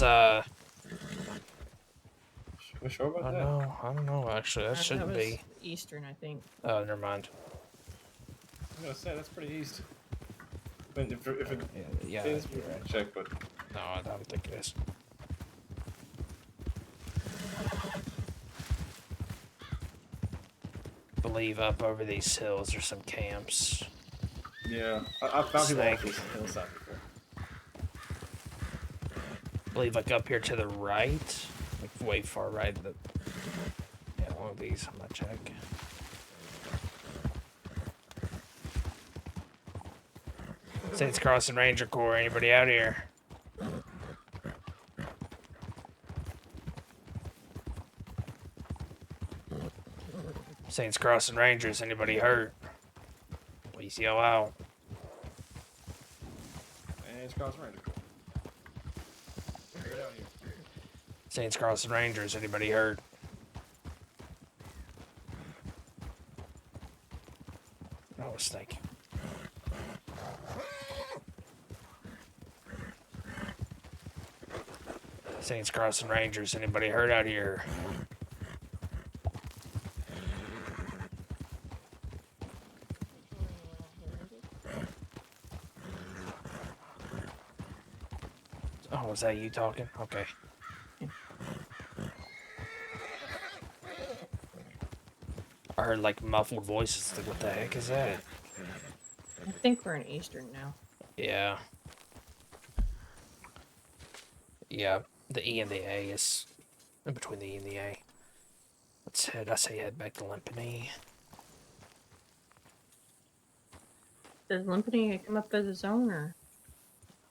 We sure about that? I don't know, actually. That shouldn't was be. Eastern, I think. Oh, never mind. I'm gonna say that's pretty east. I mean, if it yeah, is, we you're can right. check, but No, I don't think it is. Believe up over these hills there's some camps. yeah, I've found people Snake. off this hillside before. Believe like up here to the right, like way far right. Yeah, one of these. I'm gonna check. Saints Crossing Ranger Corps. Anybody out here? Saints Crossing Rangers. Anybody hurt? Please yell out. And it's cross Ranger. Right out here. Saints Crossing Rangers. Anybody hurt? Oh, a snake. Saints Crossing Rangers. Anybody hurt out here? Oh, was that you talking? Okay. I heard like muffled voices. Like, what the heck is that? I think we're in Eastern now. Yeah. Yeah, the E and the A is in between the E and the A. Let's head. I say head back to Limpany. Does Limpany come up as its own, or?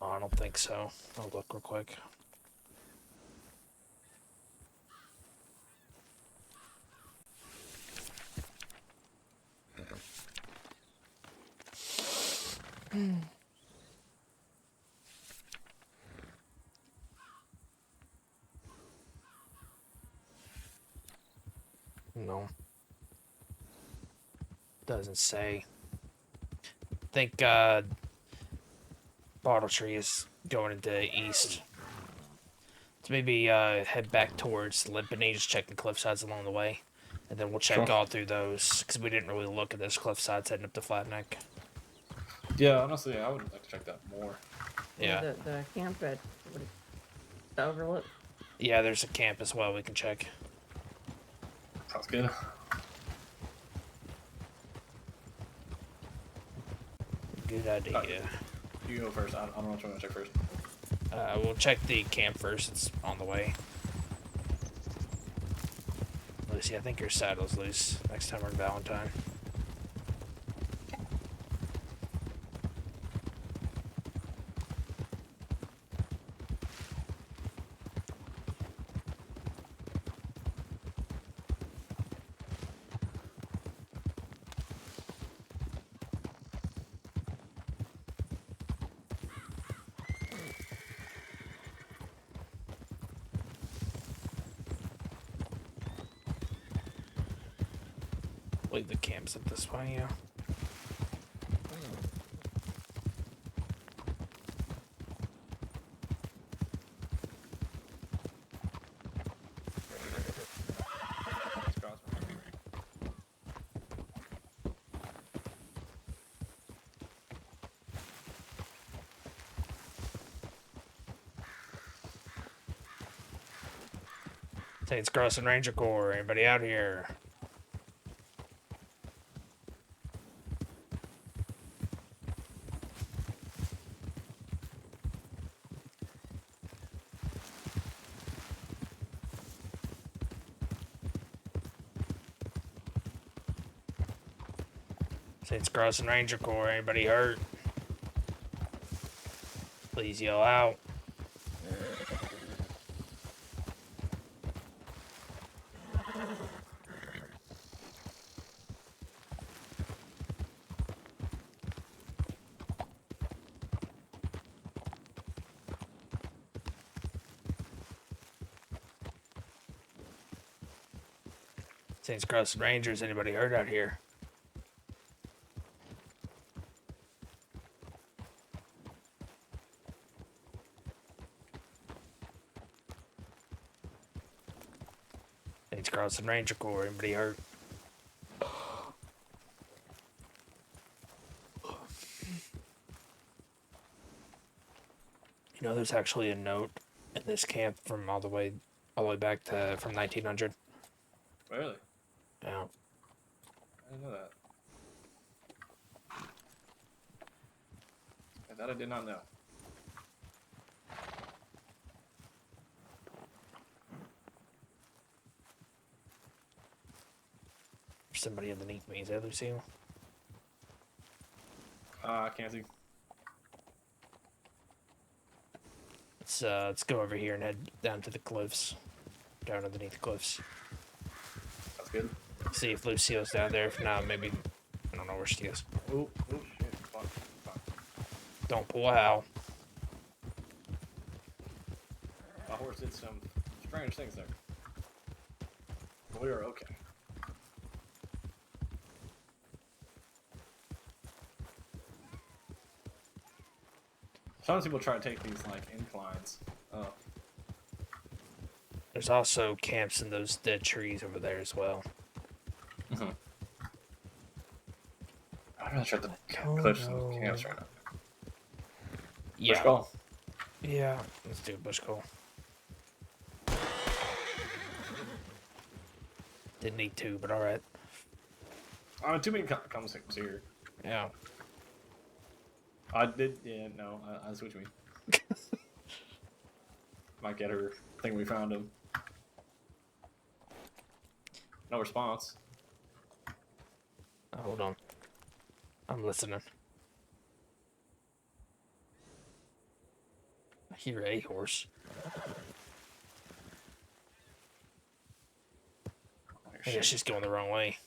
Oh, I don't think so. I'll look real quick. No. Doesn't say. I think Bottle Tree is going into east. So maybe head back towards Limpany, just checking cliff sides along the way. And then we'll check Sure. all through those, because we didn't really look at those cliff sides heading up to Flatneck. Yeah, honestly, I would like to check that more. Yeah. The camp at the Overlook. Yeah, there's a camp as well we can check. Sounds good. Good idea. You go first. I don't know what you want to check first. We'll check the camp first. It's on the way. Lucy, I think your saddle's loose next time we're in Valentine. I believe the camp's up this way, yeah. Saints Crossing Ranger Corps. Anybody out here? Saints Crossing Ranger Corps. Anybody hurt? Please yell out. Saints Crossing Rangers. Anybody hurt out here? Saints Crossing Ranger Corps. Anybody hurt? You know, there's actually a note in this camp from all the way back to from 1900. Really? Yeah. I didn't know that. That I did not know. Somebody underneath me. Is that Lucille? I can't see. Let's go over here and head down to the cliffs. Down underneath the cliffs. That's good. See if Lucille's down there. If not, maybe I don't know where she is. Oh shit. Fuck. Don't pull out. My horse did some strange things there. But we are okay. Sometimes people try to take these like inclines. Oh. There's also camps in those dead trees over there as well. Mm-hmm. I'm not sure the cliffs and the camps right now. Yeah. Bush call. Yeah. Let's do a bush call. Didn't need to, but alright. Too many conversations here. Yeah. I did, yeah, no, I see what you mean. Might get her thing we found him. No response. Hold on. I'm listening. I hear a horse. I guess she's going the wrong way.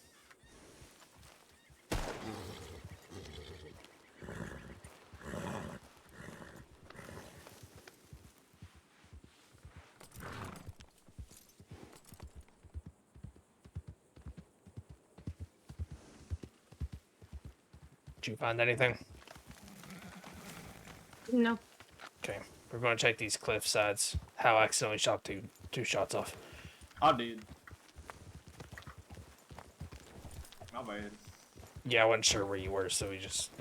Did you find anything? No. Okay, we're going to check these cliff sides. Hal accidentally shot two shots off. I did. My bad. Yeah, I wasn't sure where you were, so we just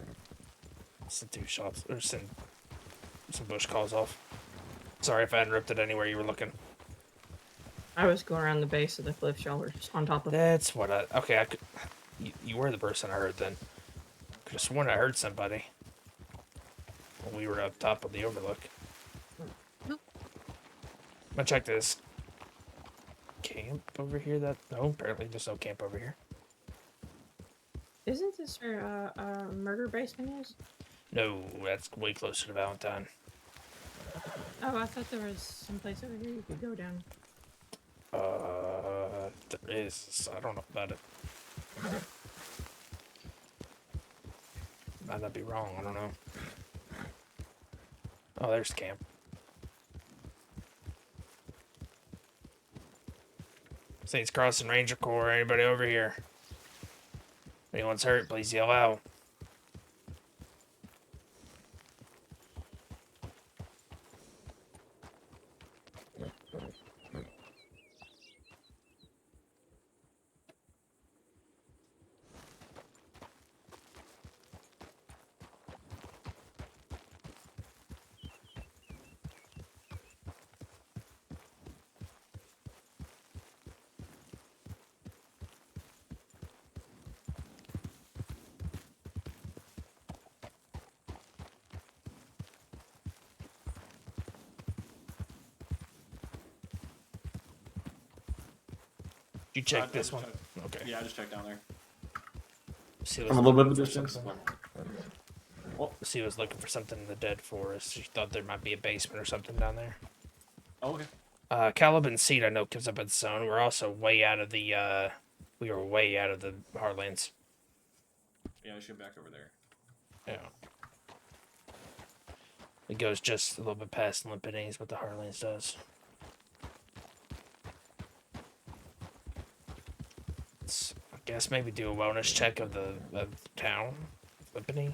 sent 2 shots, or sent some bush calls off. Sorry if I interrupted anywhere you were looking. I was going around the base of the cliff shoulders on top of. That's what I. Okay, I could. You were the person I heard then. Could have sworn I heard somebody when we were up top of the overlook. Nope. I'm gonna check this camp over here. No, apparently there's no camp over here. Isn't this where murder basement is? No, that's way closer to Valentine. Oh, I thought there was some place over here you could go down. There is. I don't know about it. Might not be wrong. I don't know. Oh, there's the camp. Saints Crossing Ranger Corps. Anybody over here? If anyone's hurt, please yell out. You check this one? Okay. Yeah, I just checked down there. She From a little bit of a distance. She was looking for something in the dead forest. She thought there might be a basement or something down there. Oh, okay. Caliban Seed, I know, gives up its zone. We're also way out of the, we were way out of the Heartlands. Yeah, I should back over there. Yeah. It goes just a little bit past Limpinese, what the Heartlands does. I guess maybe do a wellness check of the town, Limpini.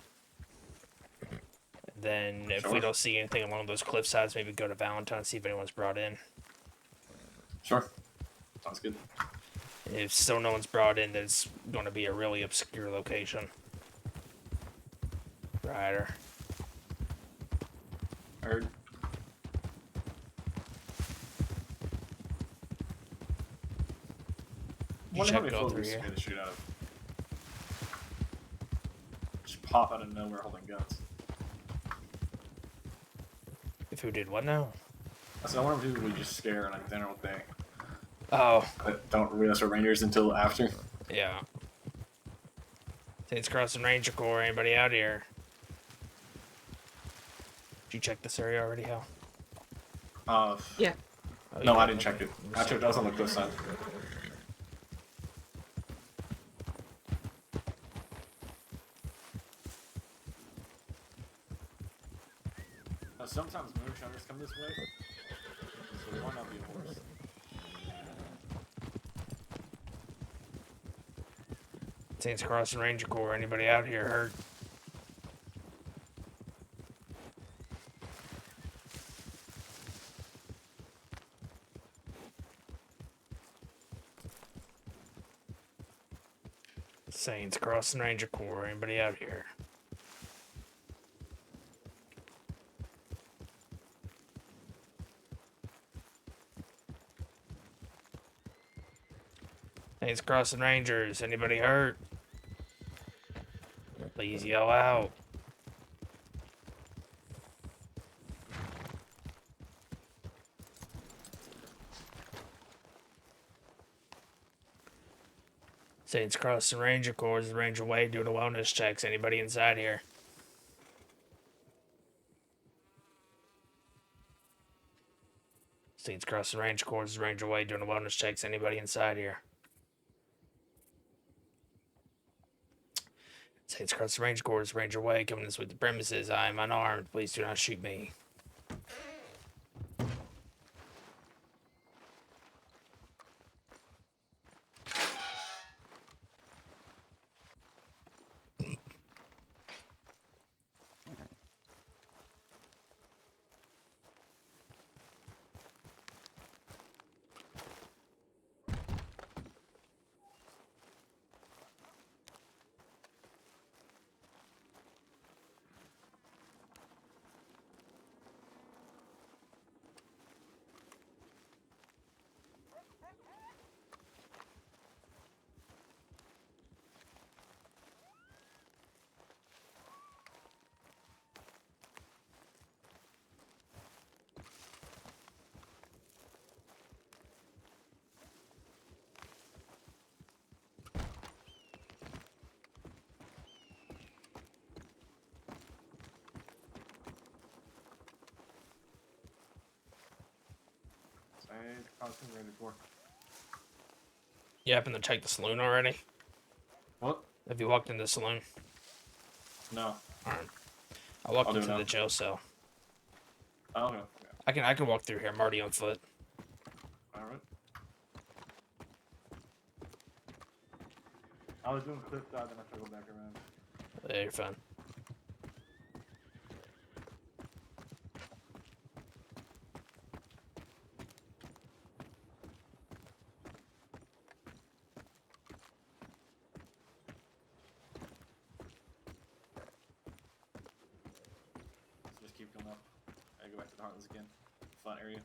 Then, if we don't see anything along those cliff sides, maybe go to Valentine, see if anyone's brought in. Sure. Sounds good. If still no one's brought in, then it's going to be a really obscure location. Ryder. Heard. wonder how check many go fools through we here? scared the shit out of. Just pop out of nowhere holding guns. If who did what now? I said, I wonder if people we just scare on a general thing. Oh. But don't realize we're rangers until after. Yeah. Saints Crossing Ranger Corps, anybody out here? Did you check this area already, Hal? Yeah. Oh, No, you I did? didn't check it. Okay. I checked. I was on the cliff side. Sometimes moonshiners come this way, so why not be a horse? Saints Crossing Ranger Corps, anybody out here hurt? Saints Crossing Ranger Corps, anybody out here? Saints Crossing Rangers, anybody hurt? Please yell out. Saints Crossing Ranger Corps is Ranger Way doing a wellness checks. Anybody inside here? Saints Crossing Ranger Corps is Ranger Way doing a wellness checks. Anybody inside here? Saints Crossing Ranger Corps is Ranger Way coming this with the premises. I am unarmed. Please do not shoot me. You happen to check the saloon already? What? Have you walked into the saloon? No. Alright. I walked I'll do into it now. the jail cell. Oh, okay. I can walk through here. I'm already on foot. Alright. I was doing cliff dive, then I have to go back around. Yeah, you're fine. So just keep going up. I go back to the Heartless again. Fun area.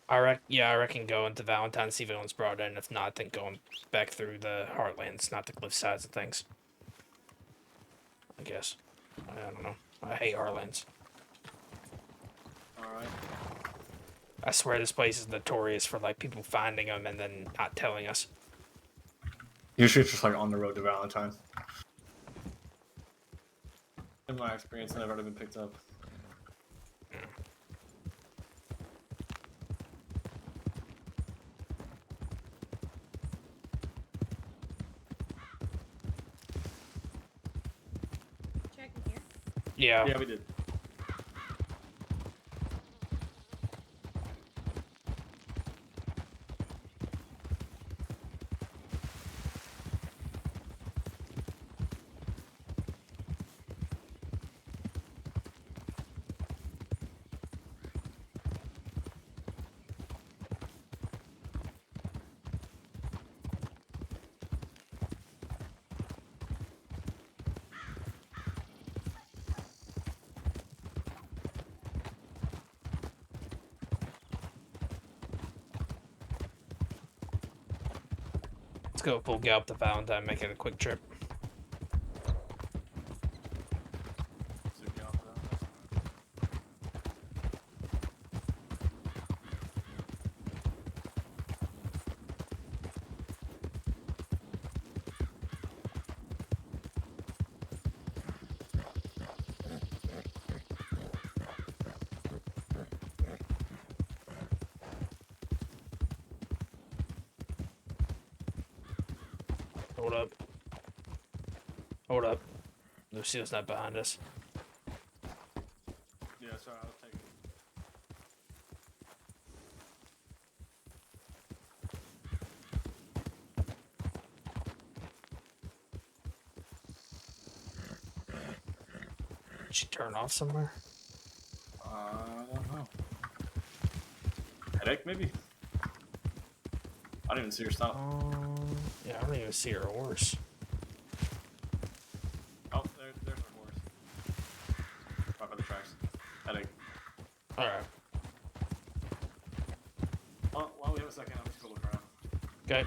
I reckon go into Valentine, see if anyone's brought in. If not, then going back through the Heartlands, not the cliff sides of things. I guess. I don't know. I hate Heartlands. Alright. I swear this place is notorious for like people finding them and then not telling us. Usually it's just like on the road to Valentine. In my experience, I've already been picked up. Checking here. Yeah. Yeah, we did. go full gallop to Valentine, make it a quick trip. Hold up. Hold up. Lucille's not behind us. Yeah, sorry, I'll take it. Did she turn off somewhere? I don't know. Headache, maybe? I didn't even see her stop. Yeah, I don't even see her horse. Oh, there's her horse. Right by the tracks. Headache. Alright. Oh, while we have a second, I'm just gonna look around. Okay.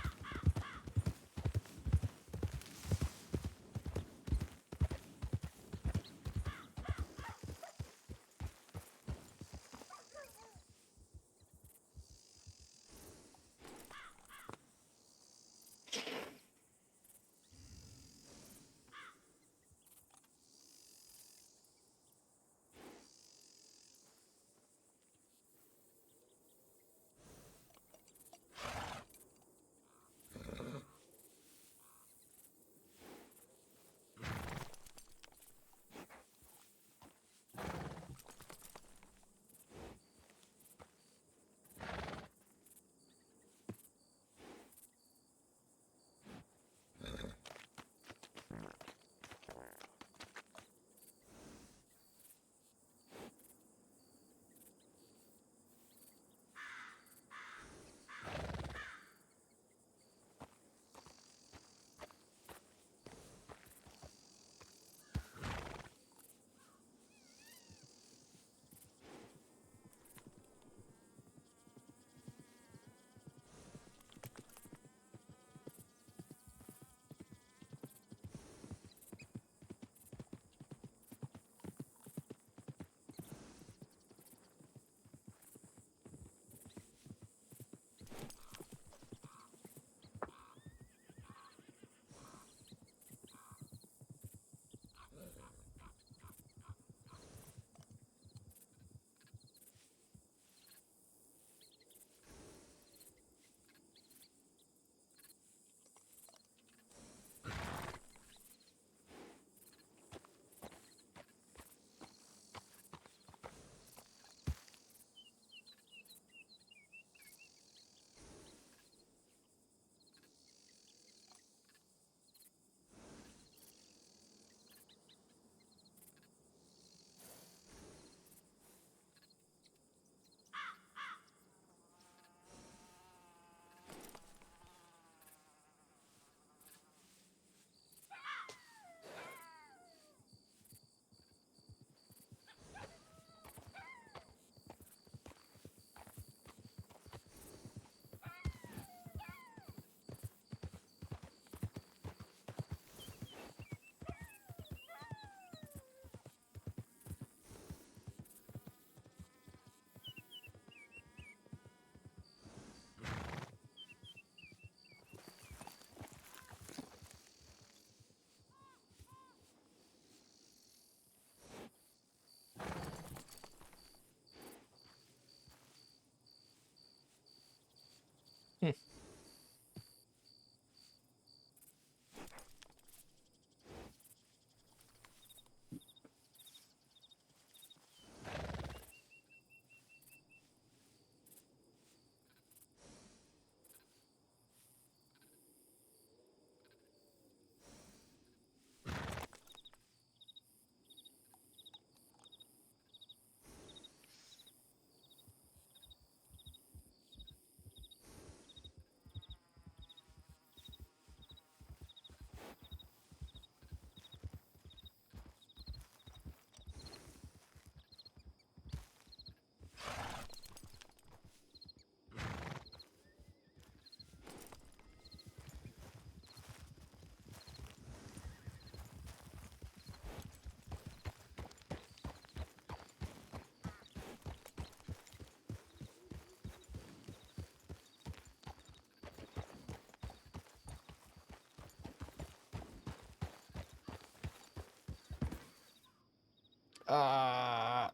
Oh.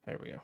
There we go.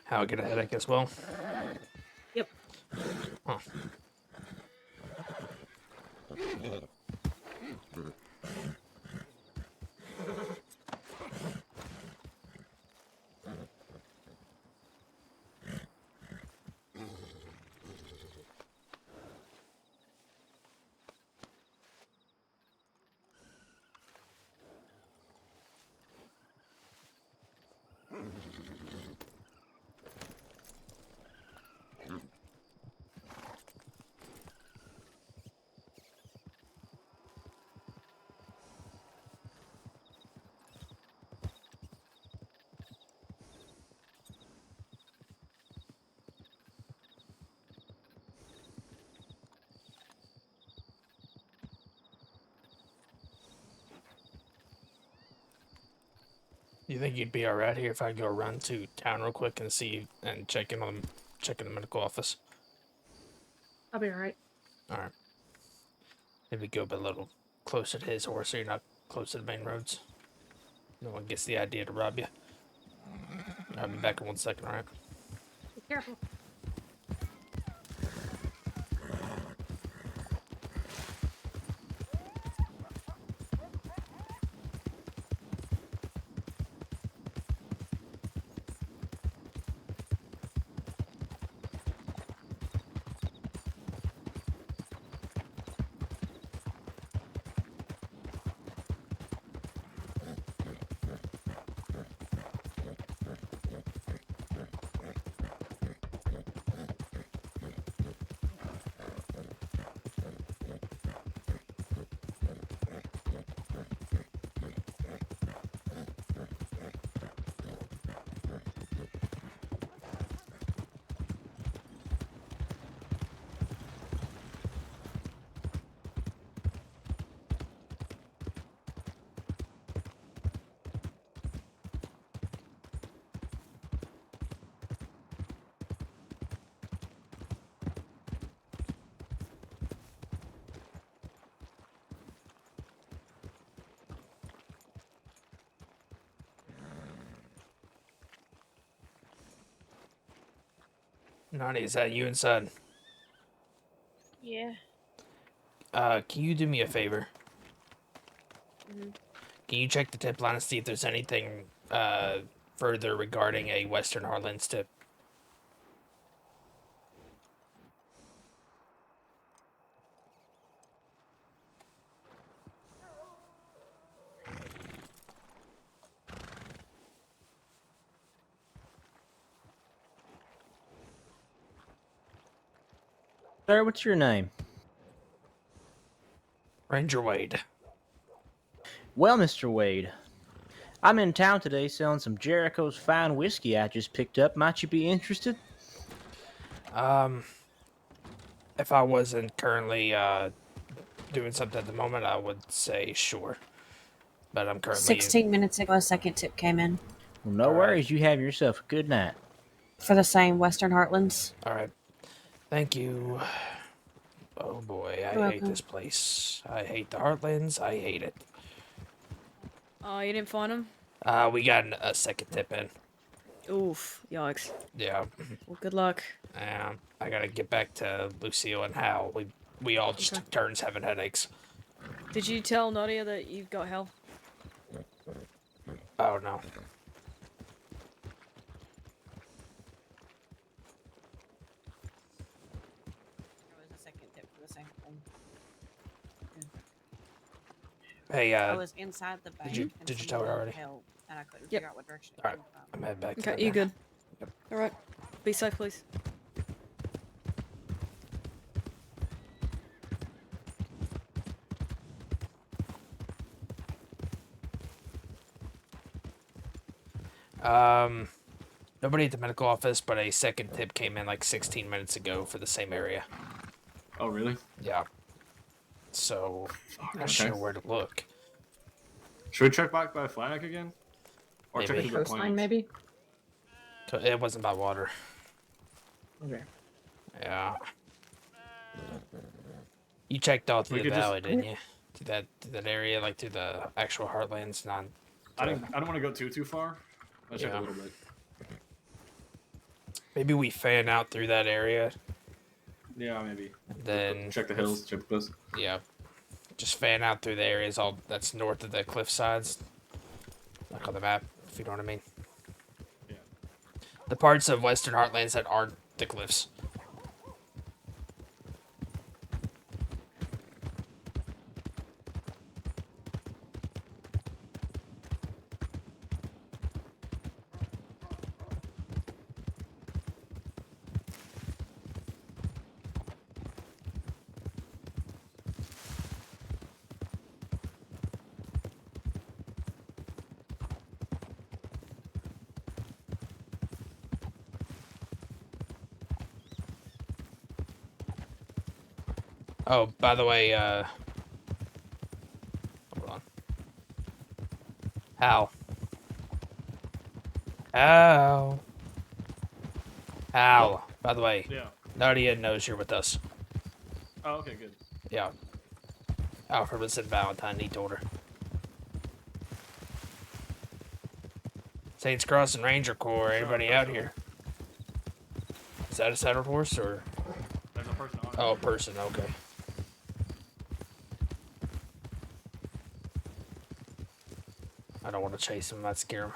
How I get a headache as well. Yep. Huh. You think you'd be alright here if I go run to town real quick and see and check in the medical office? I'll be alright. Alright. Maybe go a little closer to his horse so you're not close to the main roads. No one gets the idea to rob you. I'll be back in 1 second, alright? Be careful. Nani, is that you inside? Yeah. Can you do me a favor? Mhm. Can you check the tip line and see if there's anything further regarding a Western Heartlands tip? Sir, what's your name? Ranger Wade. Well, Mr. Wade, I'm in town today selling some Jericho's fine whiskey I just picked up. Might you be interested? If I wasn't currently doing something at the moment, I would say sure. But I'm currently 16 minutes ago, a second tip came in Well, no worries. You have yourself a good night. for the same Western Heartlands. All right. Thank you. Oh boy, I You're hate welcome. this place. I hate the Heartlands. I hate it. Oh, you didn't find him? We got a second tip in. Oof. Yikes. Yeah. Well, good luck. I gotta get back to Lucille and Hal. We all just took turns having headaches. Did you tell Nadia that you've got hell? Oh no. There was a second tip for the same thing. Hey, I was inside the bank. and did you tell her someone already? held, and I couldn't Yep. figure out what direction it Alright, came from. I'm heading back. Okay, you good? All right. Be safe, please. Nobody at the medical office, but a second tip came in like 16 minutes ago for the same area. Oh, really? Yeah. So, not okay. sure where to look. Should we check back by Flannick again? Or check Maybe. into the Coastline, plains? maybe? It wasn't by water. Okay. Yeah. You checked all through We the could just- valley, didn't you? To that area, like to the actual Heartlands, not. I don't want to go too far. Let's check Yeah. a little bit. Maybe we fan out through that area. Yeah, maybe. Then Check the hills, check the cliffs. Yeah. Just fan out through the areas all that's north of the cliff sides. Like on the map, if you know what I mean. Yeah. The parts of Western Heartlands that aren't the cliffs. Oh, by the way, hold on. Hal. Ow. Ow. By the way, Yeah. Nadia knows you're with us. Oh, okay, good. Yeah. Alfred was St. Valentine, he told her. Saints Crossing Ranger Corps, anybody out here? Is that a saddled horse or? There's a person on it. Oh, a person, okay. I don't want to chase him, I'd scare him.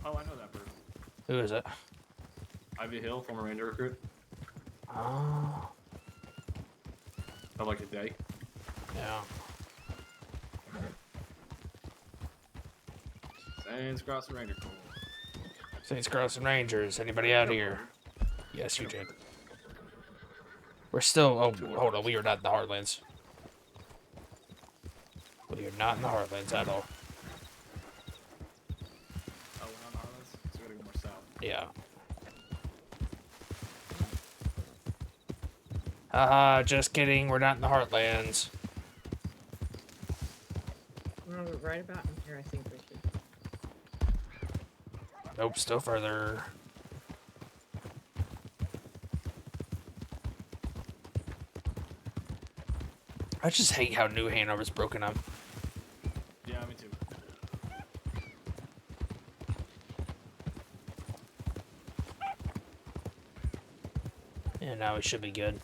Oh, I know that person. Who is it? Ivy Hill, former Ranger recruit. Oh. Of like a day. Yeah. Saints Crossing Ranger Corps. Saints Crossing Rangers, anybody out here? Yes, you did. We're still, oh, hold on, we are not in the Heartlands. We are not in the Heartlands at all. Oh, we're not in the Heartlands? So we gotta go more south. Yeah. Haha, just kidding, we're not in the Heartlands. Right about in here, I think we should. Nope, still further. I just hate how New Hanover's broken up. Yeah, me too. Yeah, now we should be good.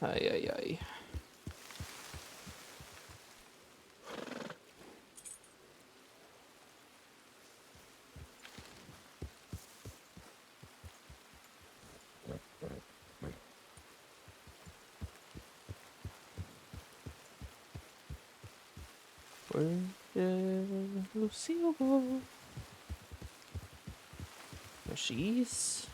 Ay, ay, ay. Where is Lucille? There she is.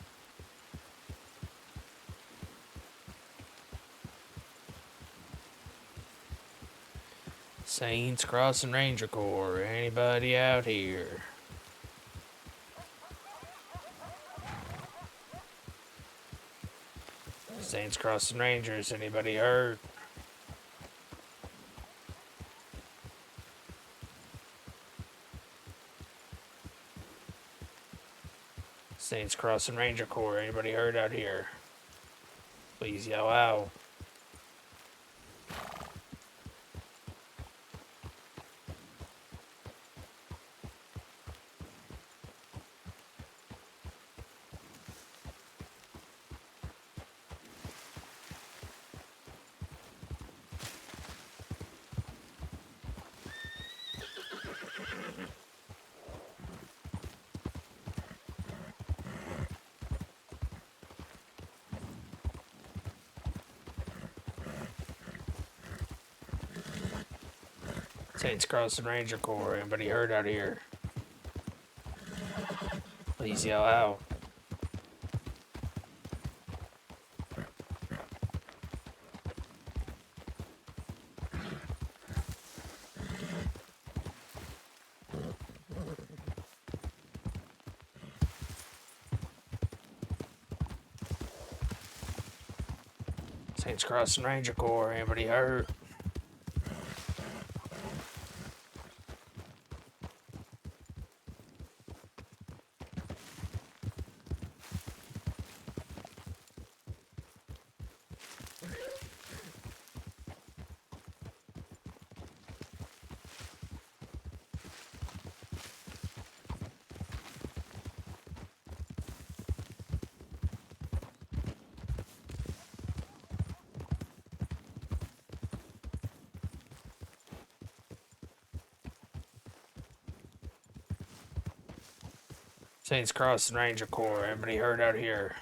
Saints Crossing Ranger Corps. Anybody out here? Saints Crossing Rangers. Anybody heard? Saints Crossing Ranger Corps. Anybody heard out here? Please yell out. Saints Crossing Ranger Corps. Anybody heard out here? Please yell out. Saints Crossing Ranger Corps. Anybody heard? Saints Crossing Ranger Corps. Anybody heard out here?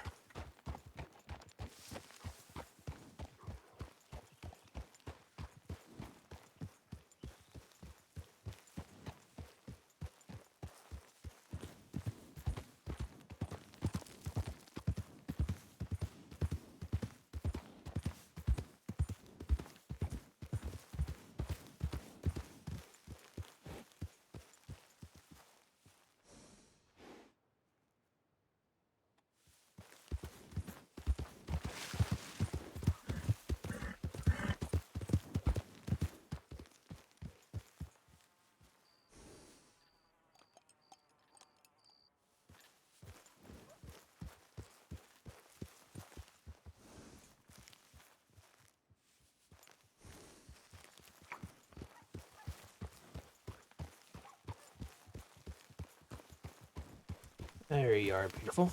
There you are, beautiful.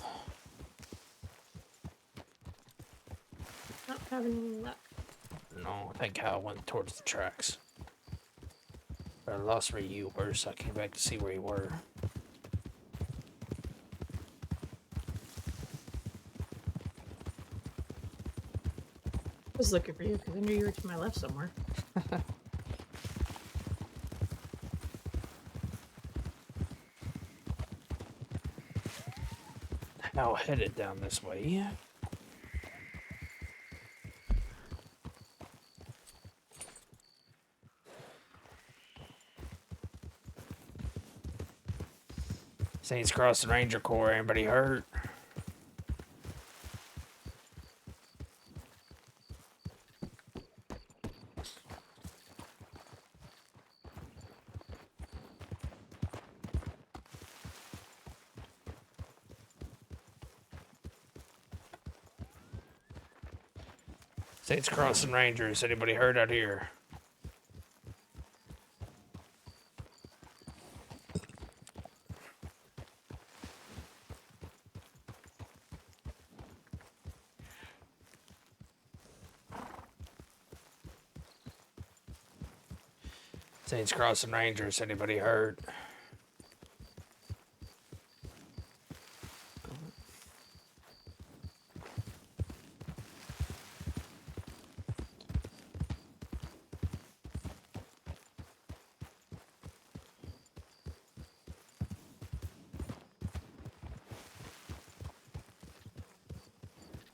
Not having any luck. No, I think Hal went towards the tracks. But I lost where you were, so I came back to see where you were. I was looking for you because I knew you were to my left somewhere. Now headed down this way. Saints Crossing Ranger Corps, anybody hurt? Saints Crossing Rangers, anybody hurt out here? Saints Crossing Rangers, anybody hurt?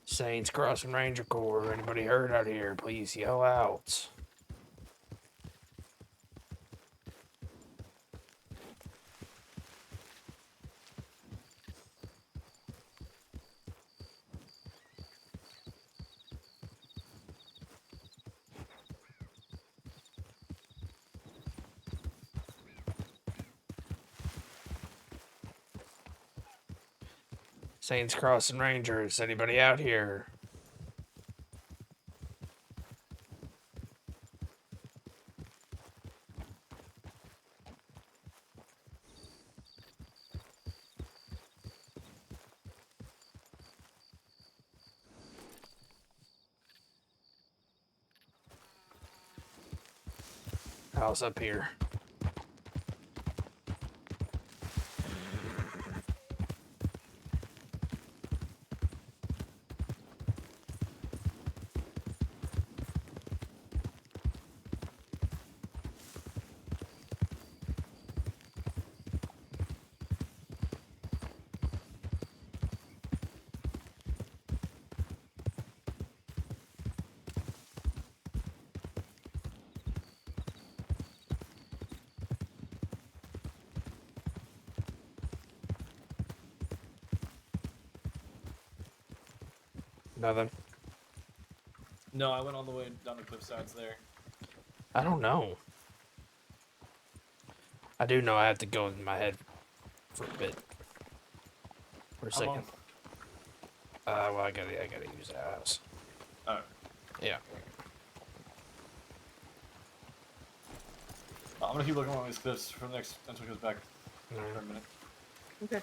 Saints Crossing Ranger Corps, anybody hurt out here? Please yell out. Saints Crossing Rangers, anybody out here? How's up here? Nothing. No, I went all the way down the cliff sides there. I don't know. I do know I have to go in my head for a bit. For a How second. long? Well, I gotta use that house. Oh. Yeah. I'm gonna keep looking along these cliffs for the next until he goes back for a minute. Okay.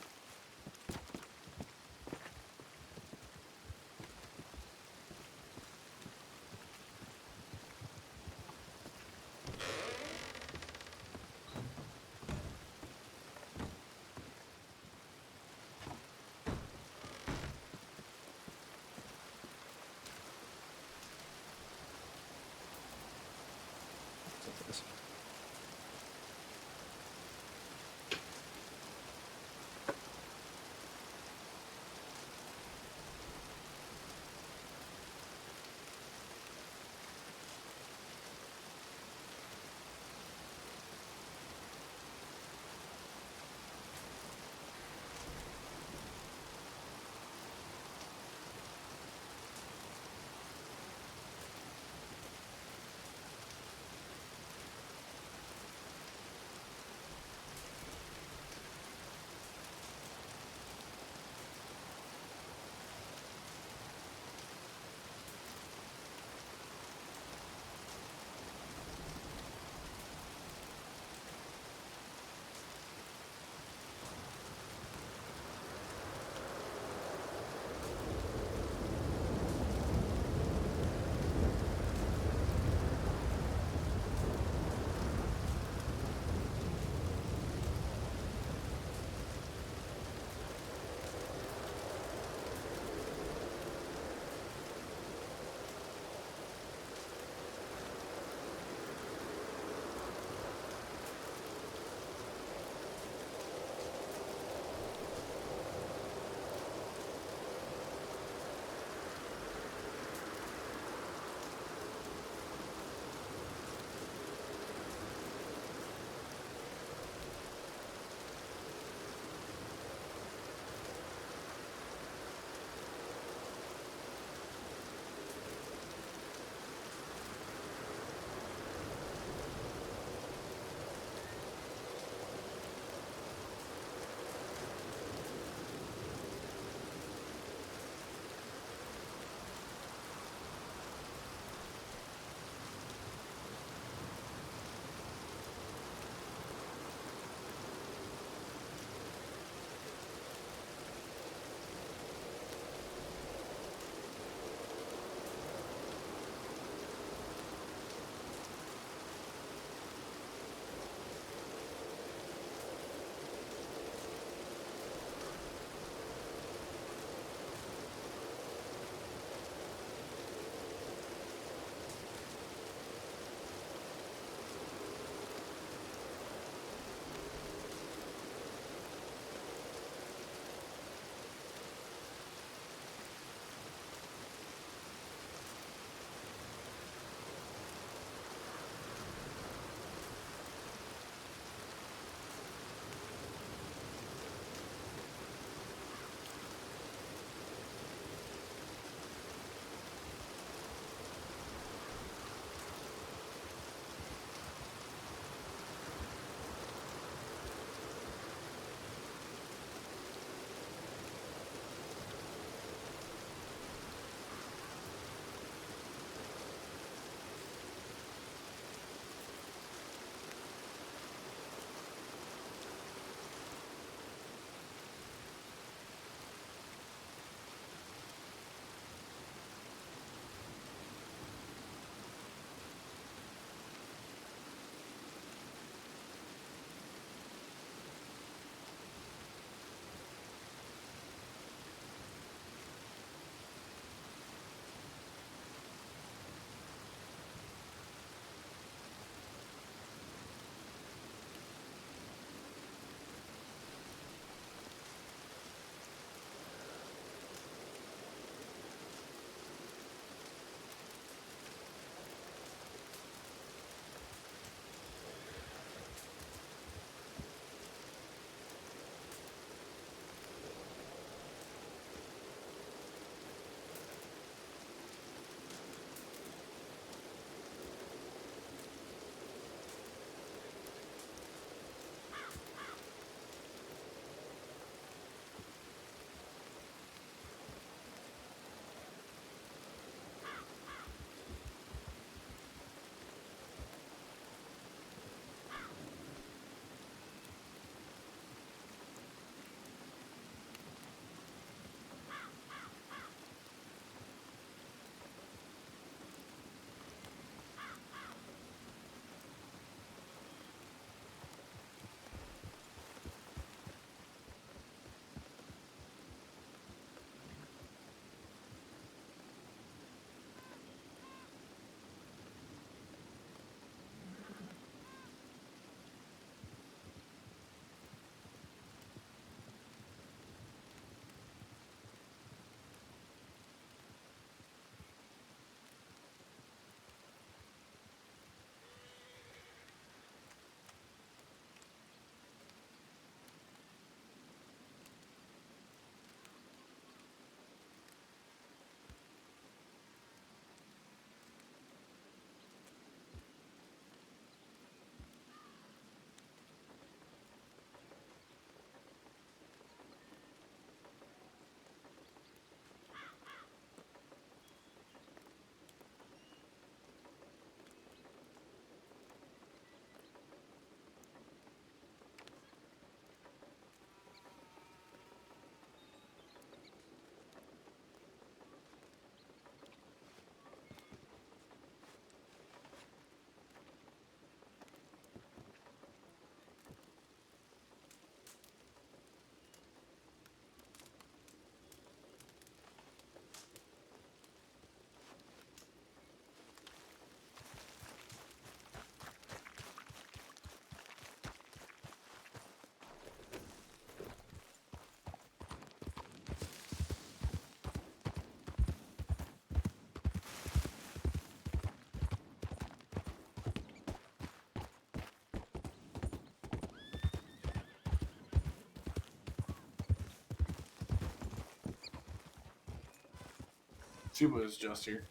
Tuba is just here.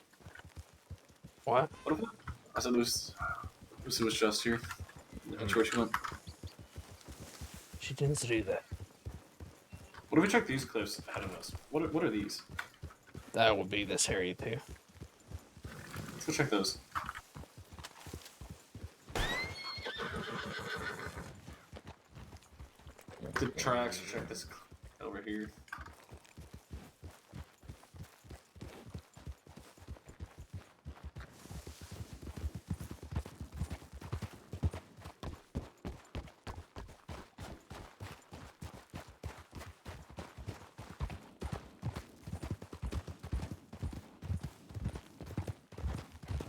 What? I said Lucy was just here. That's where she went. She tends to do that. What if we check these cliffs ahead of us? What are these? That would be this area too. Let's go check those. The tracks. Check this over here.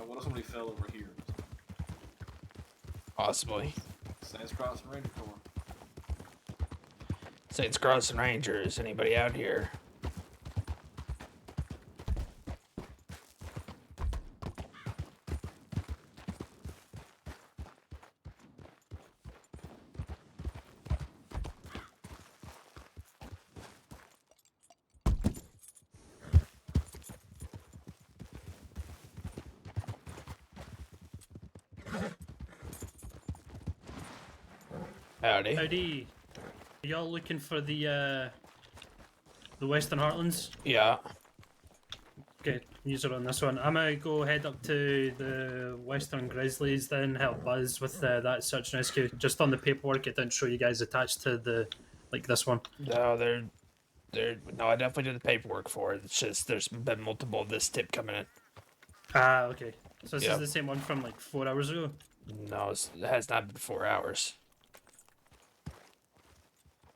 What if somebody fell over here? Possibly. Saints Crossing Ranger Corps. Saints Crossing Rangers. Anybody out here? Howdy. Howdy. Are y'all looking for the Western Heartlands? Yeah. Okay, user on this one. I'm gonna go head up to the Western Grizzlies, then help Buzz with that search and rescue. Just on the paperwork, it didn't show you guys attached to the this one. No, no, I definitely did the paperwork for it. It's just there's been multiple of this tip coming in. Ah, okay. So this Yep. is the same one from like 4 hours ago? No, it has not been 4 hours.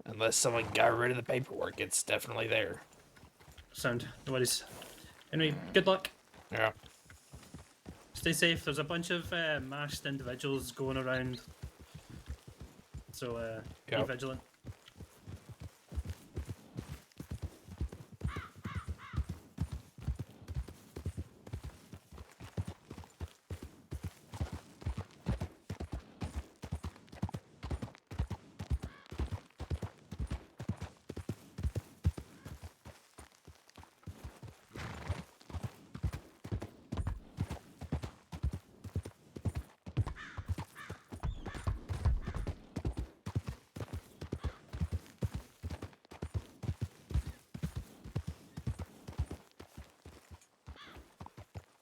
Unless someone got rid of the paperwork, it's definitely there. Sound. No worries. Anyway, good luck. Yeah. Stay safe. There's a bunch of masked individuals going around. So be Yep. vigilant.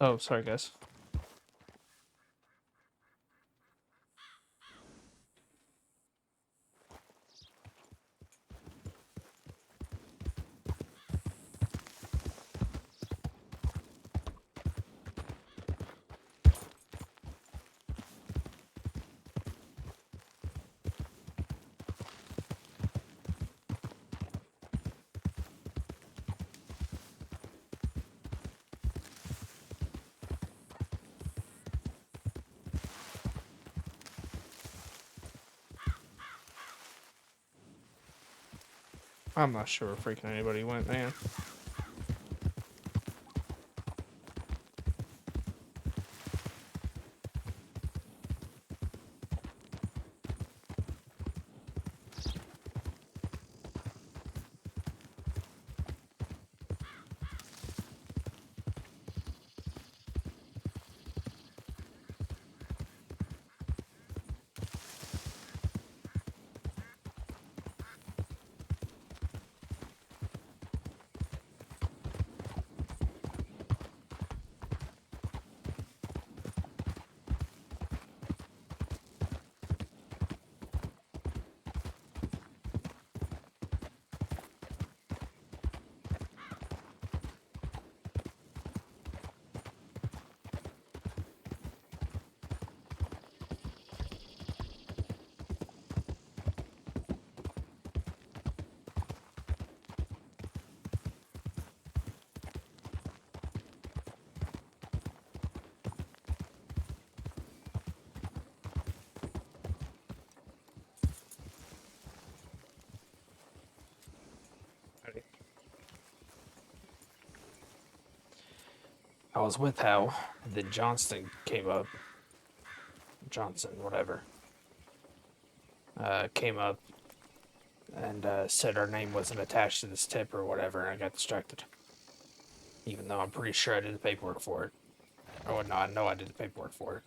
Oh, sorry, guys. I'm not sure where freaking anybody went, man. I was with Hal, then Johnston came up. Johnson, whatever. Came up and said our name wasn't attached to this tip or whatever, and I got distracted. Even though I'm pretty sure I did the paperwork for it. Oh, no, I know I did the paperwork for it.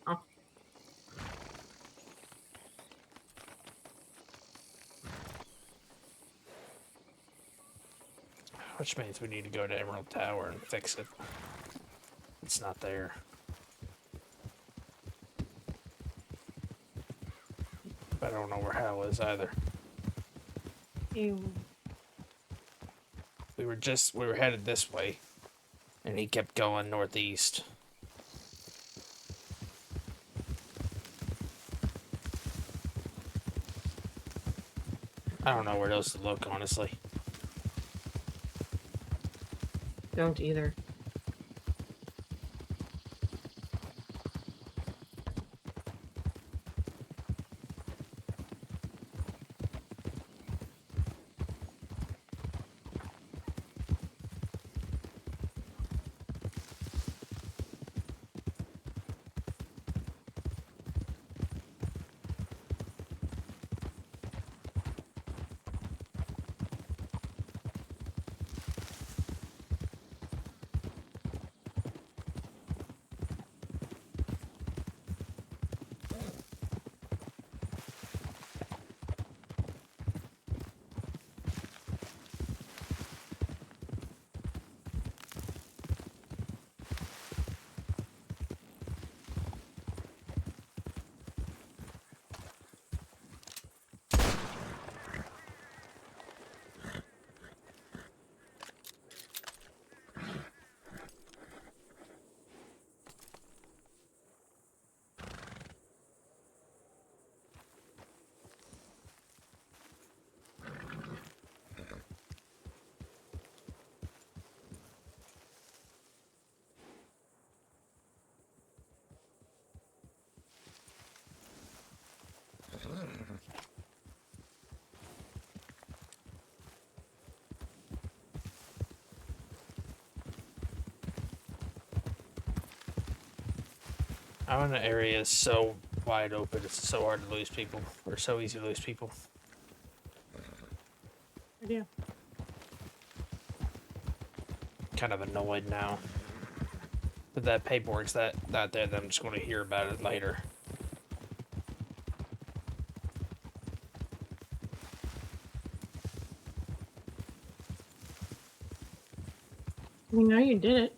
Oh. Which means we need to go to Emerald Tower and fix it. It's not there. But I don't know where Hal is either. Ew. We were headed this way, and he kept going northeast. I don't know where else to look, honestly. Don't either. I'm in an area so wide open, it's so hard to lose people, or so easy to lose people. I do. Kind of annoyed now. But that paperwork's not there, then I'm just going to hear about it later. We know you did it.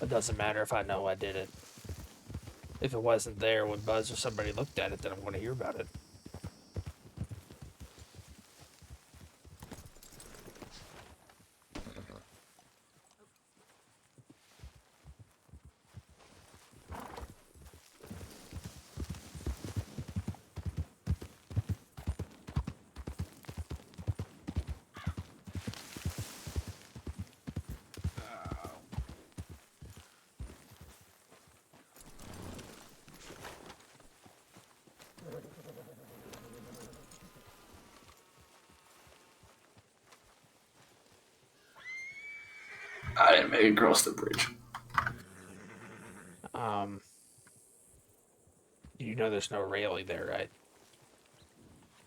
It doesn't matter if I know I did it. If it wasn't there when Buzz or somebody looked at it, then I'm going to hear about it. I didn't make it across the bridge. You know there's no railing there, right?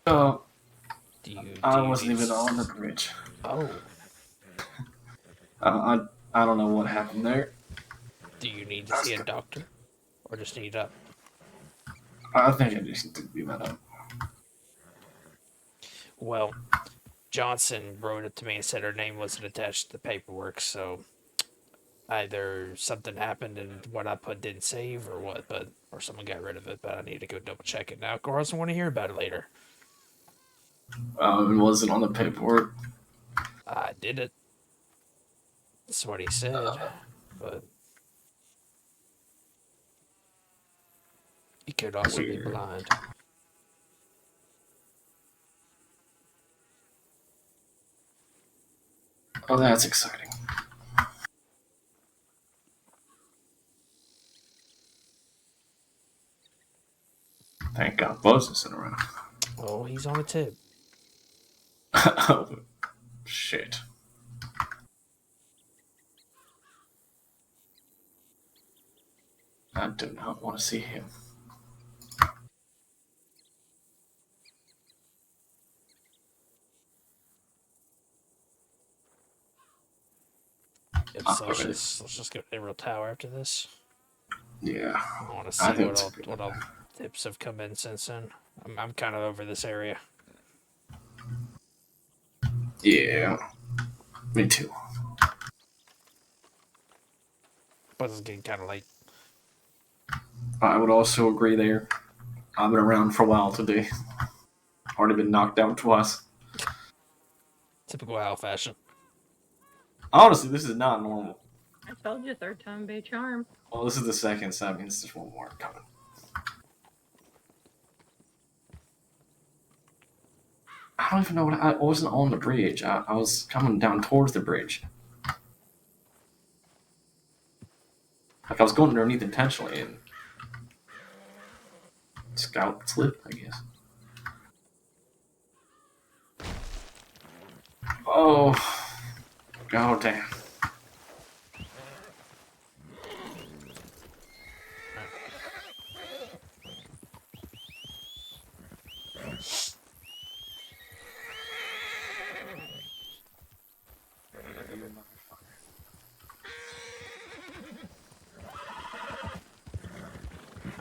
Oh, Do I you wasn't need even on the bridge. Oh. I don't know what happened there. Do you need to see a doctor? Or just need up? I think I just need to be met up. Well, Johnson wrote it to me and said her name wasn't attached to the paperwork, so either something happened and what I put didn't save or what, or someone got rid of it, but I need to go double check it now. Of course, I want to hear about it later. It wasn't on the paperwork. I did it. That's what he said, but he could also be blind. Oh, that's exciting. Thank God Buzz isn't around. Oh, he's on a tip. Oh, shit. I do not want to see him. So let's just go to the Emerald Tower after this. Yeah. I want to see I think what it's all a good what all tips have come in since then. I'm kind of over this area. Yeah. Me too. But it's getting kind of late. I would also agree there. I've been around for a while today. Already been knocked out twice. Typical Hal fashion. Honestly, this is not normal. I told you, third time be a charm. Well, this is the second, so that means there's one more coming. I don't even know what I wasn't on the bridge. I was coming down towards the bridge. Like I was going underneath intentionally and scout slip, I guess. Oh, god damn.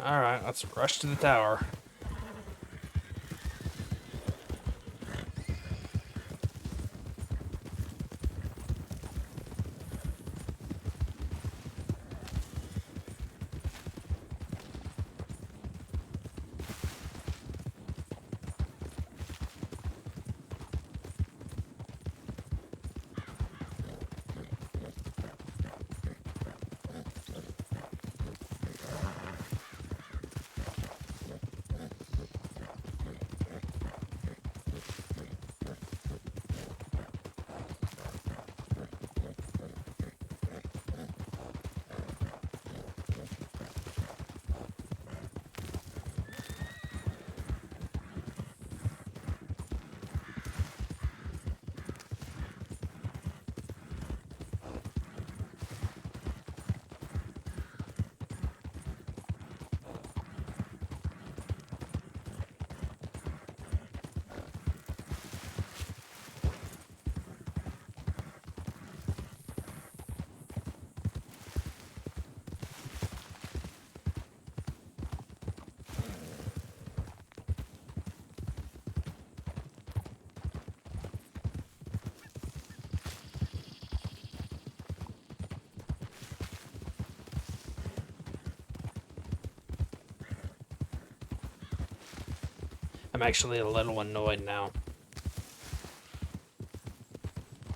Alright, let's rush to the tower. I'm actually a little annoyed now.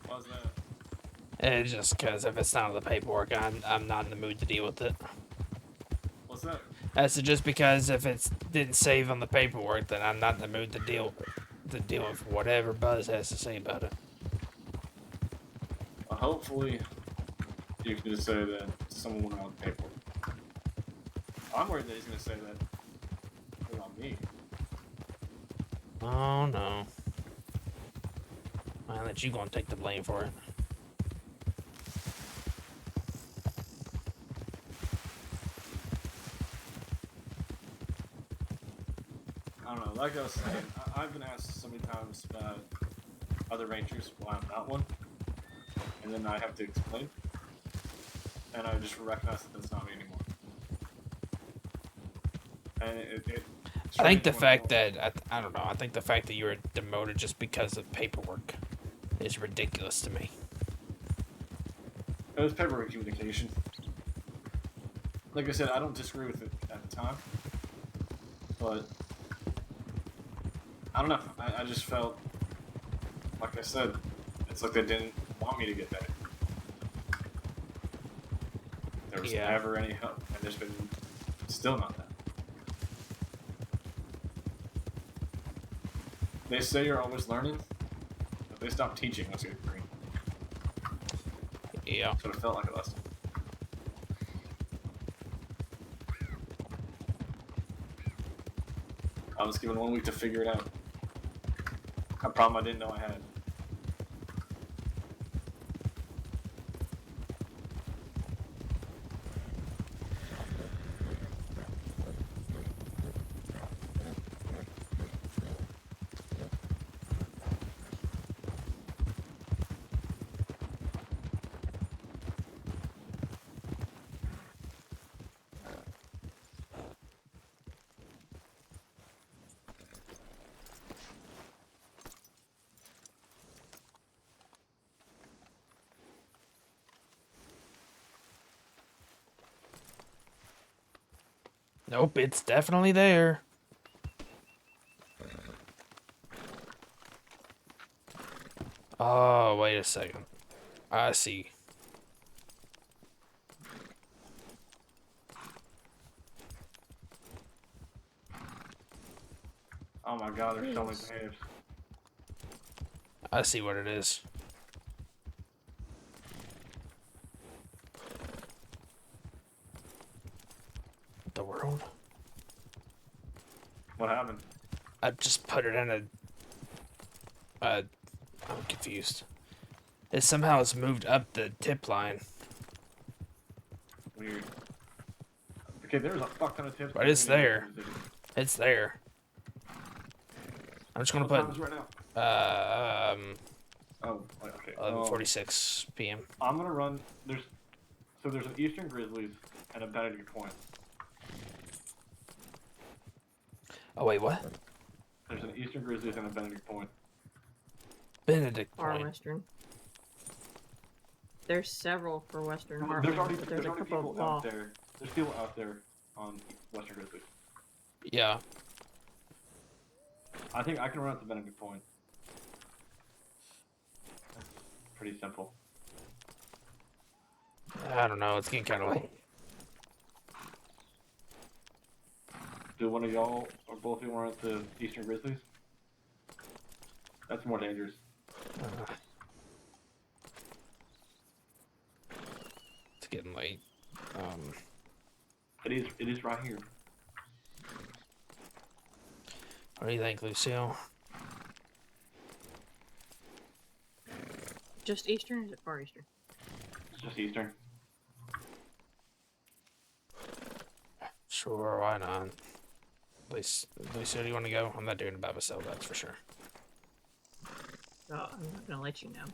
Why's that? It's just because if it's not on the paperwork, I'm not in the mood to deal with it. What's that? That's just because if it didn't save on the paperwork, then I'm not in the mood to deal with whatever Buzz has to say about it. Well, hopefully, you can just say that someone went on the paperwork. I'm worried that he's going to say that put it on me. Oh no. Well, that you gonna take the blame for it. I don't know, like I was saying, I've been asked so many times about other rangers why I'm not one, and then I have to explain, and I just recognize that that's not me anymore. And I think the fact that I don't know. I think the fact that you were demoted just because of paperwork is ridiculous to me. It was paperwork communication. Like I said, I don't disagree with it at the time, but I don't know. I just felt, like I said, it's like they didn't want me to get better. There was never any help, and there's been still not that. They say you're always learning, but they stop teaching once you get green. Yeah. That's what it felt like last time. I was given 1 week to figure it out. A problem I didn't know I had. Nope, it's definitely there. Oh, wait a second. I see. Oh my god, there's so many behaves. I see what it is. What the world? What happened? I just put it in a... I'm confused. It somehow has moved up the tip line. Weird. Okay, there's a fuck ton of tips. But it's there. It's there. I'm just gonna What put... time is it right now? Oh, okay. 11:46 p.m. I'm gonna run. There's an Eastern Grizzlies and a Benedict Point. Oh wait, what? There's an Eastern Grizzlies and a Benedict Point. Benedict Far Point. Western. There's several for Western There's Heartland, already but there's a already couple people of law. out there. There's people out there on Western Grizzlies. Yeah. I think I can run up to Benedict Point. Pretty simple. I don't know. It's getting kind of late. Do one of y'all or both of you run up to Eastern Grizzlies? That's more dangerous. It's getting late. It is right here. What do you think, Lucille? Just Eastern, or is it Far Eastern? It's just Eastern. Sure, why not? Lucille, do you want to go? I'm not doing it by myself, that's for sure. Oh, I'm not gonna let you know.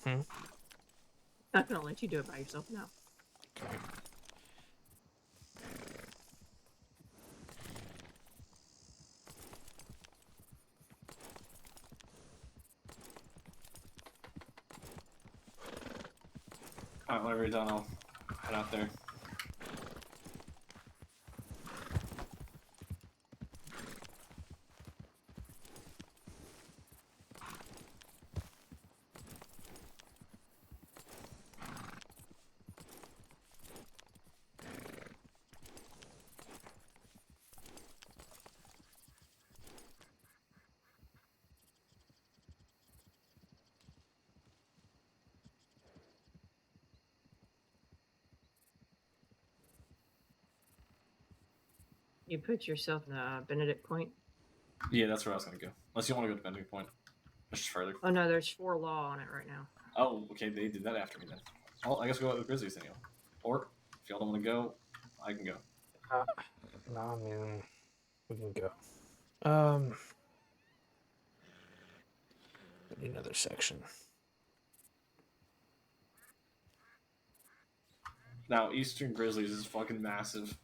Hmm? Not gonna let you do it by yourself now. Okay. Alright, whenever you're done, I'll head out there. You put yourself in Benedict Point. Yeah, that's where I was gonna go. Unless you want to go to Benedict Point. It's just further. Oh no, there's 4 law on it right now. Oh, okay, they did that after me then. Well, I guess we'll go with the Grizzlies then. Or, if y'all don't want to go, I can go. No, I mean, we can go. We need another section. Now, Eastern Grizzlies is fucking massive.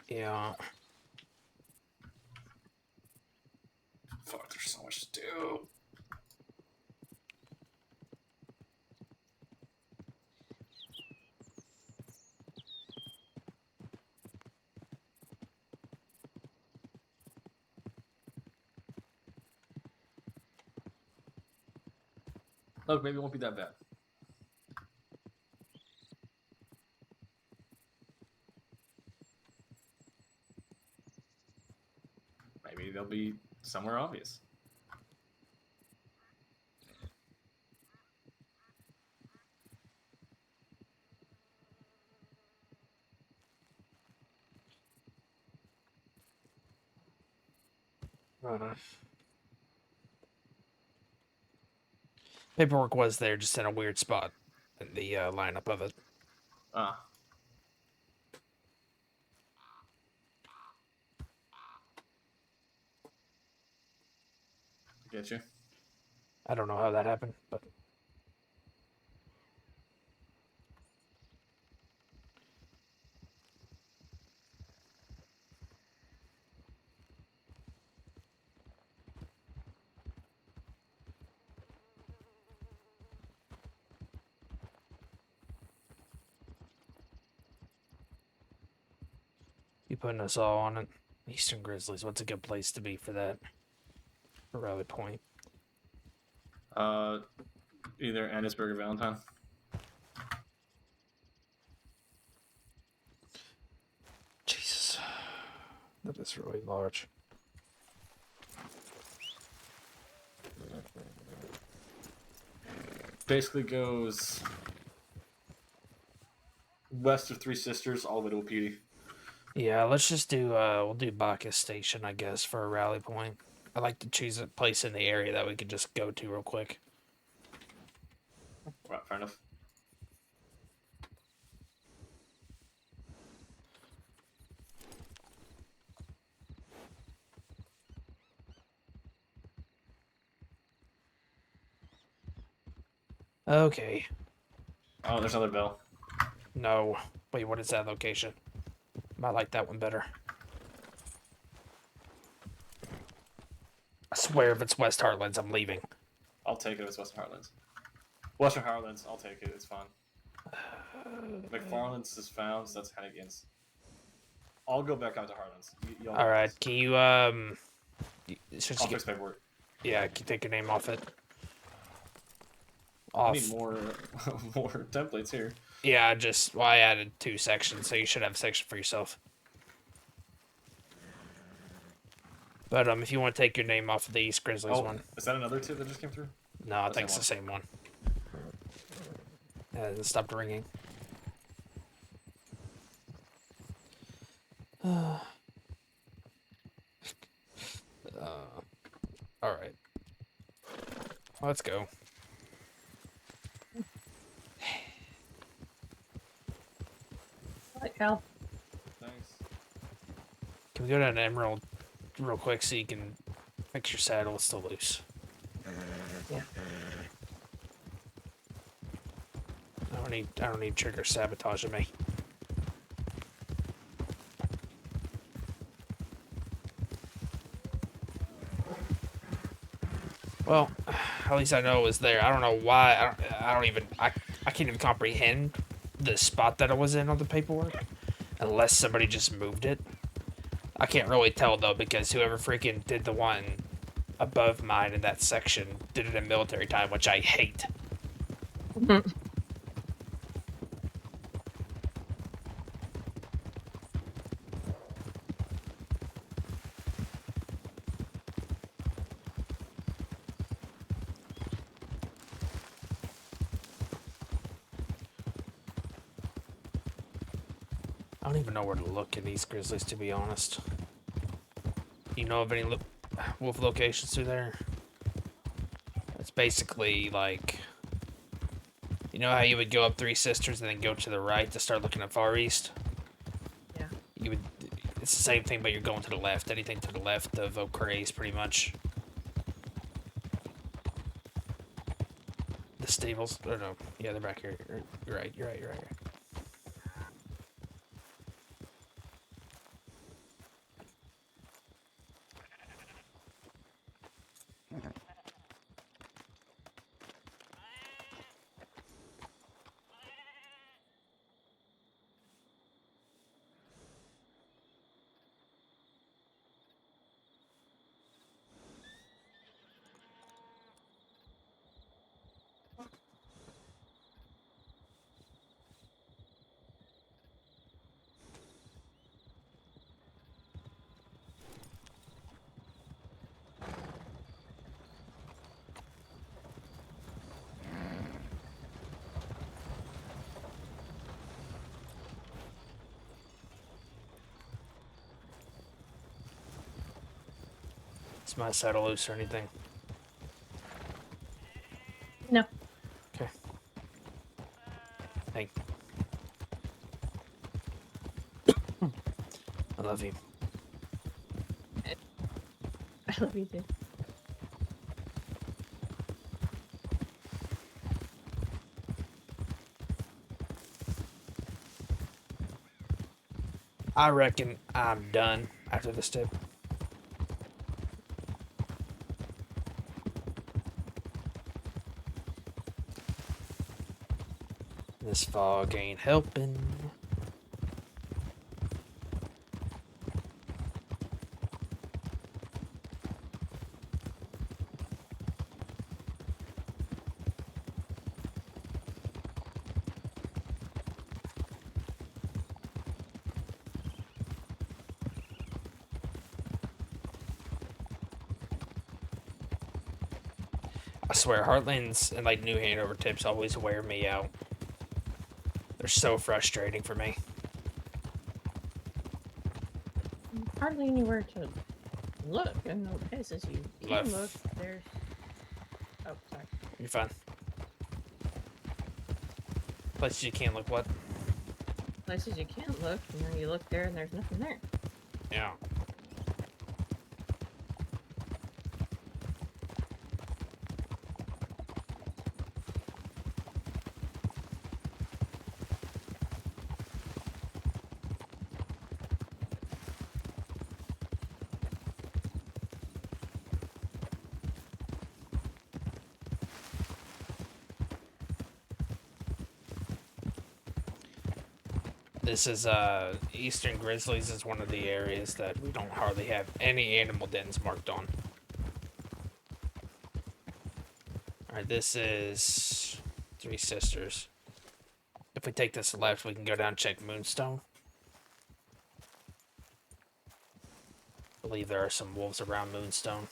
Yeah. Fuck, there's so much to do. Look, maybe it won't be that bad. Maybe they'll be somewhere obvious. Paperwork was there, just in a weird spot in the lineup of it. Ah. Get you. I don't know how that happened, but You putting us all on it. Eastern Grizzlies. What's a good place to be for that? For Rally Point. Either Annisburg or Valentine. Jesus. That is really large. Basically goes west of Three Sisters all the way to Wapiti. Yeah, let's just do, we'll do Bacchus Station, I guess, for a rally point. I like to choose a place in the area that we could just go to real quick. Right, fair enough. Okay. Oh, there's another bell. No. Wait, what is that location? Might like that one better. I swear if it's West Heartlands, I'm leaving. I'll take it if it's Western Heartlands. Western Heartlands, I'll take it. It's fine. McFarland's is found, so that's Hennigan's. I'll go back out to Heartlands. Alright, can you, I'll fix paperwork. Yeah, can you take your name off it? I need more, more templates here. Yeah, I added 2 sections, so you should have a section for yourself. But if you want to take your name off of the East Grizzlies one. Is that another 2 that just came through? No, I think it's the same one. It stopped ringing. Alright. Let's go. Hi, Cal. Thanks. Can we go to an Emerald real quick so you can fix your saddle? It's still loose. Yeah. I don't need trigger sabotaging me. Well, at least I know it was there. I don't know why. I can't even comprehend the spot that it was in on the paperwork, unless somebody just moved it. I can't really tell though, because whoever freaking did the one above mine in that section did it in military time, which I hate. I don't even know where to look in East Grizzlies, to be honest. You know of any wolf locations through there? It's basically like, you know how you would go up Three Sisters and then go to the right to start looking at Far East? Yeah. It's the same thing, but you're going to the left. Anything to the left of O'Crae's, pretty much. The stables, oh no, yeah, they're back here. You're right. Is my saddle loose or anything? No. Okay. Thank you. I love you. I love you too. I reckon I'm done after this tip. This fog ain't helping. I swear, Heartlands and like New Hanover tips always wear me out. They're so frustrating for me. Hardly anywhere to look in the places you can Left. look. There's. Oh, sorry. You're fine. Places you can't look what? Places you can't look, and then you look there and there's nothing there. Yeah. This is, Eastern Grizzlies is one of the areas that we don't hardly have any animal dens marked on. Alright, this is Three Sisters. If we take this left, we can go down and check Moonstone. I believe there are some wolves around Moonstone.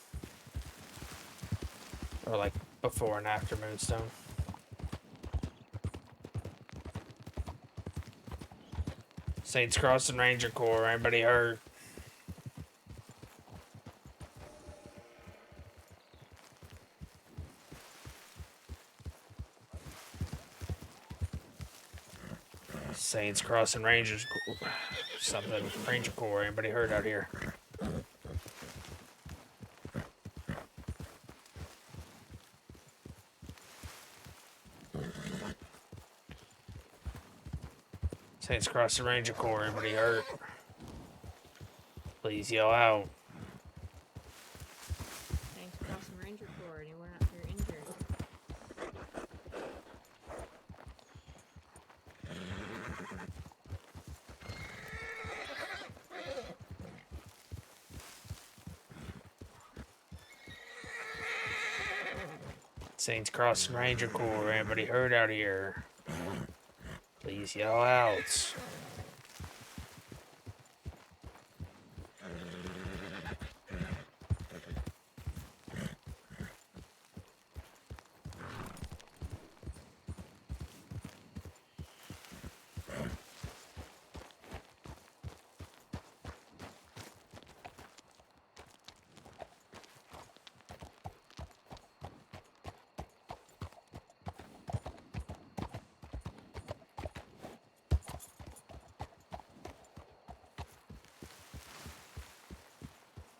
Or like before and after Moonstone. Saints Crossing Ranger Corps, anybody hurt? Saints Crossing Rangers, something, Ranger Corps, anybody hurt out here? Saints Crossing Ranger Corps, anybody hurt? Please yell out. Thanks, Crossing Ranger Corps. Anyone out here injured? Saints Crossing Ranger Corps, anybody hurt out here? Please yell out.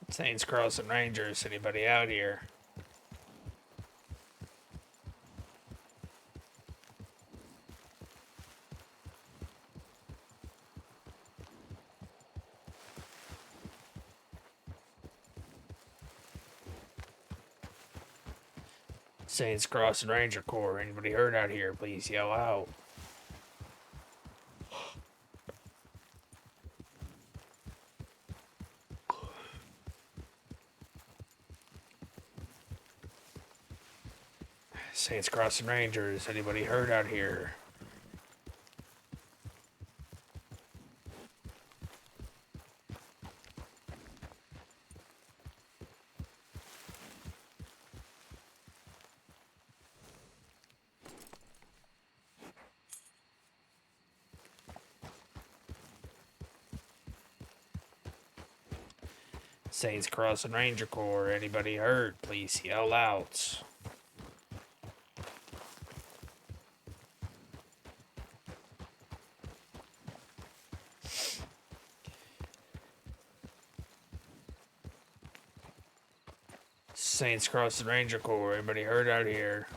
Saints Crossing Rangers, anybody out here? Saints Crossing Ranger Corps, anybody hurt out here? Please yell out. Saints Crossing Rangers, anybody hurt out here? Saints Crossing Ranger Corps, anybody hurt? Please yell out. Saints Crossing Ranger Corps, anybody hurt out here?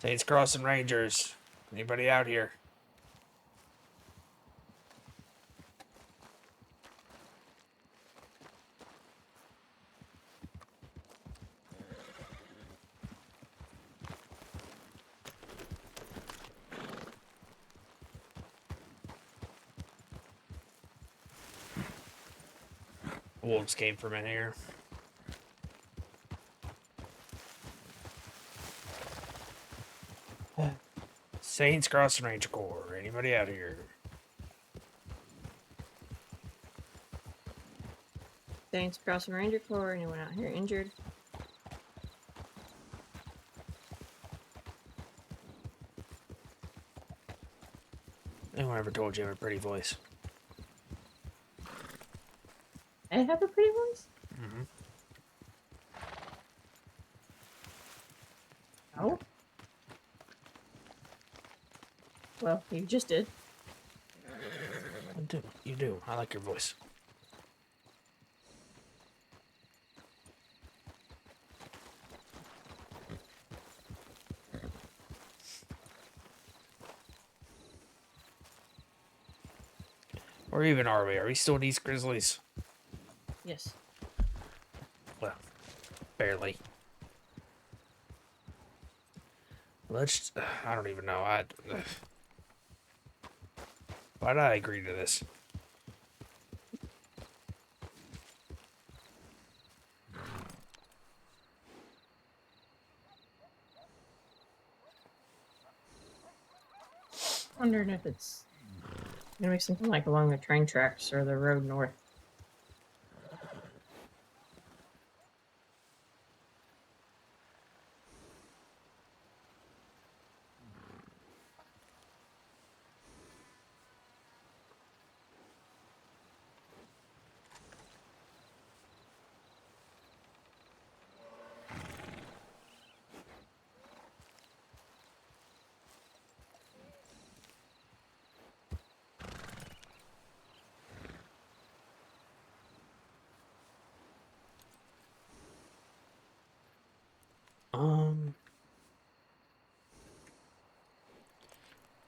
Saints Crossing Rangers. Anybody out here? Wolves came from in here. Saints Crossing Ranger Corps. Anybody out here? Saints Crossing Ranger Corps. Anyone out here injured? Anyone ever told you you have a pretty voice? I have a pretty voice? Mm-hmm. No. Well, you just did. You do. I like your voice. Or even are we? Are we still in East Grizzlies? Yes. Well, barely. Let's. I don't even know. Why did I agree to this? Wondering if it's gonna be something like along the train tracks or the road north.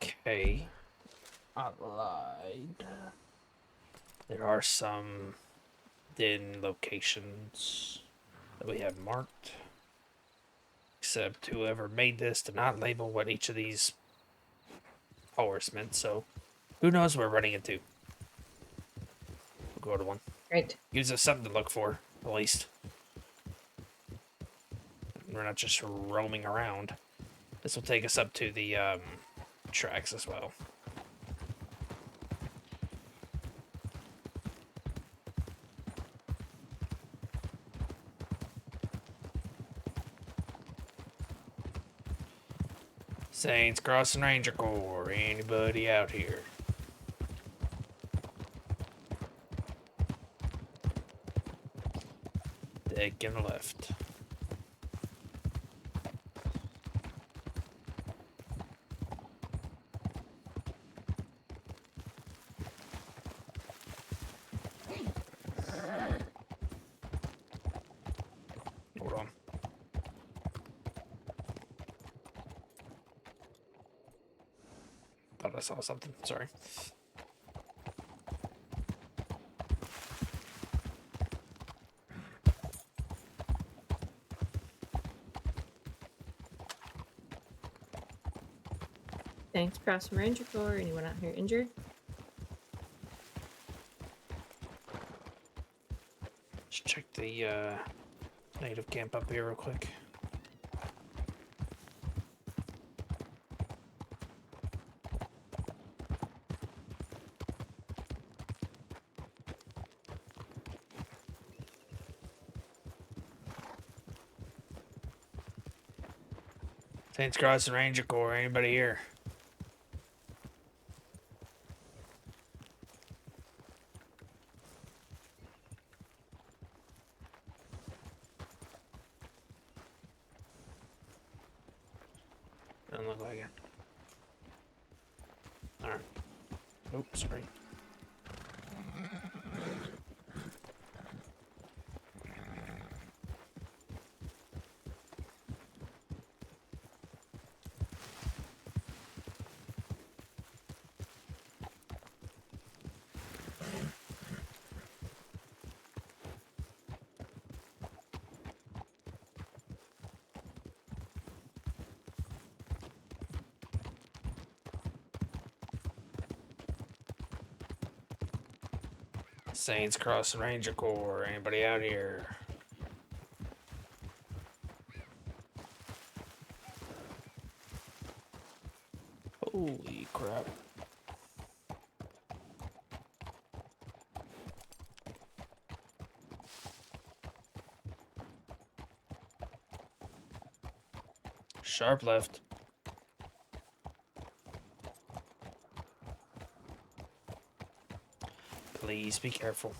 Okay. I lied. There are some den locations that we have marked. Except whoever made this did not label what each of these powers meant, so who knows what we're running into. We'll go to one. Great. Gives us something to look for, at least. We're not just roaming around. This will take us up to the tracks as well. Saints Crossing Ranger Corps. Anybody out here? Taking a left. Hold on. Thought I saw something. Sorry. Thanks, Crossing Ranger Corps. Anyone out here injured? Let's check the native camp up here real quick. Saints Crossing Ranger Corps. Anybody here? Doesn't look like it. Alright. Oops, sorry. Saints Cross Ranger Corps. Anybody out here? Holy crap. Sharp left. Please be careful.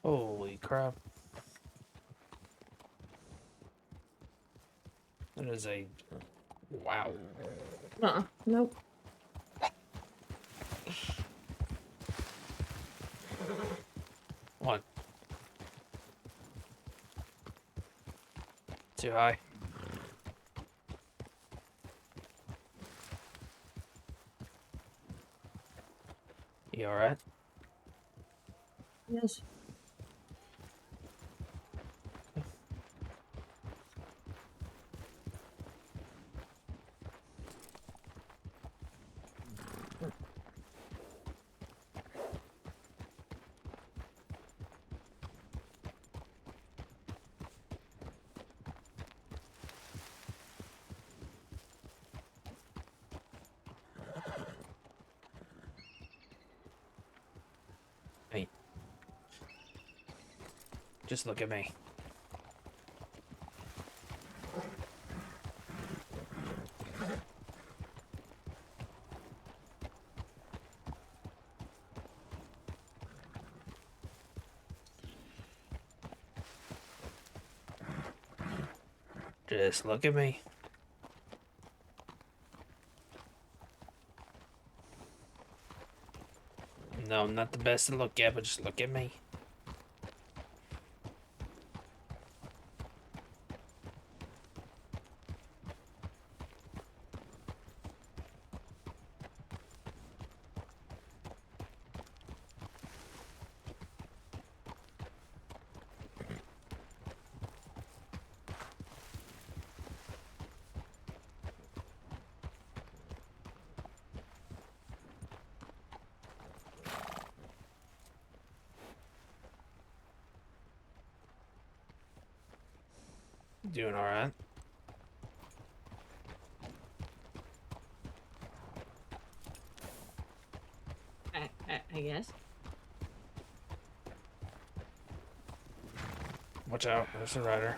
Holy crap. That is a... wow. Nope. What? Too high. You alright? Yes. Hey. Just look at me. Just look at me. No, I'm not the best to look at, but just look at me. Doing alright. I guess. Watch out, there's a rider.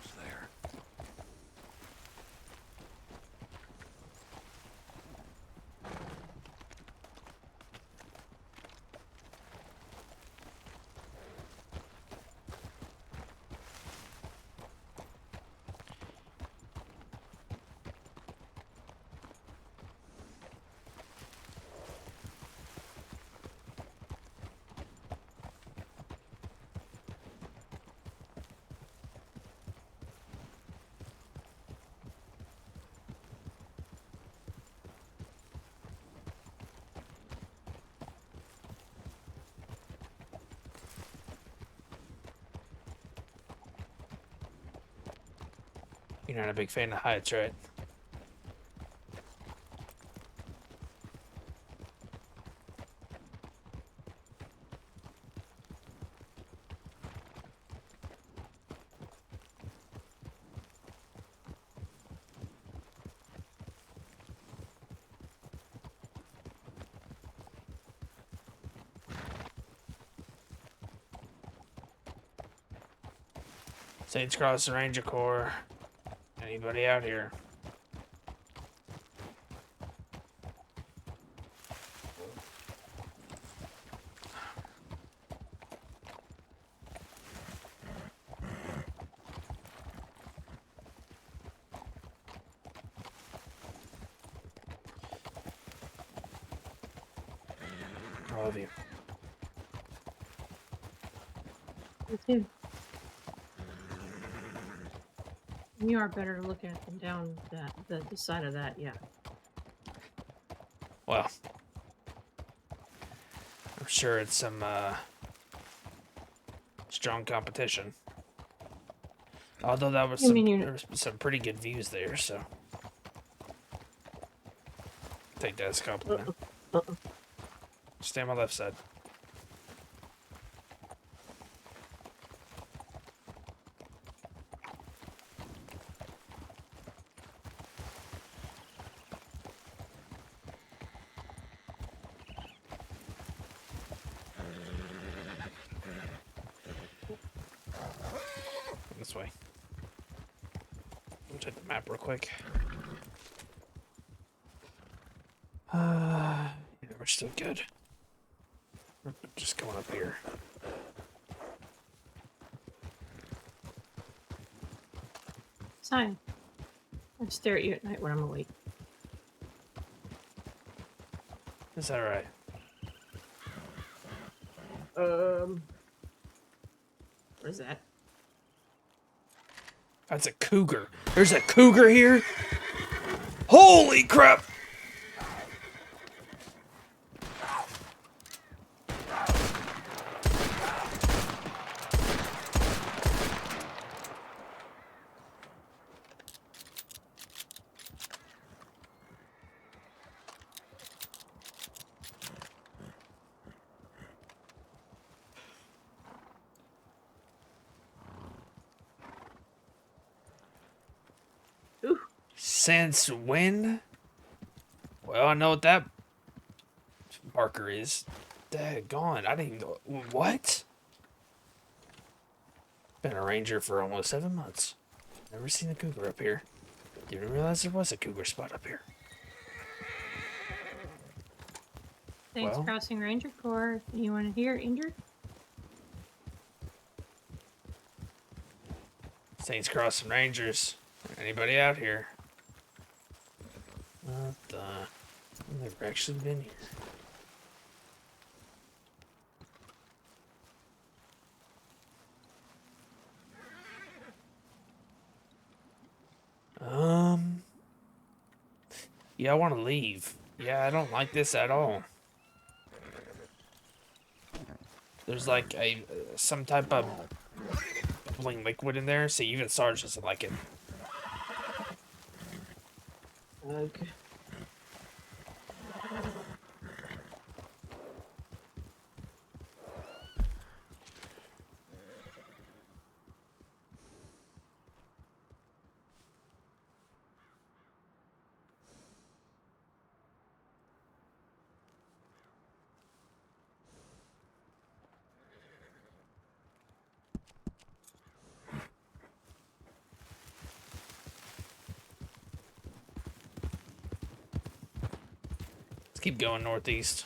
You're not a big fan of heights, right? Saints Cross Ranger Corps. Anybody out here? All of you. You too. You are better to look at than down the side of that, yeah. Well, I'm sure it's some strong competition. Although that was I mean, there was some pretty good views there, so take that as a compliment. Stay on my left side. This way. I'll check the map real quick. Yeah, we're still good. Just going up here. Sign. I stare at you at night when I'm awake. Is that right? What is that? That's a cougar. There's a cougar here? Holy crap! Since when? Well, I know what that marker is. Daggone, I didn't even know. What? Been a ranger for almost 7 months. Never seen a cougar up here. Didn't realize there was a cougar spot up here. Thanks, Well. Crossing Ranger Corps. Anyone here injured? Saints Crossing Rangers. Anybody out here? What the? I've never actually been here. Yeah, I want to leave. Yeah, I don't like this at all. There's like some type of bubbling liquid in there. See, even Sarge doesn't like it. Okay. Let's keep going northeast.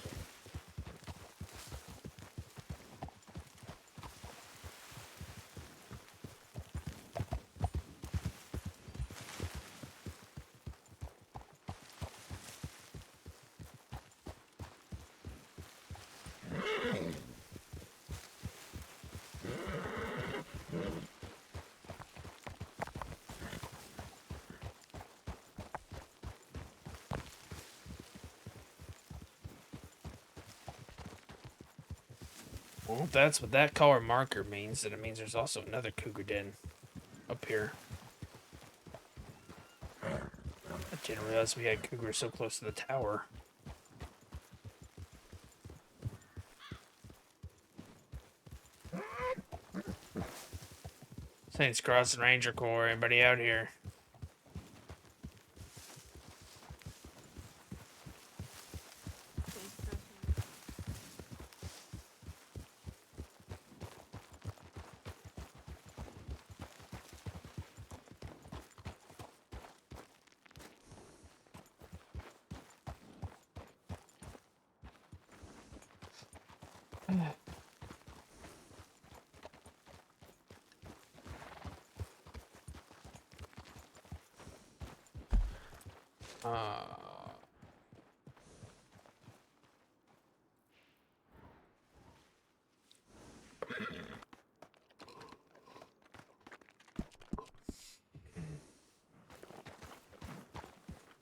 Well, if that's what that color marker means, then it means there's also another cougar den up here. I didn't realize we had cougars so close to the tower. Saints Crossing Ranger Corps, anybody out here?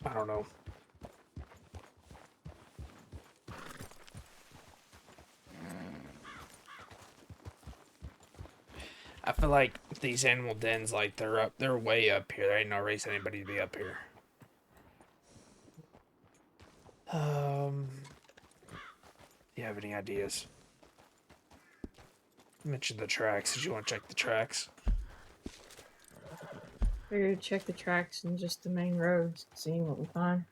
I don't know. I feel like these animal dens, like they're way up here. There ain't no reason anybody to be up here. Do you have any ideas? You mentioned the tracks. Did you want to check the tracks? Figured check the tracks and just the main roads, see what we find.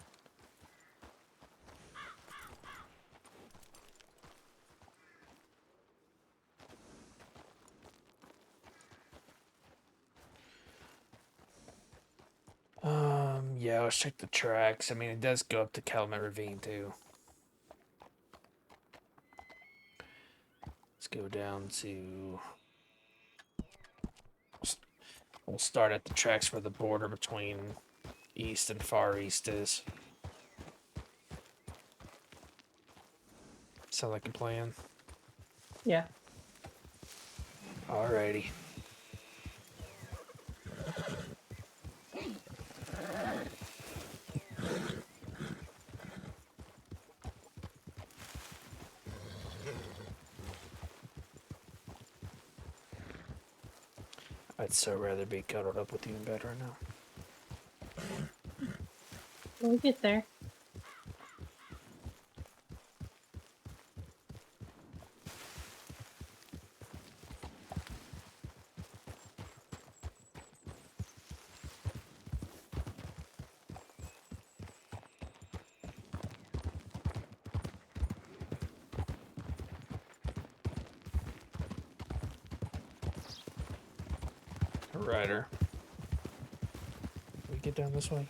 Yeah, let's check the tracks. I mean, it does go up to Calumet Ravine, too. Let's go down to... We'll start at the tracks where the border between East and Far East is. Sound like a plan? Yeah. Alrighty. I'd so rather be cuddled up with you in bed right now. We'll get there. Ryder. We get down this way.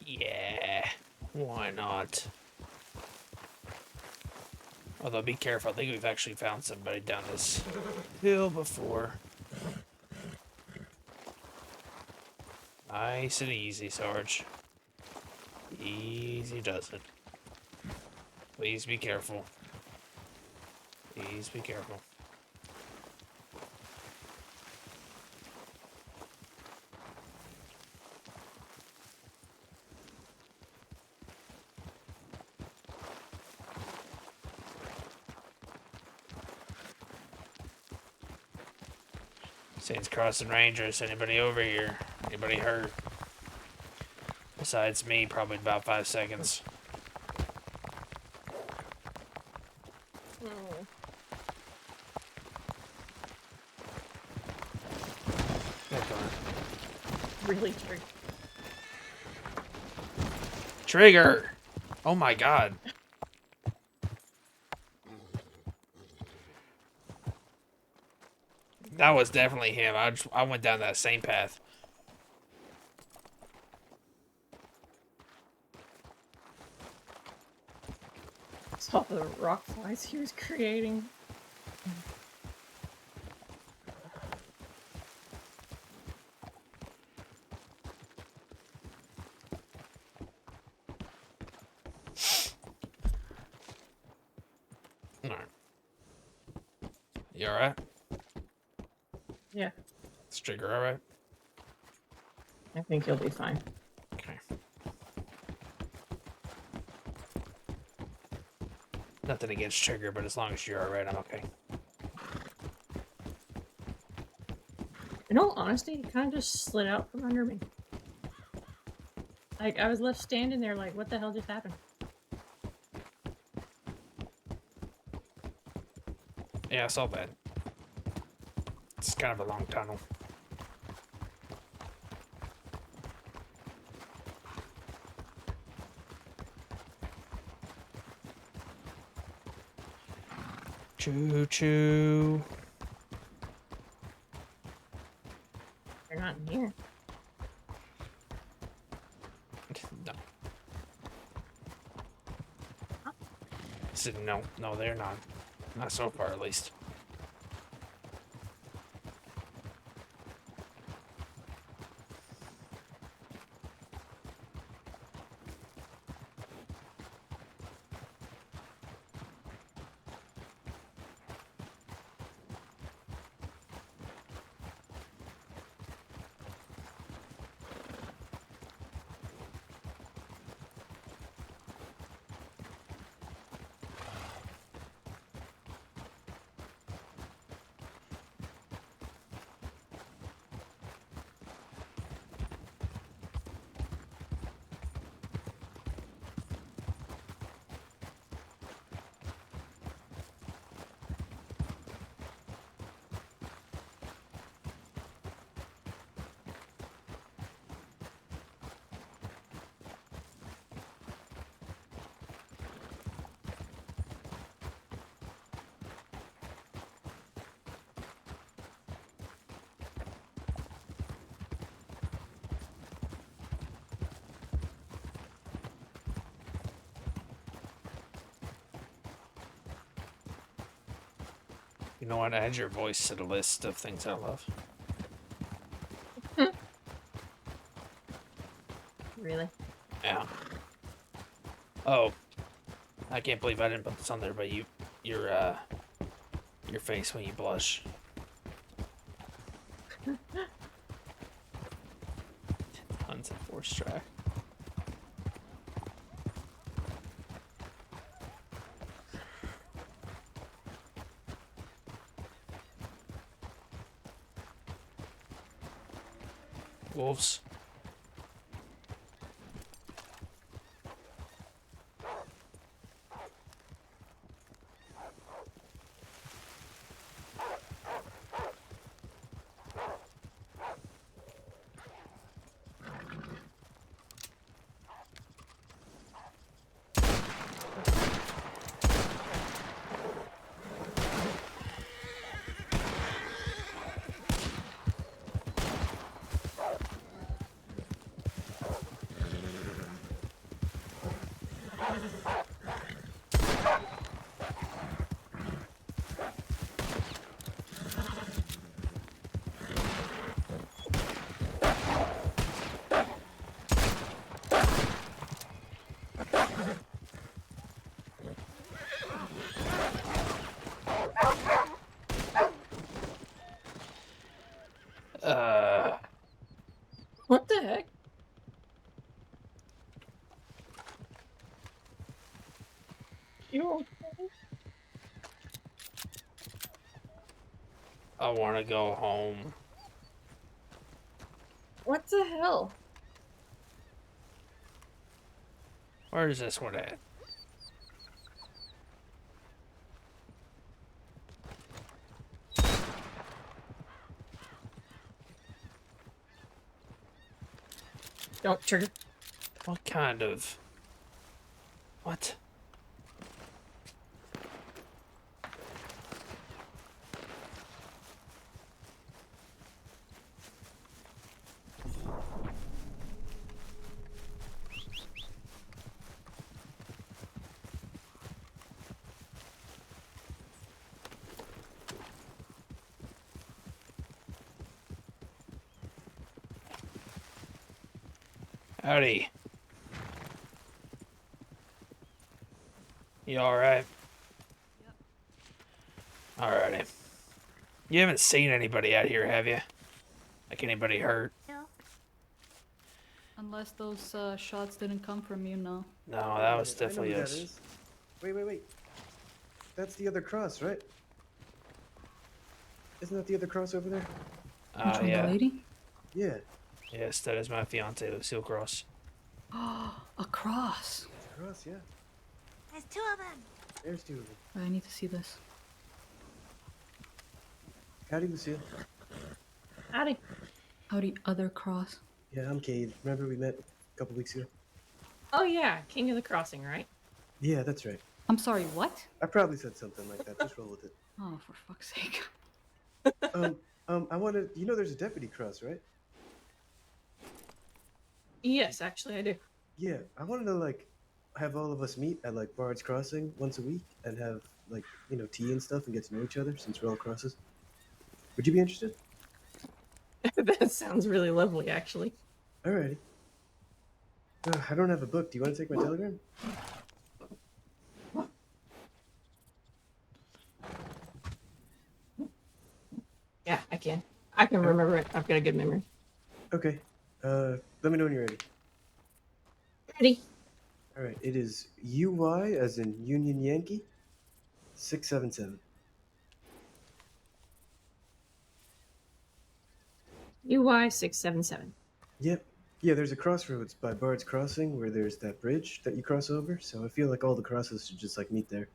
Yeah, why not? Although be careful, I think we've actually found somebody down this hill before. Nice and easy, Sarge. Easy does it. Please be careful. Please be careful. Saints Crossing Rangers, anybody over here? Anybody hurt? Besides me, probably about 5 seconds. Oh. Really true. Trigger! Oh my god. That was definitely him. I went down that same path. Saw the rock flies he was creating. Alright. You alright? Yeah, Is Trigger alright? I think he'll be fine. Okay. Nothing against Trigger, but as long as you're alright, I'm okay. In all honesty, he kind of just slid out from under me. Like, I was left standing there like, what the hell just happened? Yeah, I saw that. It's kind of a long tunnel. Choo choo. They're not in here. No. I said no, they're not. Not so far, at least. You know what? Add your voice to the list of things I love. Really? Yeah. Oh, I can't believe I didn't put this on there, but your face when you blush. Tons of force track. Wolves. What the heck? You okay? I want to go home. What the hell? Where is this one at? Don't trigger. What kind of... What? Howdy. You alright? Yep. Alrighty. You haven't seen anybody out here, have you? Like anybody hurt? No. Unless those shots didn't come from you, no. No, that was I know definitely who that us. is. Wait. That's the other cross, right? Isn't that the other cross over there? Yeah. lady? Yeah. Yes, that is my fiance, Lucille Cross. Oh, a cross. Cross, yeah. There's two of them. There's two of them. I need to see this. Howdy, Lucille. Howdy. Howdy, other cross. Yeah, I'm Cade. Remember we met a couple weeks ago? Oh yeah, King of the Crossing, right? Yeah, that's right. I'm sorry, what? I probably said something like that. Just roll with it. Oh, for fuck's sake. I want to. You know, there's a deputy cross, right? Yes, actually I do. Yeah, I wanted to like have all of us meet at like Bard's Crossing once a week and have like tea and stuff and get to know each other since we're all crosses. Would you be interested? That sounds really lovely, actually. Alrighty. I don't have a book. Do you want to take my telegram? Yeah, I can. I can remember it. I've got a good memory. Okay. Let me know when you're ready. Ready? All right. It is UY as in Union Yankee, 677. UY 677. Yep. Yeah, there's a crossroads by Bard's Crossing where there's that bridge that you cross over. So I feel like all the crosses should just like meet there.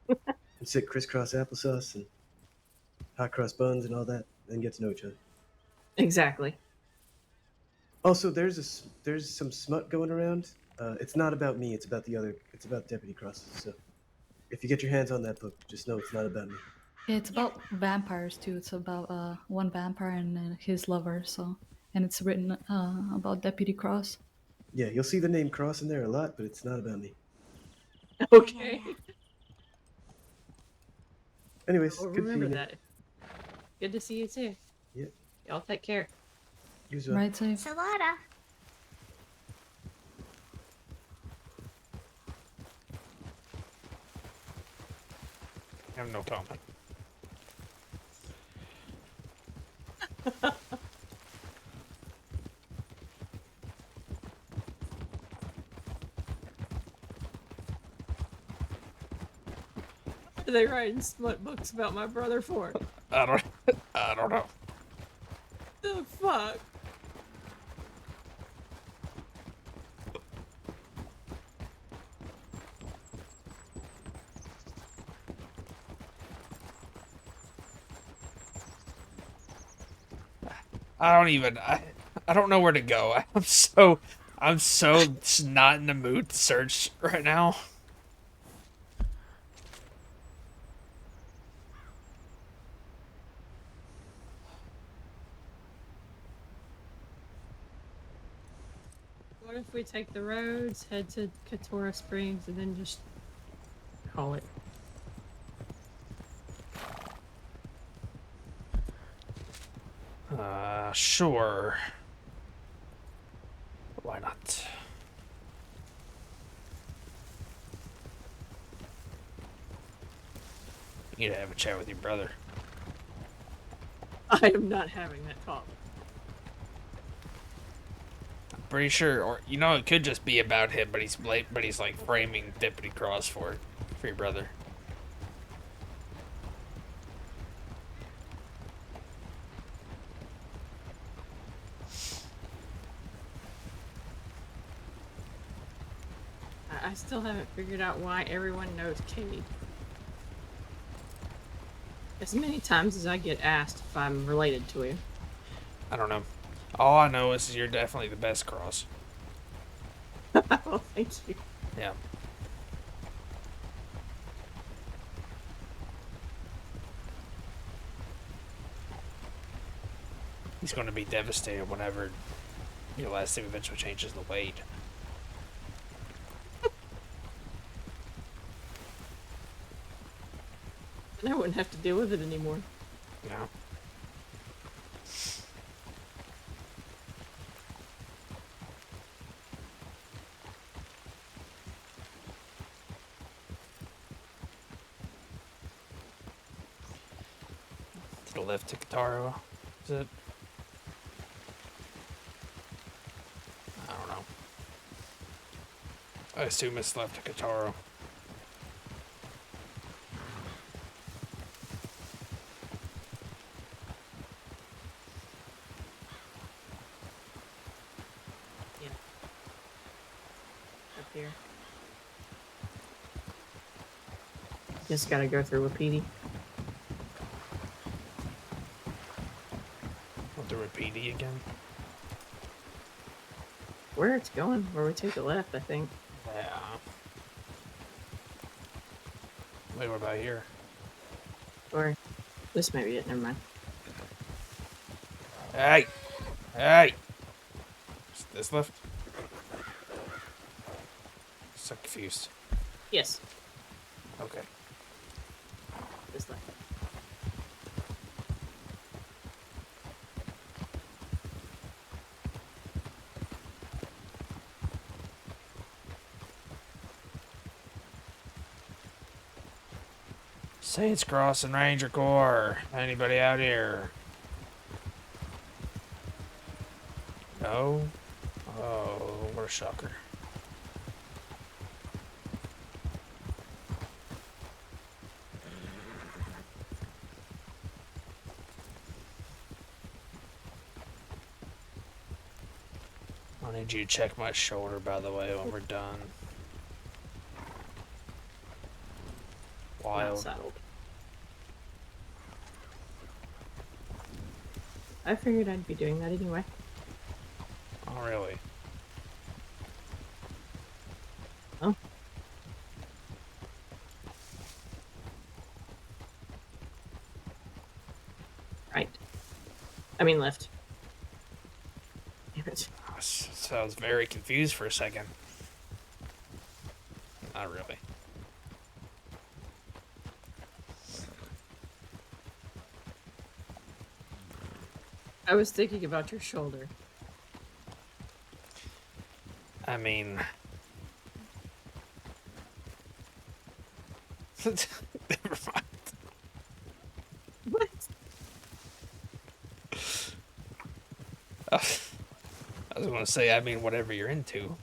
And sit crisscross applesauce and hot cross buns and all that, and get to know each other. Exactly. Also, there's some smut going around. It's not about me. It's about It's about Deputy Crosses. So, if you get your hands on that book, just know it's not about me. Yeah, it's about vampires too. It's about one vampire and his lover. So, and it's written about Deputy Cross. Yeah, you'll see the name Cross in there a lot, but it's not about me. Okay. Anyways, We'll good seeing remember you. that. Good to see you too. Yep. Y'all take care. You as well. Right safe. Salada. I have no comment. What are they writing smut books about my brother for? I don't know. The fuck? I don't know where to go. I'm so just not in the mood to search right now. What if we take the roads, head to Katora Springs, and then just call it? Sure. Why not? You need to have a chat with your brother. I am not having that talk. I'm pretty sure, or you know, it could just be about him, but he's like framing Deputy Cross for your brother. I still haven't figured out why everyone knows Cade. As many times as I get asked if I'm related to him. I don't know. All I know is you're definitely the best Cross. Well, thank you. Yeah. He's going to be devastated whenever your last name eventually changes to Wade. And I wouldn't have to deal with it anymore. No. To the left to Kataro, is it? I don't know. I assume it's left to Kataro. Yeah. Up here. Just gotta go through Wapiti. Want to repeat it again? Where it's going, where we take a left, I think. Yeah. Wait, what about here? Or this may be it, never mind. Hey! Hey! Is this left? So confused. Yes, Okay. this left. Saints Cross and Ranger Corps. Anybody out here? No? Oh, what a shocker. I need you to check my shoulder, by the way, when we're done. Well Wild. saddled. I figured I'd be doing that anyway. Oh, really? Oh. Right. I mean left. Damn it. So I was very confused for a second. Not really. I was thinking about your shoulder. I mean, never mind. What? I was gonna say, I mean, whatever you're into.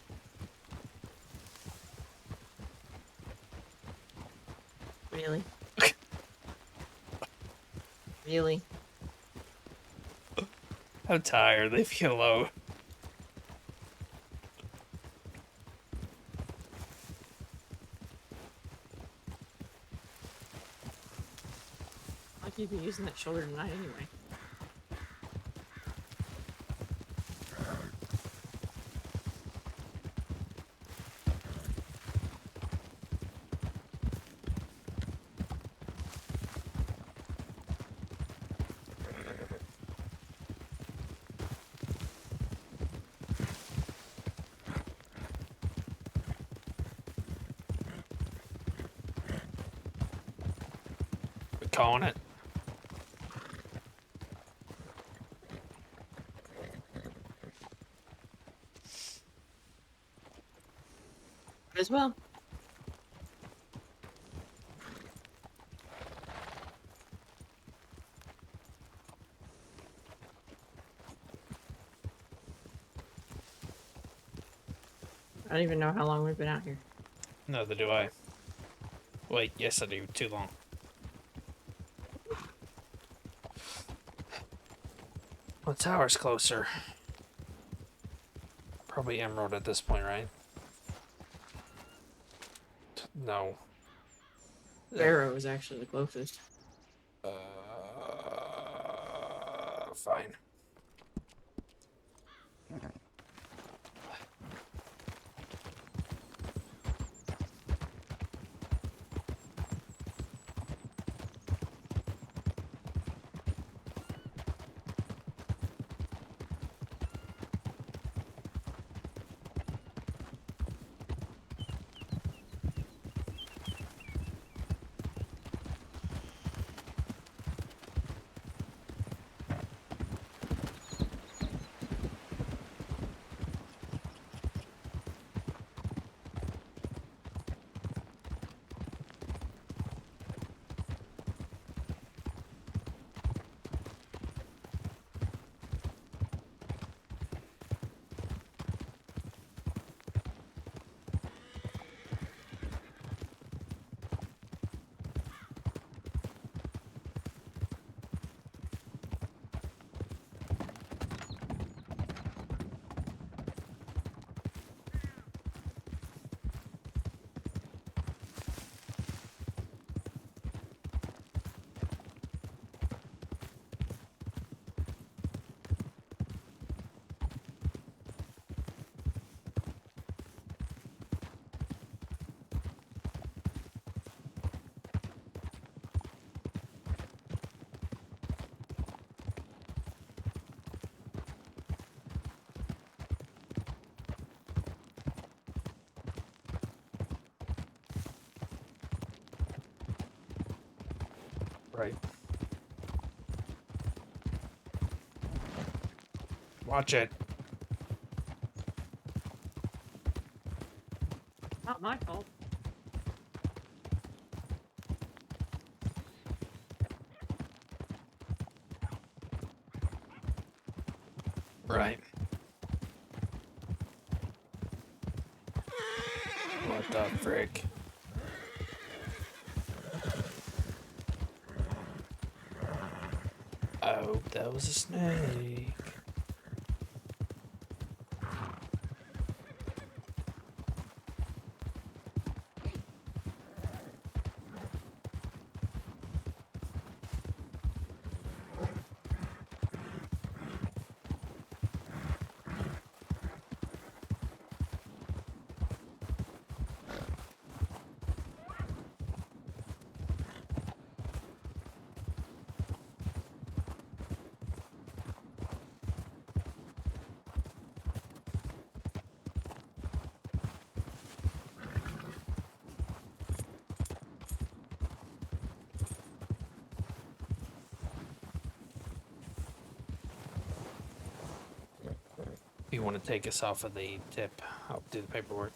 Really? Really? I'm tired. Leave me alone. I'll keep you using that shoulder tonight anyway. We're calling it. Might as well. I don't even know how long we've been out here. Neither do I. Wait, yes I do. Too long. Well, the tower's closer. Probably Emerald at this point, right? No. Barrow is actually the closest. Fine. Right. Watch it. Not my fault. Right. What the frick? Oh, that was a snake. If you want to take us off of the tip, I'll do the paperwork.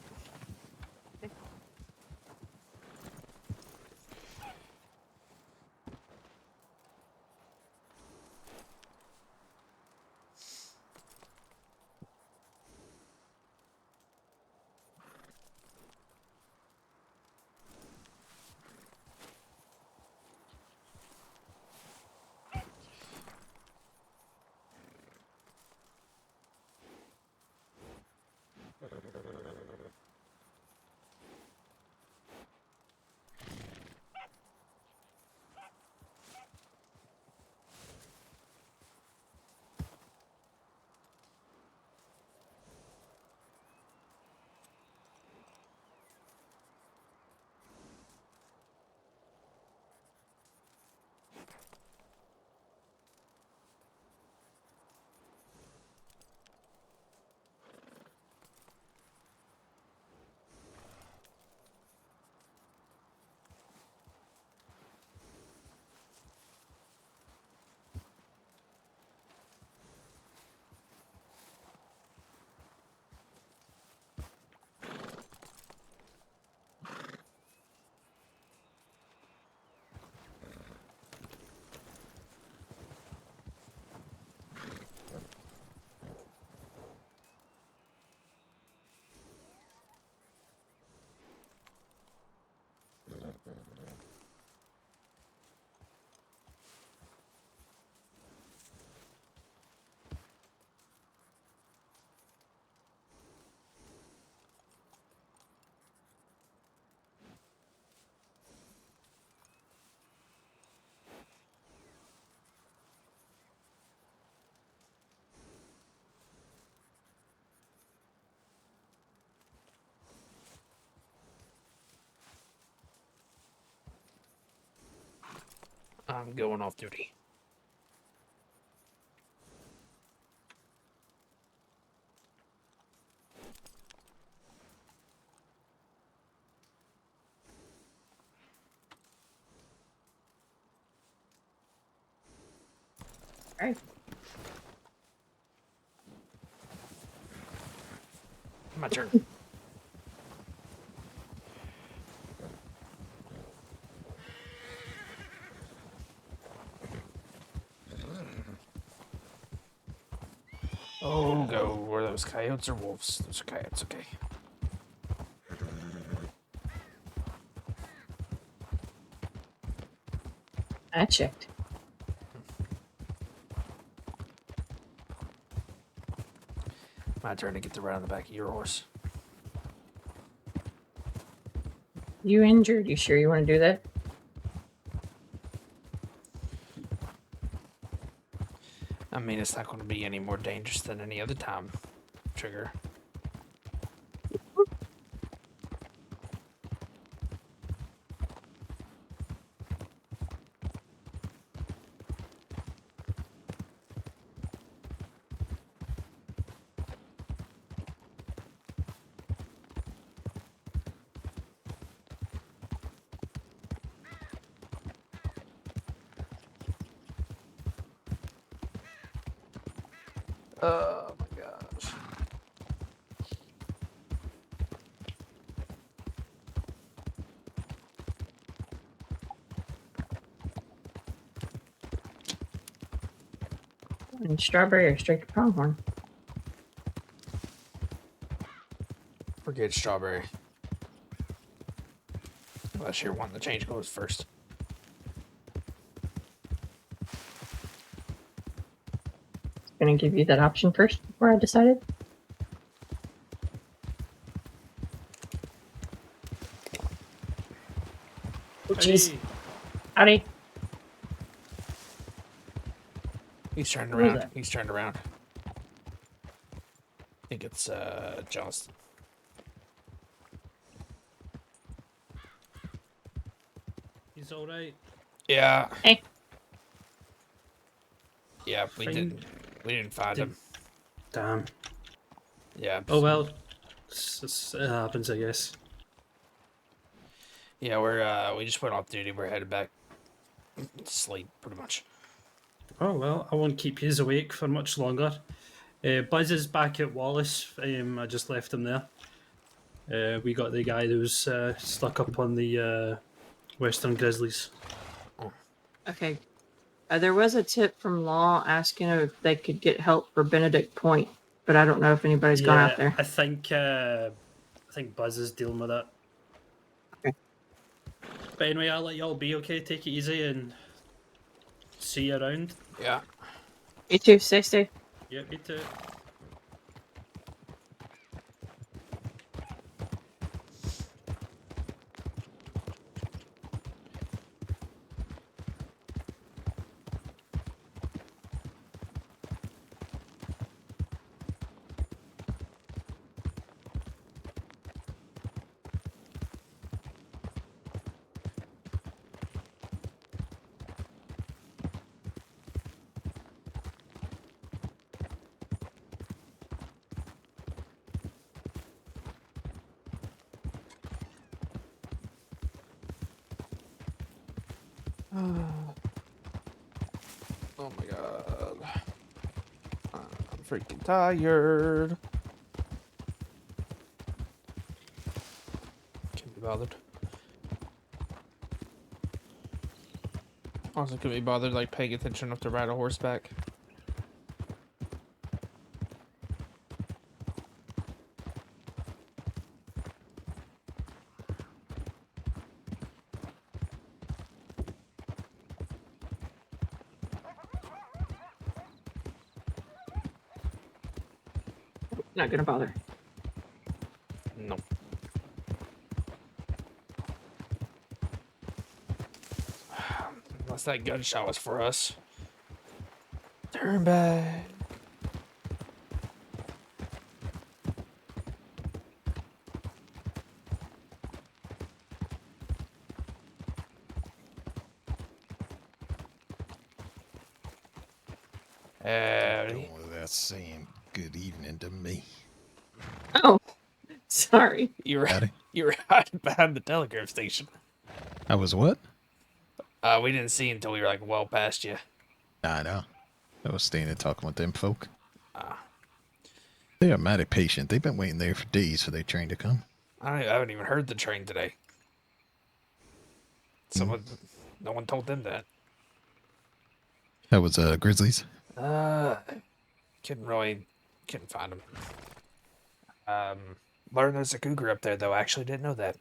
I'm going off duty. Alright. My turn. Oh, go. Were those coyotes or wolves? Those are coyotes, okay. I checked. My turn to get the ride on the back of your horse. You injured? You sure you want to do that? I mean, it's not going to be any more dangerous than any other time, Trigger. Oh my gosh. And strawberry or straight to pronghorn? Forget strawberry. Unless you're wanting to change clothes first. Gonna give you that option first before I decided. Oh, jeez. Howdy. He's turned Who is around. that? He's turned around. I think it's Johnston. He's all right. Yeah. Hey. Yeah, we Fine. didn't find him. Damn. Yeah. Oh well. It happens, I guess. Yeah, we just went off duty. We're headed back to sleep, pretty much. Oh well, I won't keep you awake for much longer. Buzz is back at Wallace. I just left him there. We got the guy that was stuck up on the Western Grizzlies. Okay. There was a tip from Law asking if they could get help for Benedict Point, but I don't know if anybody's gone out there. I think Buzz is dealing with that. Okay. But anyway, I'll let y'all be, okay? Take it easy and see you around. Yeah. You too. Stay safe. Yep, you too. Oh my god. I'm freaking tired. Can't be bothered. Also, couldn't be bothered like paying attention enough to ride a horseback. Not gonna bother. No. Unless that gunshot was for us. Turn back. Howdy. Without saying good evening to me. Oh, sorry. You were Howdy. you were hiding behind the telegraph station. I was what? We didn't see you until we were like well past you. I know. I was staying and talking with them folk. They are mighty patient. They've been waiting there for days for their train to come. I haven't even heard the train today. No one told them that. That was Grizzlies. Couldn't find him. Learned there's a cougar up there though. I actually didn't know that.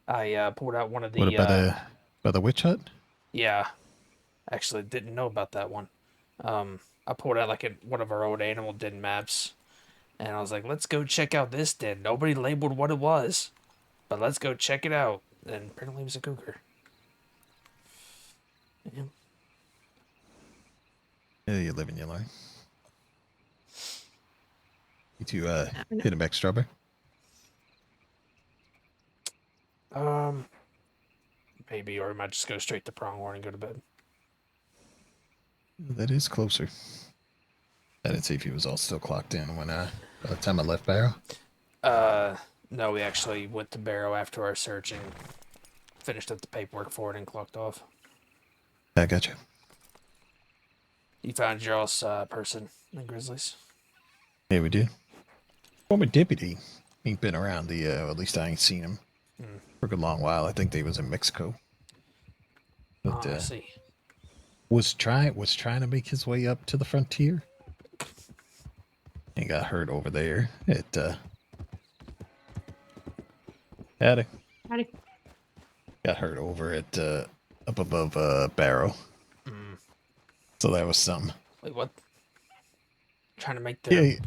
I pulled out one of the. What about by the witch hut? Yeah, actually didn't know about that one. I pulled out like one of our old animal den maps, and I was like, let's go check out this den. Nobody labeled what it was, but let's go check it out. And apparently it was a cougar. Yeah. Yeah, you live and you learn. You two hit him back strawberry? Maybe, or we might just go straight to Pronghorn and go to bed. That is closer. I didn't see if he was all still clocked in when by the time I left Barrow. No, we actually went to Barrow after our search and finished up the paperwork for it and clocked off. I got you. You found your all's person, the Grizzlies? Yeah, we did. Former deputy. He ain't been around at least I ain't seen him for a good long while. I think they was in Mexico. But, I see. Was trying to make his way up to the frontier. And got hurt over there at Howdy. Howdy. Got hurt over at up above Barrow. So that was something. Wait, what? Trying to make the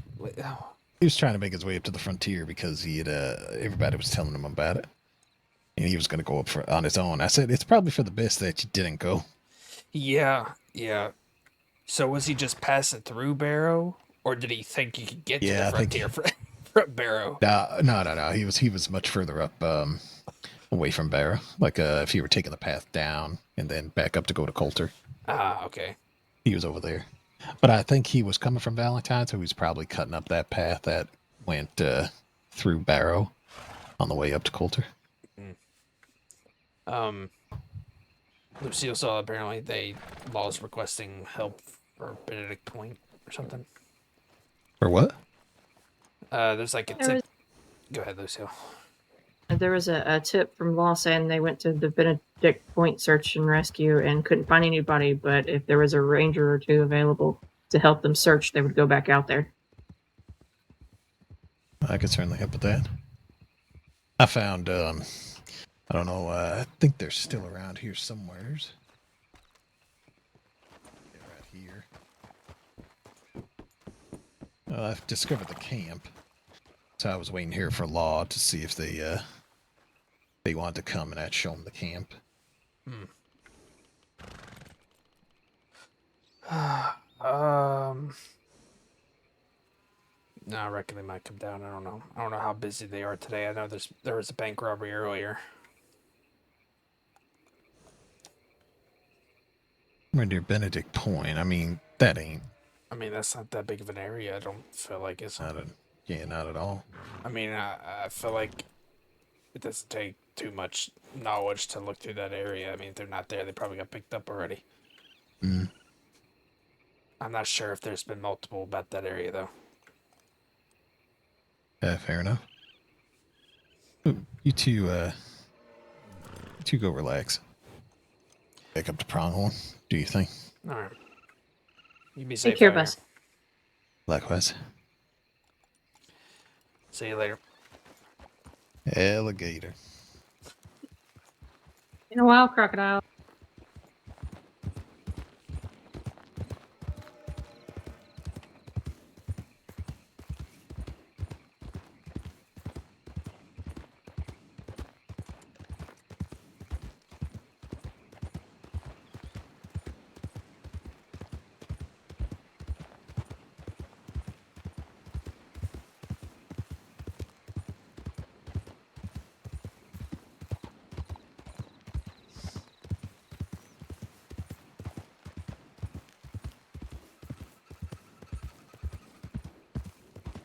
He was trying to make his way up to the frontier because he had everybody was telling him about it. And he was going to go up on his own. I said, it's probably for the best that you didn't go. Yeah. So was he just passing through Barrow, or did he think you could get to the frontier from Barrow? No. He was much further up, away from Barrow. Like if he were taking the path down and then back up to go to Coulter. Okay. He was over there. But I think he was coming from Valentine, so he was probably cutting up that path that went through Barrow on the way up to Coulter. Lucille saw apparently Law's requesting help for Benedict Point or something. For what? There's like a There tip. was- Go ahead, Lucille. There was a tip from Law saying they went to the Benedict Point search and rescue and couldn't find anybody, but if there was a ranger or two available to help them search, they would go back out there. I could certainly help with that. I found, I don't know, I think they're still around here somewheres. They're right here. I've discovered the camp. So I was waiting here for Law to see if they wanted to come and I'd show them the camp. No, I reckon they might come down. I don't know. I don't know how busy they are today. I know there was a bank robbery earlier. We're near Benedict Point. I mean, that ain't. I mean, that's not that big of an area. I don't feel like it's. Not at all. I mean, I feel like it doesn't take too much knowledge to look through that area. I mean, if they're not there, they probably got picked up already. Mm. I'm not sure if there's been multiple about that area, though. Fair enough. Ooh, you two go relax. Back up to Pronghorn, do you think? All right. You be safe. Take care, out here. Bus. Likewise. See you later. Alligator. In a while, crocodile.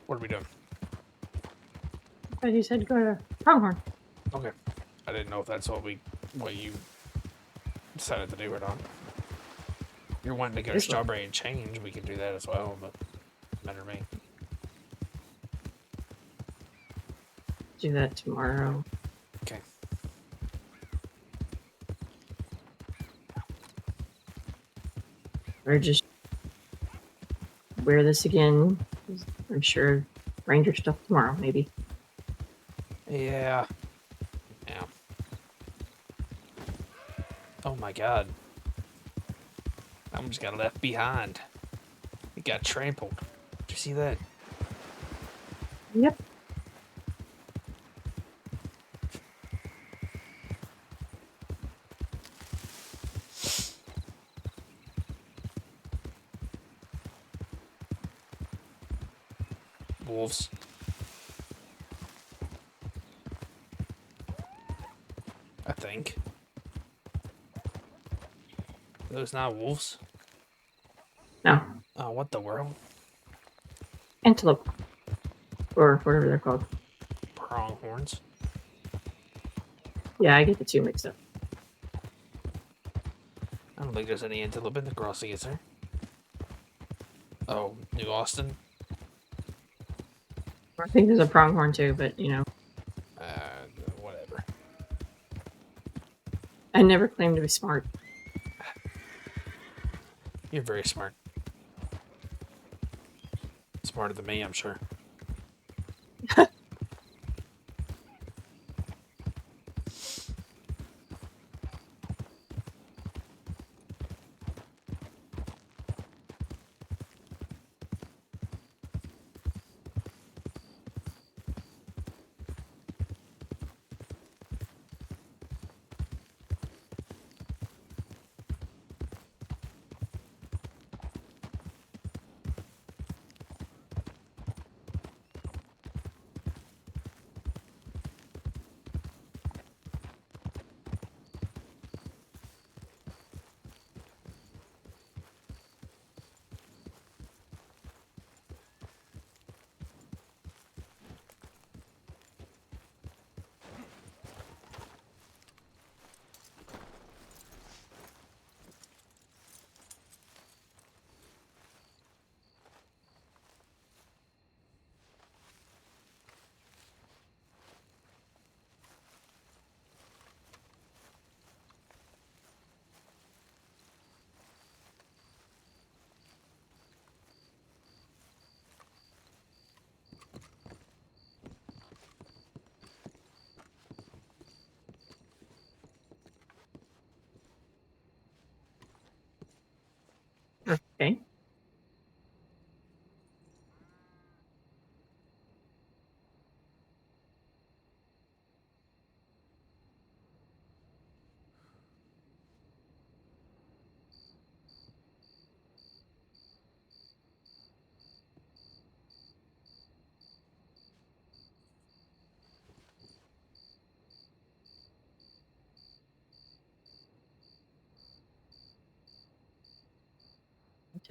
What are we doing? But you said go to Pronghorn. Okay. I didn't know if that's what you decided to do or not. You're wanting to go to This one. Strawberry and Change, we can do that as well, but matter to me. Do that tomorrow. Okay. Or just wear this again. I'm sure Ranger stuff tomorrow, maybe. Yeah. Yeah. Oh my god. I almost got left behind. It got trampled. Did you see that? Yep. Wolves. I think. Are those not wolves? No. Oh, what the world? Antelope. Or whatever they're called. Pronghorns. Yeah, I get the two mixed up. I don't think there's any antelope in the crossing, is there? Oh, New Austin? I think there's a pronghorn too, but you know, Whatever. I never claimed to be smart. You're very smart. Smarter than me, I'm sure.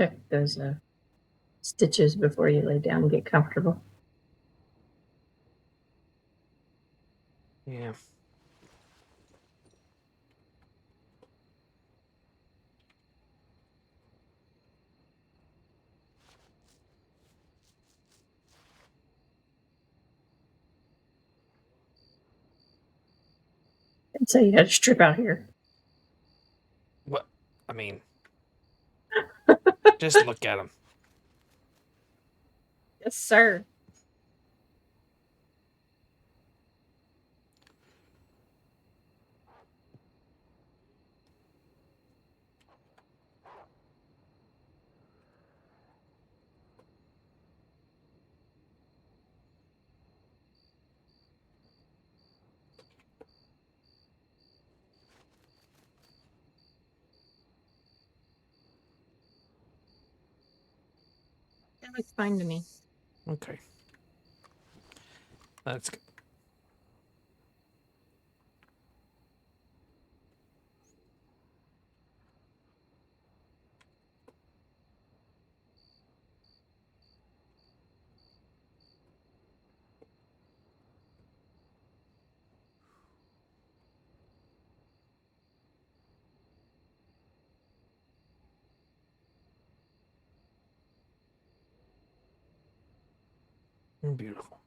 Check those stitches before you lay down and get comfortable. Yeah. I'd say you had to strip out here. What? I mean, just look at him. Yes, sir. That looks fine to me. Okay. That's good. Beautiful.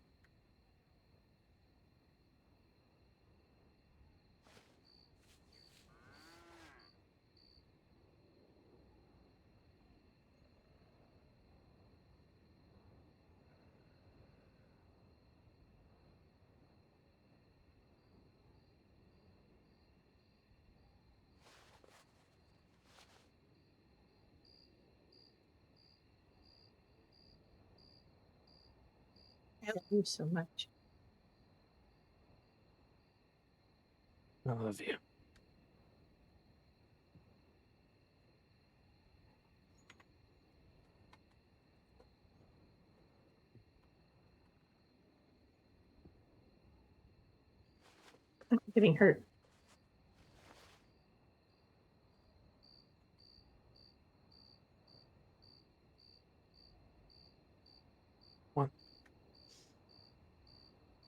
I love you so much. I love you. I'm getting hurt. What?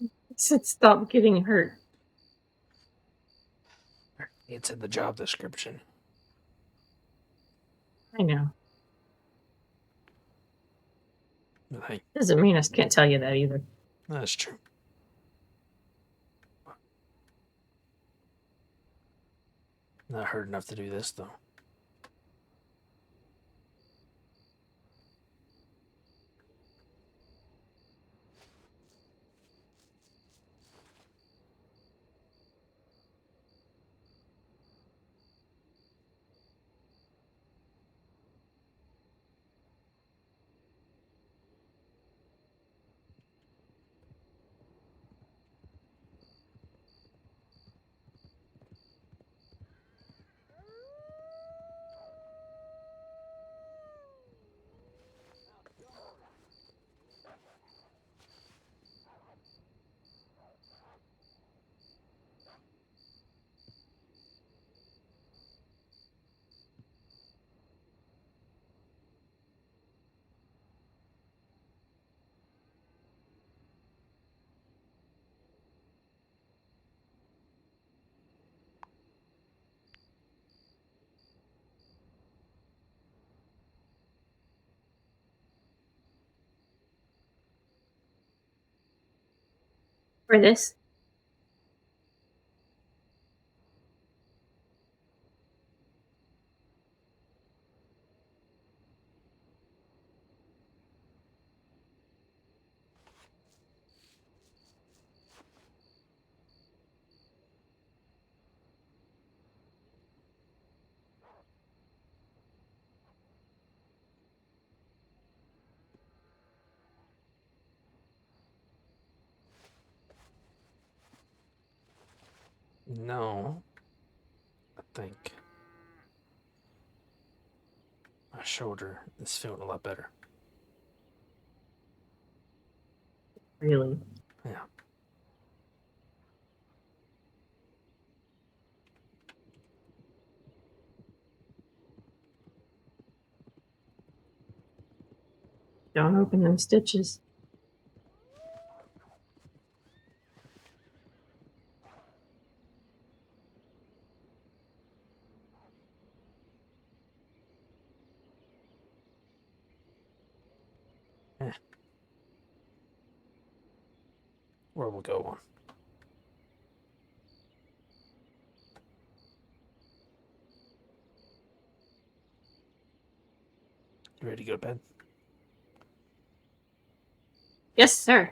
I said stop getting hurt. It's in the job description. I know. But hey, Doesn't mean I can't tell you that either. that's true. Not hurt enough to do this, though. For this? No. I think my shoulder is feeling a lot better. Really? Yeah. Don't open them stitches. Where we'll go on. You ready to go to bed? Yes, sir.